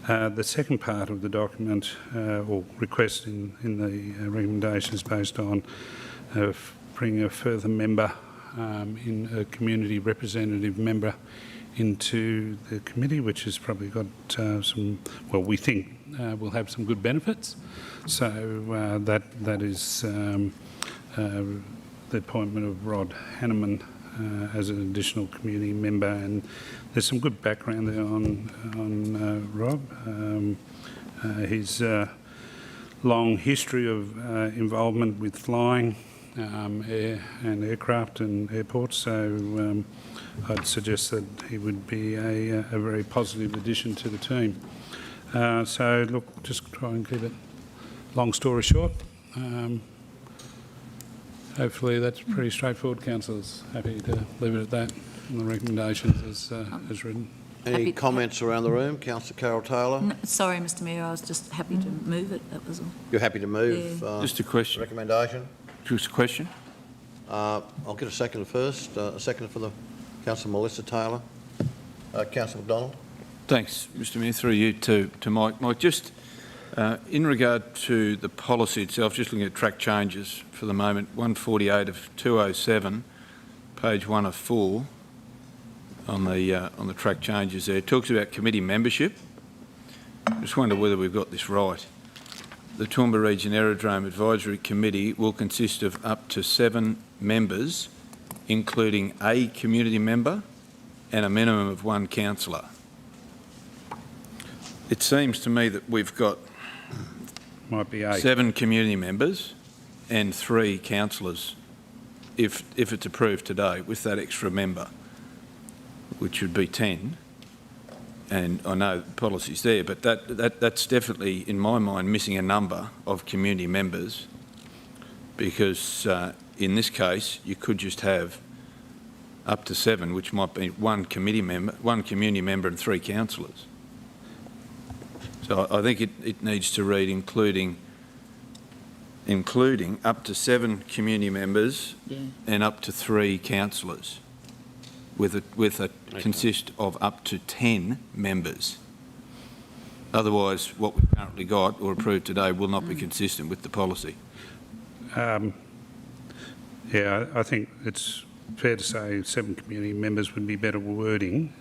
The second part of the document, or request in the recommendation, is based on bringing a further member, in a community representative member, into the committee, which has probably got some, well, we think will have some good benefits. So that is the appointment of Rod Hanneman as an additional community member, and there's some good background there on Rob. His long history of involvement with flying, air and aircraft and airports, so I'd suggest that he would be a very positive addition to the team. So look, just try and keep it long story short. Hopefully that's pretty straightforward, councillors. Happy to leave it at that on the recommendations as written. Any comments around the room? Councillor Carol Taylor? No, sorry, Mr Mayor, I was just happy to move it, that was all. You're happy to move? Yeah. Just a question. Recommendation? Just a question. I'll get a second first. A second for the Councillor Melissa Taylor. Councillor McDonald? Thanks, Mr Mayor. Through you to Mike. Mike, just in regard to the policy itself, just looking at track changes for the moment, 148 of 207, page 1 of 4 on the track changes there, it talks about committee membership. I just wonder whether we've got this right. The Toowoomba Region Aerodrome Advisory Committee will consist of up to 7 members, including a community member and a minimum of 1 councillor. It seems to me that we've got might be 8. 7 community members and 3 councillors, if it's approved today, with that extra member, which would be 10. And I know the policy's there, but that's definitely, in my mind, missing a number of community members, because in this case you could just have up to 7, which might be 1 committee member, 1 community member and 3 councillors. So I think it needs to read including up to 7 community members and up to 3 councillors, with a consist of up to 10 members. Otherwise, what we've currently got or approved today will not be consistent with the policy. Yeah, I think it's fair to say 7 community members would be better wording,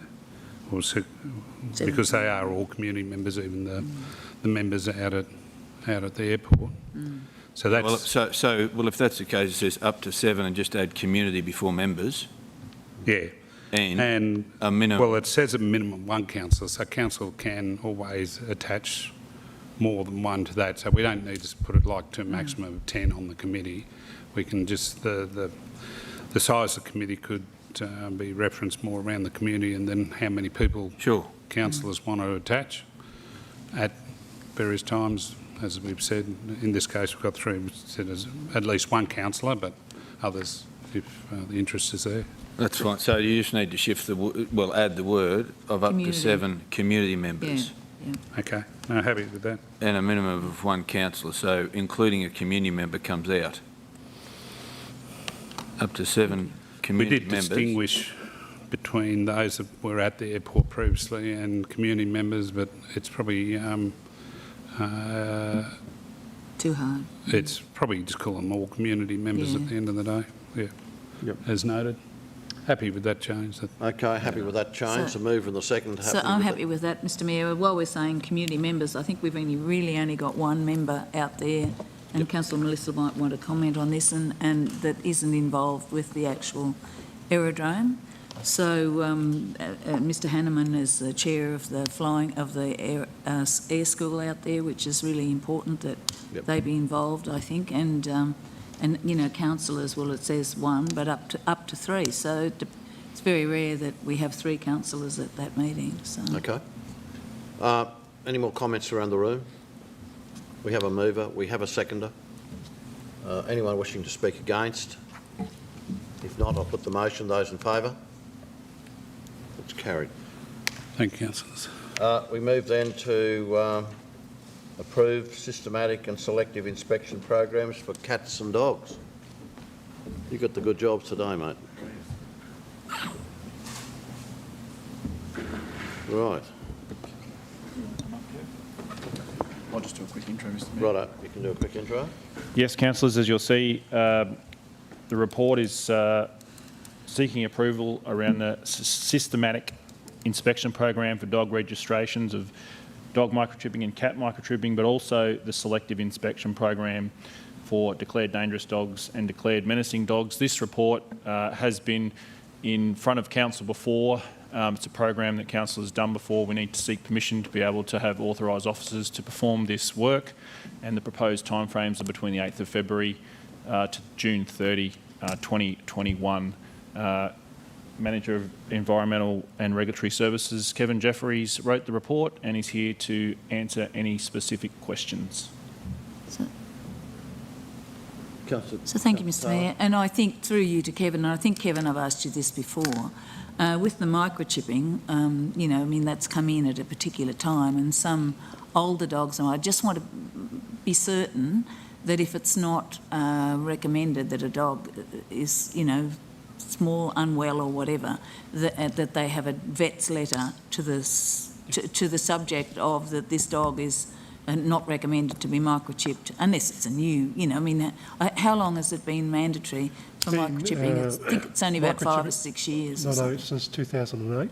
or because they are all community members, even the members out at the airport. So that's well, if that's the case, it says up to 7 and just add community before members. Yeah. And a minimum. Well, it says a minimum 1 councillor, so council can always attach more than 1 to that. So we don't need to put it like to a maximum of 10 on the committee. We can just the size of the committee could be referenced more around the community, and then how many people councillors want to attach at various times. As we've said, in this case we've got 3. We said as at least 1 councillor, but others if the interest is there. That's fine. So you just need to shift add the word of up to 7 community members. Yeah. Okay, no, happy with that. And a minimum of 1 councillor, so including a community member comes out. Up to 7 community members. We did distinguish between those that were at the airport previously and community members, but it's probably too hard. It's probably just call them all community members at the end of the day. Yeah. Yep. As noted. Happy with that change. Okay, happy with that change. So move in the second. So I'm happy with that, Mr Mayor. While we're saying community members, I think we've really only got 1 member out there and Councillor Melissa might want to comment on this, and that isn't involved with the actual aerodrome. So Mr Hanneman is the chair of the air school out there, which is really important that they be involved, I think, and you know, councillors, well, it says one, but up to three. So it's very rare that we have three councillors at that meeting. So. Okay. Any more comments around the room? We have a mover. We have a seconder. Anyone wishing to speak against? If not, I'll put the motion. Those in favour? It's carried. Thank you, councillors. We move then to approve systematic and selective inspection programs for cats and dogs. You got the good jobs today, mate. Right. I'll just do a quick intro, Mr Mayor. Righto, you can do a quick intro. Yes, councillors, as you'll see, the report is seeking approval around the systematic inspection program for dog registrations of dog microchipping and cat microchipping, but also the selective inspection program for declared dangerous dogs and declared menacing dogs. This report has been in front of council before. It's a program that council has done before. We need to seek permission to be able to have authorised officers to perform this work, and the proposed timeframes are between the 8th of February to June 30, 2021. Manager of Environmental and Regulatory Services, Kevin Jeffries, wrote the report and is here to answer any specific questions. So thank you, Mr Mayor. And I think, through you to Kevin, and I think, Kevin, I've asked you this before, with the microchipping, you know, I mean, that's come in at a particular time, and some older dogs, and I just want to be certain that if it's not recommended that a dog is, you know, small, unwell or whatever, that they have a vet's letter to the subject of that this dog is not recommended to be microchipped, unless it's a new, you know, I mean, how long has it been mandatory for microchipping? I think it's only about 5 or 6 years. No, since 2008.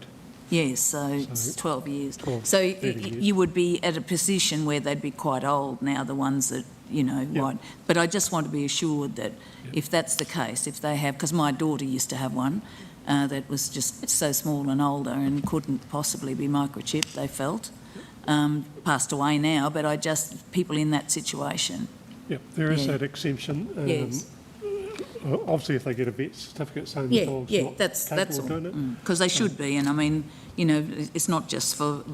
Yes, so it's 12 years. So you would be at a position where they'd be quite old now, the ones that, you know, might. But I just want to be assured that if that's the case, if they have, because my daughter used to have one that was just so small and older and couldn't possibly be microchipped, they felt. Passed away now, but people in that situation. Yep, there is that exemption. Yes. Obviously, if they get a vet certificate saying the dog's not that's capable all. of doing it. Because they should be, and I mean, you know, it's not just for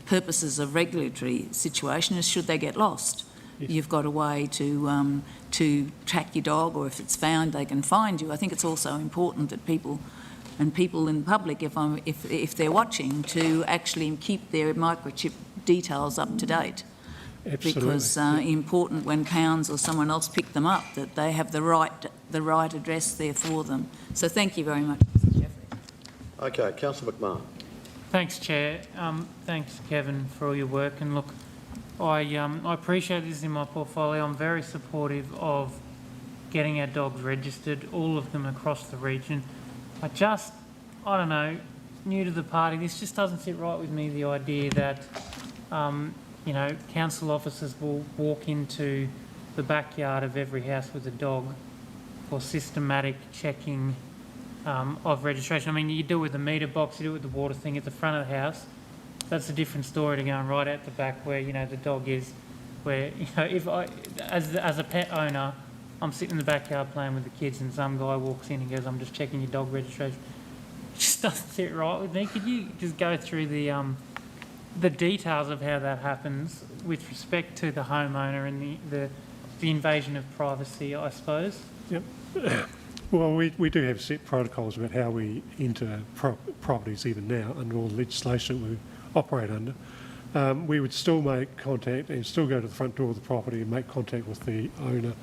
purposes of regulatory situation, it's should they get lost. Yes. You've got a way to track your dog, or if it's found, they can find you. I think it's also important that people in the public, if they're watching, to actually keep their microchip details up to date. Absolutely. Because important when Pounds or someone else pick them up, that they have the right address there for them. So thank you very much, Mr Jeffrey. Okay, Councillor McMahon. Thanks, Chair. Thanks, Kevin, for all your work. And look, I appreciate this in my portfolio. I'm very supportive of getting our dogs registered, all of them across the region. I don't know, new to the party, this just doesn't sit right with me, the idea that, you know, council officers will walk into the backyard of every house with a dog for systematic checking of registration. I mean, you do it with the meter box, you do it with the water thing at the front of the house. That's a different story to going right out the back where, you know, the dog is, where, you know, if I, as a pet owner, I'm sitting in the backyard playing with the kids and some guy walks in and goes, I'm just checking your dog registration. It just doesn't sit right with me. Could you just go through the details of how that happens with respect to the homeowner and the invasion of privacy, I suppose? Yep. Well, we do have set protocols about how we enter properties even now under all the legislation that we operate under. We would still make contact and still go to the front door of the property and make contact with the owner.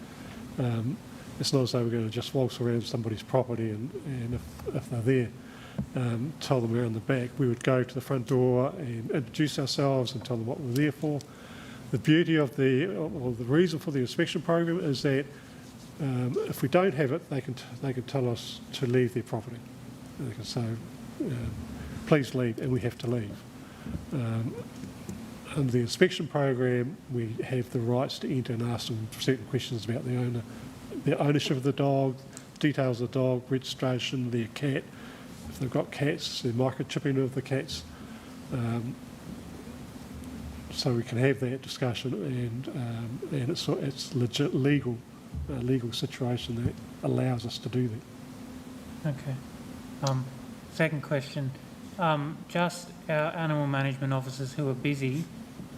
It's not as though we're going to just waltz around somebody's property and if they're there, tell them we're on the back. We would go to the front door and introduce ourselves and tell them what we're there for. The beauty of the reason for the inspection program is that if we don't have it, they can tell us to leave their property. They can say, please leave, and we have to leave. under the inspection program, we have the rights to enter and ask them certain questions about their ownership of the dog, details of the dog, registration, their cat, if they've got cats, their microchipping of the cats. So we can have that discussion, and it's legit legal situation that allows us to do that. Okay. Second question. Just our animal management officers who are busy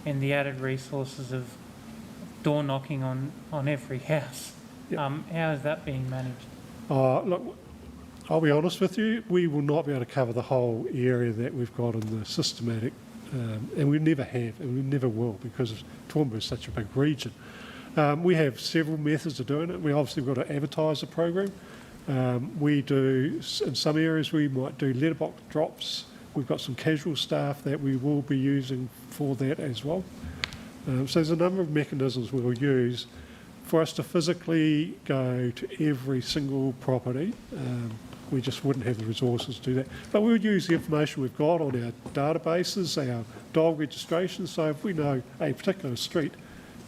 and the added resources of door knocking on every house. Yep. How is that being managed? Look, I'll be honest with you, we will not be able to cover the whole area that we've got in the systematic, and we never have, and we never will, because Toowoomba is such a big region. We have several methods of doing it. We obviously got to advertise the program. We do, in some areas we might do letterbox drops. We've got some casual staff that we will be using for that as well. So there's a number of mechanisms we'll use for us to physically go to every single property. We just wouldn't have the resources to do that. But we would use the information we've got on our databases, our dog registrations. So if we know a particular street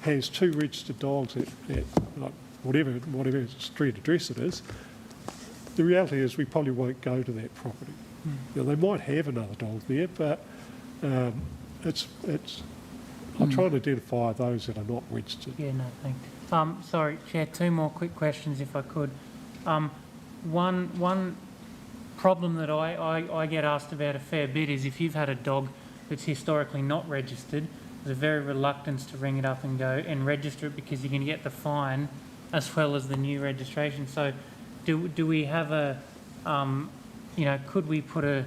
has 2 registered dogs at like whatever street address it is, the reality is we probably won't go to that property. Now, they might have another dog there, but I'll try and identify those that are not registered. Yeah, no, thanks. Sorry, Chair, 2 more quick questions if I could. One problem that I get asked about a fair bit is if you've had a dog that's historically not registered, there's a very reluctance to ring it up and go and register it because you're going to get the fine as well as the new registration. So do we have a, could we put a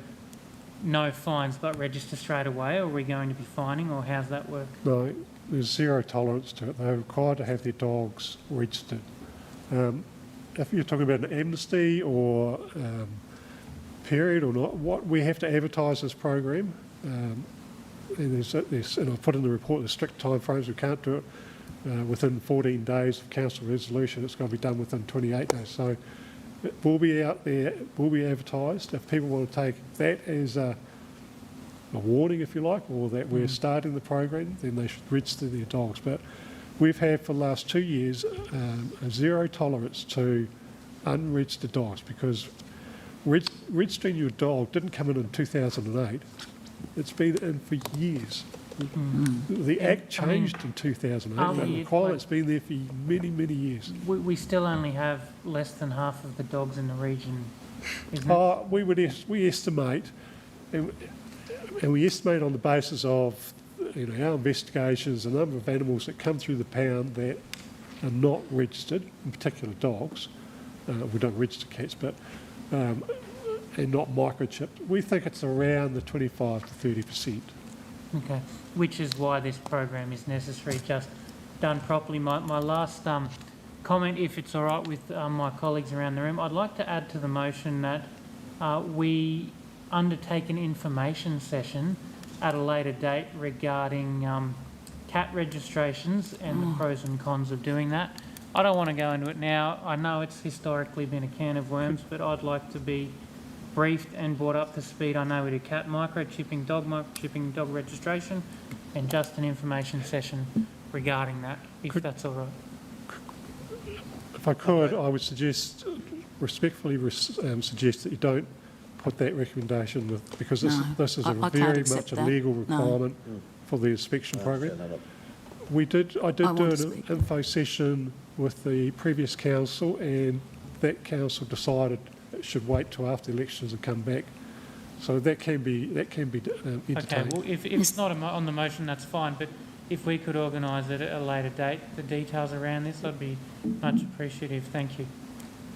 no fines but register straight away, or are we going to be fining, or how's that work? No, there's zero tolerance to it. They're required to have their dogs registered. If you're talking about an amnesty or period or not, what we have to advertise this program, and I've put in the report the strict time frames. We can't do it within 14 days of council resolution. It's got to be done within 28 days. So it will be out there, will be advertised. If people want to take that as a warning, if you like, or that we're starting the program, then they should register their dogs. But we've had for the last 2 years a zero tolerance to unregistered dogs, because registering your dog didn't come in 2008. It's been in for years. The Act changed in 2008. That requirement's been there for many, many years. We still only have less than half of the dogs in the region, isn't it? We estimate, and we estimate on the basis of our investigations, the number of animals that come through the pound that are not registered, in particular dogs. We don't register cats, but and not microchipped. We think it's around the 25 to 30%. Okay, which is why this program is necessary, just done properly. My last comment, if it's all right with my colleagues around the room, I'd like to add to the motion that we undertake an information session at a later date regarding cat registrations and the pros and cons of doing that. I don't want to go into it now. I know it's historically been a can of worms, but I'd like to be briefed and brought up to speed. I know we do cat microchipping, dog registration, and just an information session regarding that, if that's all right. If I could, I would respectfully suggest that you don't put that recommendation with, because this is very much a legal requirement for the inspection program. I did do an info session with the previous council, and that council decided it should wait till after elections and come back. So that can be entertained. Okay, well, if it's not on the motion, that's fine, but if we could organise it at a later date, the details around this, I'd be much appreciative. Thank you.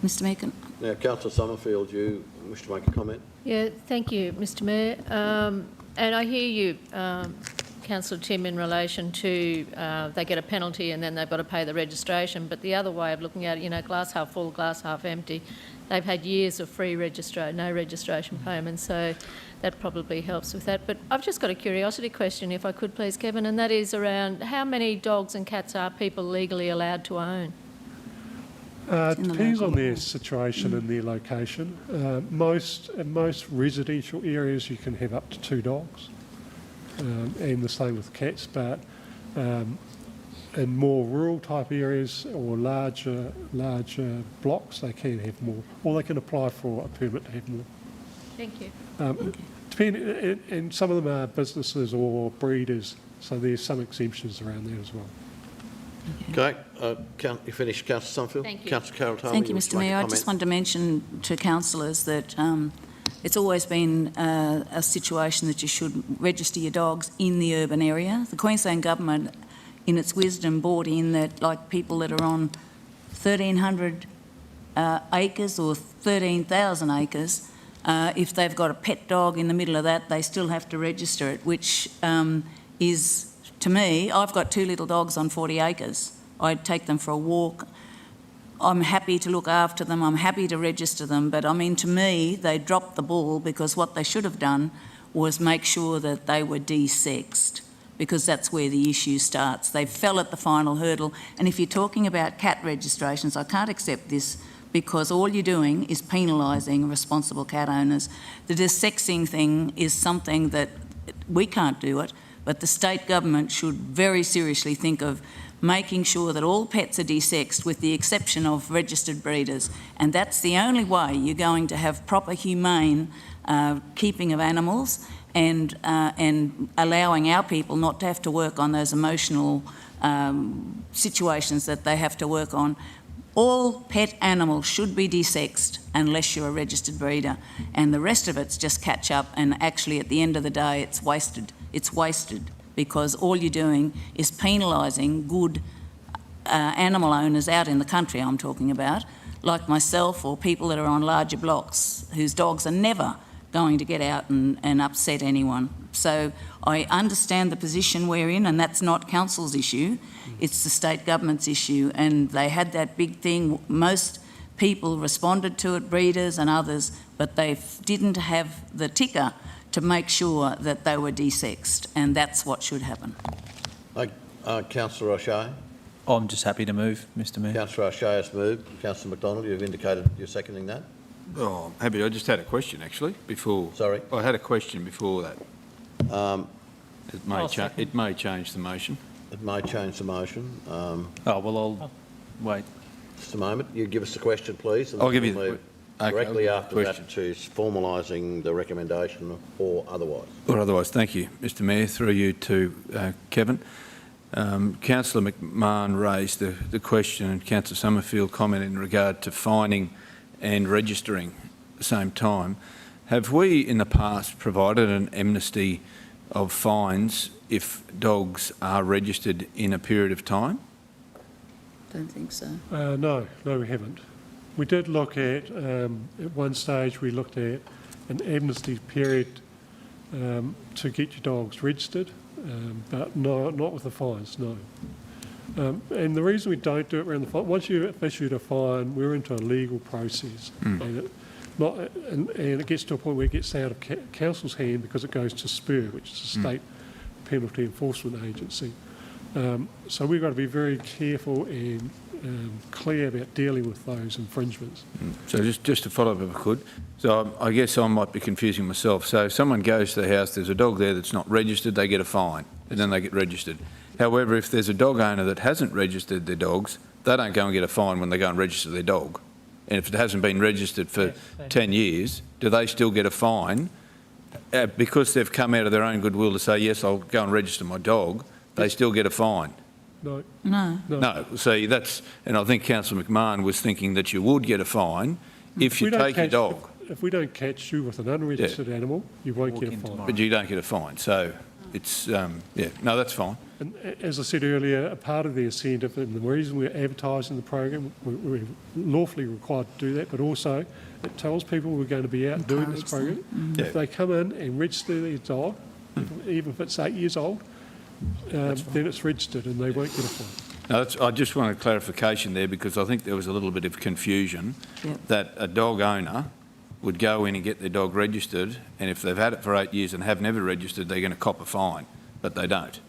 Mr Meakin. Now, Councillor Summerfield, you wish to make a comment? Yeah, thank you, Mr Mayor. And I hear you, Councillor Tim, in relation to they get a penalty and then they've got to pay the registration. But the other way of looking at it, glass half full, glass half empty, they've had years of free no registration payments, so that probably helps with that. But I've just got a curiosity question, if I could please, Kevin, and that is around how many dogs and cats are people legally allowed to own? It depends on their situation and their location. In most residential areas, you can have up to 2 dogs. and the same with cats, but in more rural type areas or larger blocks, they can have more, or they can apply for a permit to have more. Thank you. And some of them are businesses or breeders, so there's some exemptions around that as well. Okay, you finished, Councillor Summerfield? Thank you. Councillor Carroll Tarman, Thank you, wish to Mr make a Mayor. I comment? just wanted to mention to councillors that it's always been a situation that you should register your dogs in the urban area. The Queensland Government, in its wisdom, brought in that, like, people that are on 1,300 acres or 13,000 acres, if they've got a pet dog in the middle of that, they still have to register it, which is, to me, I've got 2 little dogs on 40 acres. I take them for a walk. I'm happy to look after them. I'm happy to register them. But, I mean, to me, they dropped the ball, because what they should have done was make sure that they were de-sexed, because that's where the issue starts. They fell at the final hurdle. And if you're talking about cat registrations, I can't accept this, because all you're doing is penalising responsible cat owners. The de-sexing thing is something that we can't do it, but the state government should very seriously think of making sure that all pets are de-sexed, with the exception of registered breeders. And that's the only way you're going to have proper humane keeping of animals, and allowing our people not to have to work on those emotional situations that they have to work on. All pet animals should be de-sexed unless you're a registered breeder, and the rest of it's just catch up, and actually at the end of the day it's wasted. It's wasted, because all you're doing is penalising good animal owners out in the country, I'm talking about, like myself, or people that are on larger blocks whose dogs are never going to get out and upset anyone. So I understand the position we're in, and that's not council's issue, it's the state government's issue, and they had that big thing. Most people responded to it, breeders and others, but they didn't have the ticker to make sure that they were de-sexed, and that's what should happen. Councillor O'Shea? I'm just happy to move, Mr Mayor. Councillor O'Shea has moved. Councillor McDonald, you've indicated you're seconding that. Oh, I'm happy. I just had a question, actually, before. Sorry? I had a question before that. It may change the motion. It may change the motion. Oh, well, I'll wait. Just a moment. You give us the question, please. And I'll give you we'll move okay, directly I'll after that to formalising the recommendation or otherwise. Or otherwise, thank you, Mr Mayor. Through you to Kevin. Councillor McMahon raised the question, and Councillor Summerfield commented in regard to fining and registering at the same time. Have we in the past provided an amnesty of fines if dogs are registered in a period of time? Don't think so. No, we haven't. We did look at one stage, we looked at an amnesty period to get your dogs registered, but not with the fines, no. And the reason we don't do it around the fine, once you've issued a fine, we're into a legal process. And it gets to a point where it gets out of council's hand, because it goes to SPUR, which is a state penalty enforcement agency. So we've got to be very careful and clear about dealing with those infringements. So just to follow up if I could. So I guess I might be confusing myself. So if someone goes to the house, there's a dog there that's not registered, they get a fine, and then they get registered. However, if there's a dog owner that hasn't registered their dogs, they don't go and get a fine when they go and register their dog. And if it hasn't been registered for 10 years, do they still get a fine? Because they've come out of their own goodwill to say, yes, I'll go and register my dog, they still get a fine? No. No. See, that's, and I think Councillor McMahon was thinking that you would get a fine if you take your dog. If we don't catch you with an unregistered animal, you won't get a fine. But you don't get a fine, so it's, yeah, no, that's fine. And as I said earlier, a part of the incentive and the reason we're advertising the program, we're lawfully required to do that, but also it tells people we're going to be out doing this program. If they come in and register their dog, even if it's 8 years old, then it's registered and they won't get a fine. Now, I just want a clarification there, because I think there was a little bit of confusion that a dog owner would go in and get their dog registered, and if they've had it for 8 years and have never registered, they're going to cop a fine, but they don't.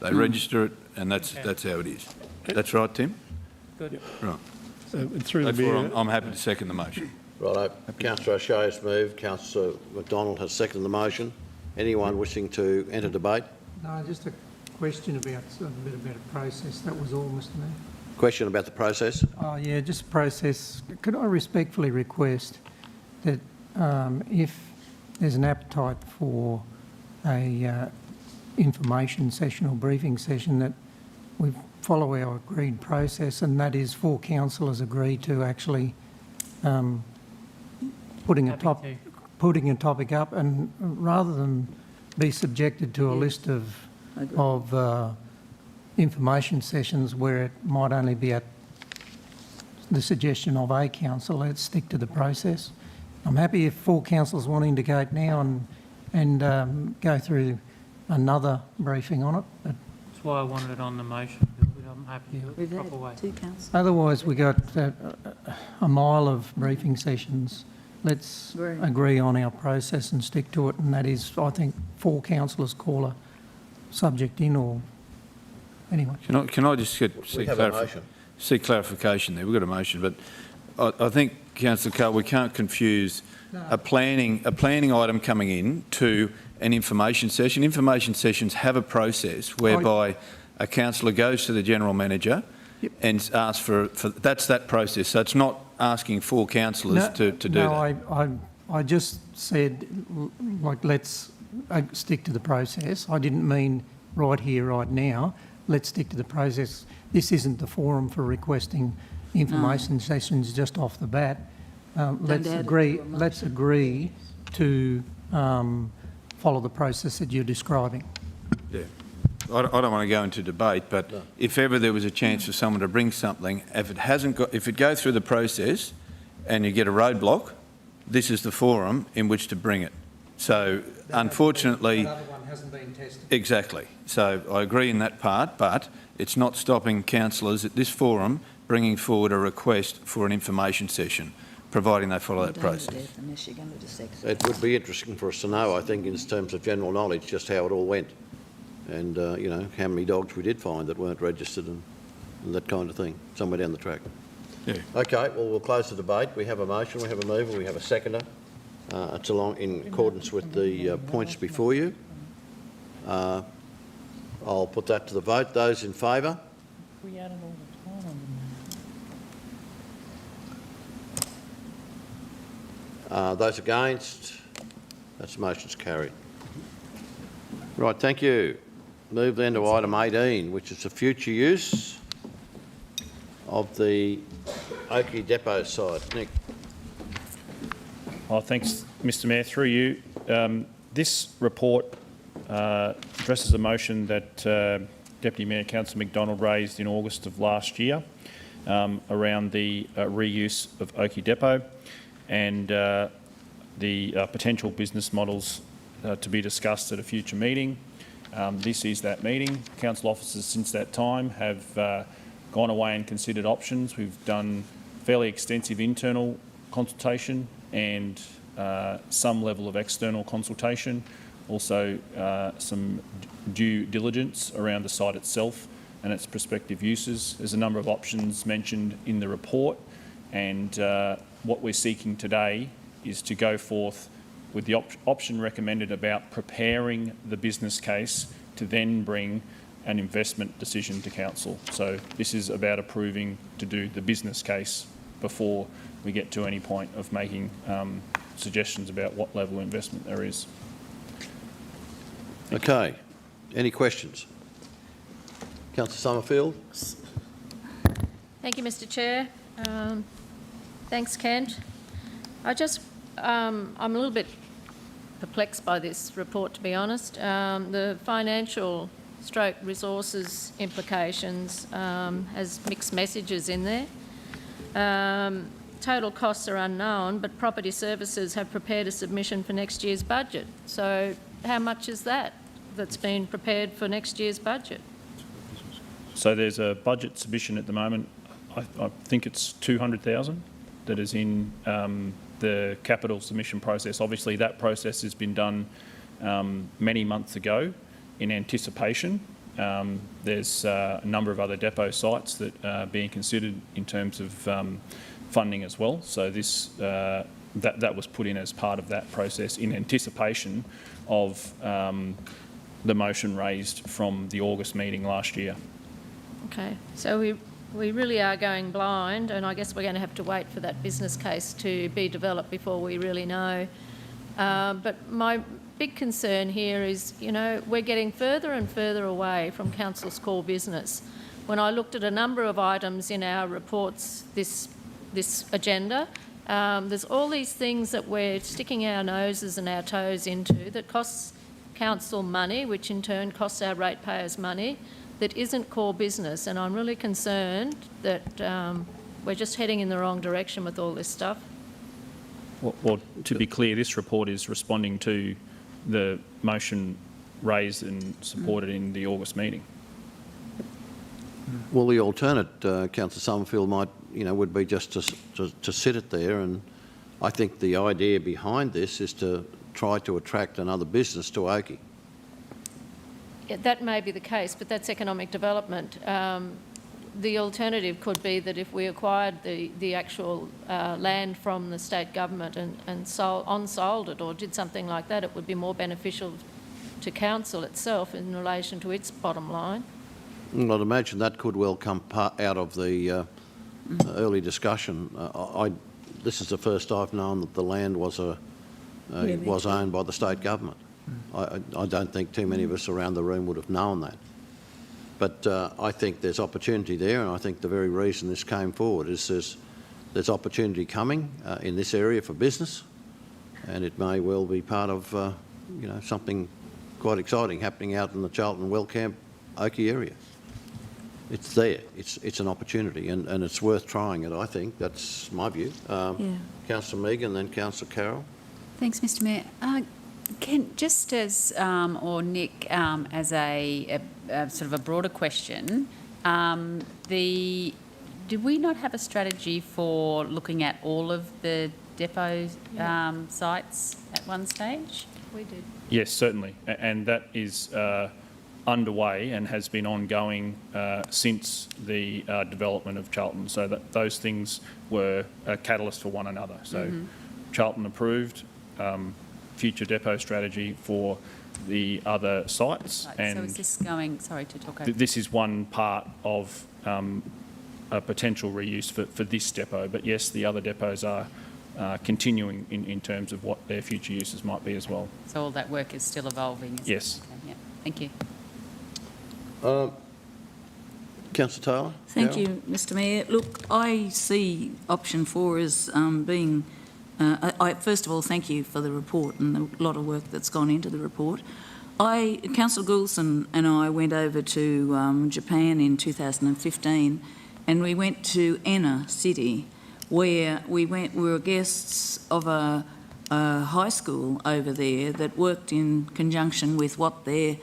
They register it, and that's how it is. That's right, Tim? Good. Right. And through That's the where mayor, I'm happy to second the motion. Right, Councillor O'Shea has moved. Councillor McDonald has seconded the motion. Anyone wishing to enter debate? No, just a question about a bit about a process. That was all, Mr Mayor. Question about the process? Oh, yeah, just process. Could I respectfully request that if there's an appetite for a information session or briefing session, that we follow our agreed process, and that is 4 councillors agree to actually putting a topic up, and rather than be subjected to a list of information sessions where it might only be at the suggestion of a council, let's stick to the process. I'm happy if 4 councillors want to indicate now and go through another briefing on it. But That's why I wanted it on the motion, but I'm happy to do it the proper way. 2 councillors. otherwise, we got a mile of briefing sessions. Let's agree on our process and stick to it, and that is, I think, 4 councillors call a subject in, or anyway. Can I just We have a motion. see clarification there? We've got a motion, but I think, Councillor Carr, we can't confuse a planning item coming in to an information session. Information sessions have a process whereby a councillor goes to the General Manager and asks for that's that process. So it's not asking 4 councillors to do that. No, I just said, like, let's stick to the process. I didn't mean right here, right now. Let's stick to the process. This isn't the forum for requesting information sessions just off the bat. Let's agree to follow the process that you're describing. Yeah. I don't want to go into debate, but if ever there was a chance for someone to bring something, if it goes through the process and you get a roadblock, this is the forum in which to bring it. So unfortunately, that other one hasn't been tested. Exactly. So I agree in that part, but it's not stopping councillors at this forum bringing forward a request for an information session, providing they follow that process. It would be interesting for us to know, I think, in terms of general knowledge, just how it all went. And, you know, how many dogs we did find that weren't registered and that kind of thing, somewhere down the track. Yeah. Okay, well, we'll close the debate. We have a motion, we have a mover, we have a seconder. It's along in accordance with the points before you. I'll put that to the vote. Those in favour? We added all the time on Those against? That motion's carried. Right, thank you. Move then to item 18, which is the future use of the Oakey Depot site. Nick. Oh, thanks, Mr Mayor. Through you, this report addresses a motion that Deputy Mayor Councillor McDonald raised in August of last year around the reuse of Oakey Depot and the potential business models to be discussed at a future meeting. This is that meeting. Council officers since that time have gone away and considered options. We've done fairly extensive internal consultation and some level of external consultation, also some due diligence around the site itself and its prospective uses. There's a number of options mentioned in the report, and what we're seeking today is to go forth with the option recommended about preparing the business case to then bring an investment decision to council. So this is about approving to do the business case before we get to any point of making suggestions about what level of investment there is. Okay. Any questions? Councillor Summerfield. Thank you, Mr Chair. Thanks, Kent. I'm a little bit perplexed by this report, to be honest. The financial stroke resources implications has mixed messages in there. Total costs are unknown, but property services have prepared a submission for next year's budget. So how much is that's been prepared for next year's budget? So there's a budget submission at the moment. I think it's 200,000 that is in the capital submission process. Obviously, that process has been done many months ago in anticipation. There's a number of other depot sites that are being considered in terms of funding as well. So this that was put in as part of that process in anticipation of the motion raised from the August meeting last year. Okay, so we really are going blind, and I guess we're going to have to wait for that business case to be developed before we really know. But my big concern here is, you know, we're getting further and further away from council's core business. When I looked at a number of items in our reports, this agenda, there's all these things that we're sticking our noses and our toes into that costs council money, which in turn costs our ratepayers money, that isn't core business. And I'm really concerned that we're just heading in the wrong direction with all this stuff. Well, to be clear, this report is responding to the motion raised and supported in the August meeting. Well, the alternate, Councillor Summerfield, would be just to sit it there, and I think the idea behind this is to try to attract another business to Oakey. Yeah, that may be the case, but that's economic development. The alternative could be that if we acquired the actual land from the state government and on-sold it or did something like that, it would be more beneficial to council itself in relation to its bottom line. I'd imagine that could well come out of the early discussion. This is the first I've known that the land was owned by the state government. I don't think too many of us around the room would have known that. But I think there's opportunity there, and I think the very reason this came forward is there's opportunity coming in this area for business, and it may well be part of something quite exciting happening out in the Charlton, Wellcamp, Oakey area. It's there. It's an opportunity, and it's worth trying it. I think that's my view. Councillor Megan, then Councillor Carroll. Thanks, Mr. Mayor. Just as, or Nick, as a sort of a broader question, do we not have a strategy for looking at all of the depot sites at one stage? We did. Yes, certainly, and that is underway and has been ongoing since the development of Charlton, so that those things were a catalyst for one another. So Charlton approved future depot strategy for the other sites. Right, and so is this going, sorry to talk over. This is one part of a potential reuse for this depot, but yes, the other depots are continuing in terms of what their future uses might be as well. So all that work is still evolving? Yes. Okay, yeah. Thank you. Councillor Taylor? Thank you, Mr. Mayor. Look, I see option 4 as being... first of all, thank you for the report and a lot of work that's gone into the report. Councillor Goulson and I went over to Japan in 2015, and we went to Enna City, where we were guests of a high school over there that worked in conjunction with what their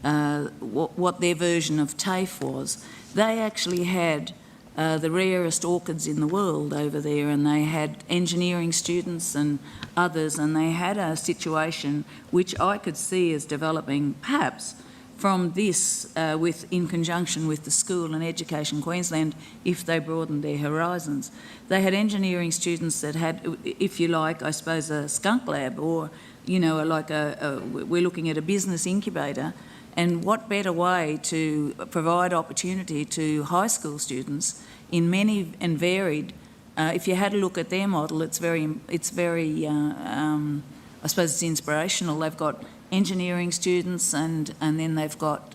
version of TAFE was. They actually had the rarest orchids in the world over there, and they had engineering students and others, and they had a situation which I could see as developing perhaps from this in conjunction with the school and Education Queensland if they broadened their horizons. They had engineering students that had, if you like, I suppose a skunk lab, or like we're looking at a business incubator. And what better way to provide opportunity to high school students in many and varied. If you had a look at their model, it's very. I suppose it's inspirational. They've got engineering students, and then they've got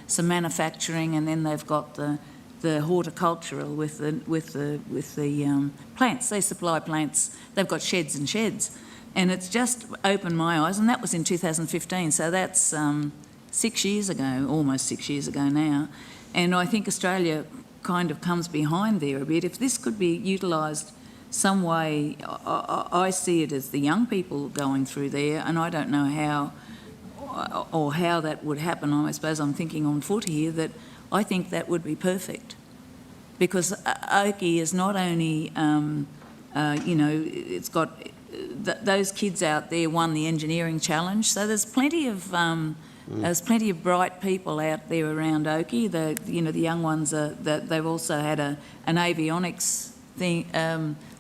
some manufacturing, and then they've got the horticultural with the plants. They supply plants. They've got sheds and sheds, and it's just opened my eyes. And that was in 2015. So that's 6 years ago, almost 6 years ago now. And I think Australia kind of comes behind there a bit. If this could be utilised some way, I see it as the young people going through there, and I don't know how that would happen. I suppose I'm thinking on foot here that I think that would be perfect, because Oakey is not only, it's got those kids out there won the engineering challenge, so there's plenty of bright people out there around Oakey. The young ones they've also had an avionics thing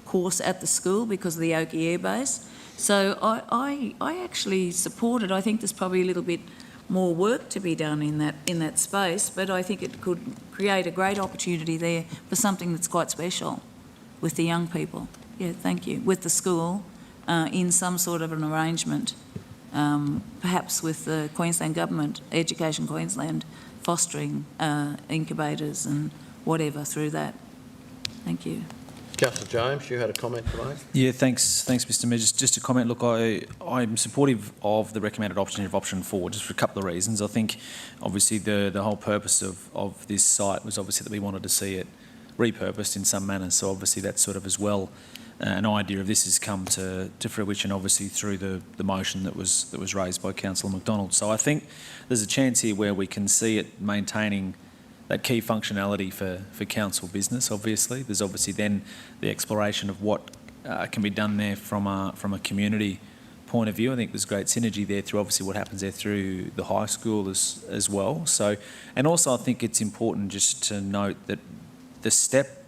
course at the school because of the Oakey Air Base. So I actually support it. I think there's probably a little bit more work to be done in that space, but I think it could create a great opportunity there for something that's quite special with the young people. Yeah, thank you. With the school, in some sort of an arrangement, perhaps with the Queensland Government, Education Queensland, fostering incubators and whatever through that. Thank you. Councillor James, you had a comment to make? Yeah, thanks, Mr Mayor. Just a comment. Look, I'm supportive of the recommended option of option 4, just for a couple of reasons. I think, obviously, the whole purpose of this site was obviously that we wanted to see it repurposed in some manner. So obviously that's sort of as well an idea of this has come to fruition, obviously through the motion that was raised by Councillor McDonald. So I think there's a chance here where we can see it maintaining that key functionality for council business. Obviously, there's obviously then the exploration of what can be done there from a community point of view. I think there's great synergy there through obviously what happens there through the high school as well. So, and also I think it's important just to note that the step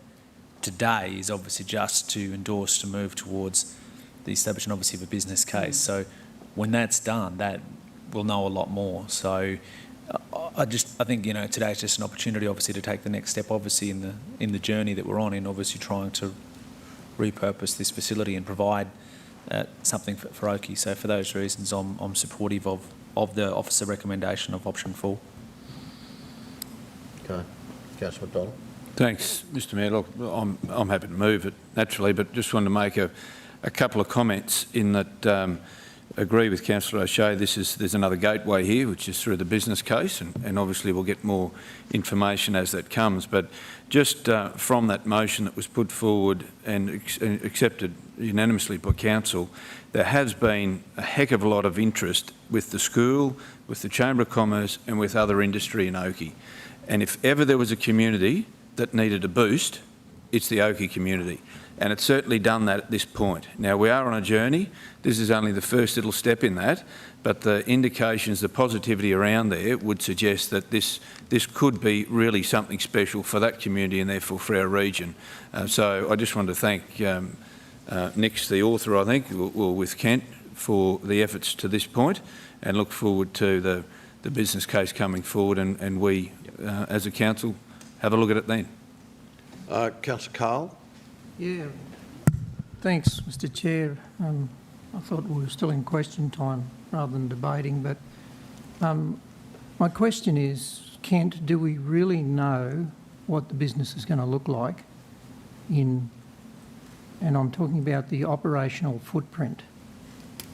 today is obviously just to endorse to move towards the establishment obviously of a business case. So when that's done, that we'll know a lot more. So I think, you know, today's just an opportunity obviously to take the next step obviously in the journey that we're on in obviously trying to repurpose this facility and provide something for Oakey. So for those reasons I'm supportive of the officer recommendation of option 4. Okay. Councillor McDonald. Thanks, Mr Mayor. Look, I'm happy to move it naturally, but just wanted to make a couple of comments in that agree with Councillor O'Shea. There's another gateway here, which is through the business case, and obviously we'll get more information as that comes. But just from that motion that was put forward and accepted unanimously by Council, there has been a heck of a lot of interest with the school, with the Chamber of Commerce and with other industry in Oakey. And if ever there was a community that needed a boost, it's the Oakey community. And it's certainly done that at this point. Now, we are on a journey. This is only the first little step in that, but the indications, the positivity around there would suggest that this could be really something special for that community and therefore for our region. So I just wanted to thank Nick's the author, I think, or with Kent, for the efforts to this point, and look forward to the business case coming forward, and we, as a council, have a look at it then. Councillor Carl. Yeah, thanks, Mr Chair. I thought we were still in question time rather than debating, but my question is, Kent, do we really know what the business is going to look like and I'm talking about the operational footprint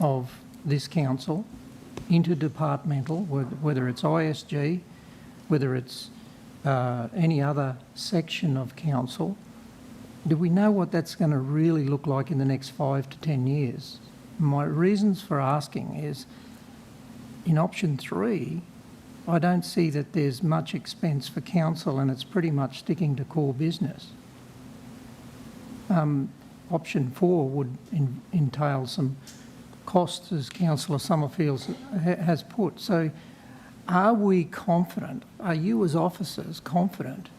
of this council, interdepartmental, whether it's ISG, whether it's any other section of council? Do we know what that's going to really look like in the next 5 to 10 years? My reasons for asking is, in option 3, I don't see that there's much expense for council and it's pretty much sticking to core business. Option 4 would entail some costs, as Councillor Summerfield has put. So are we confident, are you as officers confident?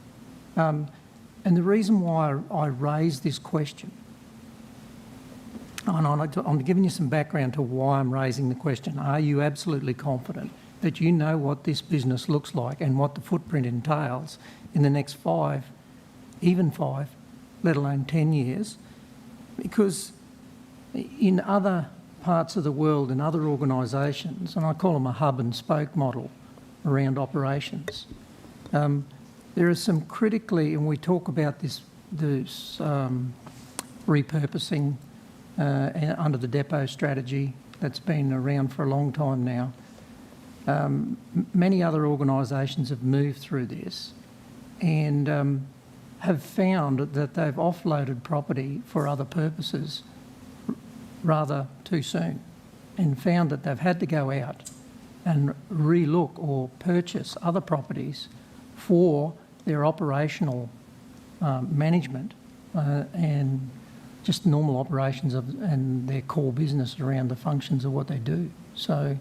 And the reason why I raise this question, and I'm giving you some background to why I'm raising the question. Are you absolutely confident that you know what this business looks like and what the footprint entails in the next 5, even 5, let alone 10 years? Because in other parts of the world, in other organisations, and I call them a hub and spoke model around operations, there are some critically, and we talk about this repurposing under the depot strategy that's been around for a long time now. Many other organisations have moved through this and have found that they've offloaded property for other purposes rather too soon, and found that they've had to go out and relook or purchase other properties for their operational management and just normal operations and their core business around the functions of what they do. So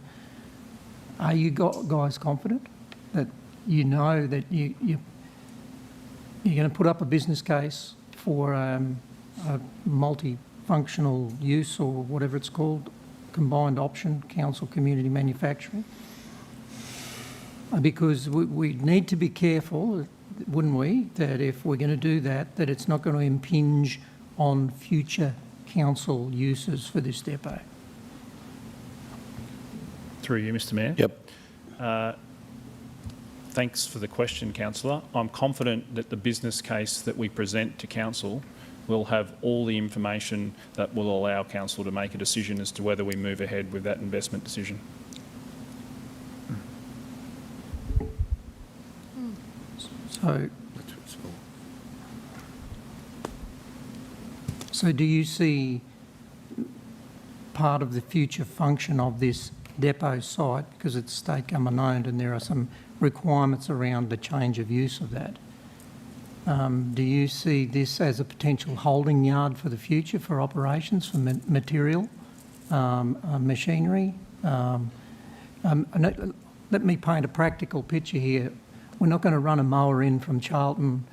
are you guys confident that you know that you're going to put up a business case for a multifunctional use or whatever it's called, combined option, council community manufacturing? Because we need to be careful, wouldn't we, that if we're going to do that, that it's not going to impinge on future council uses for this depot. Through you, Mr Mayor. Yep. Thanks for the question, councillor. I'm confident that the business case that we present to council will have all the information that will allow council to make a decision as to whether we move ahead with that investment decision. So do you see part of the future function of this depot site, because it's state government owned and there are some requirements around the change of use of that, do you see this as a potential holding yard for the future for operations, for material, machinery? Let me paint a practical picture here. We're not going to run a mower in from Charlton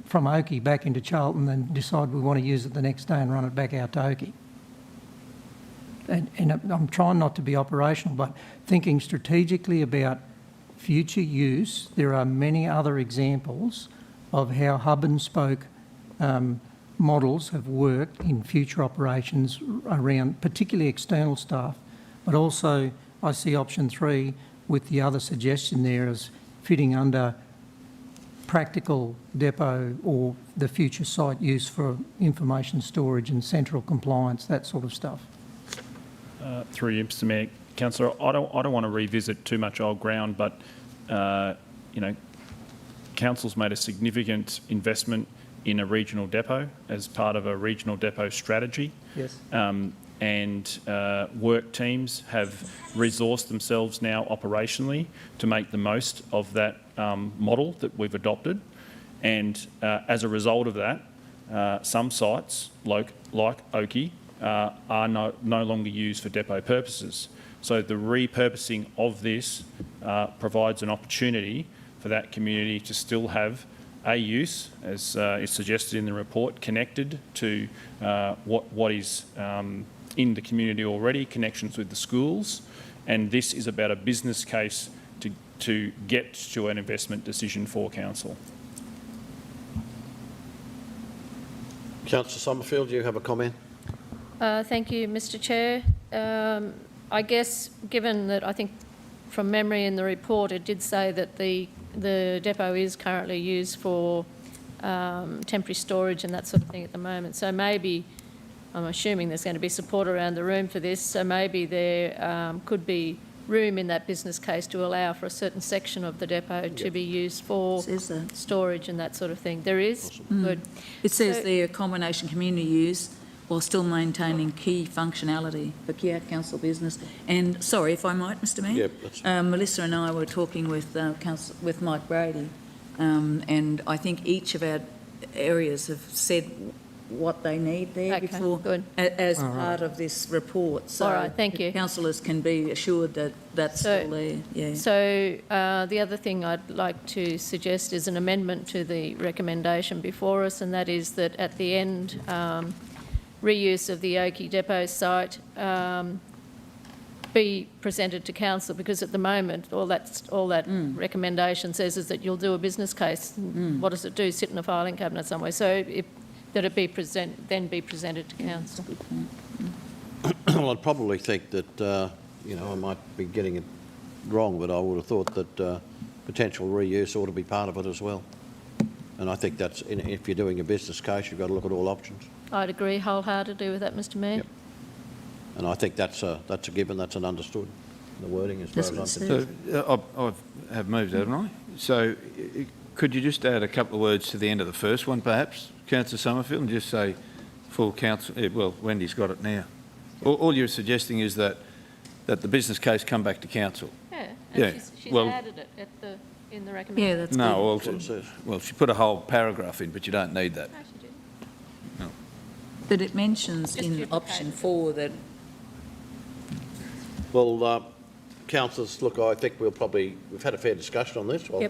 from Oakey back into Charlton and decide we want to use it the next day and run it back out to Oakey. And I'm trying not to be operational, but thinking strategically about future use, there are many other examples of how hub and spoke models have worked in future operations around particularly external staff, but also I see option 3 with the other suggestion there as fitting under practical depot or the future site use for information storage and central compliance, that sort of stuff. Through you, Mr Mayor. Councillor, I don't want to revisit too much old ground, but, you know, council's made a significant investment in a regional depot as part of a regional depot strategy. Yes. And work teams have resourced themselves now operationally to make the most of that model that we've adopted. And as a result of that, some sites, like Oakey, are no longer used for depot purposes. So the repurposing of this provides an opportunity for that community to still have a use, as is suggested in the report, connected to what is in the community already, connections with the schools, and this is about a business case to get to an investment decision for council. Councillor Summerfield, do you have a comment? Thank you, Mr Chair. I guess, given that I think from memory in the report it did say that the depot is currently used for temporary storage and that sort of thing at the moment, so maybe, I'm assuming there's going to be support around the room for this, so maybe there could be room in that business case to allow for a certain section of the depot to be used for storage and that sort of thing. There is? Good. It says there combination community use while still maintaining key functionality for key council business. And sorry, if I might, Mr Mayor, Melissa and I were talking with Mike Brady, and I think each of our areas have said what they need there before, as part of this report. So all right, thank you. Councillors can be assured that that's still there. Yeah. So the other thing I'd like to suggest is an amendment to the recommendation before us, and that is that at the end, reuse of the Oakey depot site be presented to council, because at the moment all that recommendation says is that you'll do a business case. What does it do? Sit in a filing cabinet somewhere. So that it be then be presented to council. Well, I'd probably think that you know, I might be getting it wrong, but I would have thought that potential reuse ought to be part of it as well. And I think that's, if you're doing a business case, you've got to look at all options. I'd agree wholeheartedly with that, Mr Mayor. Yep. And I think that's a given, that's an understood, the wording as far as I'm concerned. So I have moved, haven't I? So could you just add a couple of words to the end of the first one, perhaps, Councillor Summerfield, and just say full council, well, Wendy's got it now. All you're suggesting is that the business case come back to council. Yeah, and she's added it in the recommendation. Yeah, that's no, good. well, she put a whole paragraph in, but you don't need that. No, she didn't. No. But it mentions in option 4 that... Well, councillors, look, I think we've had a fair discussion on this. Well,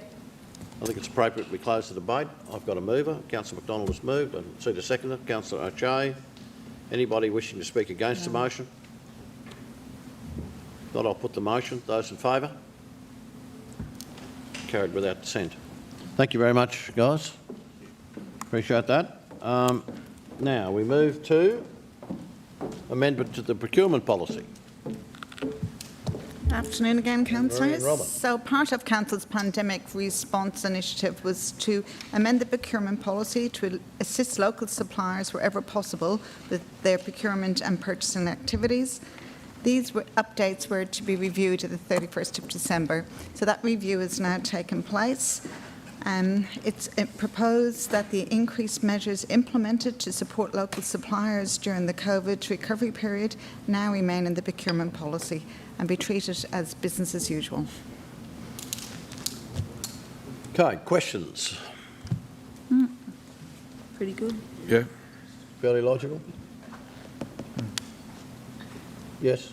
I think it's appropriate we close the debate. I've got a mover. Councillor McDonald has moved and Seater seconded. Councillor O'Shea. Anybody wishing to speak against the motion? If not, I'll put the motion. Those in favour? Carried without dissent. Thank you very much, guys. Appreciate that. Now we move to amendment to the procurement policy. Afternoon again, councillors. Robert. So part of Council's pandemic response initiative was to amend the procurement policy to assist local suppliers wherever possible with their procurement and purchasing activities. These updates were to be reviewed at the 31st of December. So that review has now taken place. It's proposed that the increased measures implemented to support local suppliers during the COVID recovery period now remain in the procurement policy and be treated as business as usual. Okay, questions? Pretty good. Yeah. Fairly logical? Yes?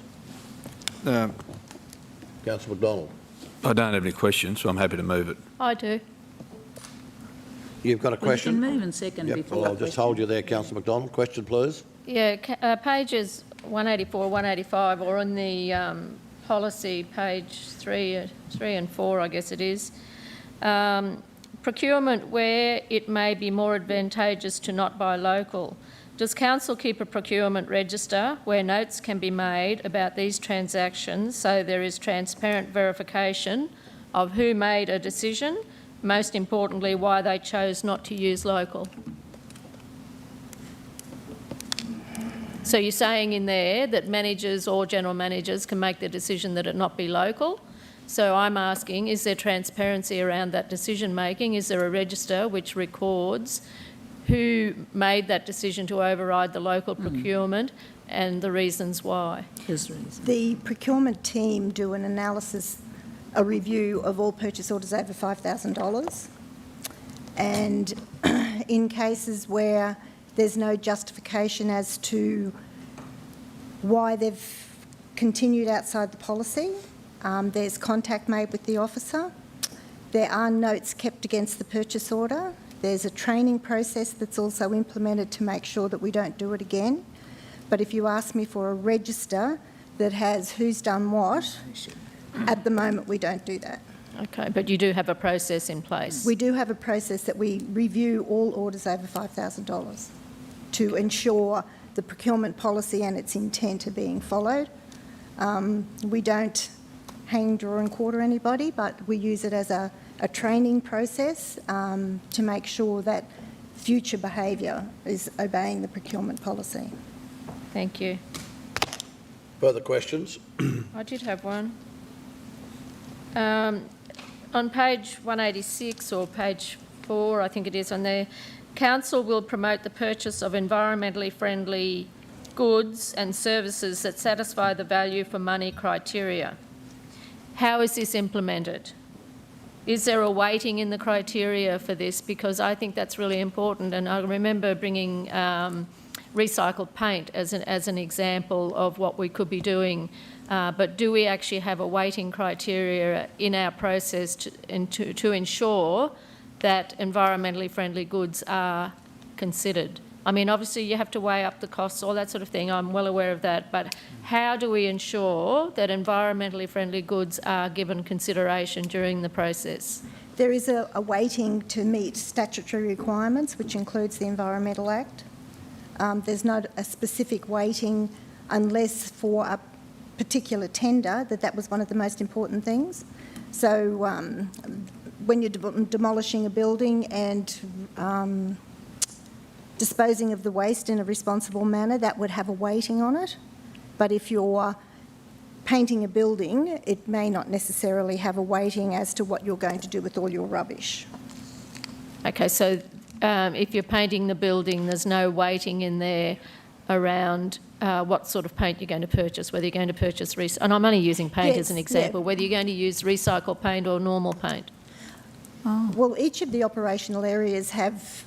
Councillor McDonald. I don't have any questions, so I'm happy to move it. I do. You've got a question? Well, you can move and second before Well, I'll just hold you there, Councillor McDonald. Question, please. Yeah, pages 184, 185, or on the policy, page 3 and 4, I guess it is. Procurement where it may be more advantageous to not buy local. Does Council keep a procurement register where notes can be made about these transactions so there is transparent verification of who made a decision, most importantly why they chose not to use local? So you're saying in there that managers or general managers can make the decision that it not be local. So I'm asking, is there transparency around that decision making? Is there a register which records who made that decision to override the local procurement and the reasons why? The procurement team do an analysis, a review of all purchase orders over $5,000. And in cases where there's no justification as to why they've continued outside the policy, there's contact made with the officer. There are notes kept against the purchase order. There's a training process that's also implemented to make sure that we don't do it again. But if you ask me for a register that has who's done what, at the moment we don't do that. Okay, but you do have a process in place? We do have a process that we review all orders over $5,000 to ensure the procurement policy and its intent are being followed. We don't hang, draw and quarter anybody, but we use it as a training process to make sure that future behaviour is obeying the procurement policy. Thank you. Further questions? I did have one. On page 186 or page 4, I think it is on there, Council will promote the purchase of environmentally friendly goods and services that satisfy the value for money criteria. How is this implemented? Is there a weighting in the criteria for this? Because I think that's really important, and I remember bringing recycled paint as an example of what we could be doing. But do we actually have a weighting criteria in our process to ensure that environmentally friendly goods are considered? I mean, obviously you have to weigh up the costs, all that sort of thing, I'm well aware of that, but how do we ensure that environmentally friendly goods are given consideration during the process? There is a weighting to meet statutory requirements, which includes the Environmental Act. There's not a specific weighting unless for a particular tender that was one of the most important things. So when you're demolishing a building and disposing of the waste in a responsible manner, that would have a weighting on it. But if you're painting a building, it may not necessarily have a weighting as to what you're going to do with all your rubbish. Okay, so if you're painting the building, there's no weighting in there around what sort of paint you're going to purchase, whether you're going to purchase, and I'm only using paint as an example, whether you're going to use recycled paint or normal paint. Well, each of the operational areas have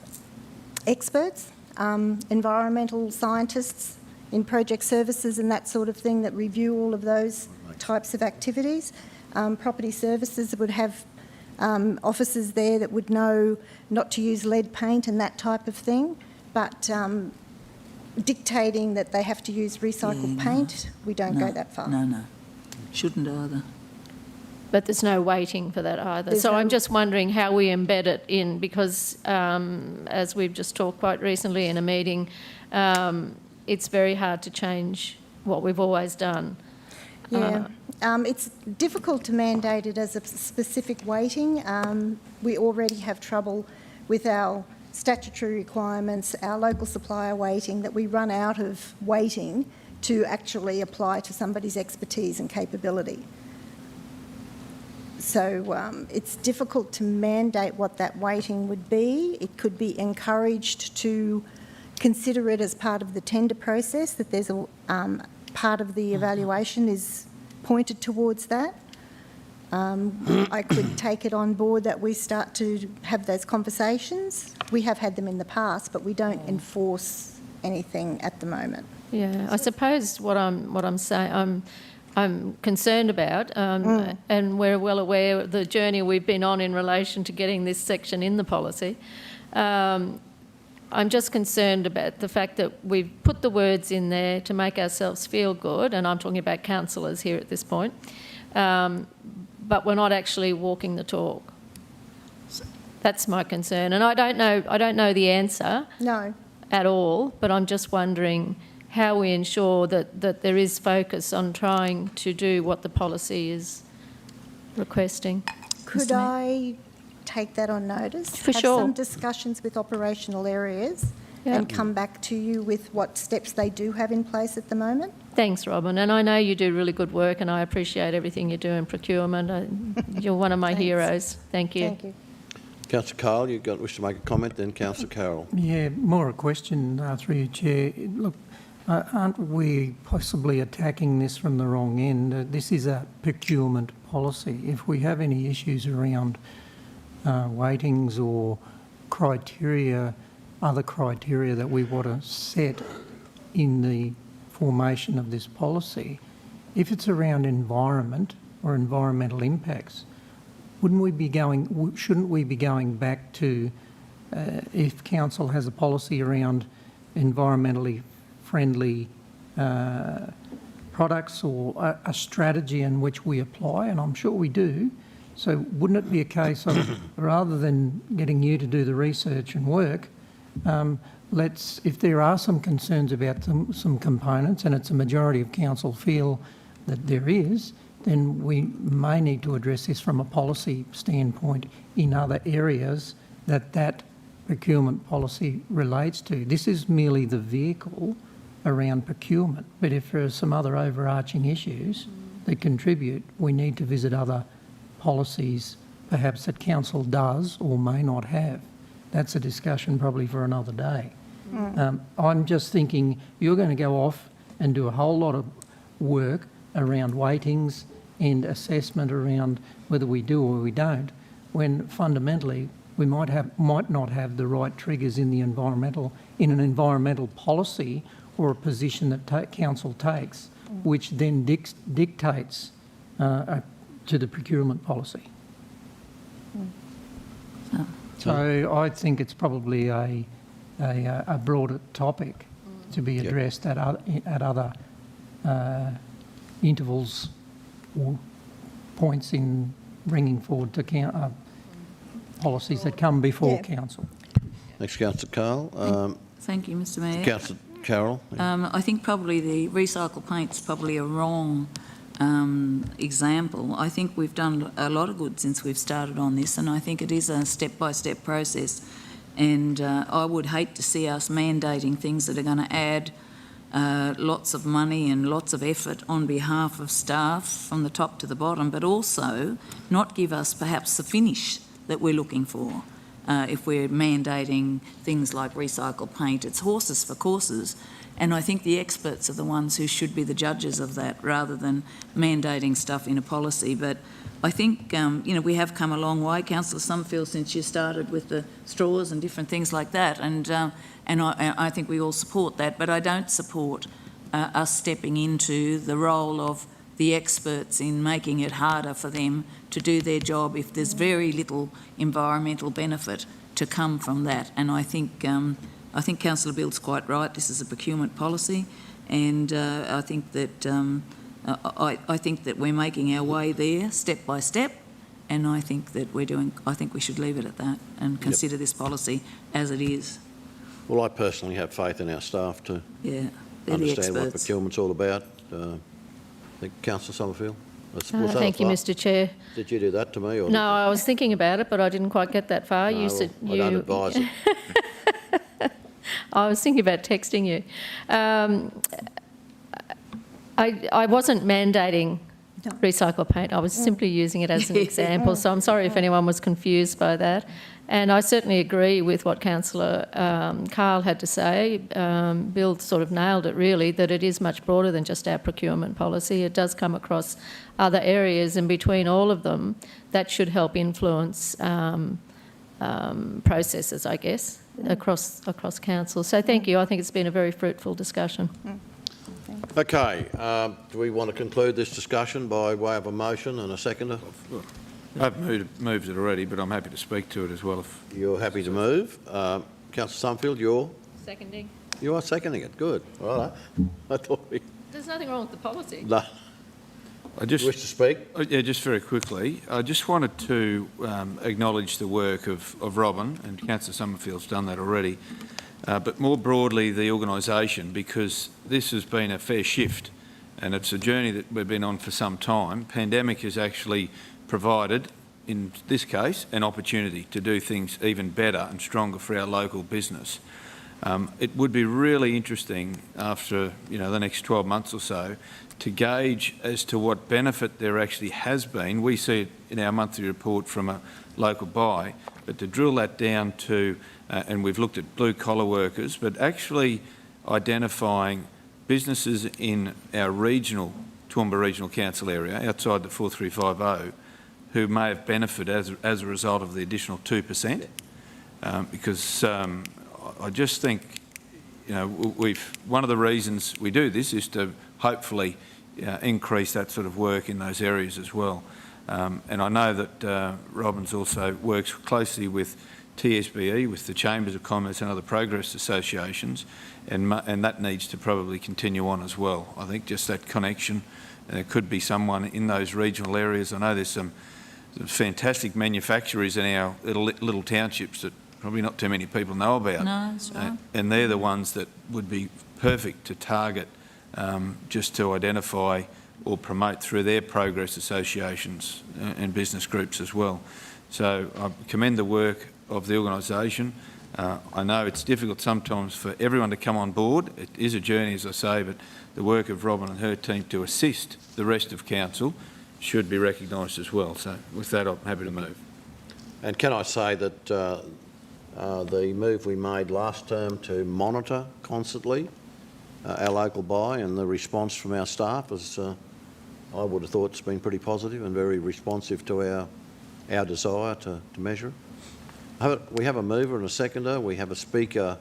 experts, environmental scientists in project services and that sort of thing that review all of those types of activities. Property services would have officers there that would know not to use lead paint and that type of thing, but dictating that they have to use recycled paint, we don't go that far. No. Shouldn't either. But there's no waiting for that either. There's So no- I'm just wondering how we embed it in, because as we've just talked quite recently in a meeting, it's very hard to change what we've always done. Yeah, it's difficult to mandate it as a specific weighting. We already have trouble with our statutory requirements, our local supplier weighting, that we run out of weighting to actually apply to somebody's expertise and capability. So it's difficult to mandate what that weighting would be. It could be encouraged to consider it as part of the tender process, that there's a part of the evaluation is pointed towards that. I could take it on board that we start to have those conversations. We have had them in the past, but we don't enforce anything at the moment. Yeah, I suppose what I'm saying, I'm concerned about, and we're well aware of the journey we've been on in relation to getting this section in the policy. I'm just concerned about the fact that we've put the words in there to make ourselves feel good, and I'm talking about councillors here at this point, but we're not actually walking the talk. That's my concern, and I don't know the answer. No. At all, but I'm just wondering how we ensure that there is focus on trying to do what the policy is requesting. Could I take that on notice? For have sure. some discussions with operational areas and come back to you with what steps they do have in place at the moment? Thanks, Robin. And I know you do really good work, and I appreciate everything you do in procurement. You're one of my heroes. Thank you. Thank you. Councillor Carl, you wish to make a comment, then Councillor Carroll. Yeah, more a question through you, Chair. Look, aren't we possibly attacking this from the wrong end? This is a procurement policy. If we have any issues around weightings or criteria, other criteria that we want to set in the formation of this policy, if it's around environment or environmental impacts, shouldn't we be going back to if council has a policy around environmentally friendly products or a strategy in which we apply, and I'm sure we do. So wouldn't it be a case of, rather than getting you to do the research and work, if there are some concerns about some components, and it's a majority of council feel that there is, then we may need to address this from a policy standpoint in other areas that procurement policy relates to. This is merely the vehicle around procurement, but if there are some other overarching issues that contribute, we need to visit other policies perhaps that council does or may not have. That's a discussion probably for another day. I'm just thinking you're going to go off and do a whole lot of work around weightings and assessment around whether we do or we don't, when fundamentally we might not have the right triggers in an environmental policy or a position that council takes, which then dictates to the procurement policy. So I think it's probably a broader topic to be addressed at other intervals or points in bringing forward to policies that come before council. Next, Councillor Carl. Thank you, Mr Mayor. Councillor Carroll. I think probably the recycled paint's probably a wrong example. I think we've done a lot of good since we've started on this, and I think it is a step-by-step process. And I would hate to see us mandating things that are going to add lots of money and lots of effort on behalf of staff from the top to the bottom, but also not give us perhaps the finish that we're looking for. If we're mandating things like recycled paint, it's horses for courses. And I think the experts are the ones who should be the judges of that rather than mandating stuff in a policy. But I think, we have come a long way, Councillor Summerfield, since you started with the straws and different things like that. And I think we all support that. But I don't support us stepping into the role of the experts in making it harder for them to do their job if there's very little environmental benefit to come from that. And I think Councillor Bill's quite right. This is a procurement policy, and I think that I think that we're making our way there step by step. And I think that I think we should leave it at that and consider this policy as it is. Well, I personally have faith in our staff to understand what procurement's all about. I think Councillor Summerfield. Thank you, Mr Chair. Did you do that to me? Or no, I was thinking about it, but I didn't quite get that far. No, You said I don't advise it. I was thinking about texting you. I wasn't mandating recycle paint. I was simply using it as an example, so I'm sorry if anyone was confused by that. And I certainly agree with what Councillor Carl had to say. Bill sort of nailed it, really, that it is much broader than just our procurement policy. It does come across other areas, and between all of them, that should help influence processes, I guess, across council. So thank you. I think it's been a very fruitful discussion. Okay, do we want to conclude this discussion by way of a motion and a seconder? I've moved it already, but I'm happy to speak to it as well. If you're happy to move. Councillor Summerfield, you're? Seconding. You are seconding it, good. All right. I thought we... There's nothing wrong with the policy. No. I just wish to speak? Yeah, just very quickly. I just wanted to acknowledge the work of Robin, and Councillor Summerfield's done that already, but more broadly the organisation, because this has been a fair shift and it's a journey that we've been on for some time. Pandemic has actually provided, in this case, an opportunity to do things even better and stronger for our local business. It would be really interesting after the next 12 months or so to gauge as to what benefit there actually has been. We see it in our monthly report from a local buy, but to drill that down to, and we've looked at blue collar workers, but actually identifying businesses in our Toowoomba Regional Council area outside the 4350 who may have benefited as a result of the additional 2%, because I just think, one of the reasons we do this is to hopefully increase that sort of work in those areas as well. And I know that Robin's also works closely with TSBE, with the Chambers of Commerce and other progress associations, and that needs to probably continue on as well. I think just that connection, and there could be someone in those regional areas. I know there's some fantastic manufacturers in our little townships that probably not too many people know about. No, that's right. And they're the ones that would be perfect to target, just to identify or promote through their progress associations and business groups as well. So I commend the work of the organisation. I know it's difficult sometimes for everyone to come on board. It is a journey, as I say, but the work of Robin and her team to assist the rest of council should be recognised as well. So with that, I'm happy to move. And can I say that the move we made last term to monitor constantly our local buy and the response from our staff is, I would have thought, it's been pretty positive and very responsive to our desire to measure it. We have a mover and a seconder. We have a speaker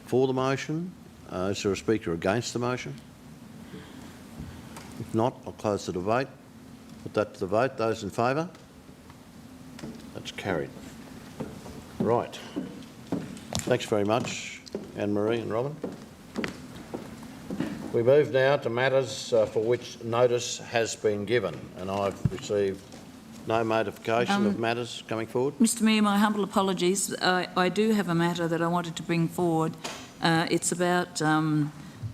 for the motion. Is there a speaker against the motion? If not, I'll close the debate. Put that to the vote. Those in favour? That's carried. Right. Thanks very much, Anne-Marie and Robin. We move now to matters for which notice has been given, and I've received no notification of matters coming forward. Mr Mayor, my humble apologies. I do have a matter that I wanted to bring forward. It's about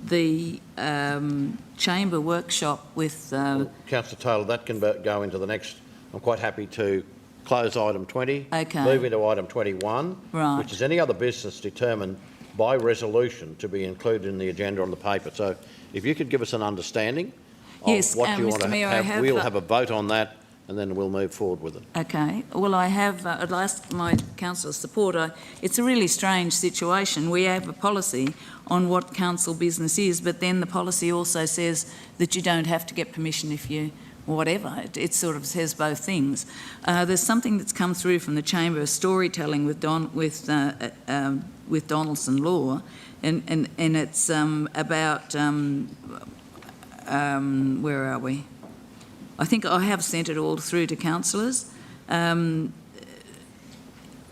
the chamber workshop with... Councillor Taylor, that can go into the next... I'm quite happy to close item 20, okay. Move into item 21, right. Which is any other business determined by resolution to be included in the agenda on the paper. So if you could give us an understanding of what you want to have, we'll have a vote on that and then we'll move forward with it. Okay. Well, I have, I'd ask my council's support. It's a really strange situation. We have a policy on what council business is, but then the policy also says that you don't have to get permission if you whatever. It sort of says both things. There's something that's come through from the Chamber of Storytelling with Donaldson Law, and it's about where are we? I think I have sent it all through to councillors.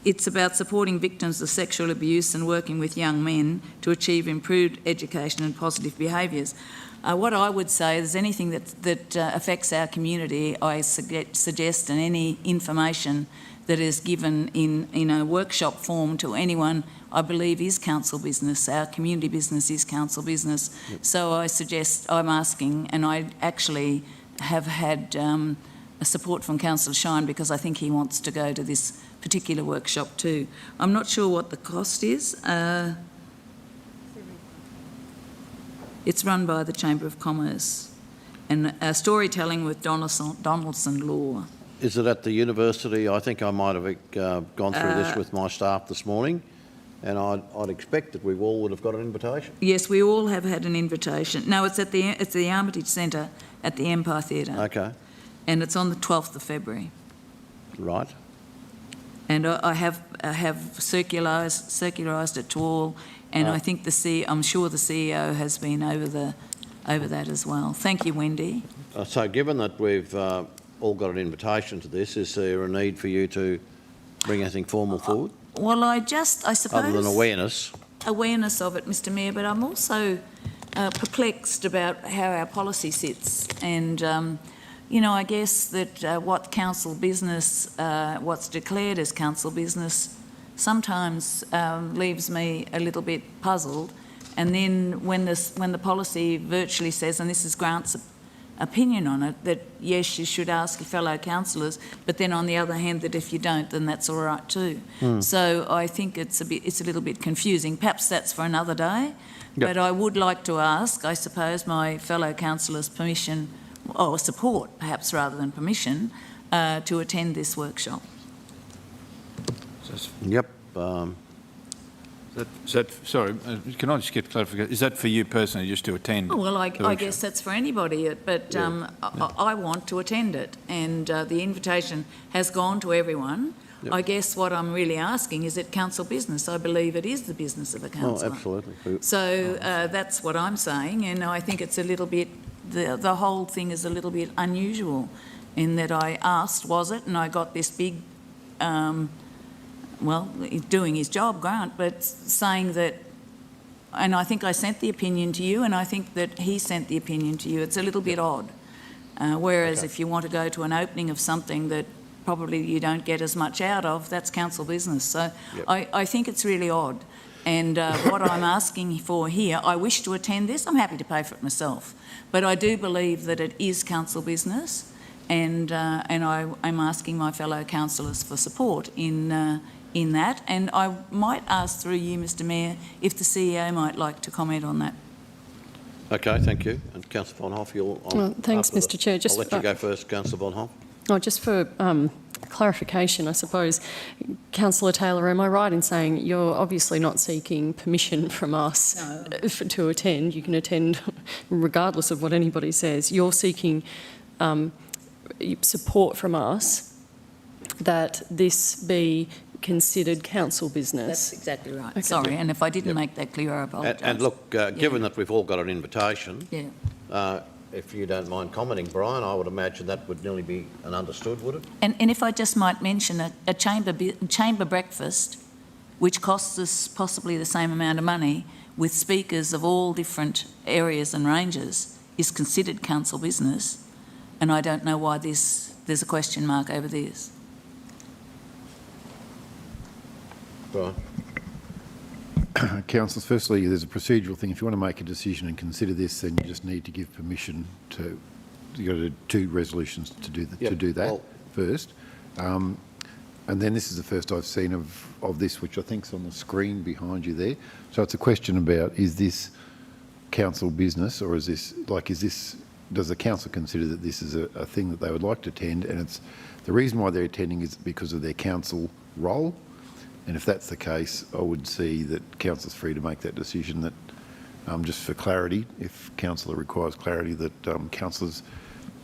It's about supporting victims of sexual abuse and working with young men to achieve improved education and positive behaviours. What I would say is anything that affects our community, I suggest, and any information that is given in a workshop form to anyone, I believe is council business. Our community business is council business. Yep. So I suggest, I'm asking, and I actually have had support from Councillor Shine because I think he wants to go to this particular workshop too. I'm not sure what the cost is. It's run by the Chamber of Commerce, and storytelling with Donaldson Law. Is it at the university? I think I might have gone through this with my staff this morning, and I'd expect that we all would have got an invitation. Yes, we all have had an invitation. No, it's at the Armitage Centre at the Empire Theatre. Okay. And it's on the 12th of February. Right. And I have circularised it to all, and I think I'm sure the CEO has been over that as well. Thank you, Wendy. So given that we've all got an invitation to this, is there a need for you to bring anything formal forward? Well, I suppose... Other than awareness. Awareness of it, Mr Mayor, but I'm also perplexed about how our policy sits, and you know, I guess that what council business, what's declared as council business, sometimes leaves me a little bit puzzled. And then when the policy virtually says, and this is Grant's opinion on it, that yes, you should ask your fellow councillors, but then on the other hand, that if you don't, then that's all right too. So I think it's a little bit confusing. Perhaps that's for another day. Yep. But I would like to ask, I suppose, my fellow councillors' permission, or support, perhaps rather than permission, to attend this workshop. Yep. Sorry, can I just get clarification? Is that for you personally, just to attend? Oh, well, I guess that's for anybody, but I want to attend it, and the invitation has gone to everyone. Yep. I guess what I'm really asking is it council business? I believe it is the business of a councillor. Oh, absolutely. So that's what I'm saying, and I think it's a little bit, the whole thing is a little bit unusual in that I asked, was it, and I got this big, well, he's doing his job, Grant, but saying that, and I think I sent the opinion to you, and I think that he sent the opinion to you. It's a little bit odd. Whereas if you want to go to an opening of something that probably you don't get as much out of, that's council business. So I think it's really odd. And what I'm asking for here, I wish to attend this. I'm happy to pay for it myself. But I do believe that it is council business, and I'm asking my fellow councillors for support in that. And I might ask through you, Mr Mayor, if the CEO might like to comment on that. Okay, thank you. And Councillor Von Hoff, thanks, Mr Chair. I'll let you go first, Councillor Von Hoff. Oh, just for clarification, I suppose, Councillor Taylor, am I right in saying you're obviously not seeking permission from us to attend? You can attend regardless of what anybody says. You're seeking support from us that this be considered council business. That's exactly right. Okay. Sorry, and if I didn't make that clear, I apologise. And look, given that we've all got an invitation, if you don't mind commenting, Brian, I would imagine that would nearly be understood, would it? And if I just might mention a chamber breakfast, which costs us possibly the same amount of money, with speakers of all different areas and ranges, is considered council business, and I don't know why there's a question mark over this. Brian. Councillors, firstly, there's a procedural thing. If you want to make a decision and consider this, then you just need to give permission to, you got to do 2 resolutions to do that first. And then this is the first I've seen of this, which I think's on the screen behind you there. So it's a question about, is this council business, or is this, does the council consider that this is a thing that they would like to attend? And it's the reason why they're attending is because of their council role. And if that's the case, I would see that council's free to make that decision. That just for clarity, if councillor requires clarity, that councillors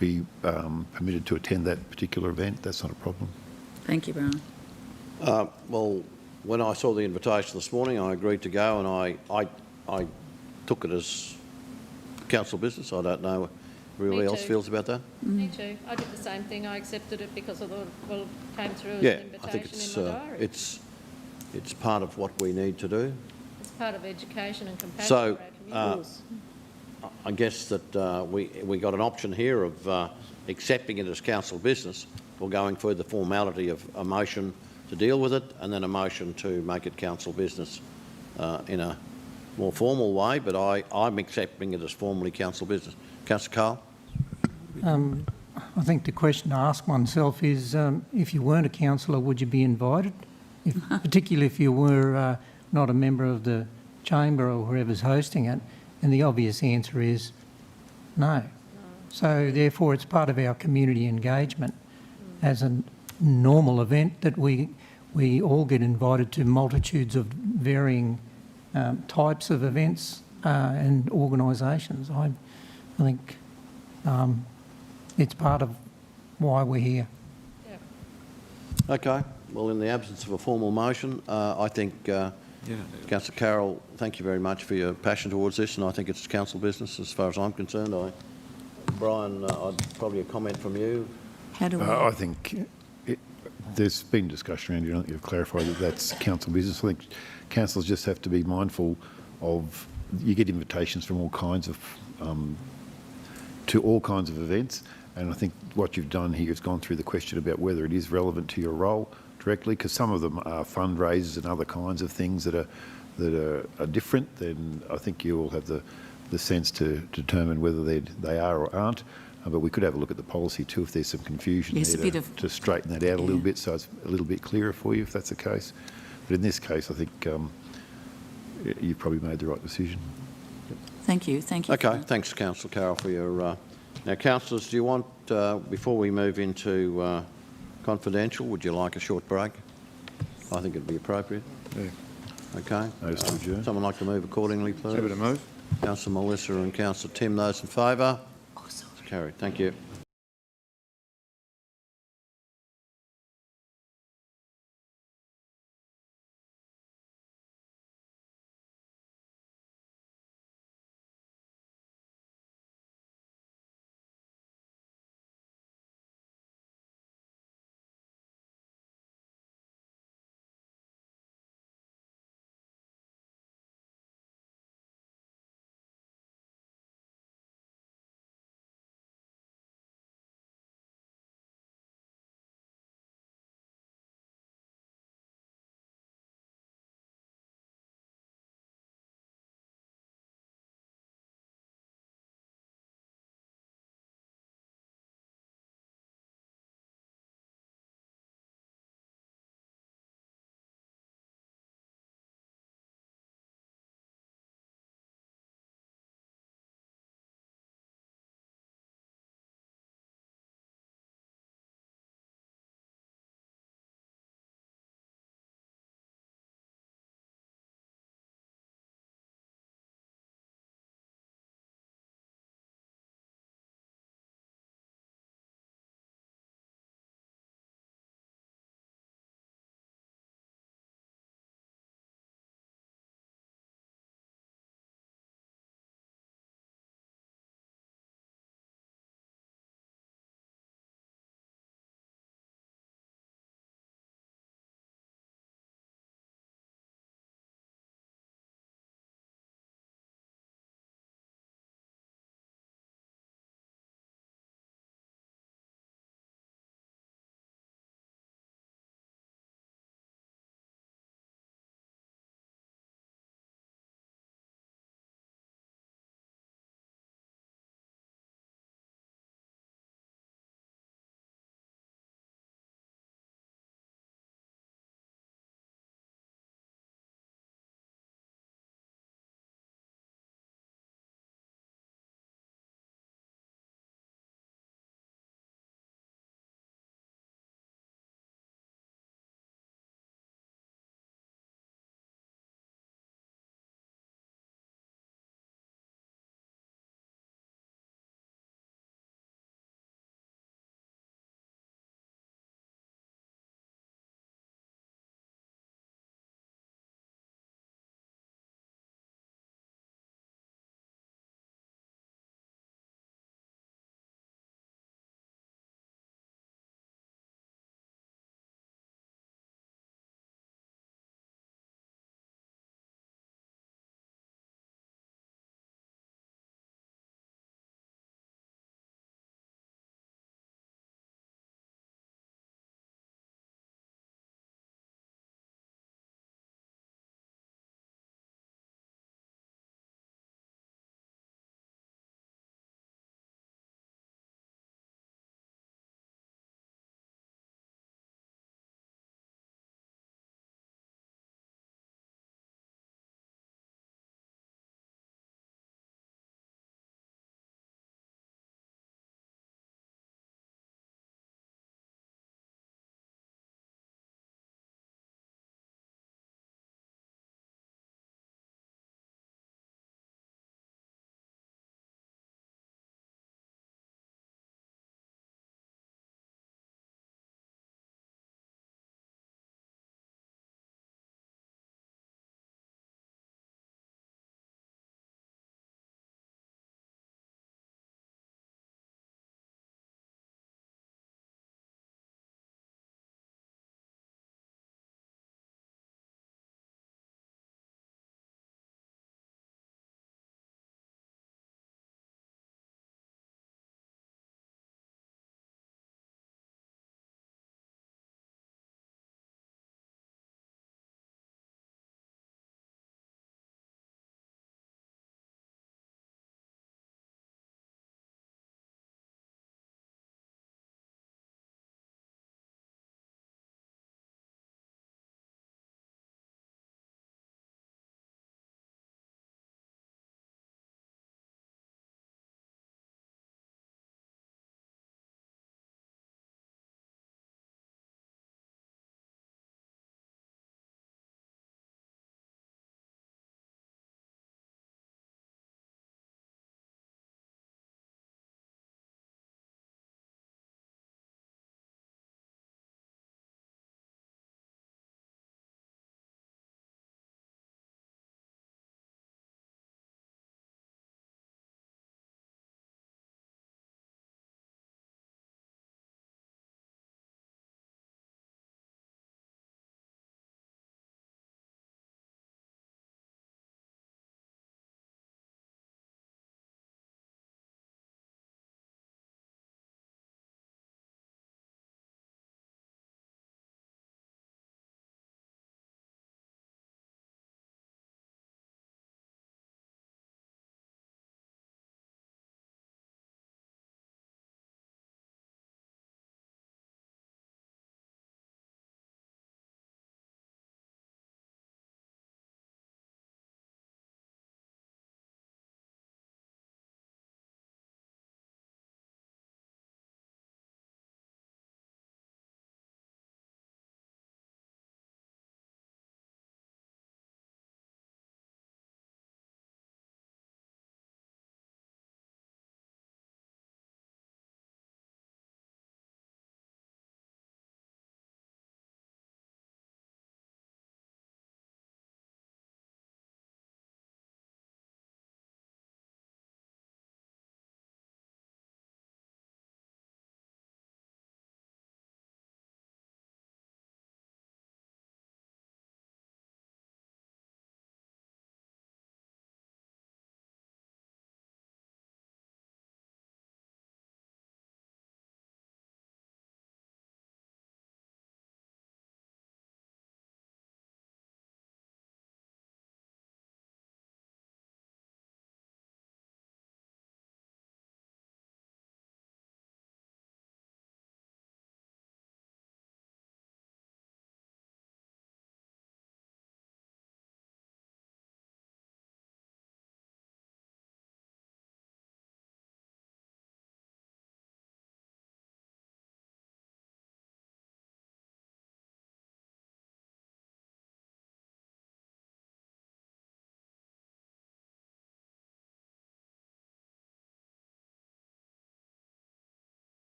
be permitted to attend that particular event, that's not a problem. Thank you, Brian. Well, when I saw the invitation this morning, I agreed to go, and I took it as council business. I don't know everybody Me else too. feels about that? Me too. I did the same thing. I accepted it because I thought, well, it came through as Yeah, an I think invitation in my diary. it's part of what we need to do. It's part of education and compassion So, for our communities. I guess that we got an option here of accepting it as council business or going through the formality of a motion to deal with it and then a motion to make it council business in a more formal way, but I'm accepting it as formally council business. Councillor Carl? I think the question to ask oneself is, if you weren't a councillor, would you be invited? Particularly if you were not a member of the chamber or whoever's hosting it, and the obvious answer is no. So therefore it's part of our community engagement as a normal event that we all get invited to multitudes of varying types of events and organisations. I think it's part of why we're here. Yeah. Okay. Well, in the absence of a formal motion, I think, Councillor Carroll, thank you very much for your passion towards this, and I think it's council business as far as I'm concerned. Brian, probably a comment from you. How do we... I think there's been discussion around, I don't think you've clarified that that's council business. I think councillors just have to be mindful of, you get invitations from all kinds of, to all kinds of events, and I think what you've done here is gone through the question about whether it is relevant to your role directly, because some of them are fundraisers and other kinds of things that are different. Then I think you will have the sense to determine whether they are or aren't. But we could have a look at the policy too if there's some confusion there to straighten that out a little bit, so it's a little bit clearer for you if that's the case. But in this case, I think you've probably made the right decision. Thank you. Thank you. Okay. Thanks, Councillor Carroll, for your... Now, councillors, do you want, before we move into confidential, would you like a short break? I think it'd be appropriate. Yeah. Okay. Notice to adjourn. Someone like to move accordingly, please? Happy to move. Councillor Melissa and Councillor Tim, those in favour? It's carried. Thank you.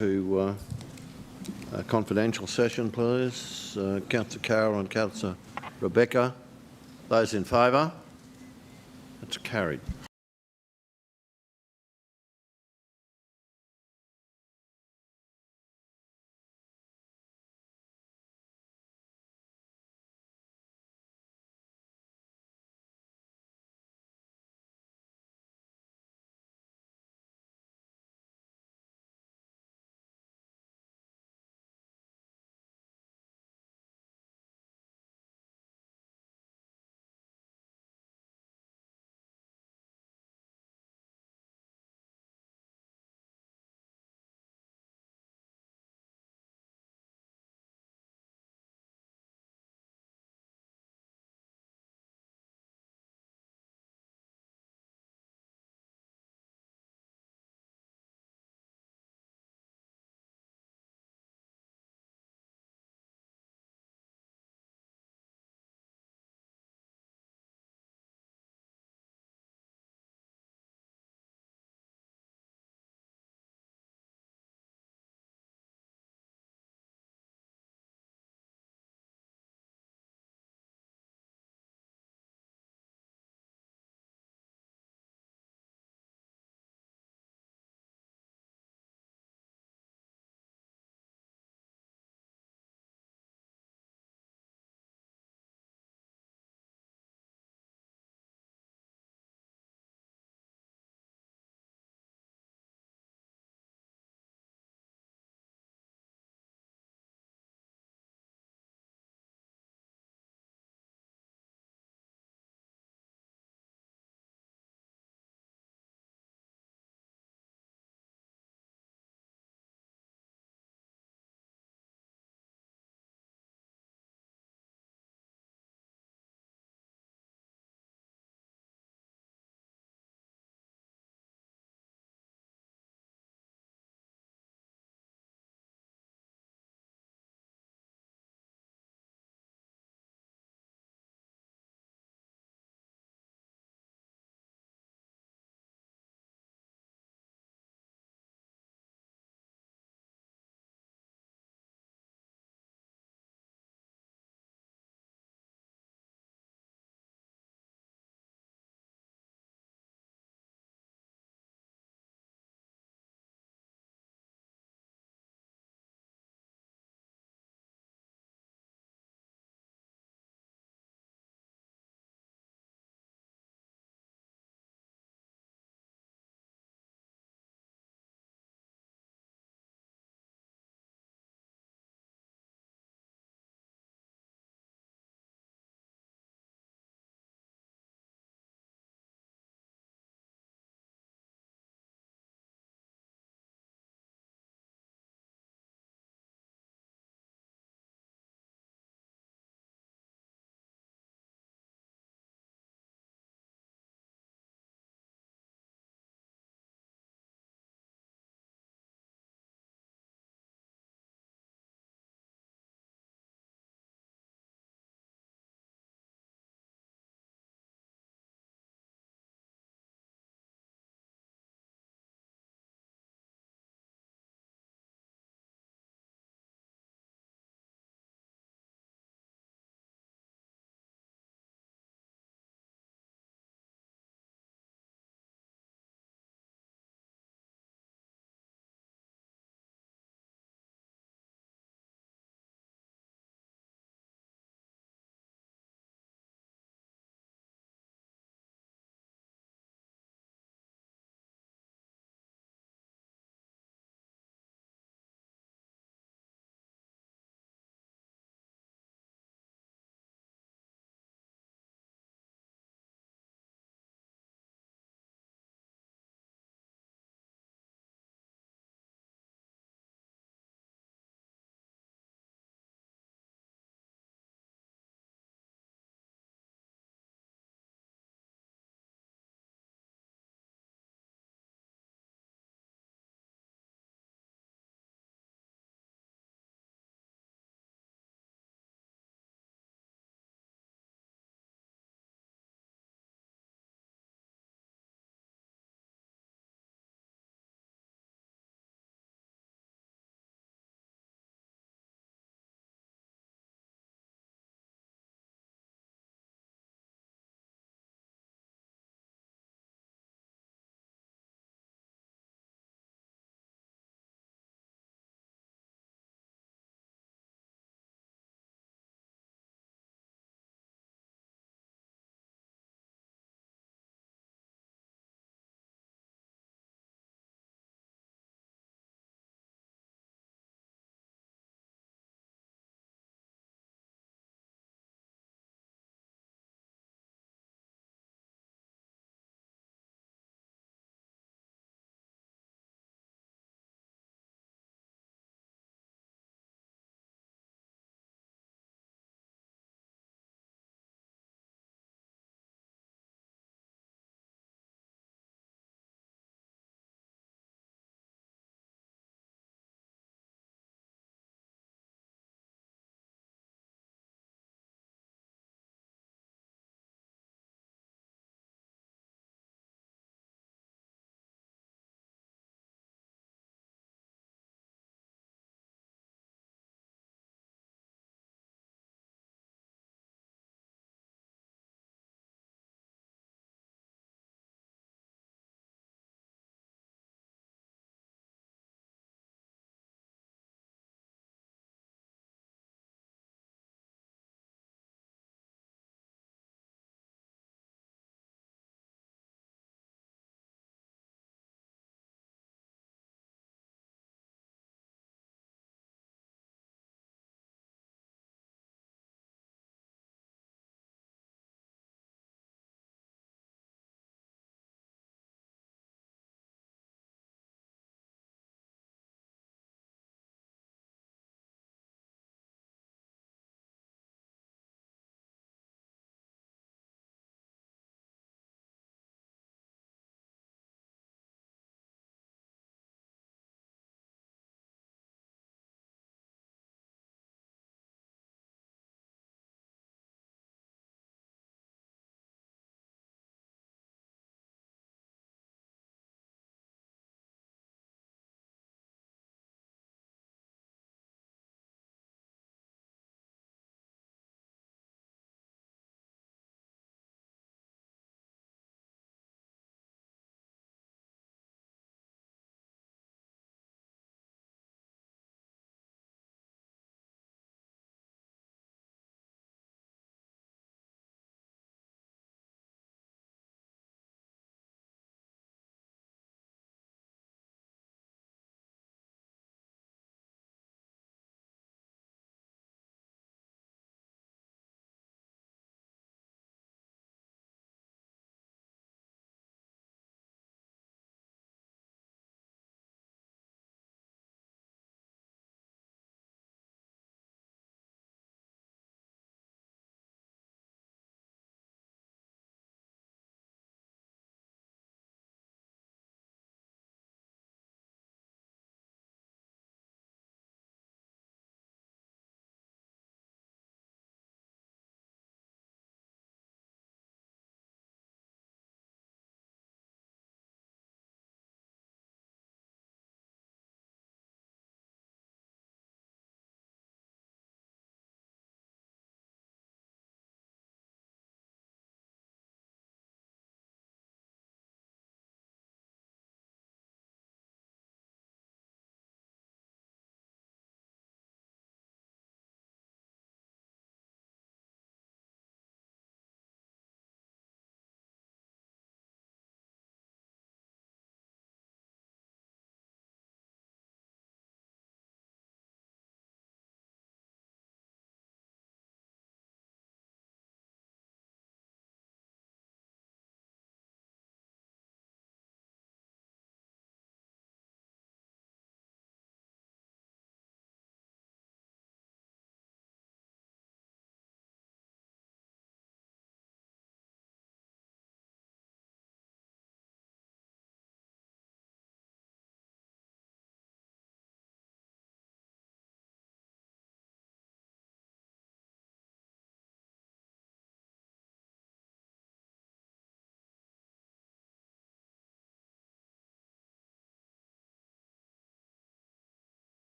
To a confidential session, please. Councillor Carroll and Councillor Rebecca. Those in favour? It's carried.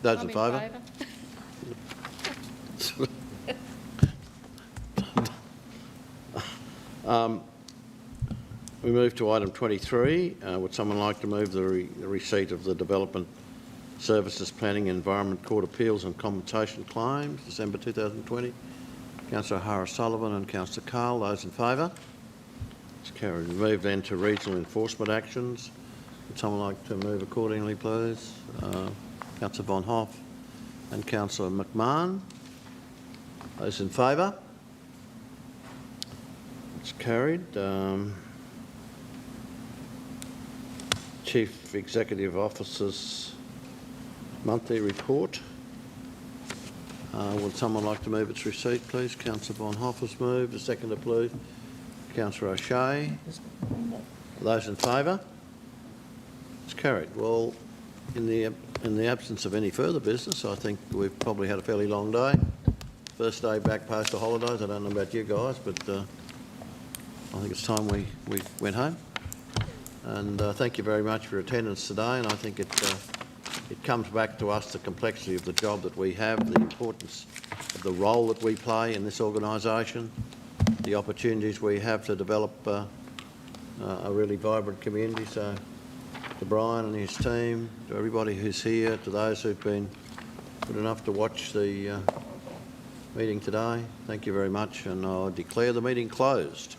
Those I'm in favour? We move to item 23. Would someone like to move the receipt of the Development Services Planning Environment Court Appeals and Compensation Claims, December 2020? Councillor O'Hara-Sullivan and Councillor Carl. Those in favour? It's carried. We move then to regional enforcement actions. Would someone like to move accordingly, please? Councillor Von Hoff and Councillor McMahon. Those in favour? It's carried. Chief Executive Officer's monthly report. Would someone like to move its receipt, please? Councillor Von Hoff has moved. A seconder, please. Councillor O'Shea. Those in favour? It's carried. Well, in the absence of any further business, I think we've probably had a fairly long day. First day back post the holidays. I don't know about you guys, but I think it's time we went home. And thank you very much for your attendance today. And I think it comes back to us, the complexity of the job that we have, the importance of the role that we play in this organisation, the opportunities we have to develop a really vibrant community. So to Brian and his team, to everybody who's here, to those who've been good enough to watch the meeting today, thank you very much, and I'll declare the meeting closed.